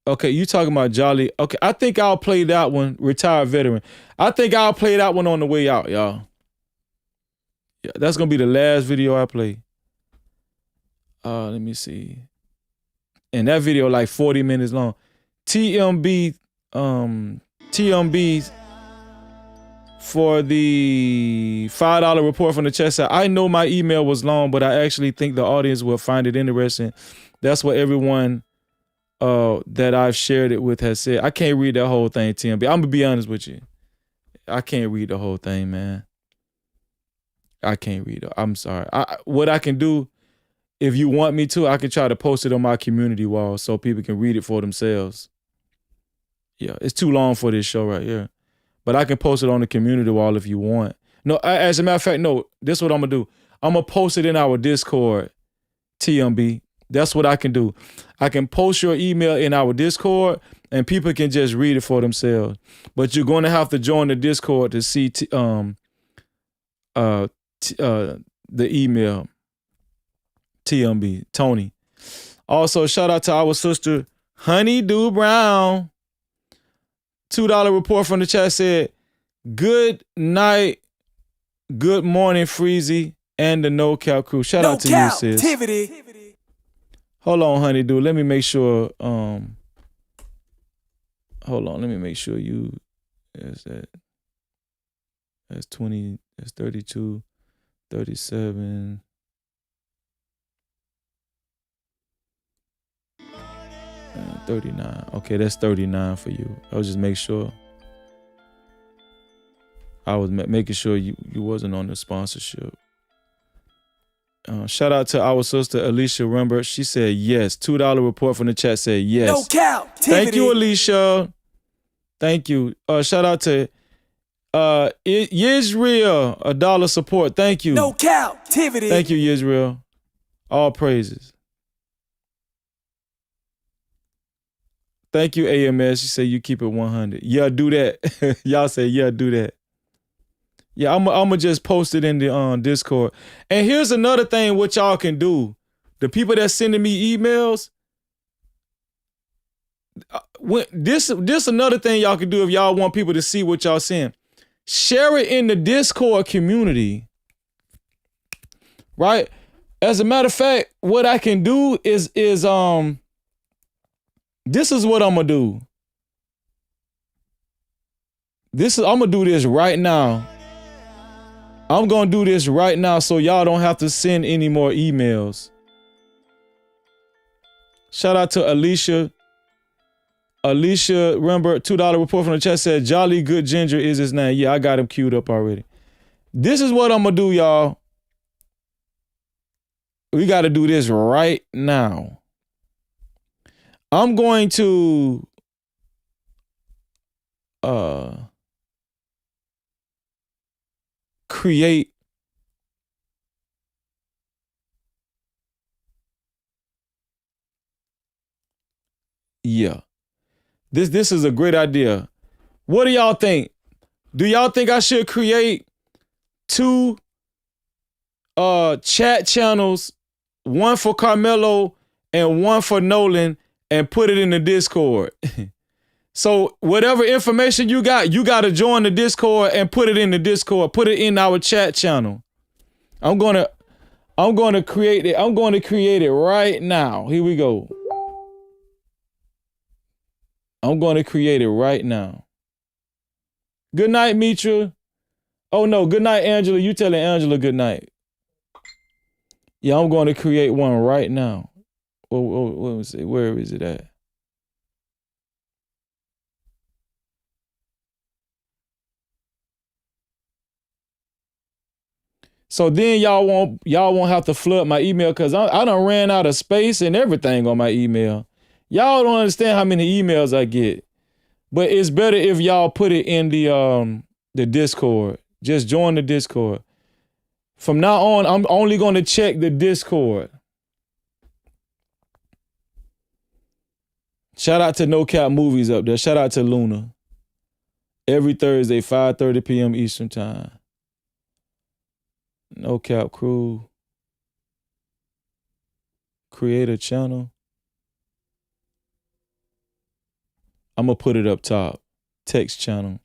Okay, you talking about Jolly. Okay, I think I'll play that one, retired veteran. I think I'll play that one on the way out, y'all. Yeah, that's going to be the last video I play. Let me see. And that video like 40 minutes long. TMB for the $5 report from the chat side. I know my email was long, but I actually think the audience will find it interesting. That's what everyone that I've shared it with has said. I can't read that whole thing, TMB. I'm gonna be honest with you. I can't read the whole thing, man. I can't read it. I'm sorry. What I can do, if you want me to, I can try to post it on my community wall so people can read it for themselves. Yeah, it's too long for this show right here. But I can post it on the community wall if you want. No, as a matter of fact, no, this is what I'm going to do. I'm going to post it in our Discord, TMB. That's what I can do. I can post your email in our Discord and people can just read it for themselves. But you're going to have to join the Discord to see the email. TMB, Tony. Also, shout out to our sister, Honeydew Brown. $2 report from the chat said, good night, good morning, Freezy, and the No Cap crew. Shout out to you, sis. Cap-tivity. Hold on, Honeydew. Let me make sure. Hold on. Let me make sure you. That's 20. That's 32. 37. And 39. Okay, that's 39 for you. I was just make sure. I was making sure you wasn't on the sponsorship. Shout out to our sister Alicia Rembert. She said yes. $2 report from the chat said yes. No cap. Thank you, Alicia. Thank you. Shout out to Yisrael, $1 support. Thank you. No Cap-tivity. Thank you, Yisrael. All praises. Thank you, AMS. She said you keep it 100. Yeah, do that. Y'all say, yeah, do that. Yeah, I'm going to just post it in the Discord. And here's another thing what y'all can do. The people that sending me emails, this another thing y'all can do if y'all want people to see what y'all send. Share it in the Discord community. Right? As a matter of fact, what I can do is this is what I'm gonna do. I'm gonna do this right now. I'm gonna do this right now so y'all don't have to send any more emails. Shout out to Alicia. Alicia, remember, $2 report from the chat said Jolly Good Ginger is his name. Yeah, I got him queued up already. This is what I'm gonna do, y'all. We gotta do this right now. I'm going to create This is a great idea. What do y'all think? Do y'all think I should create 2 chat channels, one for Carmelo and one for Nolan, and put it in the Discord? So whatever information you got to join the Discord and put it in the Discord. Put it in our chat channel. I'm going to create it. I'm going to create it right now. Here we go. I'm going to create it right now. Good night, Mitra. Oh no, good night, Angela. You telling Angela good night. Yeah, I'm going to create one right now. Let me see. Where is it at? So then y'all won't have to flood my email because I done ran out of space and everything on my email. Y'all don't understand how many emails I get. But it's better if y'all put it in the Discord. Just join the Discord. From now on, I'm only going to check the Discord. Shout out to No Cap Movies up there. Shout out to Luna. Every Thursday, 5:30 p.m. Eastern Time. No Cap Crew. Create a channel. I'm going to put it up top. Text channel.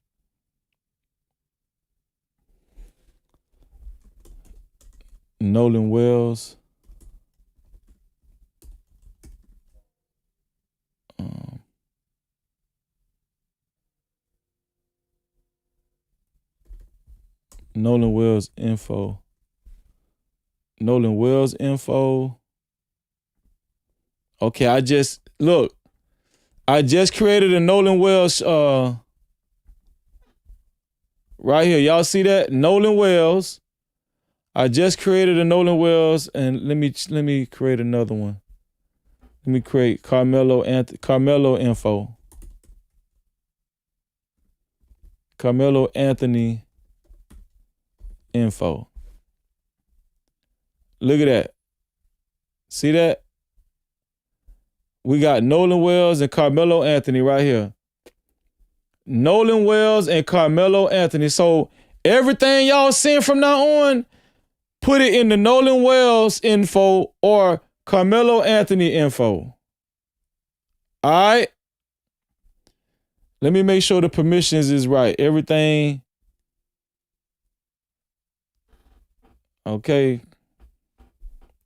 Nolan Wells. Nolan Wells info. Nolan Wells info. Okay, I just created a Nolan Wells right here. Y'all see that? Nolan Wells. I just created a Nolan Wells, and let me create another one. Let me create Carmelo info. Carmelo Anthony info. Look at that. See that? We got Nolan Wells and Carmelo Anthony right here. Nolan Wells and Carmelo Anthony. So everything y'all seeing from now on, put it in the Nolan Wells info or Carmelo Anthony info. All right? Let me make sure the permissions is right. Everything. Okay.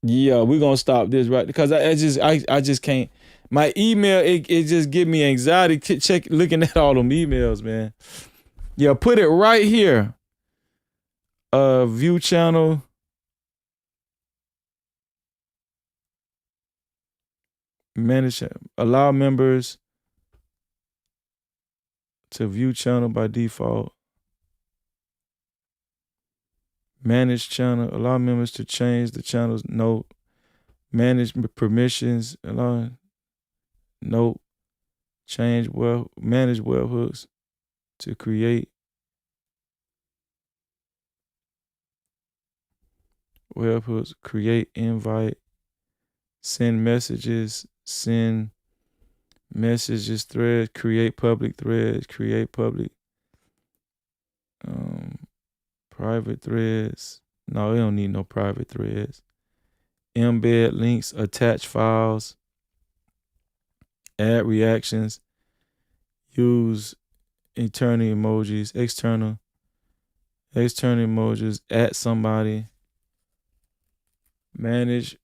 Yeah, we're gonna stop this right because I just can't. My email, it just give me anxiety check looking at all them emails, man. Yeah, put it right here. View channel. Manage, allow members to view channel by default. Manage channel, allow members to change the channel's note. Manage permissions, allow note. Change manage webhooks to create webhooks, create invite, send messages, threads, create public threads, create public private threads. No, we don't need no private threads. Embed links, attach files, add reactions, use external emojis, at somebody, manage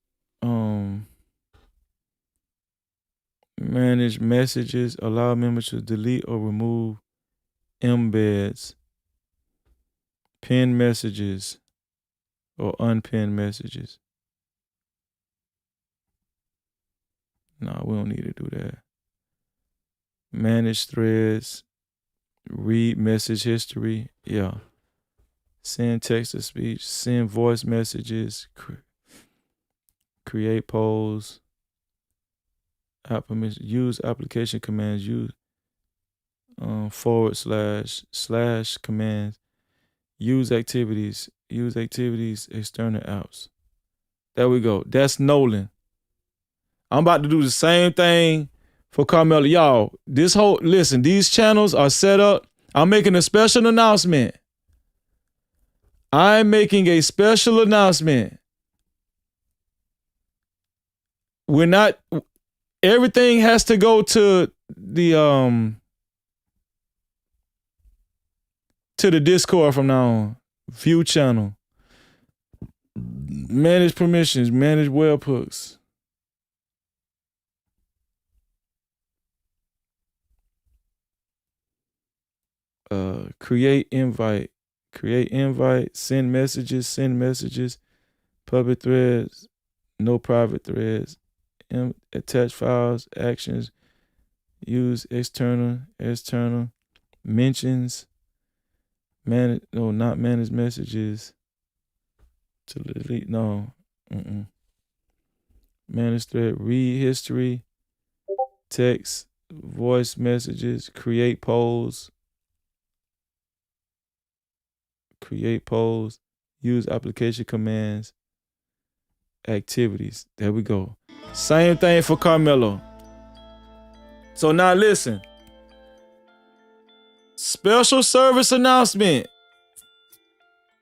messages, allow members to delete or remove embeds, pin messages or unpin messages. No, we don't need to do that. Manage threads, read message history. Yeah. Send text to speech, send voice messages, create polls, use application commands, use / commands, use activities, external apps. There we go. That's Nolan. I'm about to do the same thing for Carmelo. Y'all, these channels are set up. I'm making a special announcement. Everything has to go to the Discord from now on. View channel. Manage permissions, manage webhooks. Create invite, send messages, public threads, no private threads, attach files, actions, use external, mentions, not manage messages, to delete, manage thread, read history, text, voice messages, create polls, use application commands, activities. There we go. Same thing for Carmelo. So now listen. Special service announcement.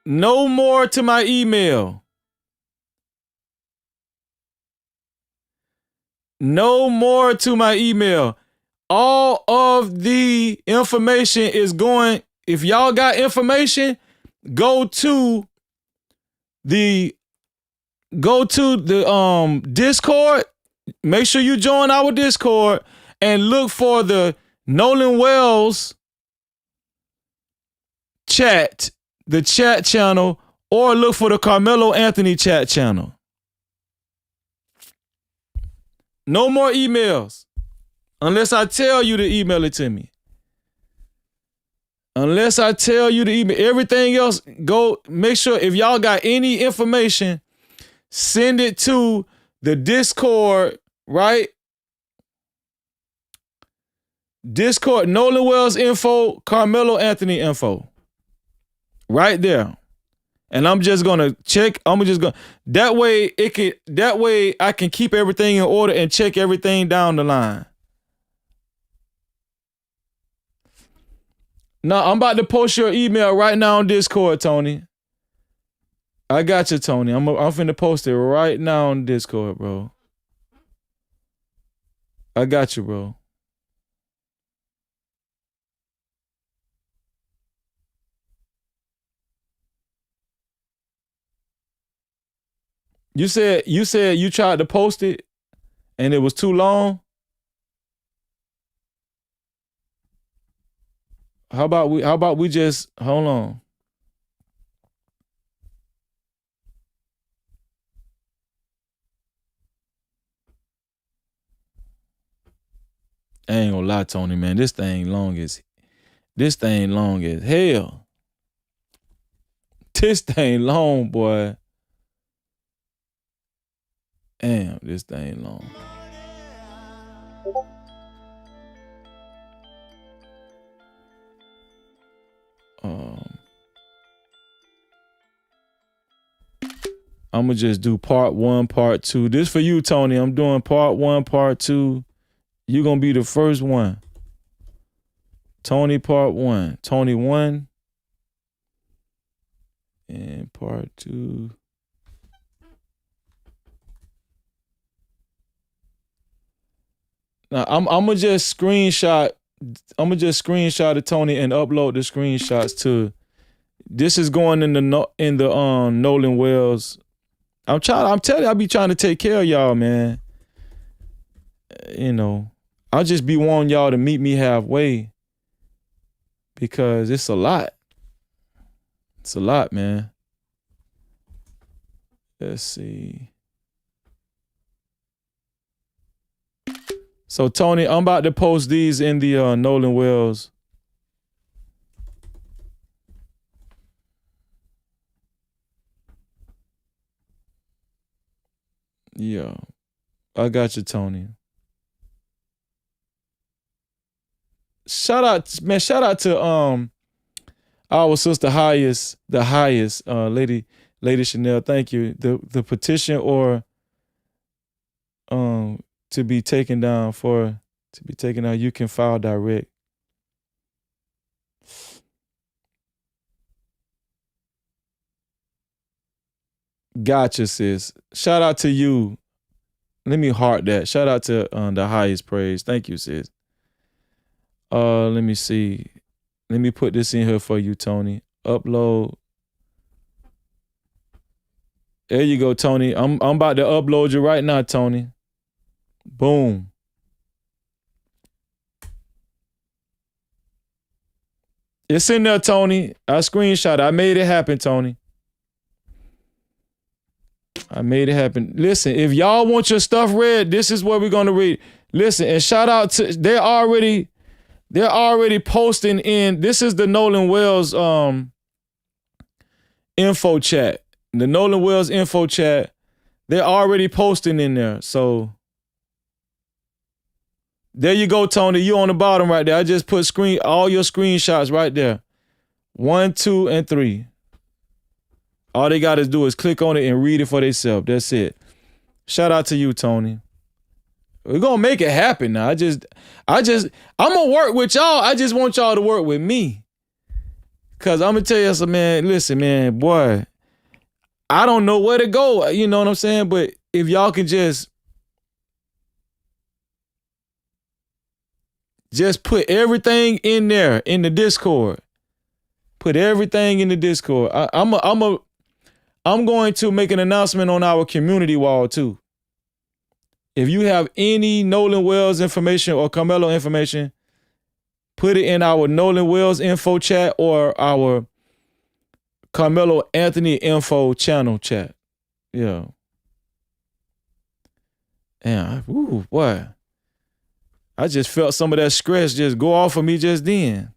No more to my email. No more to my email. All of the information is going, if y'all got information, go to the Discord. Make sure you join our Discord and look for the Nolan Wells chat, the chat channel, or look for the Carmelo Anthony chat channel. No more emails unless I tell you to email it to me. Unless I tell you to email. Everything else, go make sure if y'all got any information, send it to the Discord, right? Discord, Nolan Wells info, Carmelo Anthony info. Right there. And I'm just gonna check. That way I can keep everything in order and check everything down the line. Now I'm about to post your email right now on Discord, Tony. I got you, Tony. I'm finna post it right now on Discord, bro. I got you, bro. You said you tried to post it and it was too long. How about we just hold on? I ain't gonna lie, Tony, man. This thing long as hell. This thing long, boy. Damn, this thing long. I'm gonna just do part 1, part 2. This for you, Tony. I'm doing part 1, part 2. You're gonna be the first one. Tony, part 1. Tony 1. And part 2. Now I'm gonna just screenshot of Tony and upload the screenshots to. This is going in the Nolan Wells. I'm telling you, I be trying to take care of y'all, man. You know, I'll just be wanting y'all to meet me halfway because it's a lot. It's a lot, man. Let's see. So, Tony, I'm about to post these in the Nolan Wells. Yeah. I got you, Tony. Shout out to our sister the highest, Lady Chanel. Thank you. The petition or to be taken down, you can file direct. Gotcha, sis. Shout out to you. Let me heart that. Shout out to the highest praise. Thank you, sis. Let me see. Let me put this in here for you, Tony. Upload. There you go, Tony. I'm about to upload you right now, Tony. Boom. It's in there, Tony. I screenshot it. I made it happen, Tony. I made it happen. Listen, if y'all want your stuff read, this is what we're gonna read. Listen, and shout out to they're already posting in. This is the Nolan Wells info chat. The Nolan Wells info chat. They're already posting in there. So there you go, Tony. You on the bottom right there. I just put all your screenshots right there. 1, 2, and 3. All they got to do is click on it and read it for themselves. That's it. Shout out to you, Tony. We're going to make it happen now. I'm going to work with y'all. I just want y'all to work with me. Because I'm going to tell you something, man. Listen, man, boy, I don't know where to go. You know what I'm saying? But if y'all can just put everything in there in the Discord. Put everything in the Discord. I'm going to make an announcement on our community wall too. If you have any Nolan Wells information or Carmelo information, put it in our Nolan Wells info chat or our Carmelo Anthony info channel chat. Yeah. Yeah. Ooh, boy. I just felt some of that stress just go off of me just then.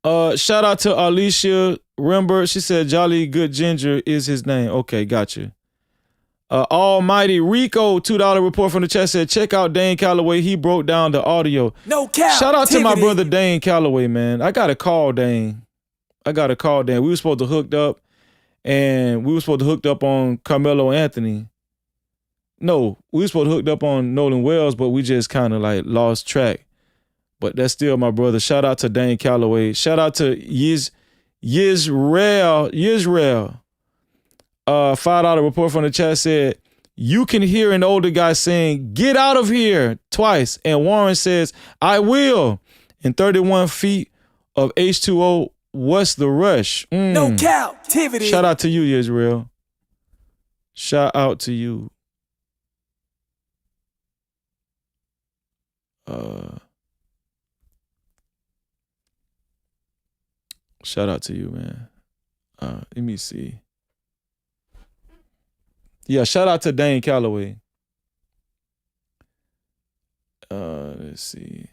Shout out to Alicia Rembert. She said Jolly Good Ginger is his name. Okay, gotcha. Almighty Rico, $2 report from the chat said, check out Dane Calloway. He broke down the audio. No cap. Shout out to my brother Dane Calloway, man. I got to call Dane. I got a call then. We were supposed to hooked up, and we were supposed to hooked up on Carmelo Anthony. No, we were supposed to hooked up on Nolan Wells, but we just kind of like lost track. But that's still my brother. Shout out to Dane Calloway. Shout out to Yisrael. $5 report from the chat said, you can hear an older guy saying, get out of here twice. And Warren says, I will. And 31 feet of H2O, what's the rush? No captivity. Shout out to you, Israel. Shout out to you. Shout out to you, man. Let me see. Yeah, shout out to Dane Calloway. Let's see.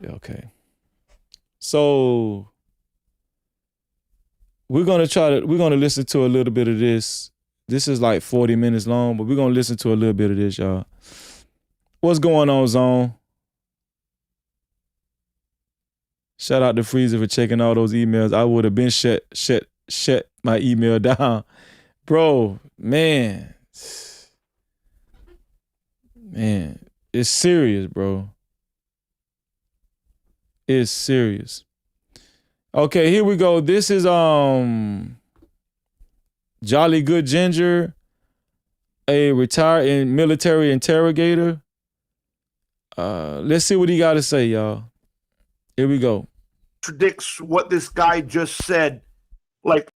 Okay. So we're gonna listen to a little bit of this. This is like 40 minutes long, but we're gonna listen to a little bit of this, y'all. What's going on, Zone? Shout out to Freezer for checking all those emails. I would have been shut my email down. Bro, man, it's serious, bro. It's serious. Okay, here we go. This is Jolly Good Ginger, a retired military interrogator. Let's see what he got to say, y'all. Here we go. Contradicts what this guy just said like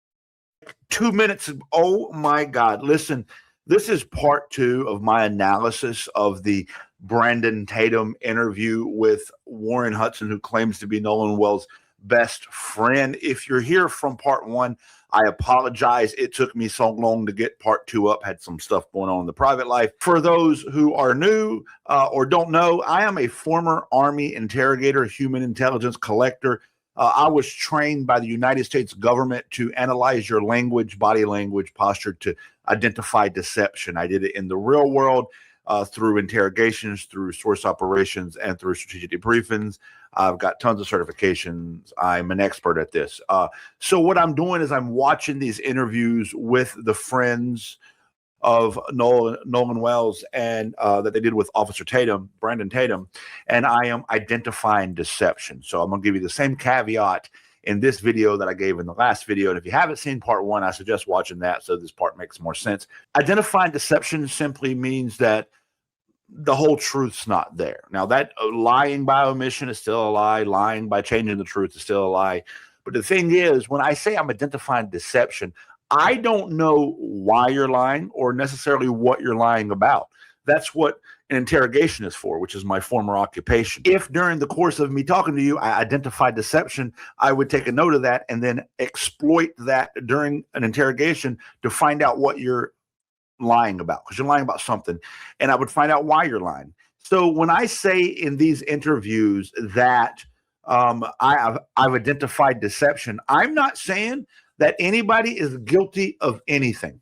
2 minutes. Oh my God. Listen, this is part 2 of my analysis of the Brandon Tatum interview with Warren Hudson, who claims to be Nolan Wells' best friend. If you're here from part 1, I apologize. It took me so long to get part 2 up. Had some stuff going on in the private life. For those who are new or don't know, I am a former Army interrogator, human intelligence collector. I was trained by the United States government to analyze your language, body language, posture to identify deception. I did it in the real world through interrogations, through source operations, and through strategic debriefings. I've got tons of certifications. I'm an expert at this. So what I'm doing is I'm watching these interviews with the friends of Nolan Wells and that they did with Officer Tatum, Brandon Tatum, and I am identifying deception. So I'm going to give you the same caveat in this video that I gave in the last video. And if you haven't seen part 1, I suggest watching that so this part makes more sense. Identifying deception simply means that the whole truth's not there. Now, that lying by omission is still a lie. Lying by changing the truth is still a lie. But the thing is, when I say I'm identifying deception, I don't know why you're lying or necessarily what you're lying about. That's what an interrogation is for, which is my former occupation. If during the course of me talking to you, I identified deception, I would take a note of that and then exploit that during an interrogation to find out what you're lying about, because you're lying about something, and I would find out why you're lying. So when I say in these interviews that I've identified deception, I'm not saying that anybody is guilty of anything.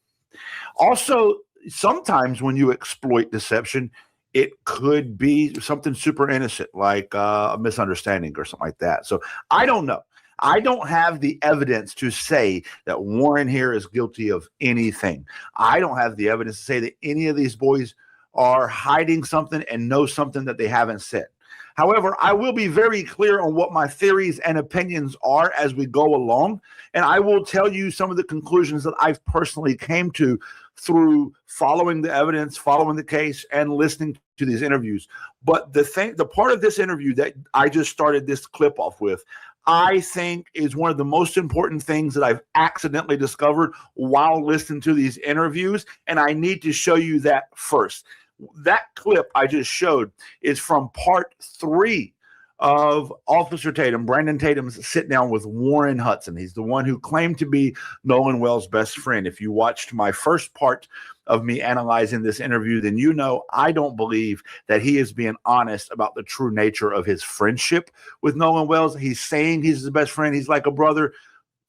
Also, sometimes when you exploit deception, it could be something super innocent, like a misunderstanding or something like that. So I don't know. I don't have the evidence to say that Warren here is guilty of anything. I don't have the evidence to say that any of these boys are hiding something and know something that they haven't said. However, I will be very clear on what my theories and opinions are as we go along, and I will tell you some of the conclusions that I've personally came to through following the evidence, following the case, and listening to these interviews. But the part of this interview that I just started this clip off with, I think is one of the most important things that I've accidentally discovered while listening to these interviews, and I need to show you that first. That clip I just showed is from part 3 of Officer Tatum, Brandon Tatum's sit down with Warren Hudson. He's the one who claimed to be Nolan Wells' best friend. If you watched my first part of me analyzing this interview, then you know I don't believe that he is being honest about the true nature of his friendship with Nolan Wells. He's saying he's his best friend. He's like a brother,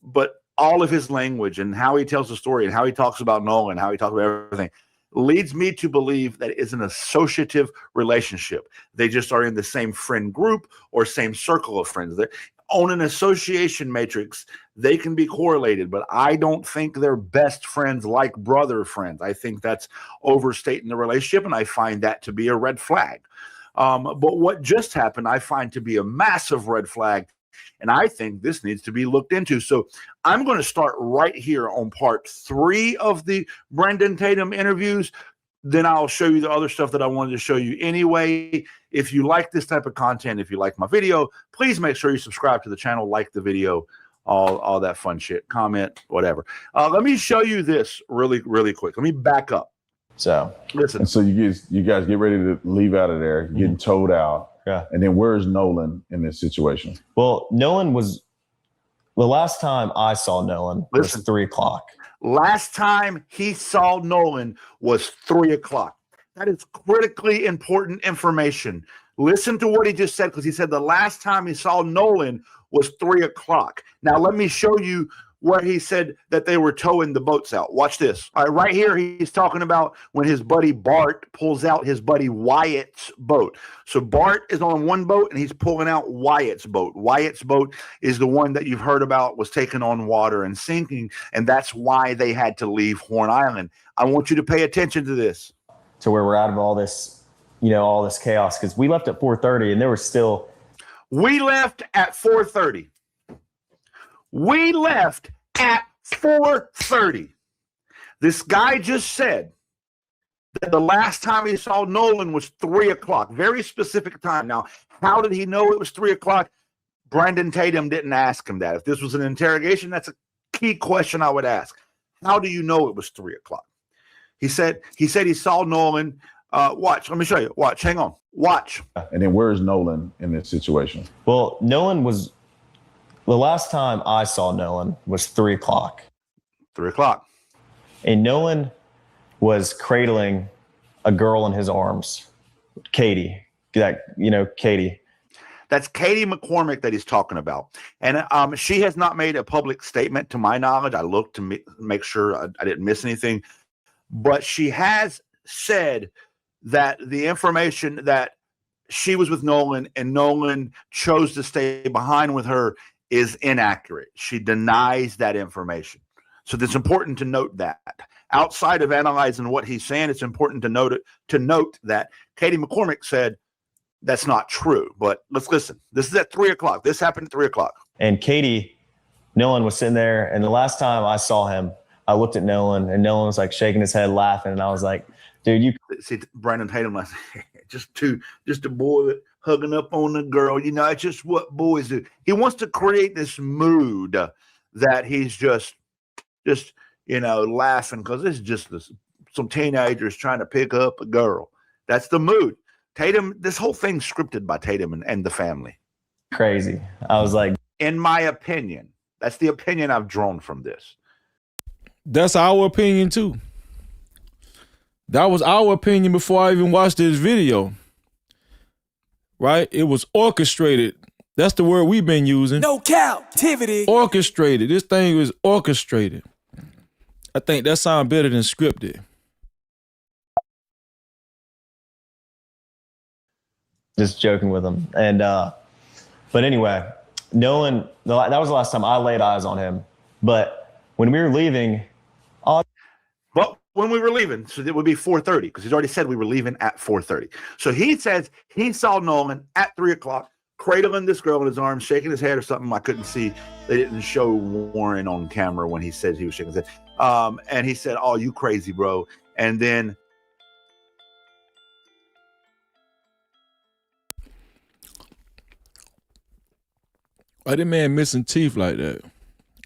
but all of his language and how he tells the story and how he talks about Nolan, how he talks about everything, leads me to believe that it's an associative relationship. They just are in the same friend group or same circle of friends. They're on an association matrix. They can be correlated, but I don't think they're best friends like brother friends. I think that's overstating the relationship, and I find that to be a red flag. But what just happened, I find to be a massive red flag. And I think this needs to be looked into. So I'm going to start right here on part 3 of the Brandon Tatum interviews. Then I'll show you the other stuff that I wanted to show you anyway. If you like this type of content, if you like my video, please make sure you subscribe to the channel, like the video, all that fun shit, comment, whatever. Let me show you this really, really quick. Let me back up. So listen. And so you guys get ready to leave out of there, getting towed out. Yeah. And then where's Nolan in this situation? Well, Nolan was the last time I saw Nolan was 3 o'clock. Last time he saw Nolan was 3 o'clock. That is critically important information. Listen to what he just said, because he said the last time he saw Nolan was 3 o'clock. Now, let me show you where he said that they were towing the boats out. Watch this. All right, right here, he's talking about when his buddy Bart pulls out his buddy Wyatt's boat. So Bart is on one boat, and he's pulling out Wyatt's boat. Wyatt's boat is the one that you've heard about was taken on water and sinking, and that's why they had to leave Horn Island. I want you to pay attention to this. To where we're out of all this, all this chaos, because we left at 4:30, and there was still. We left at 4:30. We left at 4:30. This guy just said that the last time he saw Nolan was 3 o'clock. Very specific time. Now, how did he know it was 3 o'clock? Brandon Tatum didn't ask him that. If this was an interrogation, that's a key question I would ask. How do you know it was 3 o'clock? He said he saw Nolan. Watch. Let me show you. Watch. Hang on. Watch. And then where's Nolan in this situation? Well, Nolan was. The last time I saw Nolan was 3 o'clock. 3 o'clock. And Nolan was cradling a girl in his arms. Katie. Katie. That's Katie McCormick that he's talking about. And she has not made a public statement to my knowledge. I looked to make sure I didn't miss anything. But she has said that the information that she was with Nolan and Nolan chose to stay behind with her is inaccurate. She denies that information. So it's important to note that. Outside of analyzing what he's saying, it's important to note that Katie McCormick said that's not true. But let's listen. This is at 3 o'clock. This happened at 3 o'clock. And Nolan was sitting there, and the last time I saw him, I looked at Nolan, and Nolan was like shaking his head, laughing, and I was like, dude, you see Brandon Tatum like just a boy hugging up on the girl. It's just what boys do. He wants to create this mood that he's just laughing because it's just some teenagers trying to pick up a girl. That's the mood. Tatum, this whole thing's scripted by Tatum and the family. Crazy. I was like, in my opinion, that's the opinion I've drawn from this. That's our opinion too. That was our opinion before I even watched this video. Right? It was orchestrated. That's the word we've been using. No captivity. Orchestrated. This thing was orchestrated. I think that sounds better than scripted. Just joking with him. And but anyway, Nolan, that was the last time I laid eyes on him. But when we were leaving, when we were leaving, so it would be 4:30 because he's already said we were leaving at 4:30. So he says he saw Nolan at 3 o'clock cradling this girl in his arms, shaking his head or something. I couldn't see. They didn't show Warren on camera when he said he was shaking his head. And he said, "Oh, you crazy, bro." And then why that man missing teeth like that?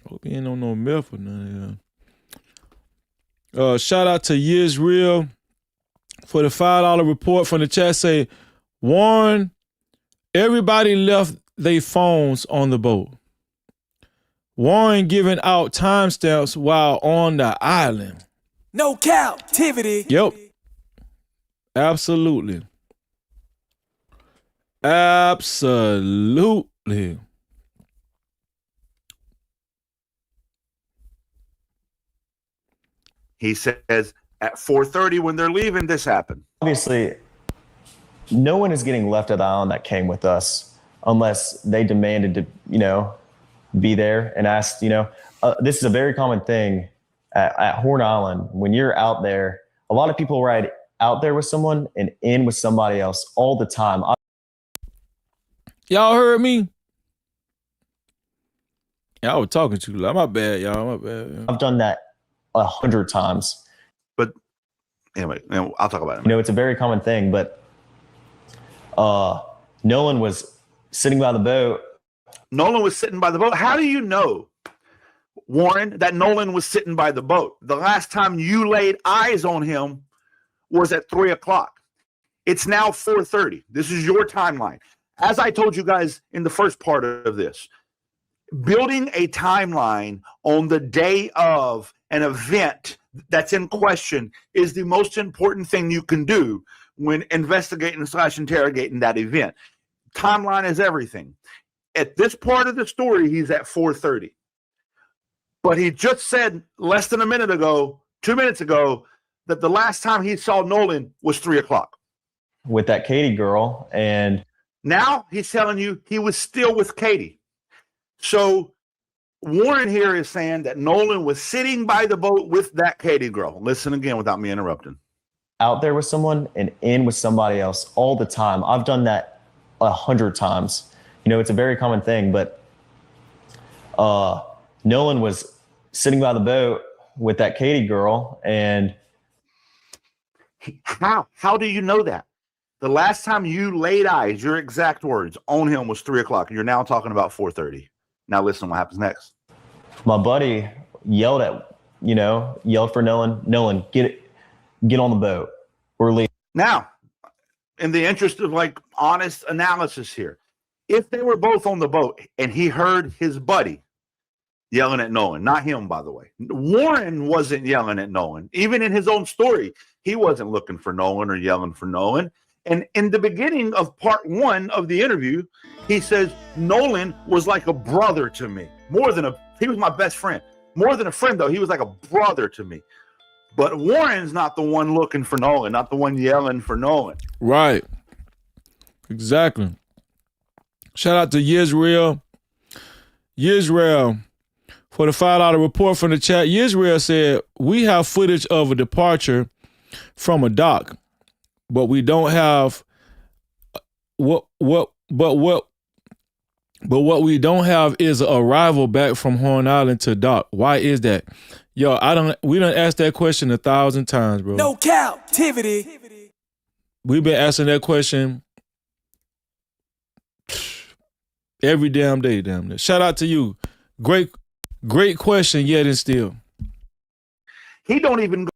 Hope he ain't on no meth or nothing. Shout out to Yisrael for the $5 report from the chat. Say, Warren Everybody left their phones on the boat. Warren giving out timestamps while on the island. No captivity. Yep. Absolutely. Absolutely. He says at 4:30 when they're leaving, this happened. Obviously, no one is getting left at the island that came with us unless they demanded to, be there and asked, this is a very common thing at Horn Island. When you're out there, a lot of people ride out there with someone and in with somebody else all the time. Y'all heard me? Yeah, I was talking too loud. My bad, y'all. My bad. I've done that 100 times. But anyway, I'll talk about it. It's a very common thing, but Nolan was sitting by the boat. Nolan was sitting by the boat. How do you know, Warren, that Nolan was sitting by the boat? The last time you laid eyes on him was at 3 o'clock. It's now 4:30. This is your timeline. As I told you guys in the first part of this, building a timeline on the day of an event that's in question is the most important thing you can do when investigating / interrogating that event. Timeline is everything. At this part of the story, he's at 4:30. But he just said less than a minute ago, 2 minutes ago, that the last time he saw Nolan was 3 o'clock. With that Katie girl. And now he's telling you he was still with Katie. So Warren here is saying that Nolan was sitting by the boat with that Katie girl. Listen again without me interrupting. Out there with someone and in with somebody else all the time. I've done that 100 times. It's a very common thing, but Nolan was sitting by the boat with that Katie girl. And how do you know that? The last time you laid eyes, your exact words on him was 3 o'clock. You're now talking about 4:30. Now listen what happens next. My buddy yelled for Nolan, get on the boat. We're leaving. Now, in the interest of honest analysis here, if they were both on the boat and he heard his buddy yelling at Nolan, not him, by the way. Warren wasn't yelling at Nolan. Even in his own story, he wasn't looking for Nolan or yelling for Nolan. And in the beginning of part 1 of the interview, he says, Nolan was like a brother to me. He was my best friend. More than a friend, though. He was like a brother to me. But Warren's not the one looking for Nolan, not the one yelling for Nolan. Right. Exactly. Shout out to Yisrael. Yisrael, for the $5 report from the chat. Yisrael said, we have footage of a departure from a dock, but we don't have what we don't have is an arrival back from Horn Island to dock. Why is that? Yo, we done asked that question 1,000 times, bro. No captivity. We've been asking that question every damn day, damn near. Shout out to you. Great question, yet and still. He don't even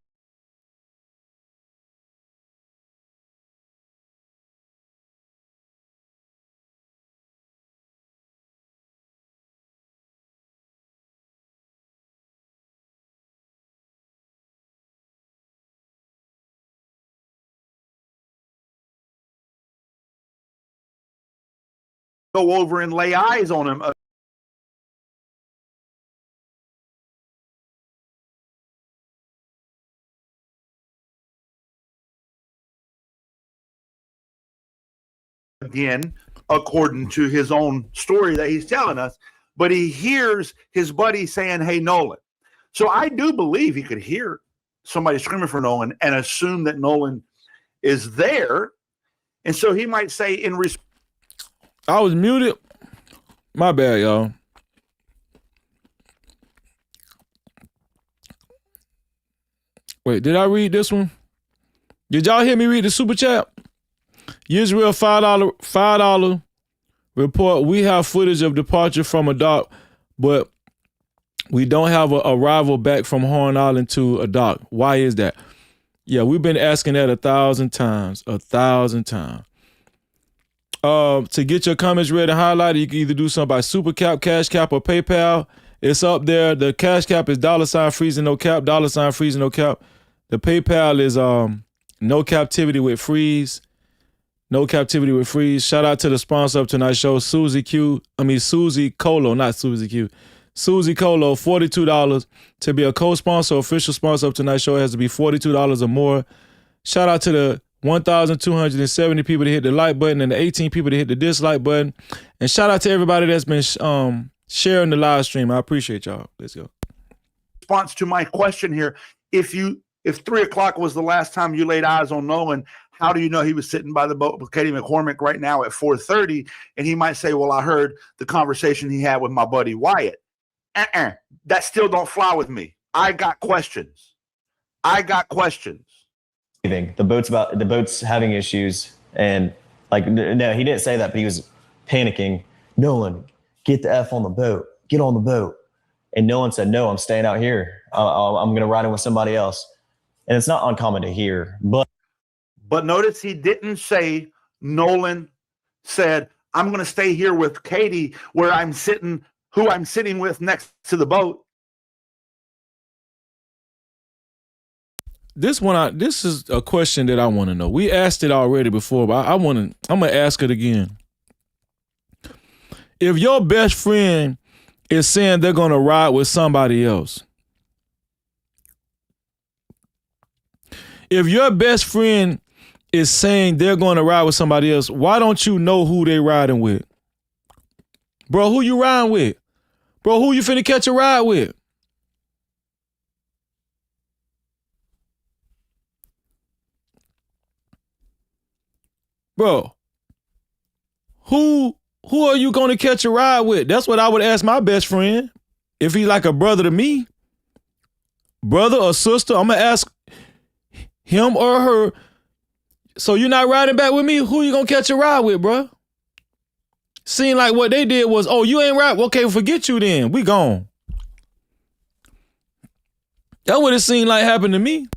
go over and lay eyes on him. Again, according to his own story that he's telling us, but he hears his buddy saying, hey, Nolan. So I do believe he could hear somebody screaming for Nolan and assume that Nolan is there. And so he might say in response, I was muted. My bad, y'all. Wait, did I read this one? Did y'all hear me read the super chat? Israel $5 report. We have footage of departure from a dock, but we don't have an arrival back from Horn Island to a dock. Why is that? Yeah, we've been asking that 1,000 times. 1,000 times. To get your comments read and highlighted, you can either do something by Super Cap, Cash Cap, or PayPal. It's up there. The Cash Cap is $freezing no cap, $freezing no cap. The PayPal is no captivity with freeze. No captivity with freeze. Shout out to the sponsor of tonight's show, Susie Colo, not Susie Q. Susie Colo, $42 to be a co-sponsor, official sponsor of tonight's show. It has to be $42 or more. Shout out to the 1,270 people that hit the like button and the 18 people that hit the dislike button. And shout out to everybody that's been sharing the live stream. I appreciate y'all. Let's go. Response to my question here: if 3 o'clock was the last time you laid eyes on Nolan, how do you know he was sitting by the boat with Katie McCormick right now at 4:30? And he might say, well, I heard the conversation he had with my buddy Wyatt. That still don't fly with me. I got questions. The boat's having issues, and like, no, he didn't say that, but he was panicking. Nolan, get the F on the boat. Get on the boat. And Nolan said, no, I'm staying out here. I'm going to ride in with somebody else. And it's not uncommon to hear, But notice he didn't say Nolan said, I'm going to stay here with Katie who I'm sitting with next to the boat. This is a question that I want to know. We asked it already before, but I'm going to ask it again. If your best friend is saying they're going to ride with somebody else, if your best friend is saying they're going to ride with somebody else, why don't you know who they riding with? Bro, who you riding with? Bro, who you finna catch a ride with? Bro, who are you going to catch a ride with? That's what I would ask my best friend. If he's like a brother to me, brother or sister, I'm going to ask him or her, so you're not riding back with me? Who you going to catch a ride with, bro? Seemed like what they did was, oh, you ain't right. Okay, forget you then. We gone. That would have seemed like happened to me.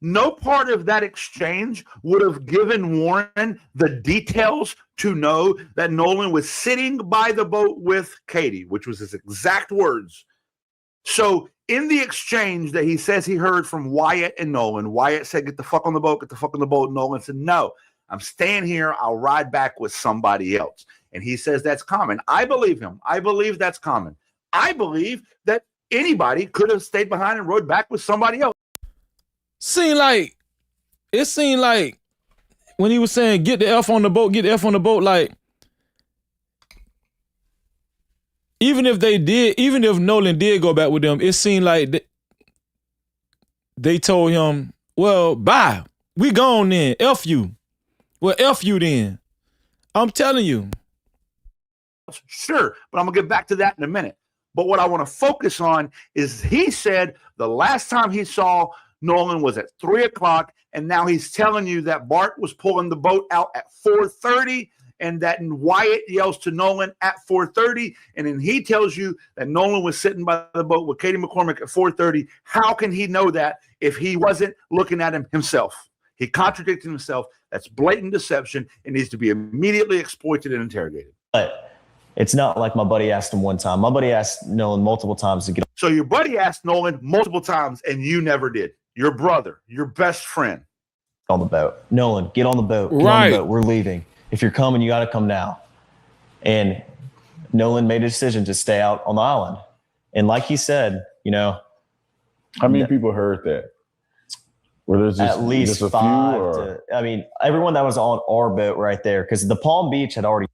No part of that exchange would have given Warren the details to know that Nolan was sitting by the boat with Katie, which was his exact words. So in the exchange that he says he heard from Wyatt and Nolan, Wyatt said, get the fuck on the boat, get the fuck on the boat. Nolan said, no, I'm staying here. I'll ride back with somebody else. And he says that's common. I believe him. I believe that's common. I believe that anybody could have stayed behind and rode back with somebody else. It seemed like when he was saying, get the F on the boat, like, even if Nolan did go back with them, it seemed like they told him, well, bye. We gone then. F you. Well, F you then. I'm telling you. Sure, but I'm going to get back to that in a minute. But what I want to focus on is he said the last time he saw Nolan was at 3 o'clock, and now he's telling you that Bart was pulling the boat out at 4:30, and that Wyatt yells to Nolan at 4:30, and then he tells you that Nolan was sitting by the boat with Katie McCormick at 4:30. How can he know that if he wasn't looking at him himself? He contradicted himself. That's blatant deception. It needs to be immediately exploited and interrogated. But it's not like my buddy asked him one time. My buddy asked Nolan multiple times to get. So your buddy asked Nolan multiple times, and you never did. Your brother, your best friend. On the boat. Nolan, get on the boat. Get on the boat. We're leaving. If you're coming, you got to come now. And Nolan made a decision to stay out on the island. And like he said, how many people heard that? Were there just at least just a 5 few, or? Everyone that was on our boat right there, because the Palm Beach had already.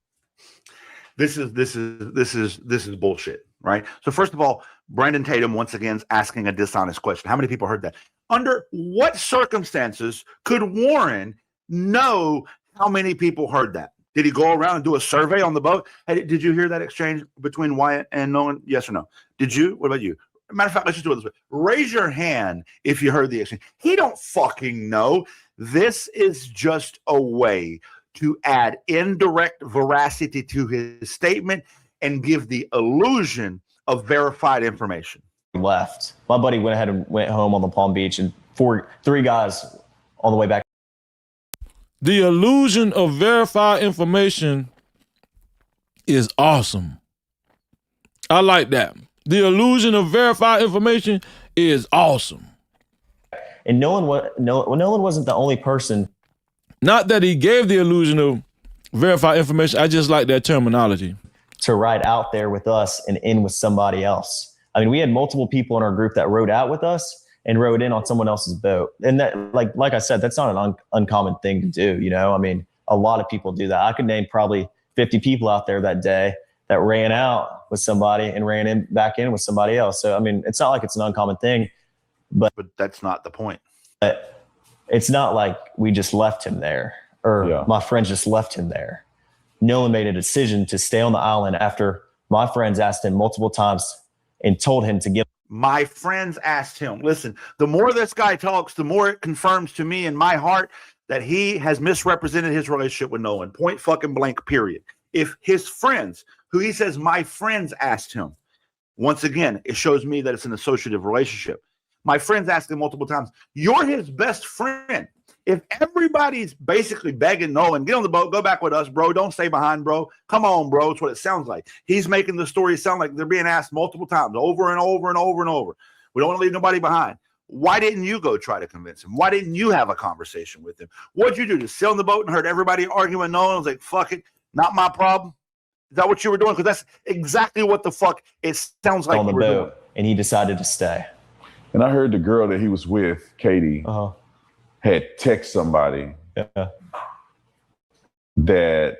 This is bullshit, right? So first of all, Brandon Tatum once again is asking a dishonest question. How many people heard that? Under what circumstances could Warren know how many people heard that? Did he go around and do a survey on the boat? Hey, did you hear that exchange between Wyatt and Nolan? Yes or no? Did you? What about you? Matter of fact, let's just do it this way. Raise your hand if you heard the exchange. He don't fucking know. This is just a way to add indirect veracity to his statement and give the illusion of verified information. Left. My buddy went ahead and went home on the Palm Beach, and 3 guys on the way back. The illusion of verified information is awesome. I like that. The illusion of verified information is awesome. And Nolan wasn't the only person. Not that he gave the illusion of verified information. I just like that terminology. To ride out there with us and in with somebody else. I mean, we had multiple people in our group that rode out with us and rode in on someone else's boat. And that, like I said, that's not an uncommon thing to do. You know, I mean, a lot of people do that. I could name probably 50 people out there that day that ran out with somebody and ran back in with somebody else. So, I mean, it's not like it's an uncommon thing, but that's not the point. But it's not like we just left him there or my friends just left him there. Nolan made a decision to stay on the island after my friends asked him multiple times and told him to give. My friends asked him, listen, the more this guy talks, the more it confirms to me in my heart that he has misrepresented his relationship with Nolan. Point fucking blank, period. If his friends, who he says my friends asked him, once again, it shows me that it's an associative relationship. My friends asked him multiple times, you're his best friend. If everybody's basically begging Nolan, get on the boat, go back with us, bro. Don't stay behind, bro. Come on, bro. It's what it sounds like. He's making the story sound like they're being asked multiple times, over and over and over and over. We don't want to leave nobody behind. Why didn't you go try to convince him? Why didn't you have a conversation with him? What'd you do? Just sit on the boat and heard everybody arguing with Nolan? I was like, fuck it, not my problem. Is that what you were doing? Because that's exactly what the fuck it sounds like on the you were boat, doing. and he decided to stay. And I heard the girl that he was with, Katie, had text somebody that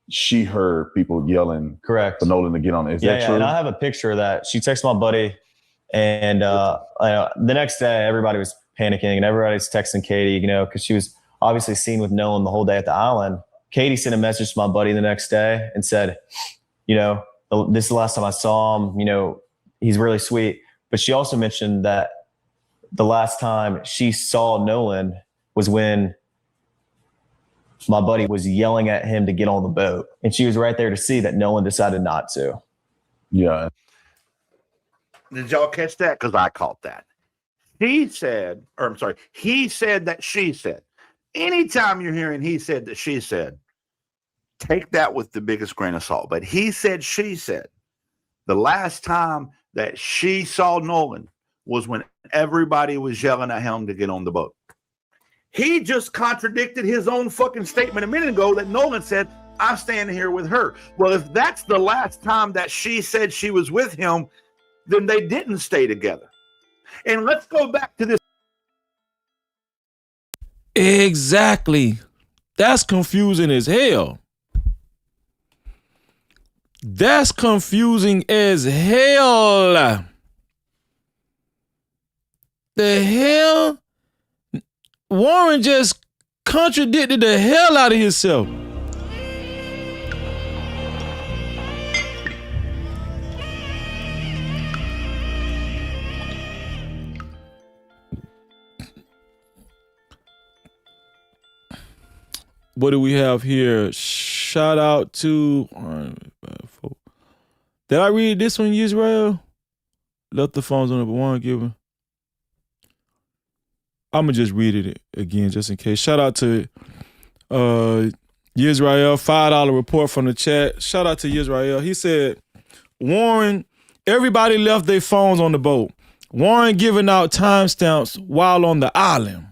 she heard people yelling correct for Nolan to get on it. Is that true? And I have a picture of that. She texted my buddy, and the next day everybody was panicking and everybody's texting Katie, you know, because she was obviously seen with Nolan the whole day at the island. Katie sent a message to my buddy the next day and said, you know, this is the last time I saw him, you know, he's really sweet. But she also mentioned that the last time she saw Nolan was when my buddy was yelling at him to get on the boat. And she was right there to see that Nolan decided not to. Yeah. Did y'all catch that? Because I caught that. He said that she said. Anytime you're hearing he said that she said, take that with the biggest grain of salt. But he said, she said, the last time that she saw Nolan was when everybody was yelling at him to get on the boat. He just contradicted his own fucking statement a minute ago that Nolan said, I'm standing here with her. Well, if that's the last time that she said she was with him, then they didn't stay together. And let's go back to this. Exactly. That's confusing as hell. That's confusing as hell. The hell? Warren just contradicted the hell out of himself. What do we have here? Shout out to... Did I read this one, Israel? Left the phones on it, but one giver. I'm going to just read it again just in case. Shout out to Yisrael, $5 report from the chat. Shout out to Yisrael. He said, Warren, everybody left their phones on the boat. Warren giving out timestamps while on the island.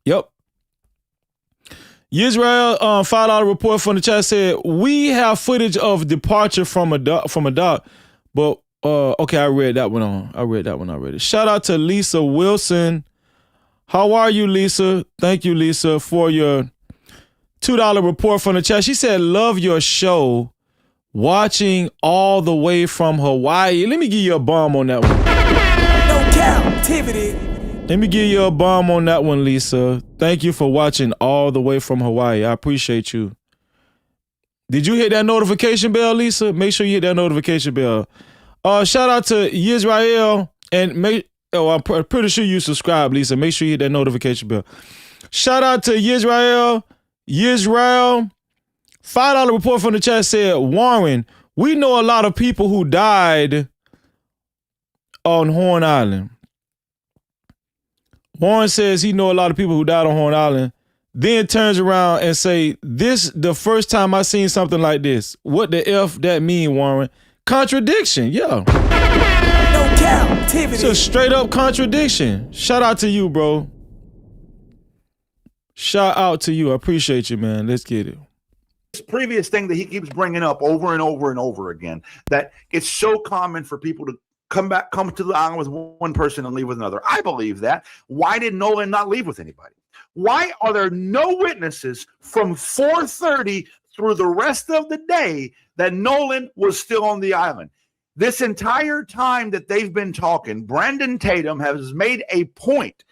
Yep. Yisrael, $5 report from the chat said, we have footage of departure from a dock, but okay, I read that one already. Shout out to Lisa Wilson. How are you, Lisa? Thank you, Lisa, for your $2 report from the chat. She said, love your show. Watching all the way from Hawaii. Let me give you a bomb on that one. No Cap-tivity. Let me give you a bomb on that one, Lisa. Thank you for watching all the way from Hawaii. I appreciate you. Did you hit that notification bell, Lisa? Make sure you hit that notification bell. Shout out to Yisrael and I'm pretty sure you subscribe, Lisa. Make sure you hit that notification bell. Shout out to Yisrael. $5 report from the chat said, Warren, we know a lot of people who died on Horn Island. Warren says he know a lot of people who died on Horn Island. then turns around and say, this the first time I seen something like this. What the F that mean, Warren? Contradiction, yeah. No Cap-tivity. It's a straight up contradiction. Shout out to you, bro. Shout out to you. I appreciate you, man. Let's get it. This previous thing that he keeps bringing up over and over and over again, that it's so common for people to come to the island with one person and leave with another. I believe that. Why did Nolan not leave with anybody? Why are there no witnesses from 4:30 through the rest of the day that Nolan was still on the island? This entire time that they've been talking, Brandon Tatum has made a point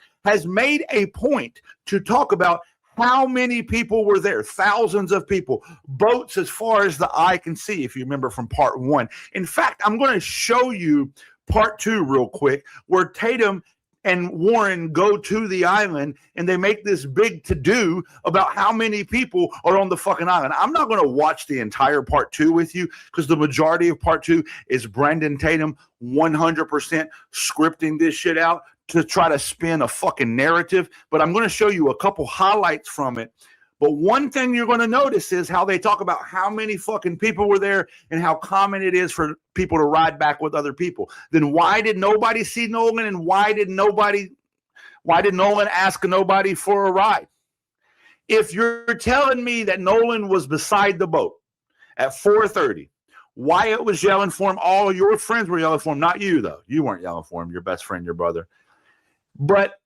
to talk about how many people were there. Thousands of people, boats as far as the eye can see, if you remember from part 1. In fact, I'm going to show you part 2 real quick, where Tatum and Warren go to the island and they make this big to-do about how many people are on the fucking island. I'm not going to watch the entire part 2 with you, because the majority of part 2 is Brandon Tatum 100% scripting this shit out to try to spin a fucking narrative. But I'm going to show you a couple highlights from it. But one thing you're going to notice is how they talk about how many fucking people were there and how common it is for people to ride back with other people. Then why did nobody see Nolan, and why did Nolan ask nobody for a ride? If you're telling me that Nolan was beside the boat at 4:30, Wyatt was yelling for him, all your friends were yelling for him, not you though. You weren't yelling for him, your best friend, your brother. But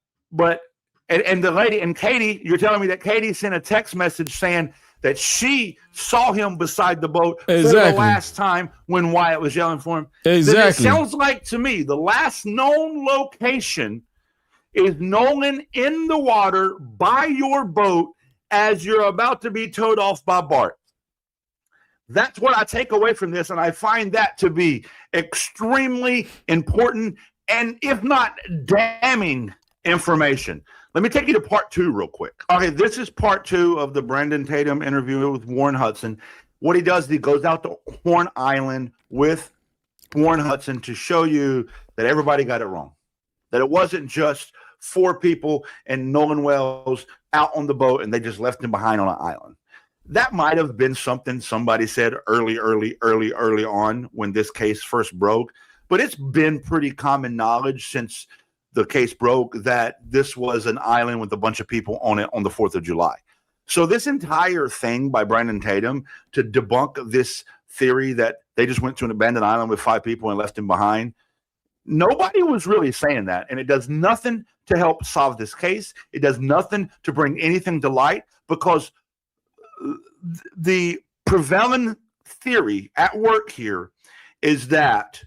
the lady, and Katie, you're telling me that Katie sent a text message saying that she saw him beside the boat for the last time when Wyatt was yelling for him. Exactly. Then it sounds like to me the last known location is Nolan in the water by your boat as you're about to be towed off by Bart. That's what I take away from this, and I find that to be extremely important and, if not damning, information. Let me take you to part 2 real quick. Okay, this is part 2 of the Brandon Tatum interview with Warren Hudson. What he does is he goes out to Horn Island with Warren Hudson to show you that everybody got it wrong, that it wasn't just 4 people and Nolan Wells out on the boat and they just left him behind on an island. That might have been something somebody said early on when this case first broke, but it's been pretty common knowledge since the case broke that this was an island with a bunch of people on it on the 4th of July. So this entire thing by Brandon Tatum to debunk this theory that they just went to an abandoned island with 5 people and left him behind, nobody was really saying that. And it does nothing to help solve this case. It does nothing to bring anything to light, because the prevailing theory at work here is that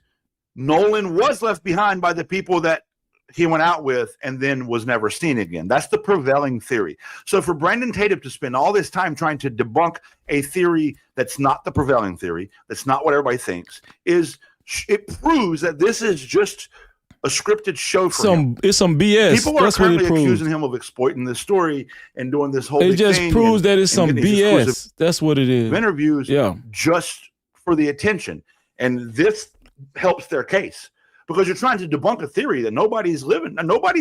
Nolan was left behind by the people that he went out with and then was never seen again. That's the prevailing theory. So for Brandon Tatum to spend all this time trying to debunk a theory that's not the prevailing theory, that's not what everybody thinks, it proves that this is just a scripted show for him. It's some BS. People are currently accusing him of exploiting this story and doing this whole thing. It just proves that it's some BS. That's what it is. Interviews just for the attention. And this helps their case, because you're trying to debunk a theory that nobody's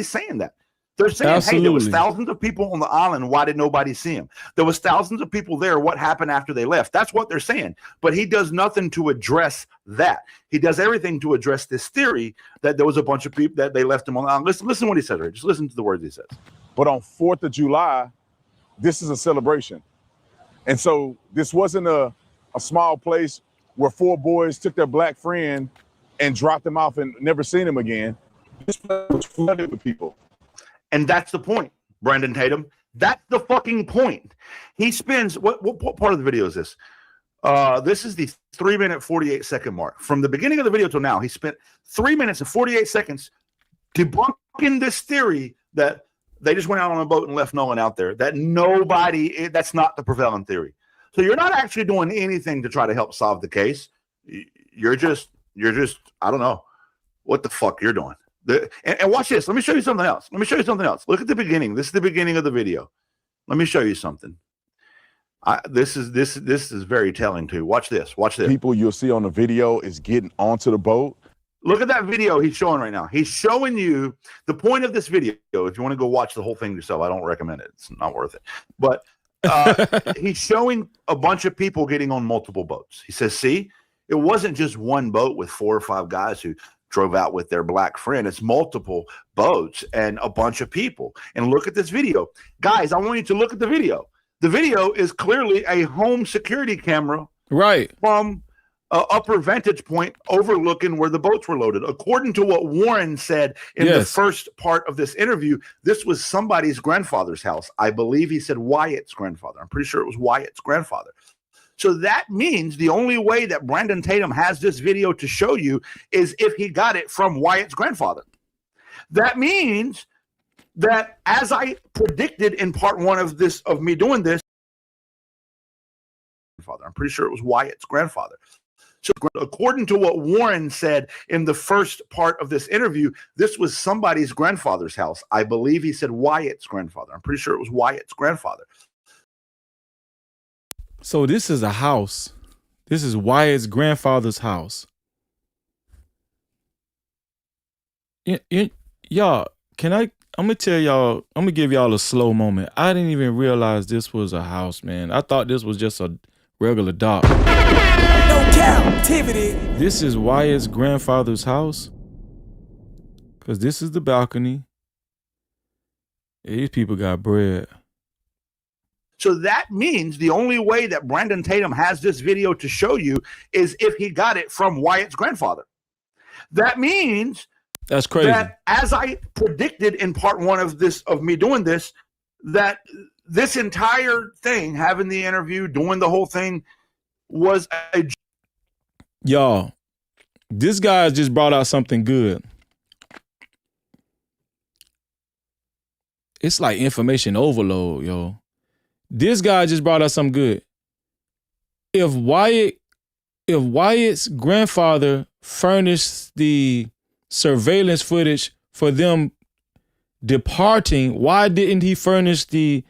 saying that. They're saying, hey, there was thousands of people on the island. Why did nobody see him? There was thousands of people there. What happened after they left? That's what they're saying. But he does nothing to address that. He does everything to address this theory that there was a bunch of people that they left him on the island. Listen to what he said. Just listen to the words he says. But on 4th of July, this is a celebration. And so this wasn't a small place where 4 boys took their black friend and dropped him off and never seen him again. This place was flooded with people. And that's the point, Brandon Tatum. That's the fucking point. He spends, what part of the video is this? This is the 3-minute, 48-second mark. From the beginning of the video till now, he spent 3 minutes and 48 seconds debunking this theory that they just went out on a boat and left Nolan out there. That's not the prevailing theory. So you're not actually doing anything to try to help solve the case. You're just, I don't know what the fuck you're doing. And watch this. Let me show you something else. Look at the beginning. This is the beginning of the video. Let me show you something. This is very telling too. Watch this. People you'll see on the video is getting onto the boat. Look at that video he's showing right now. He's showing you the point of this video. If you want to go watch the whole thing yourself, I don't recommend it. It's not worth it. But he's showing a bunch of people getting on multiple boats. He says, see, it wasn't just one boat with 4 or 5 guys who drove out with their black friend. It's multiple boats and a bunch of people. And look at this video. Guys, I want you to look at the video. The video is clearly a home security camera from upper vantage point overlooking where the boats were loaded. According to what Warren said in the first part of this interview, this was somebody's grandfather's house. I believe he said Wyatt's grandfather. I'm pretty sure it was Wyatt's grandfather. So that means the only way that Brandon Tatum has this video to show you is if he got it from Wyatt's grandfather. That means that, as I predicted in part 1 of this, of me doing this, I'm pretty sure it was Wyatt's grandfather. So according to what Warren said in the first part of this interview, this was somebody's grandfather's house. I believe he said Wyatt's grandfather. I'm pretty sure it was Wyatt's grandfather. So this is a house. This is Wyatt's grandfather's house. Y'all, I'm gonna tell y'all, I'm gonna give y'all a slow moment. I didn't even realize this was a house, man. I thought this was just a regular dock. No Cap-tivity. This is Wyatt's grandfather's house. Because this is the balcony. These people got bread. So that means the only way that Brandon Tatum has this video to show you is if he got it from Wyatt's grandfather. That means that's crazy. That, as I predicted in part 1 of this, of me doing this, that this entire thing, having the interview, doing the whole thing, was a... Y'all, this guy just brought out something good. It's like information overload, yo. This guy just brought out something good. If Wyatt's grandfather furnished the surveillance footage for them departing, why didn't he furnish the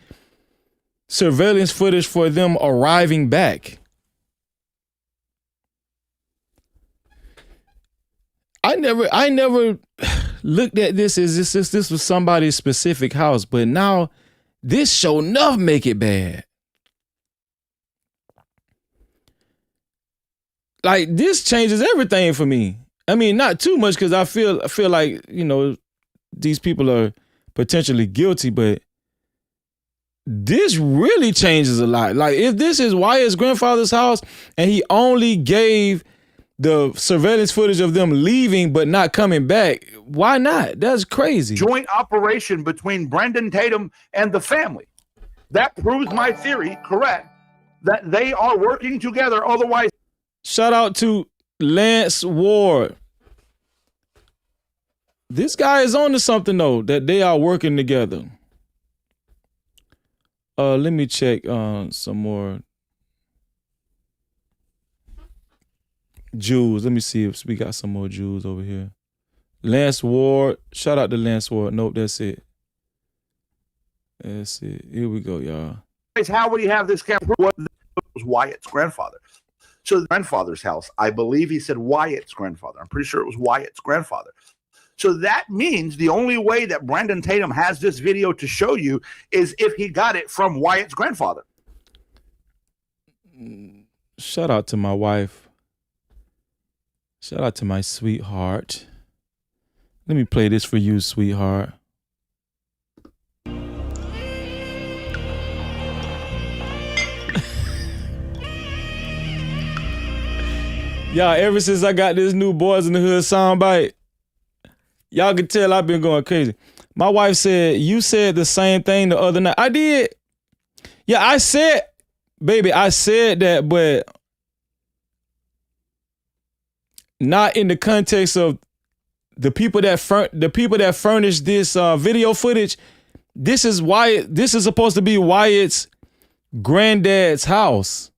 surveillance footage for them arriving back? I never looked at this as this was somebody's specific house, but now this sure enough make it bad. Like, this changes everything for me. I mean, not too much, because I feel like, you know, these people are potentially guilty, but this really changes a lot. Like, if this is Wyatt's grandfather's house and he only gave the surveillance footage of them leaving but not coming back, why not? That's crazy. Joint operation between Brandon Tatum and the family. That proves my theory correct, that they are working together. Otherwise, shout out to Lance Ward. This guy is on to something, though, that they are working together. Let me check some more. Jews. Let me see if we got some more Jews over here. Lance Ward. Shout out to Lance Ward. Nope, that's it. That's it. Here we go, y'all. how would he have this camera? It was Wyatt's grandfather. So the grandfather's house, I believe he said Wyatt's grandfather. I'm pretty sure it was Wyatt's grandfather. So that means the only way that Brandon Tatum has this video to show you is if he got it from Wyatt's grandfather. Shout out to my wife. Shout out to my sweetheart. Let me play this for you, sweetheart. Y'all, ever since I got this new Boys in the Hood soundbite, y'all can tell I've been going crazy. My wife said, you said the same thing the other night. I did. Yeah, I said, baby, I said that, but not in the context of the people that furnished this video footage. This is Wyatt. This is supposed to be Wyatt's granddad's house.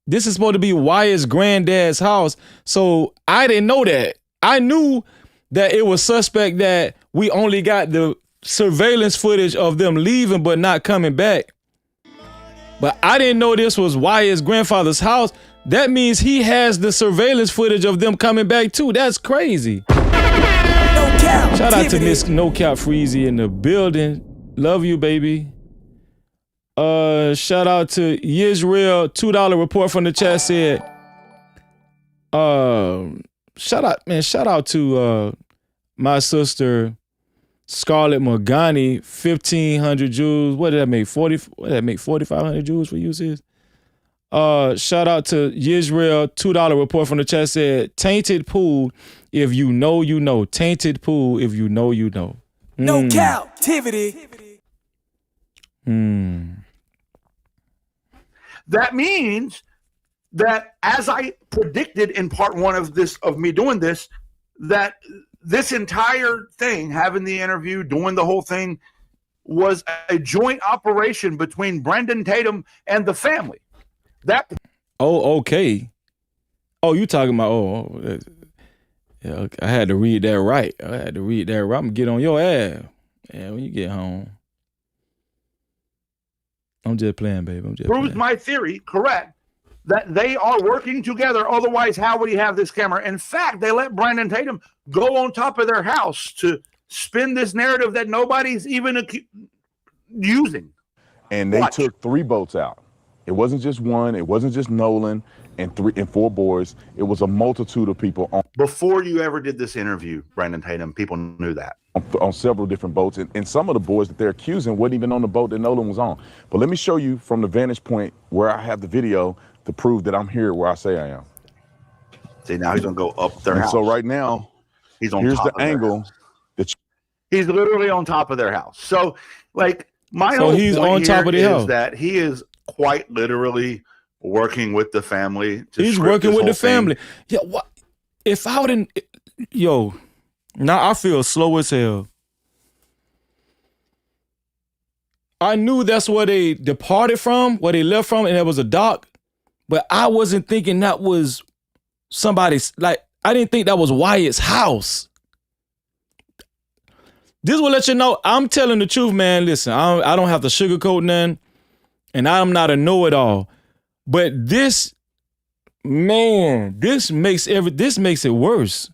This is supposed to be Wyatt's granddad's house. So I didn't know that. I knew that it was suspect that we only got the surveillance footage of them leaving but not coming back. But I didn't know this was Wyatt's grandfather's house. That means he has the surveillance footage of them coming back too. That's crazy. Shout out to Miss No Cap Freezy in the building. Love you, baby. Shout out to Yisrael. $2 report from the chat said. Shout out to my sister Scarlett Morgani. 1,500 Jews. What did that make? 4,500 Jews for you, sis? Shout out to Yisrael. $2 report from the chat said, tainted pool, if you know, you know. Tainted pool, if you know, you know. No captivity. That means that, as I predicted in part one of me doing this, that this entire thing, having the interview, doing the whole thing, was a joint operation between Brandon Tatum and the family. Okay. Oh, you talking about, yeah, okay. I had to read that right. I'm going to get on your ass. Yeah, when you get home. I'm just playing, baby. Proves my theory correct, that they are working together. Otherwise, how would he have this camera? In fact, they let Brandon Tatum go on top of their house to spin this narrative that nobody's even using. And they took 3 boats out. It wasn't just one. It wasn't just Nolan and 4 boys. It was a multitude of people. Before you ever did this interview, Brandon Tatum, people knew that. On several different boats. And some of the boys that they're accusing wasn't even on the boat that Nolan was on. But let me show you from the vantage point where I have the video to prove that I'm here where I say I am. See, now he's going to go up their house. So right now, he's on here's top the of angle. He's literally on top of their house. So, like, my So whole he's point on here top of the is house. that he is quite literally working with the family. He's working with the family. Yeah, what? If I wouldn't, now I feel slow as hell. I knew that's where they departed from, where they left from, and it was a dock. But I wasn't thinking that was somebody's, I didn't think that was Wyatt's house. This will let you know I'm telling the truth, man. Listen, I don't have to sugarcoat nothing, and I'm not a know-it-all. But this makes it worse.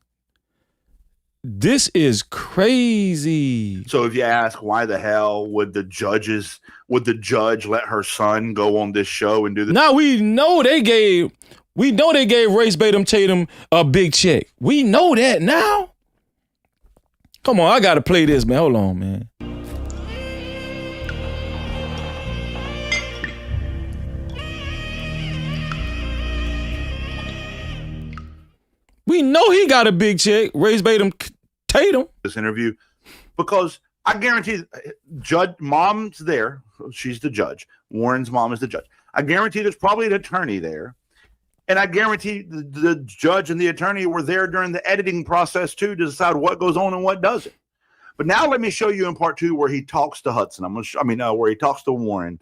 This is crazy. So if you ask why the hell would the judge let her son go on this show and do this? Now we know they gave Race Batum Tatum a big check. We know that now. Come on, I gotta play this, man. Hold on, man. We know he got a big check. Race Batum Tatum. This interview, because I guarantee judge mom's there. She's the judge. Warren's mom is the judge. I guarantee there's probably an attorney there. And I guarantee the judge and the attorney were there during the editing process too to decide what goes on and what doesn't. But now let me show you in part 2 where he talks to Hudson. Where he talks to Warren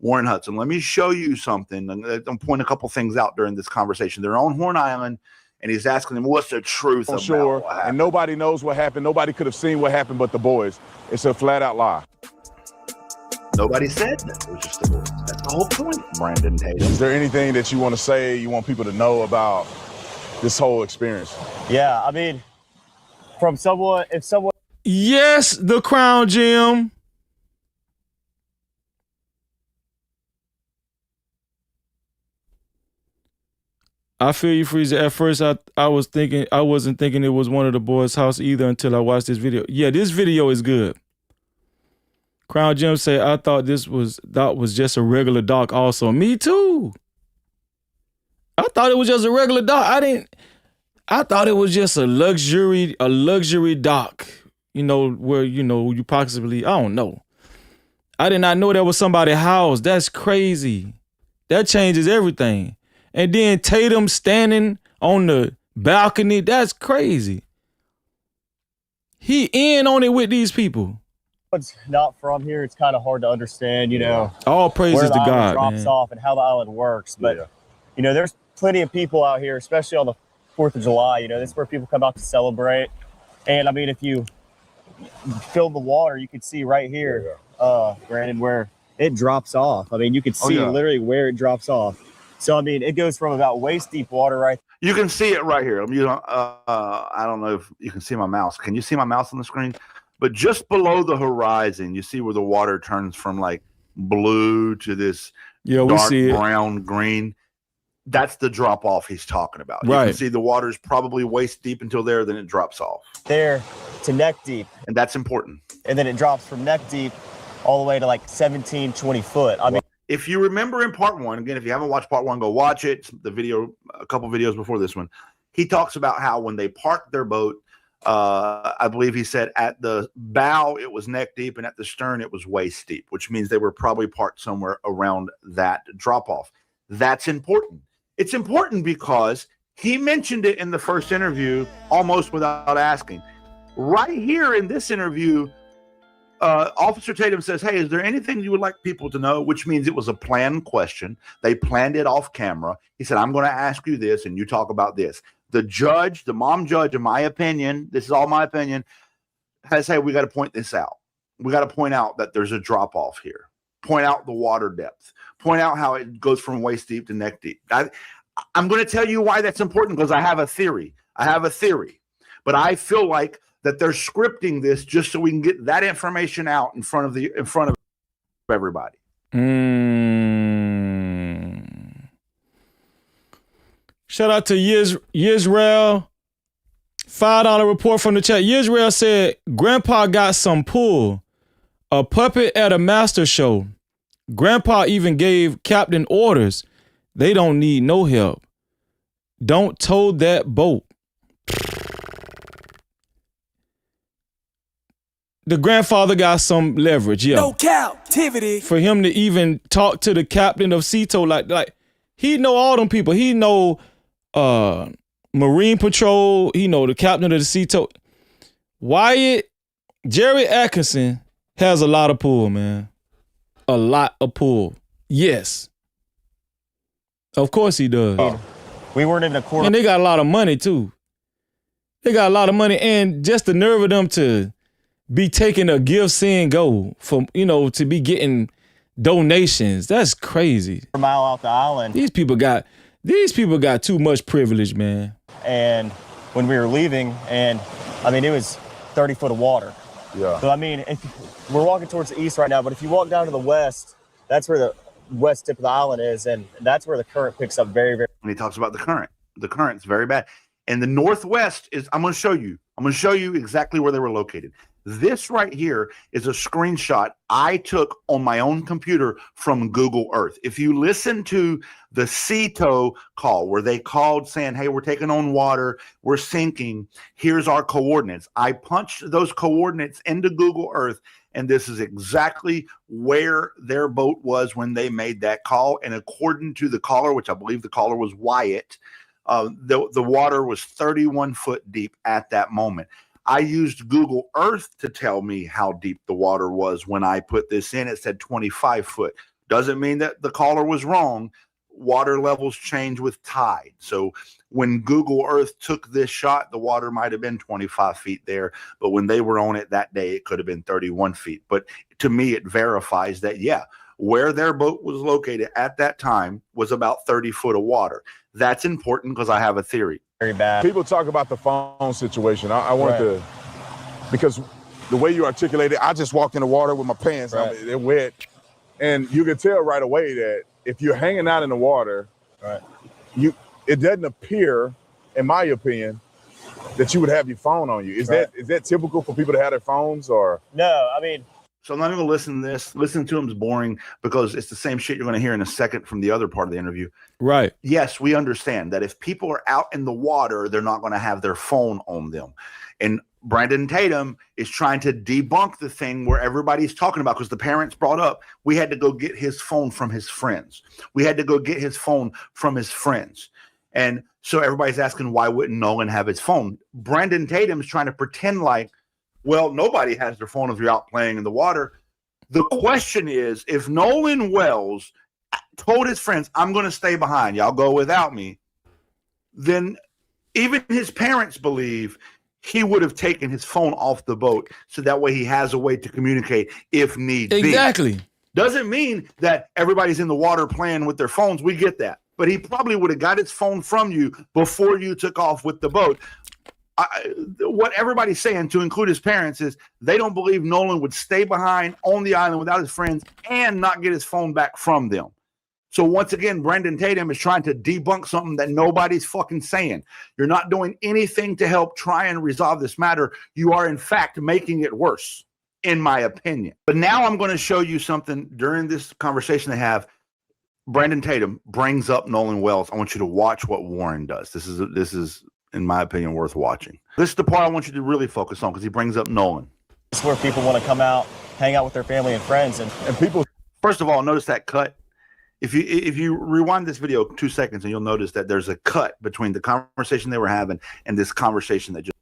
Hudson. Let me show you something. I'm pointing a couple things out during this conversation. They're on Horn Island, and he's asking them, what's the truth about Sure, what happened? and nobody knows what happened. Nobody could have seen what happened but the boys. It's a flat-out lie. Nobody said that. It was just the boys. That's the whole point, Brandon Tatum. Is there anything that you want to say, you want people to know about this whole experience? Yeah, I mean, if someone. Yes, the Crown Gym. I feel you, Freezer. At first, I wasn't thinking it was one of the boys' house either until I watched this video. Yeah, this video is good. Crown Jim say, I thought this was just a regular dock also. Me too. I thought it was just a regular dock. I thought it was just a luxury dock. Where, you possibly, I don't know. I did not know that was somebody's house. That's crazy. That changes everything. And then Tatum standing on the balcony, that's crazy. He in on it with these people. It's not from here. It's kind of hard to understand, All praises where the to island God, drops man. off and how the island works. But, there's plenty of people out here, especially on the 4th of July. This is where people come out to celebrate. And, I mean, if you fill the water, you can see right here, Brandon, where it drops off. I mean, you could see literally where it drops off. So, I mean, it goes from about waist deep water, right? You can see it right here. I don't know if you can see my mouse. Can you see my mouse on the screen? But just below the horizon, you see where the water turns from like blue to this dark brown green. That's the drop off he's talking about. You can see the water's probably waist deep until there, then it drops off. There to neck deep. And that's important. And then it drops from neck deep all the way to like 17, 20 foot. I mean, if you remember in part one, again, if you haven't watched part one, go watch it. The video, a couple videos before this one, he talks about how when they parked their boat, I believe he said at the bow it was neck deep and at the stern it was waist deep, which means they were probably parked somewhere around that drop off. That's important. It's important because he mentioned it in the first interview almost without asking. Right here in this interview, Officer Tatum says, hey, is there anything you would like people to know? Which means it was a planned question. They planned it off camera. He said, I'm going to ask you this and you talk about this. The judge, the mom judge, in my opinion, this is all my opinion, has said, we got to point this out. We got to point out that there's a drop off here. Point out the water depth. Point out how it goes from waist deep to neck deep. I'm going to tell you why that's important because I have a theory. But I feel like that they're scripting this just so we can get that information out in front of everybody. Shout out to Yisrael. $5 report from the chat. Yisrael said, Grandpa got some pull. A puppet at a master show. Grandpa even gave captain orders. They don't need no help. Don't tow that boat. The grandfather got some leverage, yeah. No Cap-tivity. For him to even talk to the captain of Seato, like he know all them people. He know Marine Patrol. He know the captain of the Seato. Jerry Atkinson has a lot of pull, man. A lot of pull. Yes. Of course he does. We weren't even a quarter. And they got a lot of money, too. They got a lot of money. And just the nerve of them to be taking a give, send, go from, to be getting donations. That's crazy. A mile out the island. These people got too much privilege, man. And when we were leaving, and I mean, it was 30 foot of water. Yeah. So, I mean, we're walking towards the east right now, but if you walk down to the west, that's where the west tip of the island is, and that's where the current picks up very, very. And he talks about the current. The current's very bad. And the northwest is, I'm going to show you exactly where they were located. This right here is a screenshot I took on my own computer from Google Earth. If you listen to the Seato call where they called saying, hey, we're taking on water, we're sinking, here's our coordinates. I punched those coordinates into Google Earth, and this is exactly where their boat was when they made that call. And according to the caller, which I believe the caller was Wyatt, the water was 31 foot deep at that moment. I used Google Earth to tell me how deep the water was when I put this in. It said 25 foot. Doesn't mean that the caller was wrong. Water levels change with tide. So when Google Earth took this shot, the water might have been 25 feet there. But when they were on it that day, it could have been 31 feet. But to me, it verifies that, yeah, where their boat was located at that time was about 30 foot of water. That's important because I have a theory. Very bad. People talk about the phone situation. I want to, because the way you articulate it, I just walked in the water with my pants. Right. They're wet. And you can tell right away that if you're hanging out in the water, it doesn't appear, in my opinion, that you would have your phone on you. Is that typical for people to have their phones or? No, I mean. So I'm not going to listen to this. Listening to him is boring because it's the same shit you're going to hear in a second from the other part of the interview. Right. Yes, we understand that if people are out in the water, they're not going to have their phone on them. And Brandon Tatum is trying to debunk the thing where everybody's talking about, because the parents brought up, we had to go get his phone from his friends. And so everybody's asking, why wouldn't Nolan have his phone? Brandon Tatum's trying to pretend like, well, nobody has their phone if you're out playing in the water. The question is, if Nolan Wells told his friends, I'm going to stay behind, y'all go without me, then even his parents believe he would have taken his phone off the boat so that way he has a way to communicate if need be. Exactly. Doesn't mean that everybody's in the water playing with their phones. We get that. but he probably would have got his phone from you before you took off with the boat. What everybody's saying, to include his parents, is they don't believe Nolan would stay behind on the island without his friends and not get his phone back from them. So once again, Brandon Tatum is trying to debunk something that nobody's fucking saying. You're not doing anything to help try and resolve this matter. You are, in fact, making it worse, in my opinion. But now I'm going to show you something during this conversation they have. Brandon Tatum brings up Nolan Wells. I want you to watch what Warren does. This is, in my opinion, worth watching. This is the part I want you to really focus on because he brings up Nolan. It's where people want to come out, hang out with their family and friends, and people. First of all, notice that cut. If you rewind this video 2 seconds, and you'll notice that there's a cut between the conversation they were having and this conversation that just.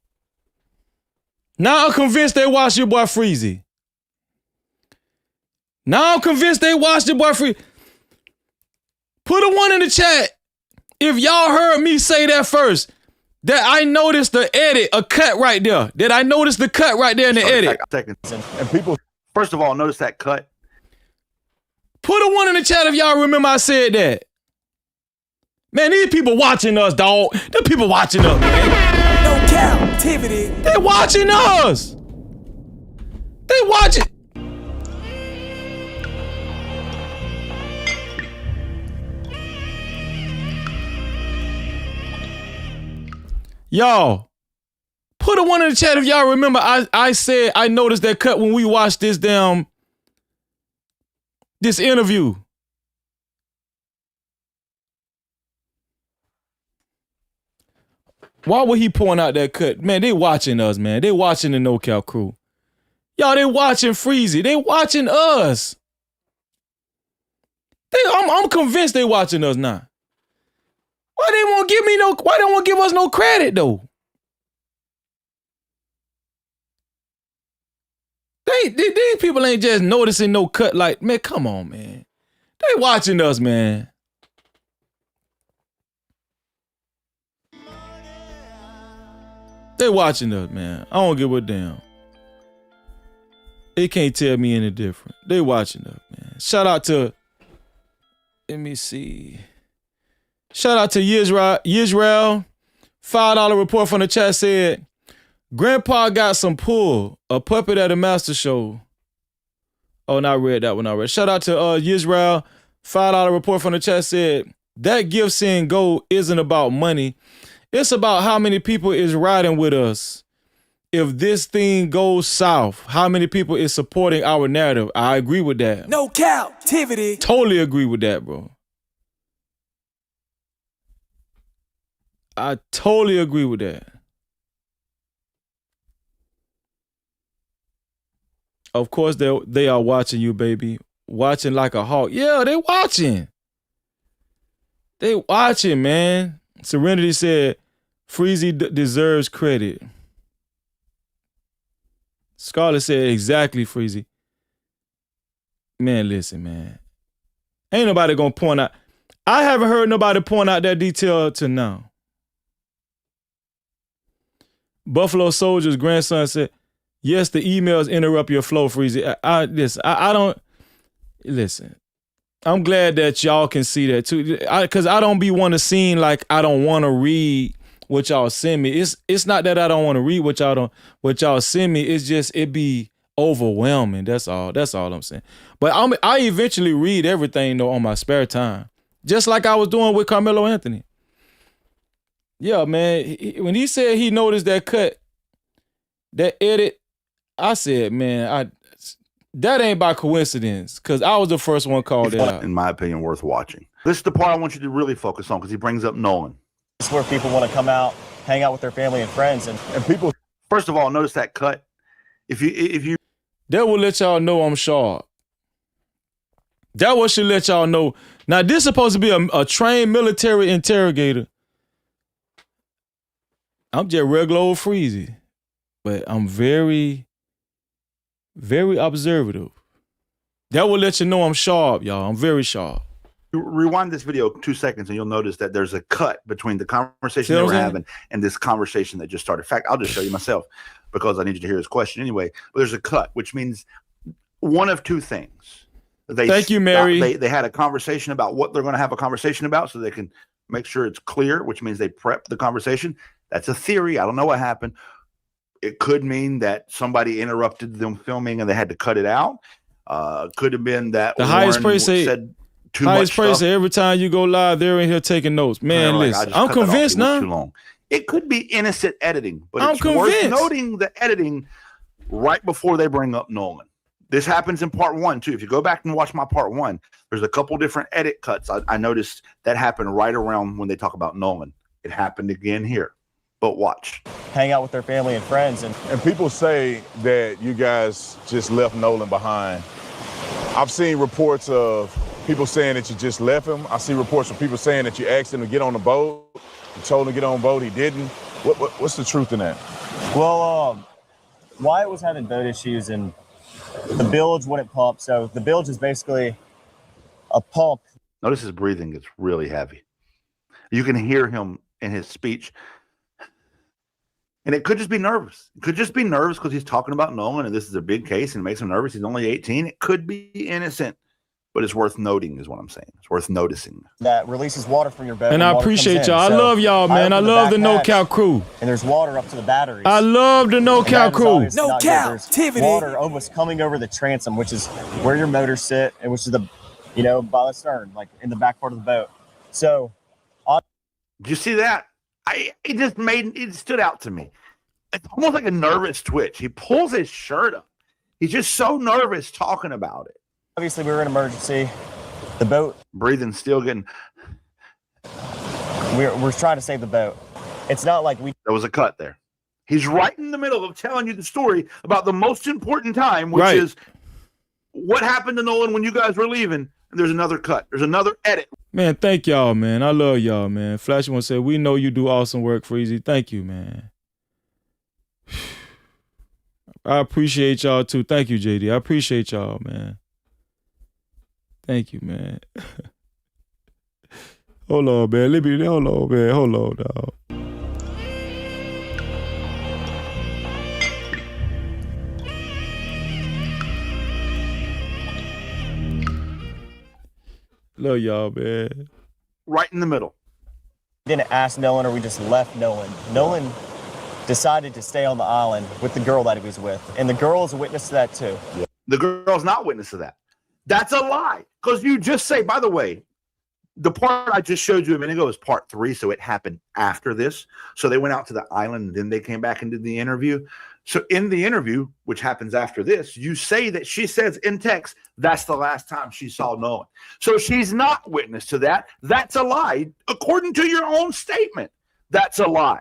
Now I'm convinced they watched your boy Freezy. Now I'm convinced they watched your boy Freezy. Put a 1 in the chat if y'all heard me say that first. That I noticed the edit, a cut right there. That I noticed the cut right there in the edit. And people, first of all, notice that cut. Put a 1 in the chat if y'all remember I said that. Man, these people watching us, dog. The people watching us, man. No Cap-tivity. They watching us. They watching. Y'all, put a 1 in the chat if y'all remember I said I noticed that cut when we watched this interview. Why would he point out that cut? Man, they watching us, man. They watching the No Cap crew. Y'all, they watching Freezy. They watching us. I'm convinced they watching us now. Why they won't give us no credit though? These people ain't just noticing no cut. Like, man, come on, man. They watching us, man. They watching us, man. I don't give a damn. They can't tell me any different. They watching us, man. Shout out to, let me see. Shout out to Yisrael. $5 report from the chat said, Grandpa got some pull. A puppet at a master show. Oh, no, I read that one already. Shout out to Yisrael. $5 report from the chat said, that gift saying go isn't about money. It's about how many people is riding with us. If this thing goes south, how many people is supporting our narrative? I agree with that. No Cap-tivity. Totally agree with that, bro. I totally agree with that. Of course, they are watching you, baby. Watching like a hawk. Yeah, they watching. They watching, man. Serenity said, Freezy deserves credit. Scarlett said, exactly, Freezy. Man, listen, man. Ain't nobody gonna point out. I haven't heard nobody point out that detail to now. Buffalo Soldier's grandson said, yes, the emails interrupt your flow, Freezy. I don't, listen. I'm glad that y'all can see that too. Cause I don't be want to seem like I don't want to read what y'all send me. It's not that I don't want to read what y'all send me. It's just, it be overwhelming. That's all I'm saying. But I eventually read everything though on my spare time. Just like I was doing with Carmelo Anthony. Yeah, man. When he said he noticed that cut, that edit, I said, man, that ain't by coincidence, because I was the first one called it out. In my opinion, worth watching. This is the part I want you to really focus on because he brings up Nolan. It's where people want to come out, hang out with their family and friends, and people. First of all, notice that cut. If you that will let y'all know I'm sharp. That what should let y'all know. Now this is supposed to be a trained military interrogator. I'm just regular old Freezy, but I'm very, very observative. That will let you know I'm sharp, y'all. I'm very sharp. Rewind this video 2 seconds and you'll notice that there's a cut between the conversation they were having and this conversation that just started. In fact, I'll just show you myself because I need you to hear his question anyway. But there's a cut, which means one of two things. Thank you, Mary. They had a conversation about what they're going to have a conversation about so they can make sure it's clear, which means they prep the conversation. That's a theory. I don't know what happened. It could mean that somebody interrupted them filming and they had to cut it out. Could have been that the highest praise said too much stuff. Every time you go live, they're in here taking notes. Man, listen, I'm convinced now. Too long. It could be innocent editing, but I'm it's convinced. worth noting the editing right before they bring up Nolan. This happens in part 1 too. If you go back and watch my part 1, there's a couple different edit cuts. I noticed that happened right around when they talk about Nolan. It happened again here. But watch. Hang out with their family and friends. And people say that you guys just left Nolan behind. I've seen reports of people saying that you just left him. I see reports of people saying that you asked him to get on the boat. You told him to get on the boat. He didn't. What's the truth in that? Well, Wyatt was having boat issues and the bilge wouldn't pump. So the bilge is basically a pump. Notice his breathing gets really heavy. You can hear him in his speech. And it could just be nervous. It could just be nervous because he's talking about Nolan and this is a big case and it makes him nervous. He's only 18. It could be innocent, but it's worth noting is what I'm saying. It's worth noticing. That releases water from your boat. And I appreciate y'all. I love y'all, man. I love the no-cap crew. And there's water up to the batteries. I love the no-cap crew. No Cap-tivity. Water almost coming over the transom, which is where your motors sit and which is the, by the stern, like in the back part of the boat. So. Do you see that? It stood out to me. It's almost like a nervous twitch. He pulls his shirt up. He's just so nervous talking about it. Obviously, we were in emergency. The boat. Breathing, still getting. We're trying to save the boat. It's not like we. There was a cut there. He's right in the middle of telling you the story about the most important time, which is what happened to Nolan when you guys were leaving. And there's another cut. There's another edit. Man, thank y'all, man. I love y'all, man. Flash one said, we know you do awesome work, Freezy. Thank you, man. I appreciate y'all, too. Thank you, JD. I appreciate y'all, man. Thank you, man. Hold on, man. Hold on, man. Hold on, dog. Love y'all, man. Right in the middle. Didn't ask Nolan or we just left Nolan. Nolan decided to stay on the island with the girl that he was with. And the girl is a witness to that too. Yeah. The girl's not witness to that. That's a lie. Because you just say, by the way, the part I just showed you a minute ago is part 3. So it happened after this. So they went out to the island and then they came back and did the interview. So in the interview, which happens after this, you say that she says in text, that's the last time she saw Nolan. So she's not witness to that. That's a lie. According to your own statement, that's a lie.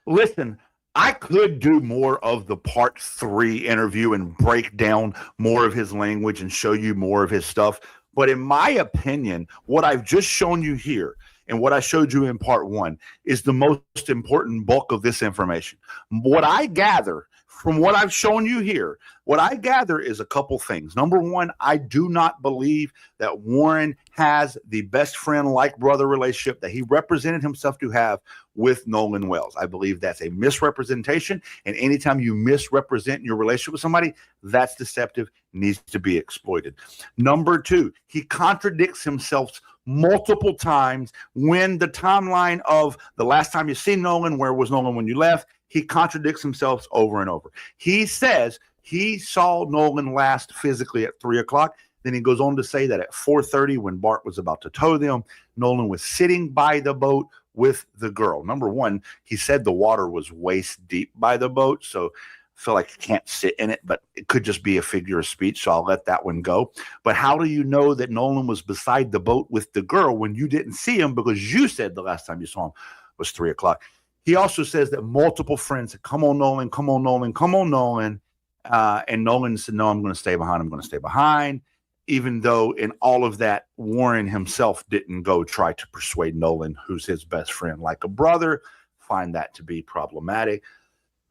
Listen, I could do more of the part 3 interview and break down more of his language and show you more of his stuff. But in my opinion, what I've just shown you here and what I showed you in part 1 is the most important bulk of this information. What I gather from what I've shown you here, what I gather is a couple things. Number one, I do not believe that Warren has the best friend like brother relationship that he represented himself to have with Nolan Wells. I believe that's a misrepresentation. And anytime you misrepresent your relationship with somebody, that's deceptive, needs to be exploited. Number two, he contradicts himself multiple times when the timeline of the last time you see Nolan, where was Nolan when you left, he contradicts himself over and over. He says he saw Nolan last physically at 3 o'clock. Then he goes on to say that at 4:30, when Bart was about to tow them, Nolan was sitting by the boat with the girl. Number one, he said the water was waist deep by the boat, so I feel like you can't sit in it, but it could just be a figure of speech, so I'll let that one go. But how do you know that Nolan was beside the boat with the girl when you didn't see him because you said the last time you saw him was 3 o'clock? He also says that multiple friends said, come on, Nolan, come on, Nolan, come on, Nolan. And Nolan said, no, I'm going to stay behind. I'm going to stay behind. Even though in all of that, Warren himself didn't go try to persuade Nolan, who's his best friend, like a brother. Find that to be problematic.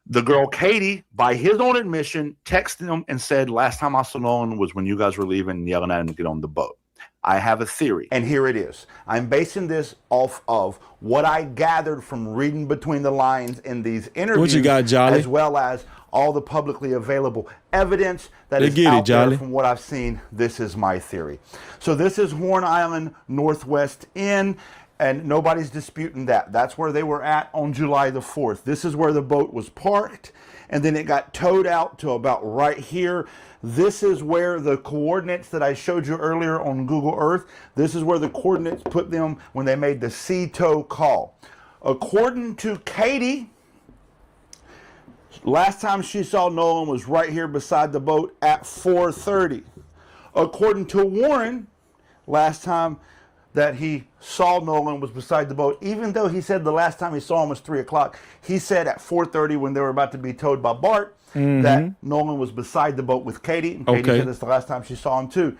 The girl, Katie, by his own admission, texted him and said, last time I saw Nolan was when you guys were leaving and yelling at him to get on the boat. I have a theory, and here it is. I'm basing this off of what I gathered from reading between the lines in these interviews, What you got, Jolly? as well as all the publicly available evidence that They is get it, out there Jolly. from what I've seen. This is my theory. So this is Horn Island Northwest Inn, and nobody's disputing that. That's where they were at on July the 4th. This is where the boat was parked, and then it got towed out to about right here. This is where the coordinates that I showed you earlier on Google Earth, this is where the coordinates put them when they made the sea tow call. According to Katie, last time she saw Nolan was right here beside the boat at 4:30. According to Warren, last time that he saw Nolan was beside the boat, even though he said the last time he saw him was 3 o'clock, he said at 4:30 when they were about to be towed by Bart, that Nolan was beside the boat with Katie. And Katie said it's the last time she saw him too.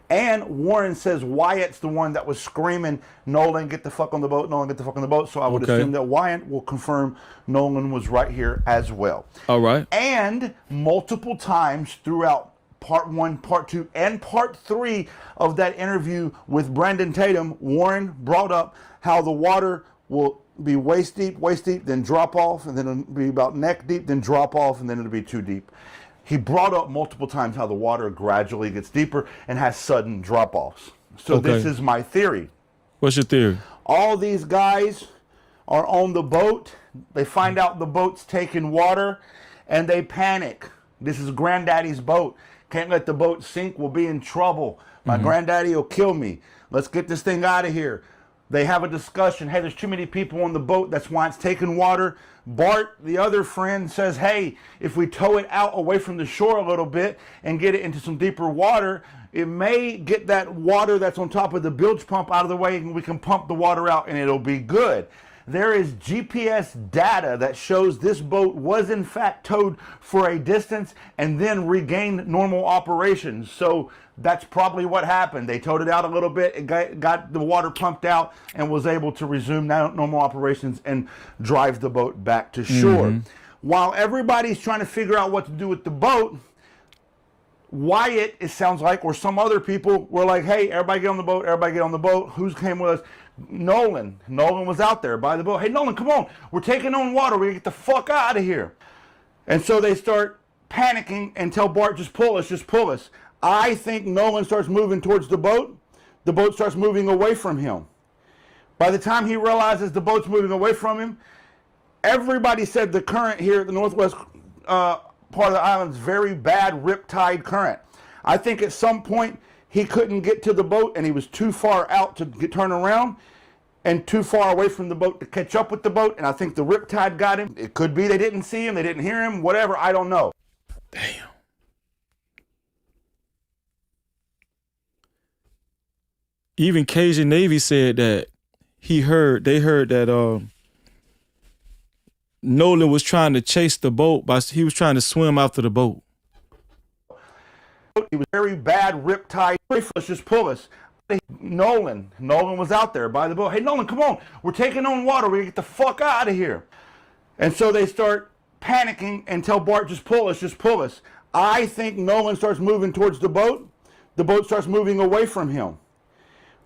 And Warren says Wyatt's the one that was screaming, Nolan, get the fuck on the boat, Nolan, get the fuck on the boat. So I would assume that Wyatt will confirm Nolan was right here as well. All right. And multiple times throughout part 1, part 2, and part 3 of that interview with Brandon Tatum, Warren brought up how the water will be waist deep, then drop off, and then it'll be about neck deep, then drop off, and then it'll be too deep. He brought up multiple times how the water gradually gets deeper and has sudden drop-offs. So this is my theory. What's your theory? All these guys are on the boat. They find out the boat's taking water, and they panic. This is Granddaddy's boat. Can't let the boat sink. We'll be in trouble. My granddaddy will kill me. Let's get this thing out of here. They have a discussion. Hey, there's too many people on the boat. That's why it's taking water. Bart, the other friend, says, hey, if we tow it out away from the shore a little bit and get it into some deeper water, it may get that water that's on top of the bilge pump out of the way, and we can pump the water out and it'll be good. There is GPS data that shows this boat was in fact towed for a distance and then regained normal operations. So that's probably what happened. They towed it out a little bit, it got the water pumped out, and was able to resume normal operations and drive the boat back to shore. While everybody's trying to figure out what to do with the boat, Wyatt, it sounds like, or some other people were like, hey, everybody get on the boat, everybody get on the boat. Who came with us? Nolan. Nolan was out there by the boat. Hey, Nolan, come on. We're taking on water. We're going to get the fuck out of here. And so they start panicking and tell Bart, just pull us, just pull us. I think Nolan starts moving towards the boat starts moving away from him. By the time he realizes the boat's moving away from him, everybody said the current here at the northwest part of the island is very bad riptide current. I think at some point he couldn't get to the boat and he was too far out to turn around and too far away from the boat to catch up with the boat, and I think the riptide got him. It could be they didn't see him, they didn't hear him, whatever, I don't know. Damn. Even Cajun Navy said that they heard that Nolan was trying to chase the boat, he was trying to swim after the boat. He was very bad riptide. Let's just pull us. Nolan was out there by the boat. Hey, Nolan, come on. We're taking on water. We're going to get the fuck out of here. And so they start panicking and tell Bart, just pull us, just pull us. I think Nolan starts moving towards the boat starts moving away from him.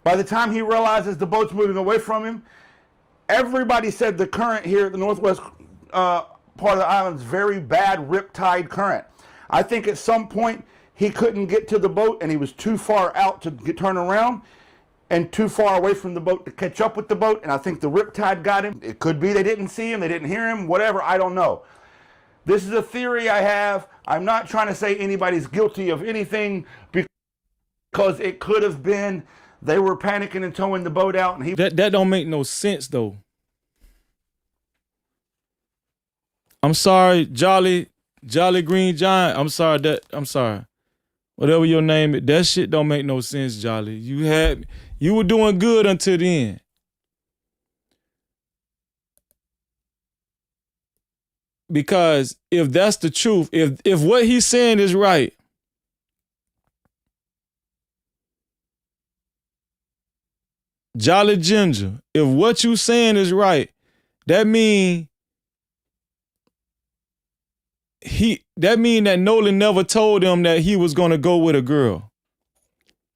By the time he realizes the boat's moving away from him, everybody said the current here at the northwest part of the island is very bad riptide current. I think at some point he couldn't get to the boat and he was too far out to turn around and too far away from the boat to catch up with the boat, and I think the riptide got him. It could be they didn't see him, they didn't hear him, whatever, I don't know. This is a theory I have. I'm not trying to say anybody's guilty of anything because it could have been they were panicking and towing the boat out, and That don't make no sense though. I'm sorry, Jolly Green Giant. I'm sorry. Whatever your name is, that shit don't make no sense, Jolly. You were doing good until then. Because if that's the truth, if what he's saying is right, Jolly Ginger, if what you saying is right, that mean that Nolan never told him that he was gonna go with a girl.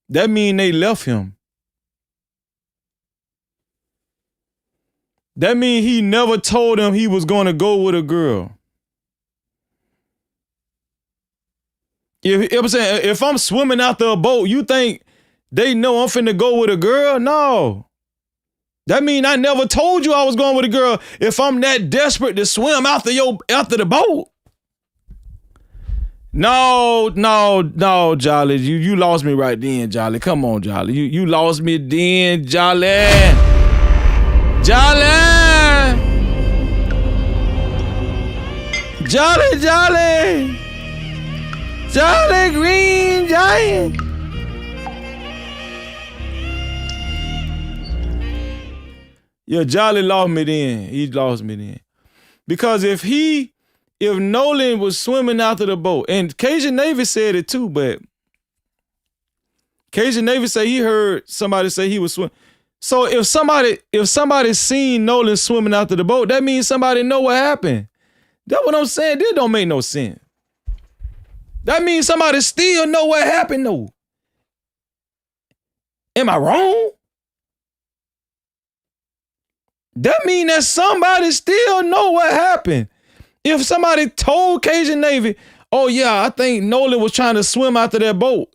That mean they left him. That means he never told him he was going to go with a girl. If I'm swimming out the boat, you think they know I'm finna go with a girl? No. That mean I never told you I was going with a girl if I'm that desperate to swim after the boat. No, Jolly. You lost me right then, Jolly. Come on, Jolly. You lost me then, Jolly. Jolly! Jolly! Jolly Green Giant! Yeah, Jolly lost me then. He lost me then. Because if Nolan was swimming after the boat, and Cajun Navy said it too, but Cajun Navy said he heard somebody say he was swimming. So if somebody seen Nolan swimming after the boat, that means somebody know what happened. That's what I'm saying. This don't make no sense. That means somebody still know what happened though. Am I wrong? That means that somebody still know what happened. If somebody told Cajun Navy, oh yeah, I think Nolan was trying to swim after that boat.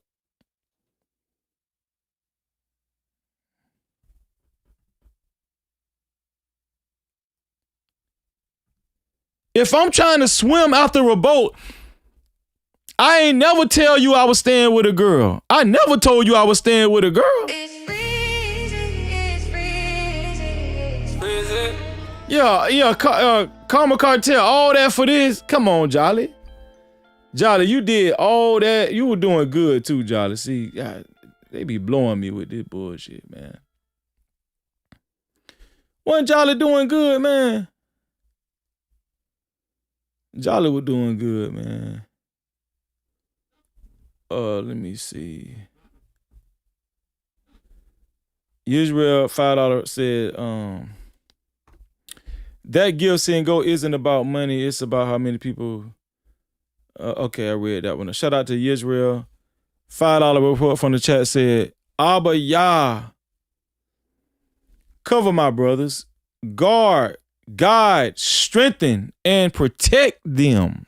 If I'm trying to swim after a boat, I ain't never tell you I was staying with a girl. I never told you I was staying with a girl. Yeah, Karma Cartel, all that for this? Come on, Jolly. Jolly, you did all that. You were doing good too, Jolly. See, God, they be blowing me with this bullshit, man. Wasn't Jolly doing good, man? Jolly was doing good, man. Let me see. Israel $5 said, that give, send, go isn't about money. It's about how many people. Okay, I read that one. Shout out to Israel. $5 report from the chat said, Abba Yah, cover my brothers, guard, guide, strengthen, and protect them.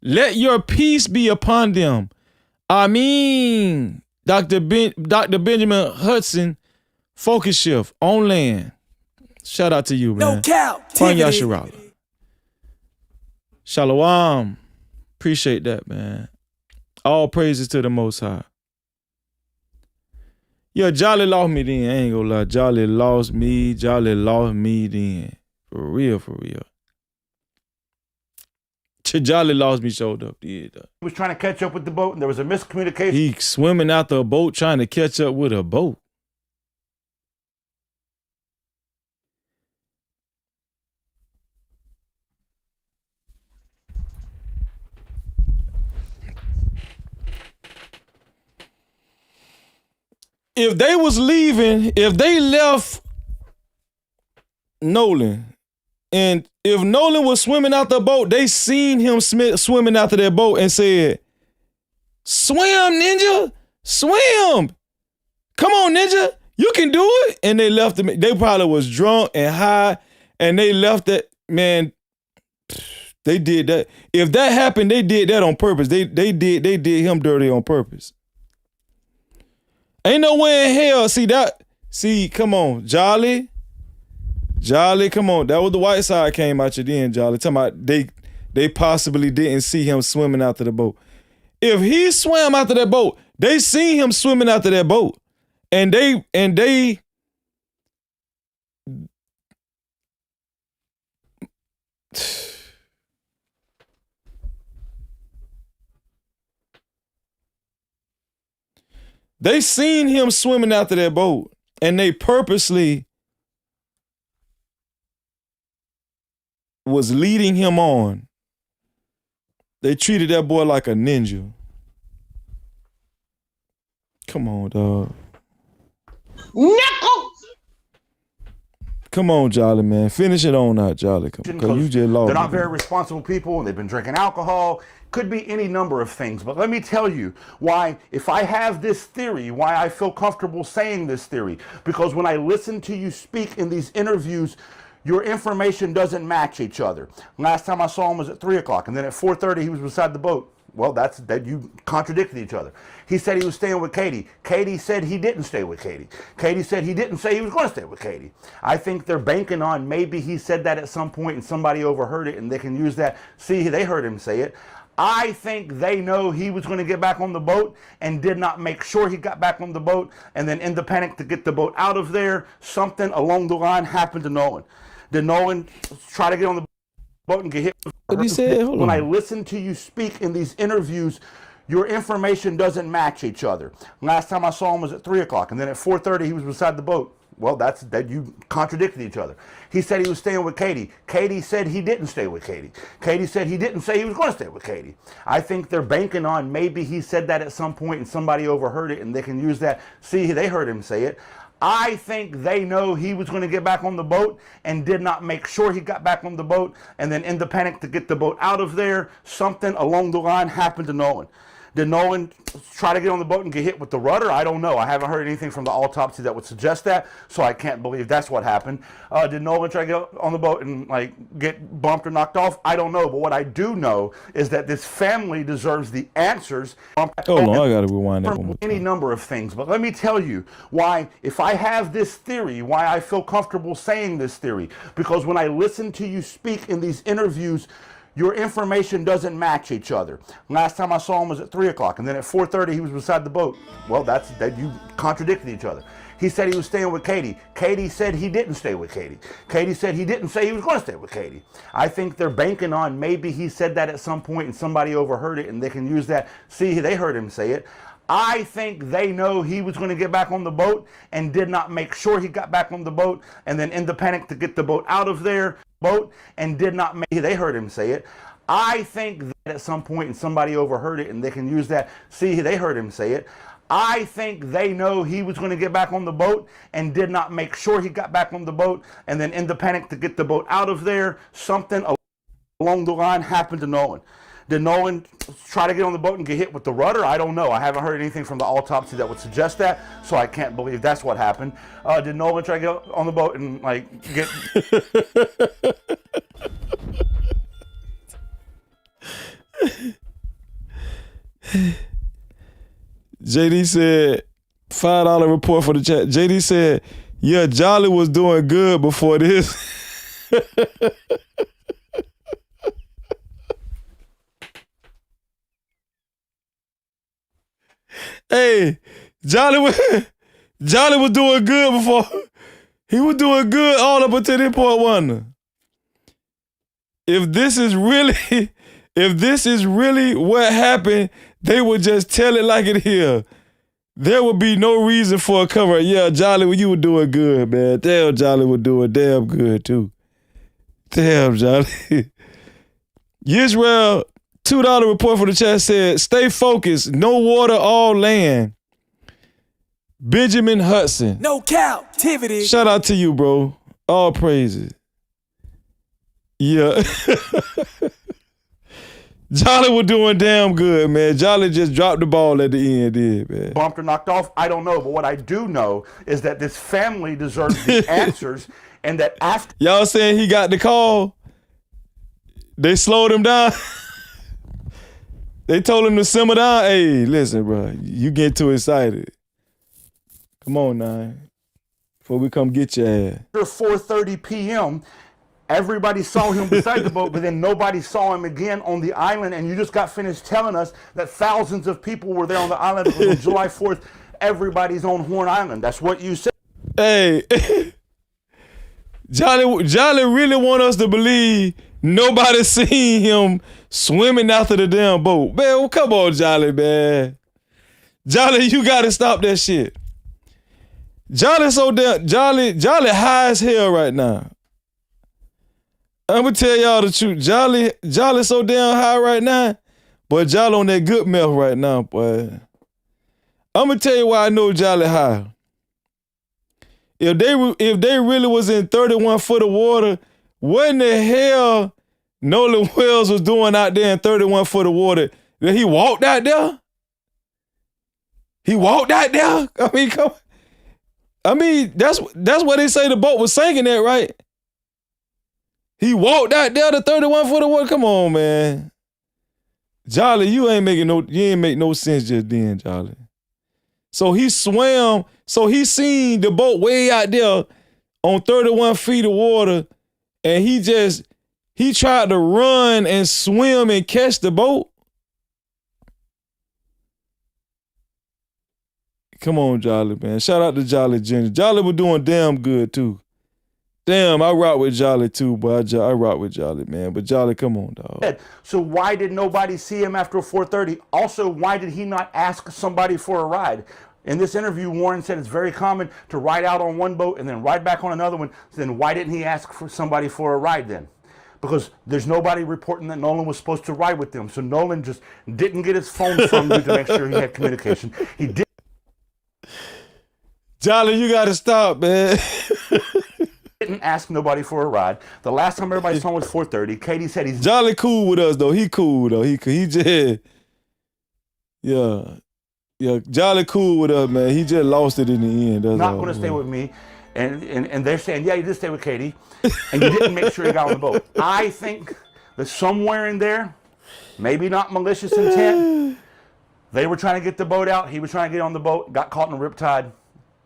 Let your peace be upon them. I mean, Dr. Benjamin Hudson, Focus Shift on land. Shout out to you, man. No Cap-tivity. Shalom. Appreciate that, man. All praises to the Most High. Yeah, Jolly lost me then. I ain't gonna lie. Jolly lost me then. For real. Jolly lost me showed up. Yeah, He was trying to catch up with the boat, and there was a miscommunication. He swimming after a boat trying to catch up with a boat. If they left Nolan, and if Nolan was swimming out the boat, they seen him swimming after that boat and said, swim, ninja, swim. Come on, ninja, you can do it. And they left him. They probably was drunk and high, and they left that, man, they did that. If that happened, they did that on purpose. They did him dirty on purpose. Ain't no way in hell. See, come on, Jolly, come on. That was the white side came out you then, Jolly. Talking about they possibly didn't see him swimming after the boat. If he swam after that boat, they seen him swimming after that boat. And they They seen him swimming after that boat, and they purposely was leading him on. They treated that boy like a ninja. Come on, dog. Knuckles! Come on, Jolly, man. Finish it on out, Jolly. Because you just lost. They're not very responsible people, and they've been drinking alcohol. Could be any number of things. But let me tell you why, if I have this theory, why I feel comfortable saying this theory. Because when I listen to you speak in these interviews, your information doesn't match each other. Last time I saw him was at 3 o'clock, and then at 4:30 he was beside the boat. Well, that you contradicted each other. He said he was staying with Katie. Katie said he didn't stay with Katie. Katie said he didn't say he was going to stay with Katie. I think they're banking on maybe he said that at some point and somebody overheard it and they can use that. See, they heard him say it. I think they know he was going to get back on the boat and did not make sure he got back on the boat, and then in the panic to get the boat out of there, something along the line happened to Nolan. Did Nolan try to get on the boat and get hit? What he said? Hold when on. I listen to you speak in these interviews, your information doesn't match each other. Last time I saw him was at 3 o'clock, and then at 4:30 he was beside the boat. Well, that you contradicted each other. He said he was staying with Katie. Katie said he didn't stay with Katie. Katie said he didn't say he was going to stay with Katie. I think they're banking on maybe he said that at some point and somebody overheard it and they can use that. See, they heard him say it. I think they know he was going to get back on the boat and did not make sure he got back on the boat, and then in the panic to get the boat out of there, something along the line happened to Nolan. Did Nolan try to get on the boat and get hit with the rudder? I don't know. I haven't heard anything from the autopsy that would suggest that, so I can't believe that's what happened. Did Nolan try to get on the boat and get bumped or knocked off? I don't know, but what I do know is that this family deserves the answers. Hold on, I gotta rewind that one more time. Any number of things, but let me tell you why, if I have this theory, why I feel comfortable saying this theory, because when I listen to you speak in these interviews, your information doesn't match each other. Last time I saw him was at 3 o'clock, and then at 4:30 he was beside the boat. Well, that you contradicted each other. He said he was staying with Katie. Katie said he didn't stay with Katie. Katie said he didn't say he was going to stay with Katie. I think they're banking on maybe he said that at some point and somebody overheard it and they can use that. See, they heard him say it. I think they know he was going to get back on the boat and did not make sure he got back on the boat, and then in the panic to get the boat out of there, and did not make, they heard him say it. I think that at some point and somebody overheard it and they can use that. See, they heard him say it. I think they know he was going to get back on the boat and did not make sure he got back on the boat, and then in the panic to get the boat out of there, something along the line happened to Nolan. Did Nolan try to get on the boat and get hit with the rudder? I don't know. I haven't heard anything from the autopsy that would suggest that, so I can't believe that's what happened. Did Nolan try to get on the boat and get... JD said, $5 report for the chat. JD said, yeah, Jolly was doing good before this. Hey, Jolly was doing good before. He was doing good all up until this point one. If this is really what happened, they would just tell it like it is. There would be no reason for a cover. Yeah, Jolly, you were doing good, man. Damn, Jolly was doing damn good too. Damn, Jolly. Yisrael, $2 report for the chat said, stay focused, no water, all land. Benjamin Hudson. No Cap-tivity. Shout out to you, bro. All praises. Yeah. Jolly was doing damn good, man. Jolly just dropped the ball at the end, man. Bumped or knocked off? I don't know. But what I do know is that this family deserves the answers, and that after... Y'all saying he got the call? They slowed him down? They told him to simmer down? Hey, listen, bro. You get too excited. Come on now. Before we come get your ass. After 4:30 p.m., everybody saw him beside the boat, but then nobody saw him again on the island. And you just got finished telling us that thousands of people were there on the island because on July 4th, everybody's on Horn Island. That's what you said. Hey, Jolly really want us to believe nobody seen him swimming after the damn boat. Man, well, come on, Jolly, man. Jolly, you got to stop that shit. Jolly high as hell right now. I'm gonna tell y'all the truth. Jolly so damn high right now, but Jolly on that good meth right now, boy. I'm gonna tell you why I know Jolly high. If they really was in 31 foot of water, what in the hell Nolan Wells was doing out there in 31 foot of water? Did he walked out there? He walked out there? I mean, come on. I mean, that's what they say the boat was sinking at, right? He walked out there to 31 for the one. Come on, man. Jolly, you ain't make no sense just then, Jolly. So he swam, so he seen the boat way out there on 31 feet of water, and he tried to run and swim and catch the boat. Come on, Jolly, man. Shout out to Jolly Jr. Jolly was doing damn good, too. Damn, I rock with Jolly, too, but I rock with Jolly, man. But Jolly, come on, dog. So why did nobody see him after 4:30? Also, why did he not ask somebody for a ride? In this interview, Warren said it's very common to ride out on one boat and then ride back on another one. So then why didn't he ask for somebody for a ride then? Because there's nobody reporting that Nolan was supposed to ride with them. So Nolan just didn't get his phone from you to make sure he had communication. He did. Jolly, you got to stop, man. Didn't ask nobody for a ride. The last time everybody saw him was 4:30. Katie said he's Jolly cool with us, though. He cool, though. He just, yeah, Jolly cool with us, man. He just lost it in the end. That's not all, going to stay man. with me. And they're saying, yeah, you did stay with Katie. And you didn't make sure he got on the boat. I think that somewhere in there, maybe not malicious intent, they were trying to get the boat out. He was trying to get on the boat, got caught in a riptide,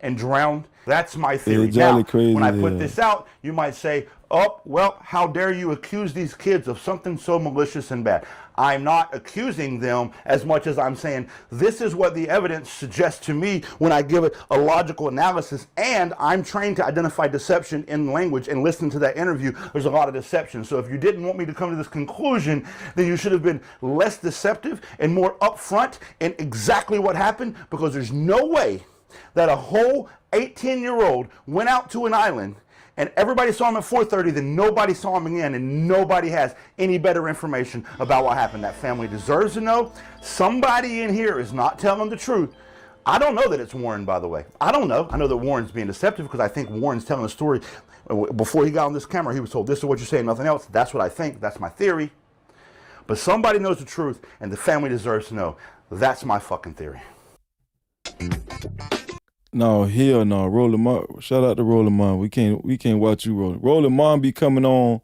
and drowned. That's my theory. Yeah, Jolly now, crazy, when I put yeah. this out, you might say, oh, well, how dare you accuse these kids of something so malicious and bad? I'm not accusing them as much as I'm saying this is what the evidence suggests to me when I give it a logical analysis, and I'm trained to identify deception in language, and listening to that interview, there's a lot of deception. So if you didn't want me to come to this conclusion, then you should have been less deceptive and more upfront in exactly what happened, because there's no way that a whole 18-year-old went out to an island and everybody saw him at 4:30, then nobody saw him again, and nobody has any better information about what happened. That family deserves to know. Somebody in here is not telling the truth. I don't know that it's Warren, by the way. I don't know. I know that Warren's being deceptive because I think Warren's telling a story. Before he got on this camera, he was told, this is what you're saying, nothing else. That's what I think. That's my theory. But somebody knows the truth, and the family deserves to know. That's my fucking theory. No, hell no. Roland Mom. Shout out to Roland Mom. We can't watch you, Roland. Roland Mom be coming on.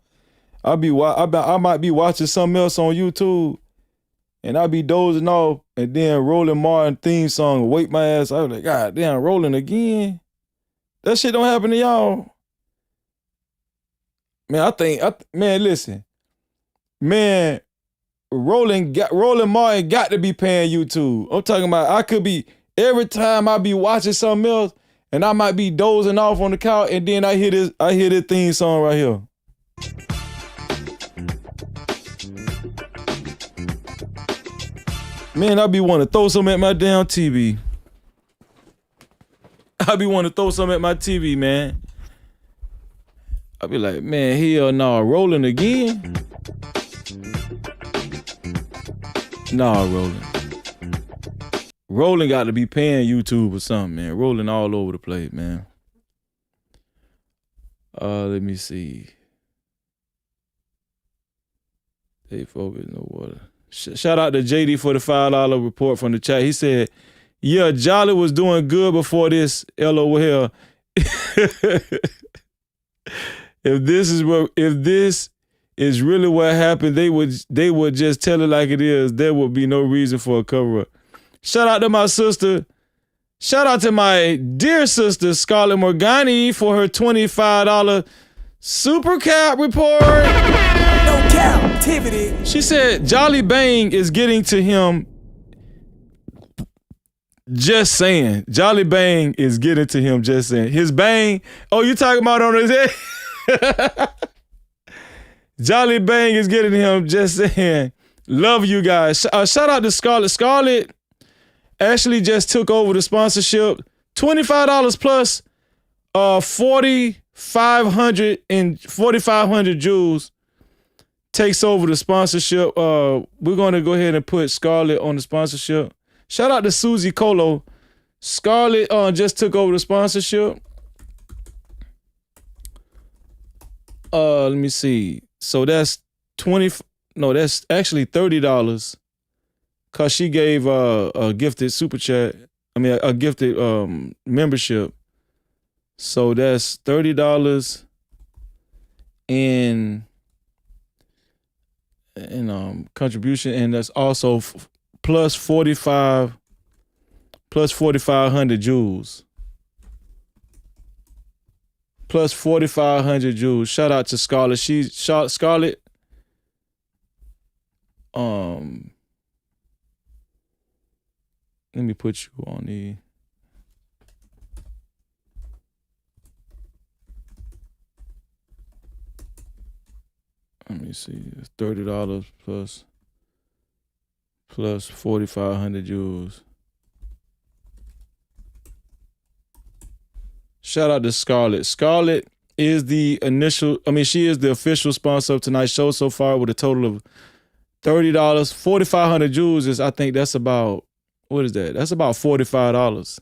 I might be watching something else on YouTube, and I be dozing off, and then Roland Martin theme song wake my ass. I was like, God damn, Roland again. That shit don't happen to y'all. Man, man, listen. Man, Roland Martin got to be paying YouTube. I'm talking about I could be. Every time I be watching something else, and I might be dozing off on the couch, and then I hear this theme song right here. Man, I be wanting to throw something at my damn TV. I be wanting to throw something at my TV, man. I be like, man, hell no, rolling again? Nah, rolling. Rolling got to be paying YouTube or something, man. Rolling all over the place, man. Let me see. They focus no water. Shout out to JD for the $5 report from the chat. He said, yeah, Jolly was doing good before this, LOL. If this is really what happened, they would just tell it like it is. There would be no reason for a cover-up. Shout out to my sister. Shout out to my dear sister, Scarlett Morgani, for her $25 super cap report. No captivity. She said Jolly Bang is getting to him. Just saying. Jolly Bang is getting to him, just saying. His bang. Oh, you talking about on his head? Jolly Bang is getting to him, just saying. Love you guys. Shout out to Scarlett. Scarlett actually just took over the sponsorship. $25 plus 4,500 Joules takes over the sponsorship. We're going to go ahead and put Scarlett on the sponsorship. Shout out to Susie Colo. Scarlett just took over the sponsorship. Let me see. So that's that's actually $30. Cause she gave a gifted super chat. I mean a gifted membership. So that's $30 and contribution, and that's also plus 4,500 joules. Plus 4,500 joules. Shout out to Scarlett. Scarlett. Let me put you on the. Let me see. It's $30 plus 4,500 joules. Shout out to Scarlett. Scarlett is she is the official sponsor of tonight's show so far with a total of $30. 4,500 joules is, I think that's about, what is that? That's about $45.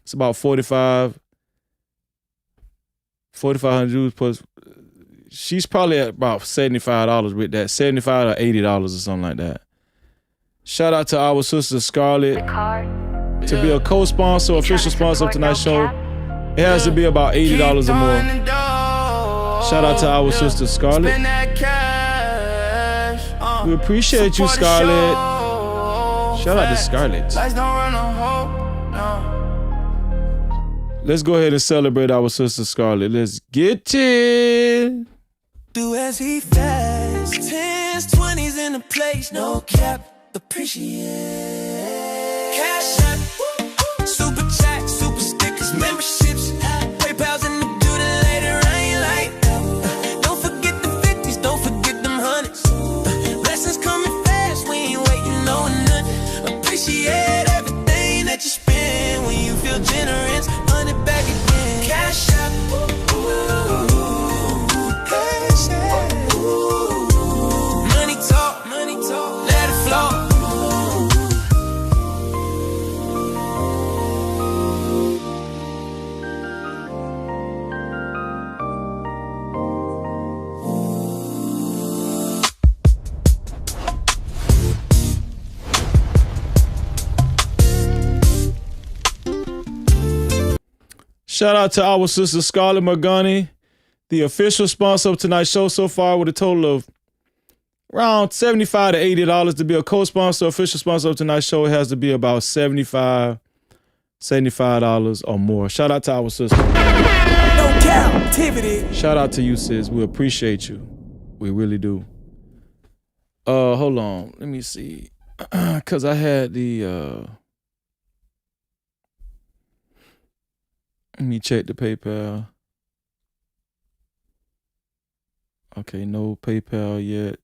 It's about 4,500 joules plus. She's probably at about $75 with that, $75 or $80 or something like that. Shout out to our sister Scarlett. To be a co-sponsor, official sponsor of tonight's show, it has to be about $80 or more. Shout out to our sister Scarlett. We appreciate you, Scarlett. Shout out to Scarlett. Let's go ahead and celebrate our sister Scarlett. Let's get it. Do as he fast. 10s, 20s in the place, no cap. Appreciate. Cash out, super chat, super stickers, memberships, PayPal's in the building later. I ain't like that. Don't forget the 50s, don't forget them hundreds. Blessings coming fast, we ain't waiting on nothing. Appreciate everything that you spend when you feel generous. Run it back again. Cash out. Money talk, let it flow. Shout out to our sister Scarlett Morgani, the official sponsor of tonight's show so far with a total of around $75 to $80. To be a co-sponsor, official sponsor of tonight's show, it has to be about $75 or more. Shout out to our sister. No Cap-tivity. Shout out to you, sis. We appreciate you. We really do. Hold on. Let me see. Cause I had the let me check the PayPal. Okay, no PayPal yet.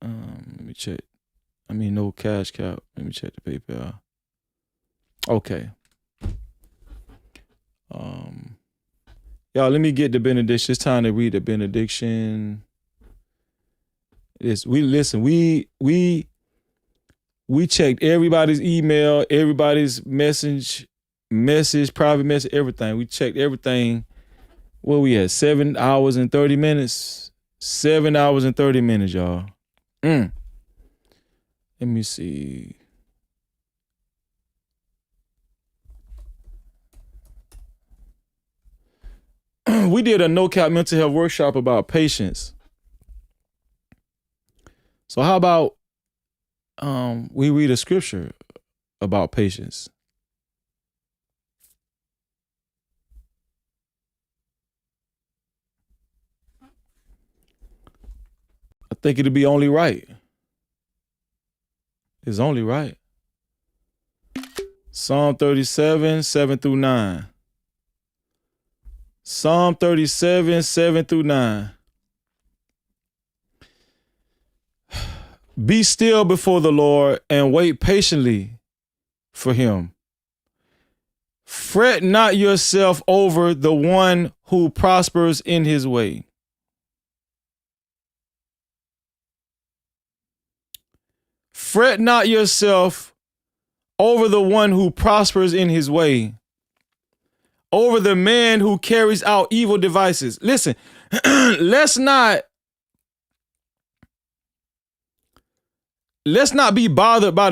Let me check. No cash cap. Let me check the PayPal. Okay. Y'all, let me get the benediction. It's time to read the benediction. We checked everybody's email, everybody's message, private message, everything. We checked everything. Where we at? 7 hours and 30 minutes. 7 hours and 30 minutes, y'all. Let me see. We did a no cap mental health workshop about patience. So how about we read a scripture about patience? I think it'd be only right. It's only right. Psalm 37, 7 through 9. Psalm 37, 7 through 9. Be still before the Lord and wait patiently for him. Fret not yourself over the one who prospers in his way. Fret not yourself over the one who prospers in his way, over the man who carries out evil devices. Listen, let's not be bothered by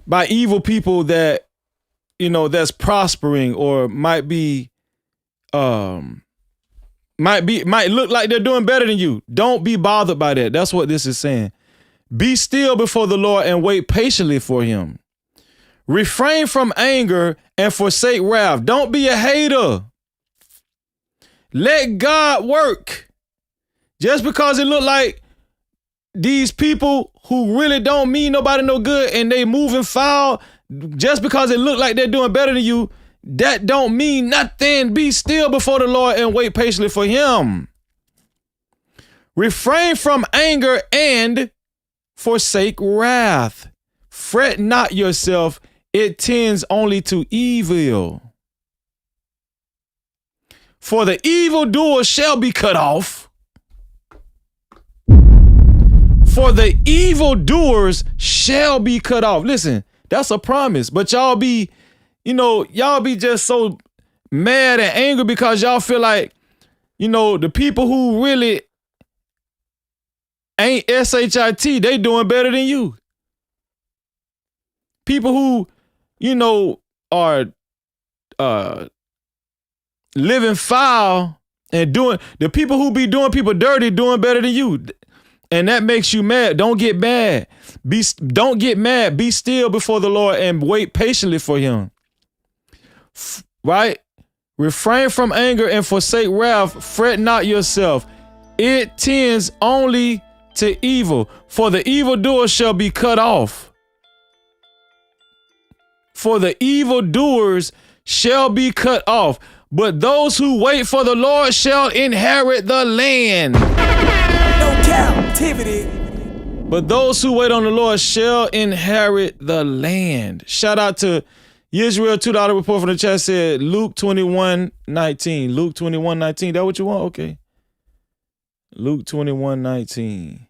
by evil people that, that's prospering or might be might look like they're doing better than you. Don't be bothered by that. That's what this is saying. Be still before the Lord and wait patiently for him. Refrain from anger and forsake wrath. Don't be a hater. Let God work. Just because it look like these people who really don't mean nobody no good and they moving foul, just because it look like they're doing better than you, that don't mean nothing. Be still before the Lord and wait patiently for him. Refrain from anger and forsake wrath. Fret not yourself, it tends only to evil. For the evildoer shall be cut off. For the evildoers shall be cut off. Listen, that's a promise. But y'all be just so mad and angry because y'all feel like, the people who really ain't SHIT, they doing better than you. People who, are living foul and the people who be doing people dirty doing better than you. And that makes you mad. Don't get mad. Don't get mad. Be still before the Lord and wait patiently for him. Right? Refrain from anger and forsake wrath. Fret not yourself. It tends only to evil. For the evildoer shall be cut off. For the evildoers shall be cut off. But those who wait for the Lord shall inherit the land. No captivity. But those who wait on the Lord shall inherit the land. Shout out to Israel. $2 report from the chat said Luke 21:19. Luke 21:19. That what you want? Okay. Luke 21:19.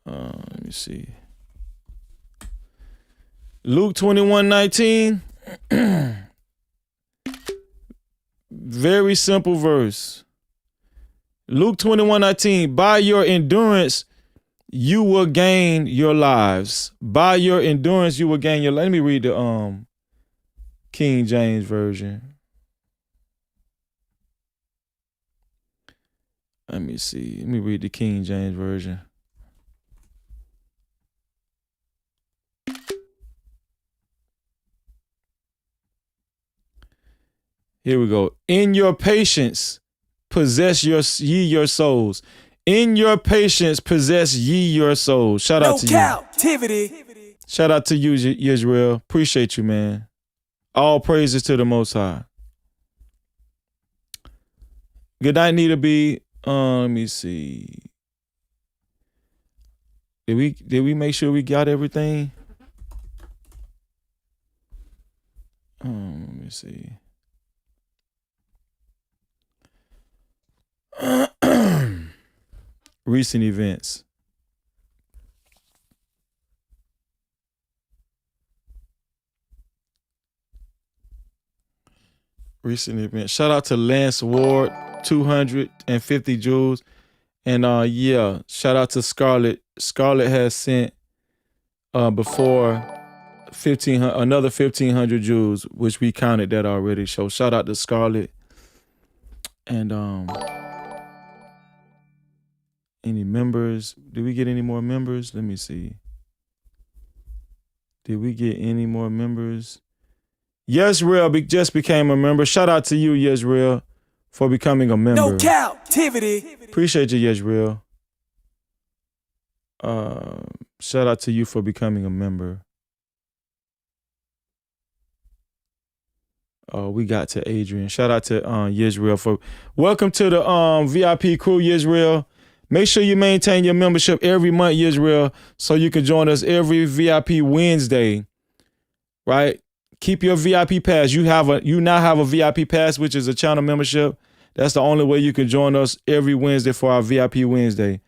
Let me see. Luke 21:19. Very simple verse. Luke 21:19. By your endurance, you will gain your lives. By your endurance, you will gain your lives. Let me read the King James Version. Let me see. Let me read the King James Version. Here we go. In your patience, possess ye your souls. In your patience, possess ye your souls. Shout out to captivity. You. Shout out to you, Israel. Appreciate you, man. All praises to the Most High. Good night, Nita B. Let me see. Did we make sure we got everything? Let me see. Recent events. Recent events. Shout out to Lance Ward, 250 jewels. And shout out to Scarlett. Scarlett has sent before 1,500, another 1,500 jewels, which we counted that already. So shout out to Scarlett. And any members? Did we get any more members? Let me see. Did we get any more members? Yesrael just became a member. Shout out to you, Yesrael, for becoming a member. No captivity. Appreciate you, Yesrael. Shout out to you for becoming a member. We got to Adrian. Shout out to Yisrael for welcome to the VIP crew, Yisrael. Make sure you maintain your membership every month, Yisrael, so you can join us every VIP Wednesday. Right? Keep your VIP pass. You now have a VIP pass, which is a channel membership. That's the only way you can join us every Wednesday for our VIP Wednesday.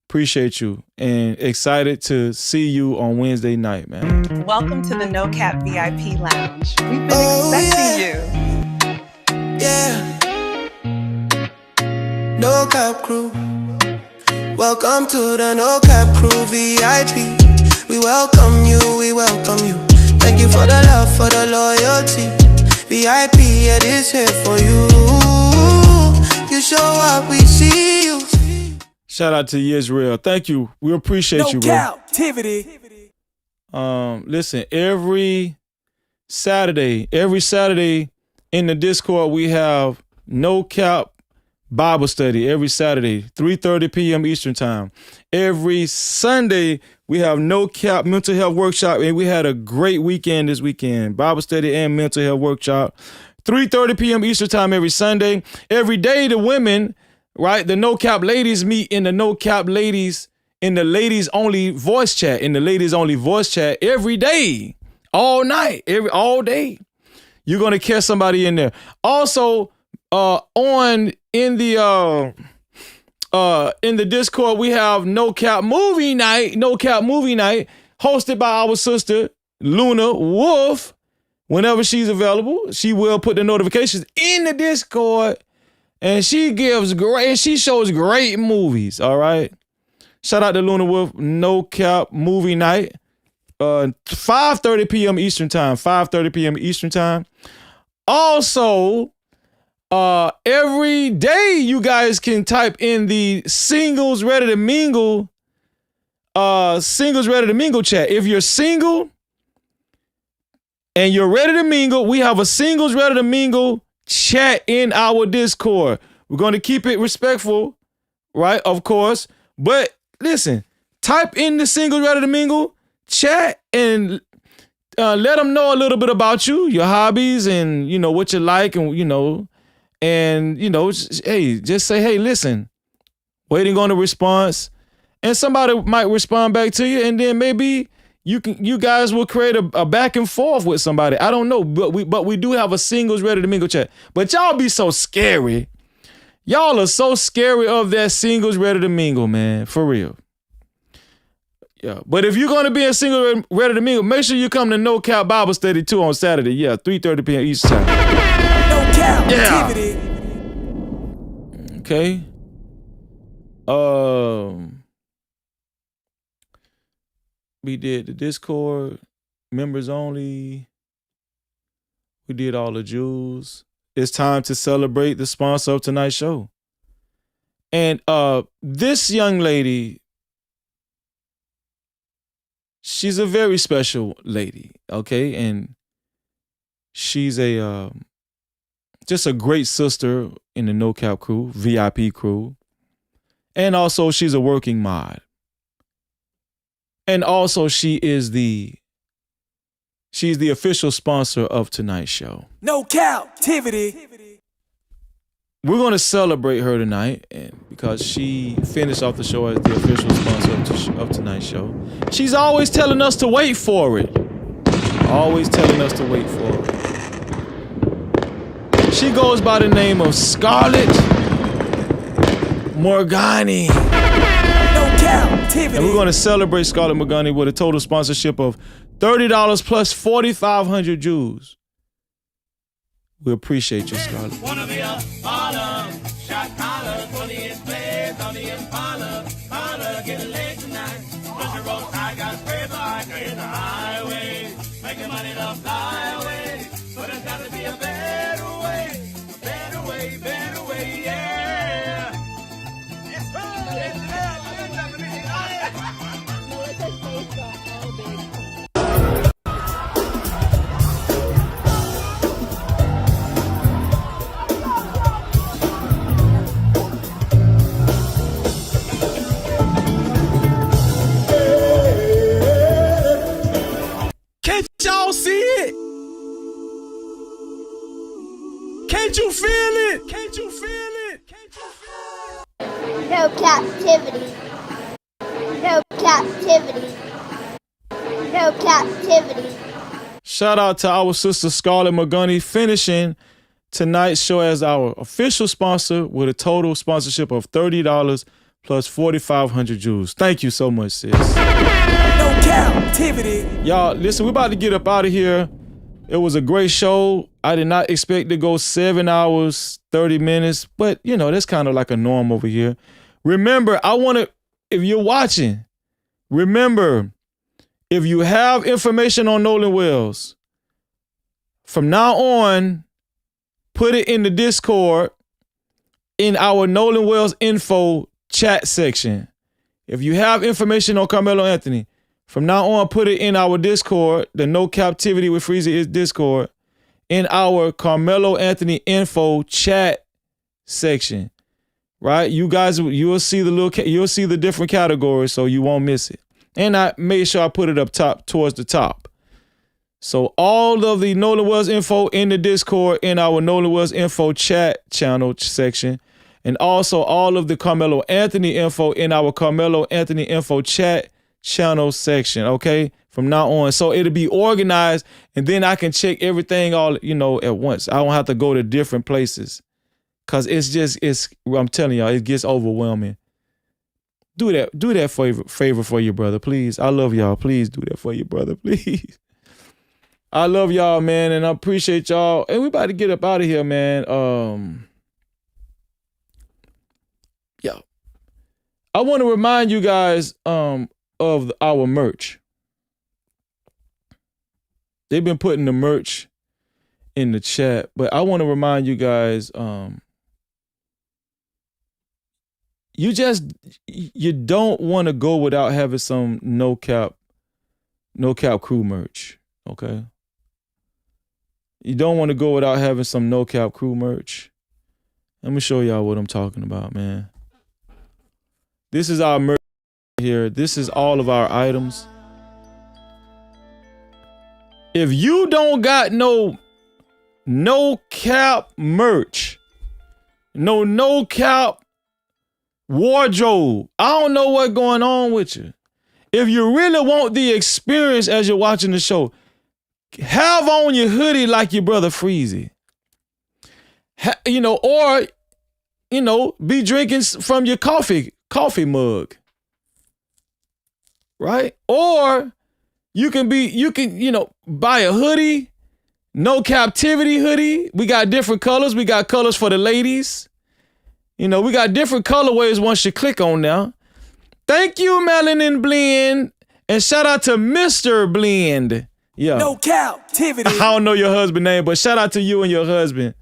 Appreciate you and excited to see you on Wednesday night, man. Welcome to the No Cap VIP Lounge. We've been expecting you. Yeah. No Cap crew. Welcome to the No Cap crew VIP. We welcome you, we welcome you. Thank you for the love, for the loyalty. VIP, it is here for you. You show up, we see you. Shout out to Israel. Thank you. We appreciate you, bro. Cap-tivity. Listen, every Saturday in the Discord, we have No Cap Bible study every Saturday, 3:30 p.m. Eastern time. Every Sunday, we have No Cap mental health workshop, and we had a great weekend this weekend. Bible study and mental health workshop, 3:30 p.m. Eastern time every Sunday. Every day, the women, right, the No Cap ladies meet in the No Cap ladies, in the ladies only voice chat, every day, all night, all day. You're gonna catch somebody in there. Also, in the Discord, we have No Cap movie night, hosted by our sister Luna Wolf. Whenever she's available, she will put the notifications in the Discord, and she shows great movies. All right, shout out to Luna Wolf. No Cap movie night, 5:30 p.m. Eastern time. 5:30 p.m. Eastern time. Also, every day you guys can type in the singles ready to mingle chat. If you're single and you're ready to mingle, we have a singles ready to mingle chat in our Discord. We're going to keep it respectful, right? Of course. But listen, type in the singles ready to mingle chat and let them know a little bit about you, your hobbies, and what you like, and hey, just say, hey, listen, waiting on a response, and somebody might respond back to you, and then maybe you guys will create a back and forth with somebody. I don't know, but we do have a singles ready to mingle chat. But y'all be so scary. Y'all are so scary of that singles ready to mingle, man, for real. Yeah, but if you're going to be a single ready to mingle, make sure you come to No Cap Bible Study too on Saturday. Yeah, 3:30 p.m. Eastern time. No Cap-tivity. Okay. We did the Discord, members only. We did all the jewels. It's time to celebrate the sponsor of tonight's show. And this young lady, she's a very special lady, okay? And she's just a great sister in the No Cap crew, VIP crew. And also she's a working mod. And also she's the official sponsor of tonight's show. No Cap-tivity. We're going to celebrate her tonight, and because she finished off the show as the official sponsor of tonight's show. She's always telling us to wait for it. Always telling us to wait for it. She goes by the name of Scarlett Morgani. No Cap-tivity. And we're going to celebrate Scarlett Morgani with a total sponsorship of $30 plus 4,500 Jews. We appreciate you, Scarlett. Wanna be a baller, shot collar, 20-inch blades on the Impala. Holla, get a leg tonight. Push your roll, I got spray bike in the highway. Making money to fly away. But there's gotta be a better way, yeah. It's Can't y'all see it? Can't you feel it? Can't you feel it? No captivity. No captivity. No captivity. Shout out to our sister Scarlett Morgani finishing tonight's show as our official sponsor with a total sponsorship of $30 plus 4,500 Jews. Thank you so much, sis. No Cap-tivity. Y'all, listen, we're about to get up out of here. It was a great show. I did not expect to go 7 hours, 30 minutes, but that's kind of like a norm over here. Remember, if you're watching, remember, if you have information on Nolan Wells, from now on, put it in the Discord in our Nolan Wells info chat section. If you have information on Carmelo Anthony, from now on, put it in our Discord, the No Captivity with Freezy is Discord, in our Carmelo Anthony info chat section. Right? You guys, you'll see you'll see the different categories, so you won't miss it. And I made sure I put it up top towards the top. So all of the Nolan Wells info in the Discord in our Nolan Wells info chat channel section. And also all of the Carmelo Anthony info in our Carmelo Anthony info chat channel section, okay? From now on. So it'll be organized and then I can check everything all, at once. I don't have to go to different places. Cause I'm telling y'all, it gets overwhelming. Do that favor for your brother, please. I love y'all. Please do that for your brother, please. I love y'all, man, and I appreciate y'all. And we about to get up out of here, man. I want to remind you guys of our merch. They've been putting the merch in the chat, but I want to remind you guys, you don't want to go without having some no cap crew merch, okay? You don't want to go without having some no cap crew merch. Let me show y'all what I'm talking about, man. This is our merch here. This is all of our items. If you don't got no cap merch, no cap wardrobe, I don't know what's going on with you. If you really want the experience as you're watching the show, have on your hoodie like your brother Freezy. Or be drinking from your coffee mug. Right? Or you can buy a hoodie, No Captivity hoodie. We got different colors. We got colors for the ladies. We got different colorways once you click on now. Thank you, Melanin Blend. And shout out to Mr. Blend. Yeah. No Captivity. I don't know your husband's name, but shout out to you and your husband.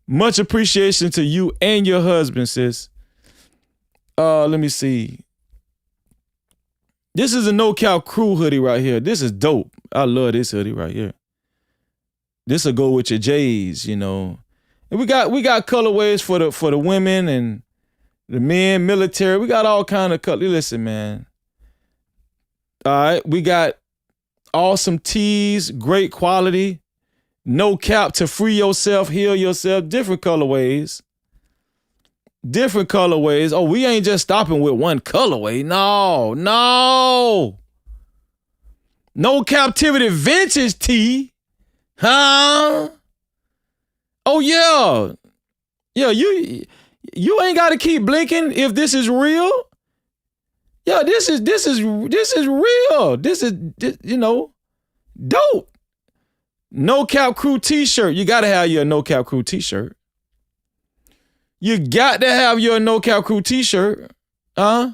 Much appreciation to you and your husband, sis. Let me see. This is a No Cap Crew hoodie right here. This is dope. I love this hoodie right here. This will go with your J's, And we got colorways for the women and the men, military. We got all kind of colors. Listen, man. All right, we got awesome tees, great quality, no cap to free yourself, heal yourself, different colorways. Oh, we ain't just stopping with one colorway. No. No Captivity vintage tee. Huh? Oh yeah. Yeah, you ain't got to keep blinking if this is real. Yeah, this is real. This is dope. No Cap Crew t-shirt. You got to have your No Cap Crew t-shirt. You got to have your No Cap Crew t-shirt. Huh?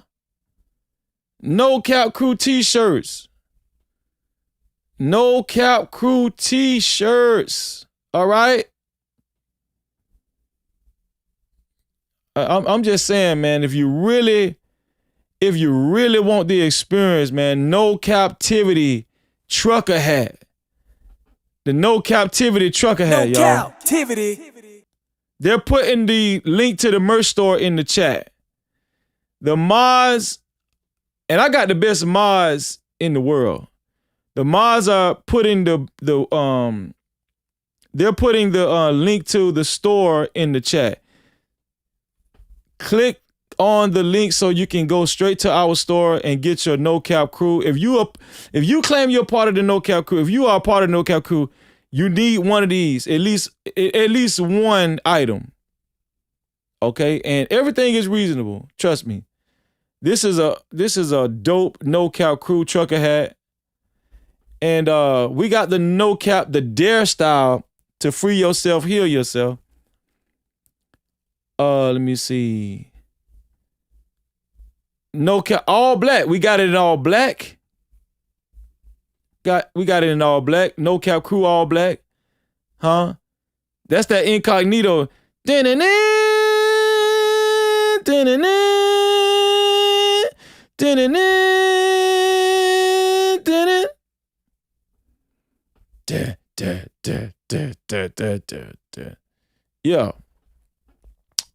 No Cap Crew t-shirts. No Cap Crew t-shirts. All right? I'm just saying, man, if you really want the experience, man, No Captivity trucker hat. The No Captivity trucker hat, y'all. No Captivity. They're putting the link to the merch store in the chat. The mods, and I got the best mods in the world. The mods are putting they're putting the link to the store in the chat. Click on the link so you can go straight to our store and get your No Cap Crew. If you claim you're part of the No Cap Crew, if you are part of the No Cap Crew, you need one of these, at least one item. Okay? And everything is reasonable. Trust me. This is a dope No Cap Crew trucker hat. And we got the No Cap, the Dare style to free yourself, heal yourself. Let me see. No Cap, all black. We got it in all black. We got it in all black. No Cap Crew all black. Huh? That's that incognito. Yeah.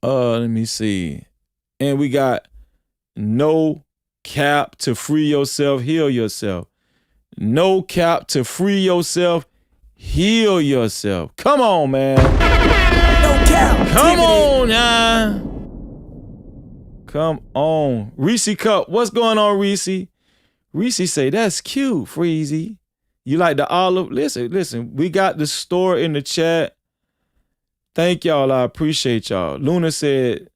Let me see. And we got no cap to free yourself, heal yourself. No cap to free yourself, heal yourself. Come on, man. No cap. Come on now. Come on. Reese Cup, what's going on, Reese? Reese say, that's cute, Freezy. You like the olive? Listen, we got the store in the chat. Thank y'all, I appreciate y'all. Luna said,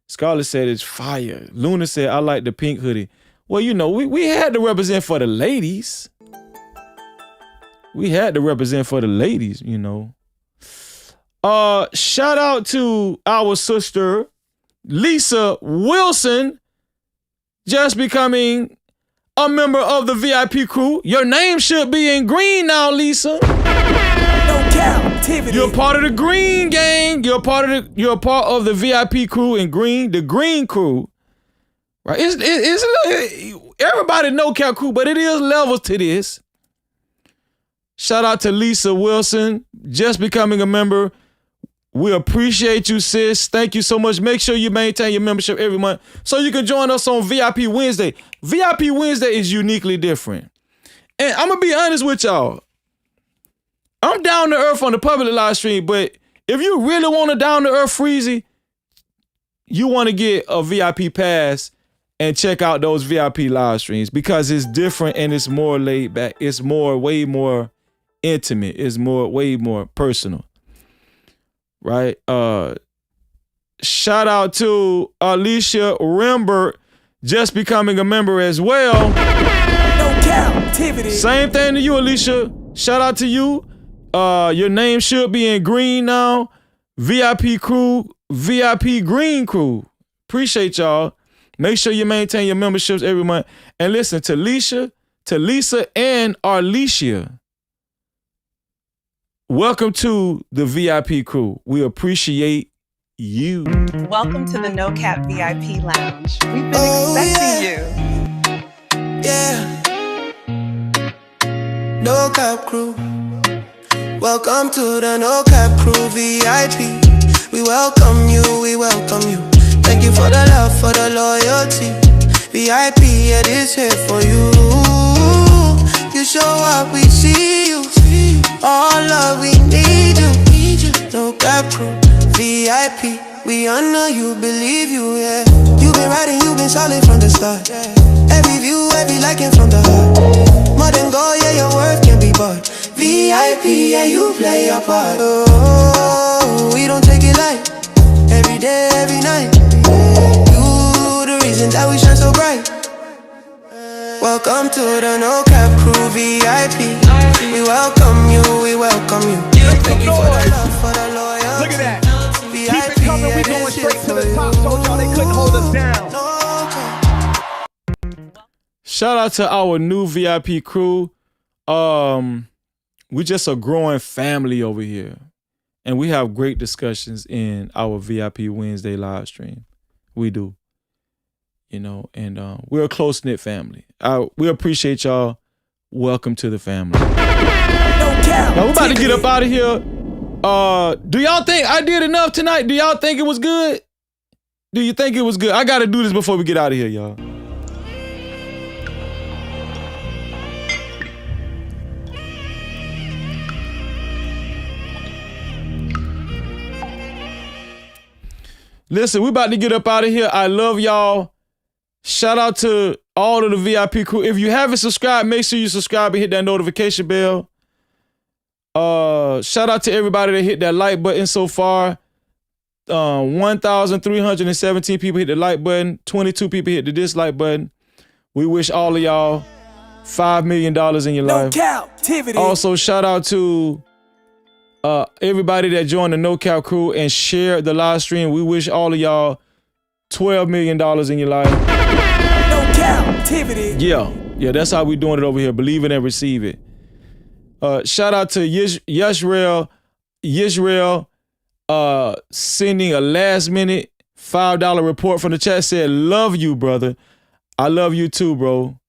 Scarlett said it's fire. Luna said, I like the pink hoodie. Well, you know, we had to represent for the ladies. We had to represent for the ladies, you know. Shout out to our sister, Lisa Wilson, just becoming a member of the VIP crew. Your name should be in green now, Lisa. No Cap-tivity. You're part of the green gang. You're part of the VIP crew in green, the green crew. Right? It's everybody no cap crew, but it is levels to this. Shout out to Lisa Wilson, just becoming a member. We appreciate you, sis. Thank you so much. Make sure you maintain your membership every month so you can join us on VIP Wednesday. VIP Wednesday is uniquely different. And I'm going to be honest with y'all. I'm down to earth on the public live stream, but if you really want a down to earth Freezy, you want to get a VIP pass and check out those VIP live streams because it's different and it's more laid back. It's way more intimate. It's way more personal. Right? Shout out to Alicia Rembert just becoming a member as well. No Cap-tivity. Same thing to you, Alicia. Shout out to you. Your name should be in green now. VIP crew, VIP green crew. Appreciate y'all. Make sure you maintain your memberships every month. And listen, to Lisa and Arlicia, welcome to the VIP crew. We appreciate you. Welcome to the No Cap VIP Lounge. We've been expecting you. Yeah. No Cap crew. Welcome to the No Cap crew VIP. We welcome you, we welcome you. Thank you for the love, for the loyalty. VIP, it is here for you. You show up, we see you. All love, we need you. No Cap crew, VIP. We honor you, believe you, yeah. You've been riding, you've been solid from the start. Every view, every liking from the heart. More than gold, yeah, your worth can be bought. VIP, yeah, you play your part. Oh, we don't take it light. Every day, every night. You the reason that we shine so bright. Welcome to the No Cap crew VIP. We welcome you, we welcome you. Thank you for the love, for the loyalty. Look at that. Keep it coming, we going straight to the top. Told y'all they couldn't hold us down. Shout out to our new VIP crew. We just a growing family over here. And we have great discussions in our VIP Wednesday live stream. We do. You know, and we're a close-knit family. We appreciate y'all. Welcome to the family. Now we're about to get up out of here. Do y'all think I did enough tonight? Do y'all think it was good? Do you think it was good? I gotta do this before we get out of here, y'all. Listen, we about to get up out of here. I love y'all. Shout out to all of the VIP crew. If you haven't subscribed, make sure you subscribe and hit that notification bell. Shout out to everybody that hit that like button so far. 1,317 people hit the like button. 22 people hit the dislike button. We wish all of y'all $5 million in your life. No Cap-tivity. Also, shout out to everybody that joined the No Cap crew and shared the live stream. We wish all of y'all $12 million in your life. No Cap-tivity. Yeah, that's how we doing it over here. Believe it and receive it. Shout out to Yashrael Yisrael sending a last minute $5 report from the chat said, love you, brother. I love you too, bro.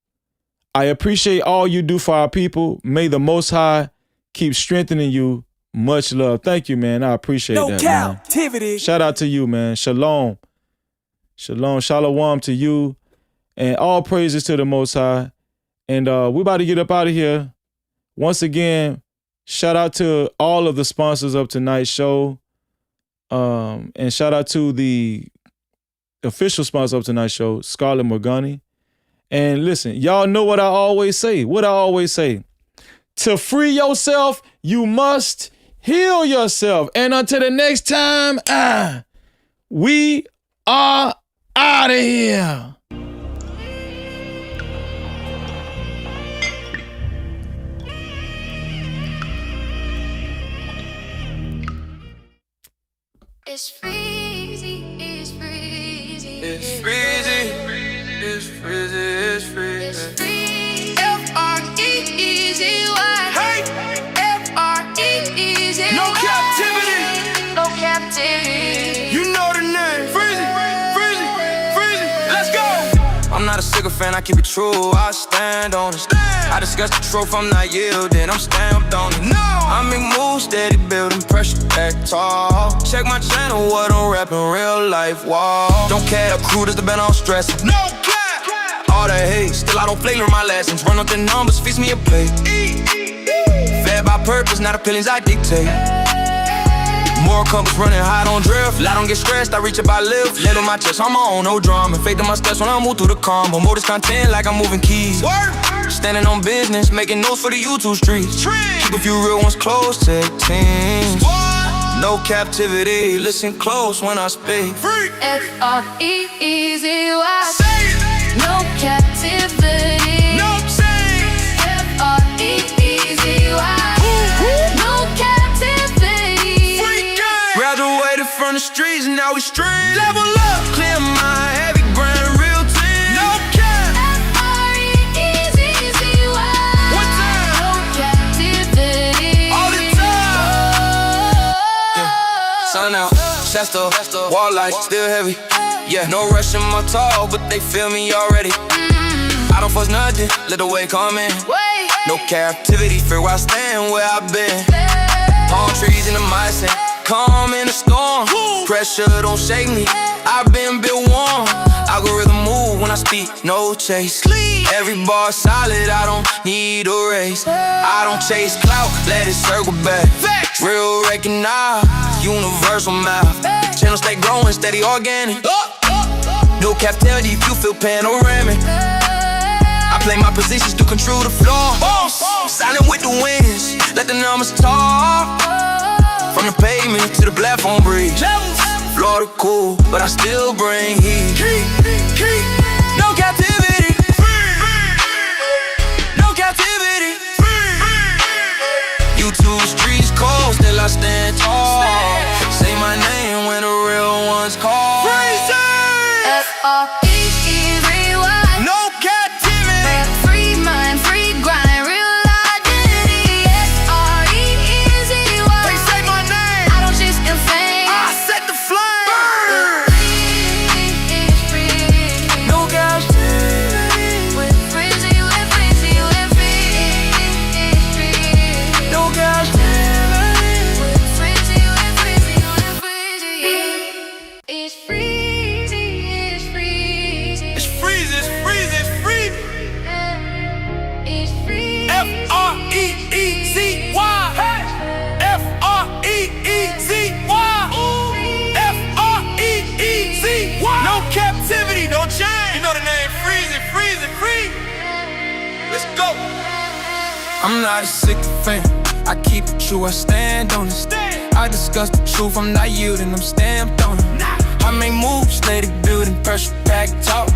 I appreciate all you do for our people. May the Most High keep strengthening you. Much love. Thank you, man. I appreciate that, Cap-tivity. man. Shout out to you, man. Shalom. Shalom. Shalom to you. And all praises to the Most High. And we're about to get up out of here. Once again, shout out to all of the sponsors of tonight's show. And shout out to the official sponsor of tonight's show, Scarlett Morgani. And listen, y'all know what I always say. To free yourself, you must heal yourself. And until the next time, we are out of here. It's freezing, it's freezing. It's freezing, it's freezing, it's freezing. F-R-E-E-Z-Y. Hey! F-R-E-E-Z-Y. No captivity. No captivity. You know the name. Freezing, freezing, freezing. Let's go. I'm not a sycophant, I keep it true. I stand on it. I discuss the truth, I'm not yielding, I'm stamped on it. No! I make moves, steady building pressure back tall. Check my channel, what I'm rapping, real life, wall. Don't care, the crew that's been all stressing. No cap! All that hate, still I don't flavor my lessons. Run up the numbers, feast me a plate. Fed by purpose, not opinions I dictate. More compass running high, don't drift. I don't get stressed, I reach up, I lift. Let on my chest, I'm on, no drama. Faith in my steps when I move through the combo. More this content like I'm moving keys. Standing on business, making notes for the YouTube streets. Keep a few real ones close to teams. No captivity, listen close when I speak. F-R-E-E-Z-Y. No captivity. No change. F-R-E-E-Z-Y. No captivity. Graduated from the streets and now we stream. Level up, clear my heavy grind, real team. No cap. F-R-E-E-Z-Z-Y. One time. No captivity. All the time. Yeah. Sun out, Shasta, wall light, still heavy. Yeah, no rush in my talk, but they feel me already. I don't force nothing, let the way come in. No captivity, fear where I stand, where I've been. Palm trees in the mindset, calm in the storm. Pressure don't shake me, I've been built warm. Algorithm move when I speak, no chase. Every bar solid, I don't need a race. I don't chase clout, let it circle back. Real recognize, universal math. Channel stay growing, steady organic. No captivity if you feel panoramic. I play my positions to control the floor. Silent with the winds, let the numbers talk. From the pavement to the platform bridge. Florida cool, but I still bring heat. No captivity. No captivity. YouTube streets cold, still I stand tall. Say my name when the real ones call. F-R-E-E-Z-Y. No captivity. Free mind, free grind, real identity. F-R-E-E-Z-Y. They say my name, I don't chase in fame, I set the flame. Free. No captivity. We're freezy, we're freezy, we're free. No captivity. We're freezy, we're freezy, we're freezy. It's free. F-R-E-E-Z-Y. F-R-E-E-Z-Y. F-R-E-E-Z-Y. No captivity, no change. You know the name, freezing, freezing, free. Let's go. I'm not a sycophant, I keep it true, I stand on it. I discuss the truth, I'm not yielding, I'm stamped on it. I make moves, steady building, pressure pack talk.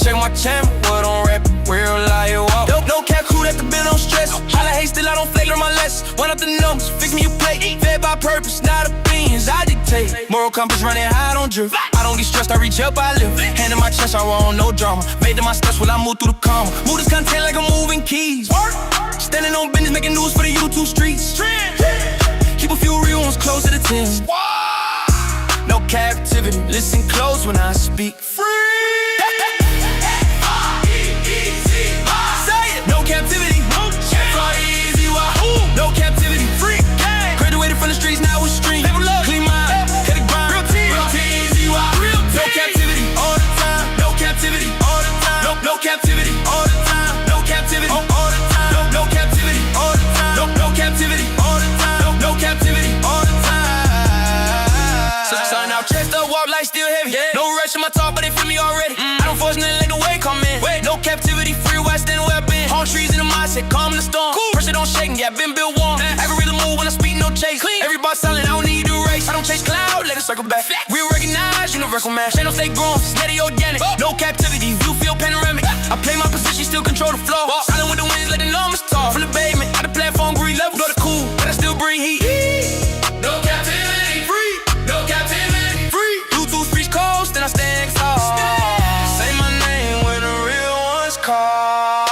Check my channel, what on rapping, real life walk. No cap crew that the bill don't stress. Holla hate, still I don't flavor my lessons. One up the numbers, fix me a plate. Fed by purpose, not opinions, I dictate. Moral compass running high, don't drift. I don't get stressed, I reach up, I lift. Hand in my chest, I want no drama. Fade to my steps while I move through the comma. Move this content like I'm moving keys. Standing on business, making news for the YouTube streets. Keep a few real ones rooms close to the 10. No captivity, listen close when I speak. Free. Say it. No captivity. F-R-E-E-Z-Y. No captivity. Free. Graduated from the streets, now we stream. Clean mind, hit the grind. Real T-E-Z-Y. No captivity all the time. No captivity all the time. No captivity all the time. No captivity all the time. No captivity all the time. No captivity all the time. No captivity all the time. So sun out, chest up, walk like still heavy. No rush in my talk, but they feel me already. I don't force nothing, let the way come in. No captivity, free West and where I've been. Palm trees in the mindset, calm in the storm. Pressure don't shake, yeah, been built warm. Algorithm move when I speed, no chase. Everybody silent, I don't need to race. I don't chase cloud, let it circle back. Real recognize, universal match. They don't stay grown, steady organic. No captivity, you feel panoramic. I play my position, still control the flow. Silent with the winds, let the numbers talk. From the pavement, out the platform, green level. Go to cool, but I still bring heat. No captivity, free. No captivity, free. Bluetooth speech coast, then I stand tall. Say my name when the real ones call.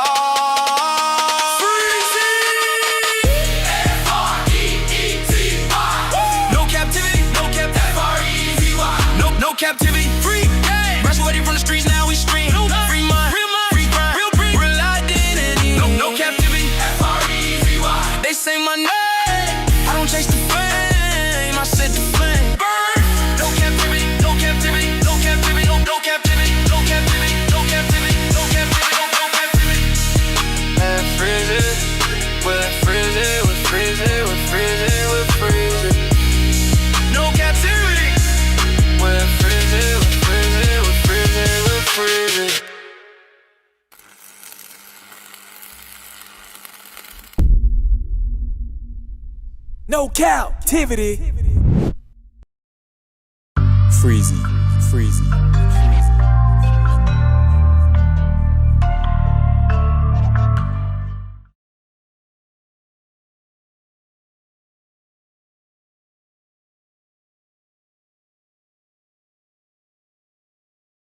Captivity, free. Graduating from the streets, now we stream. Free mind, free grind, real identity. No captivity, F-R-E-E-Z-Y. They say my name, I don't chase the fame, I set the flame. Burn. No captivity, no captivity, no captivity, no captivity, no captivity, no captivity, no captivity, no captivity. And freeze it, we'll freeze it, we'll freeze it, we'll freeze it, we'll freeze it. No captivity, we'll freeze it, we'll freeze it, we'll freeze it, we'll freeze it. No captivity. Freezy, freezy.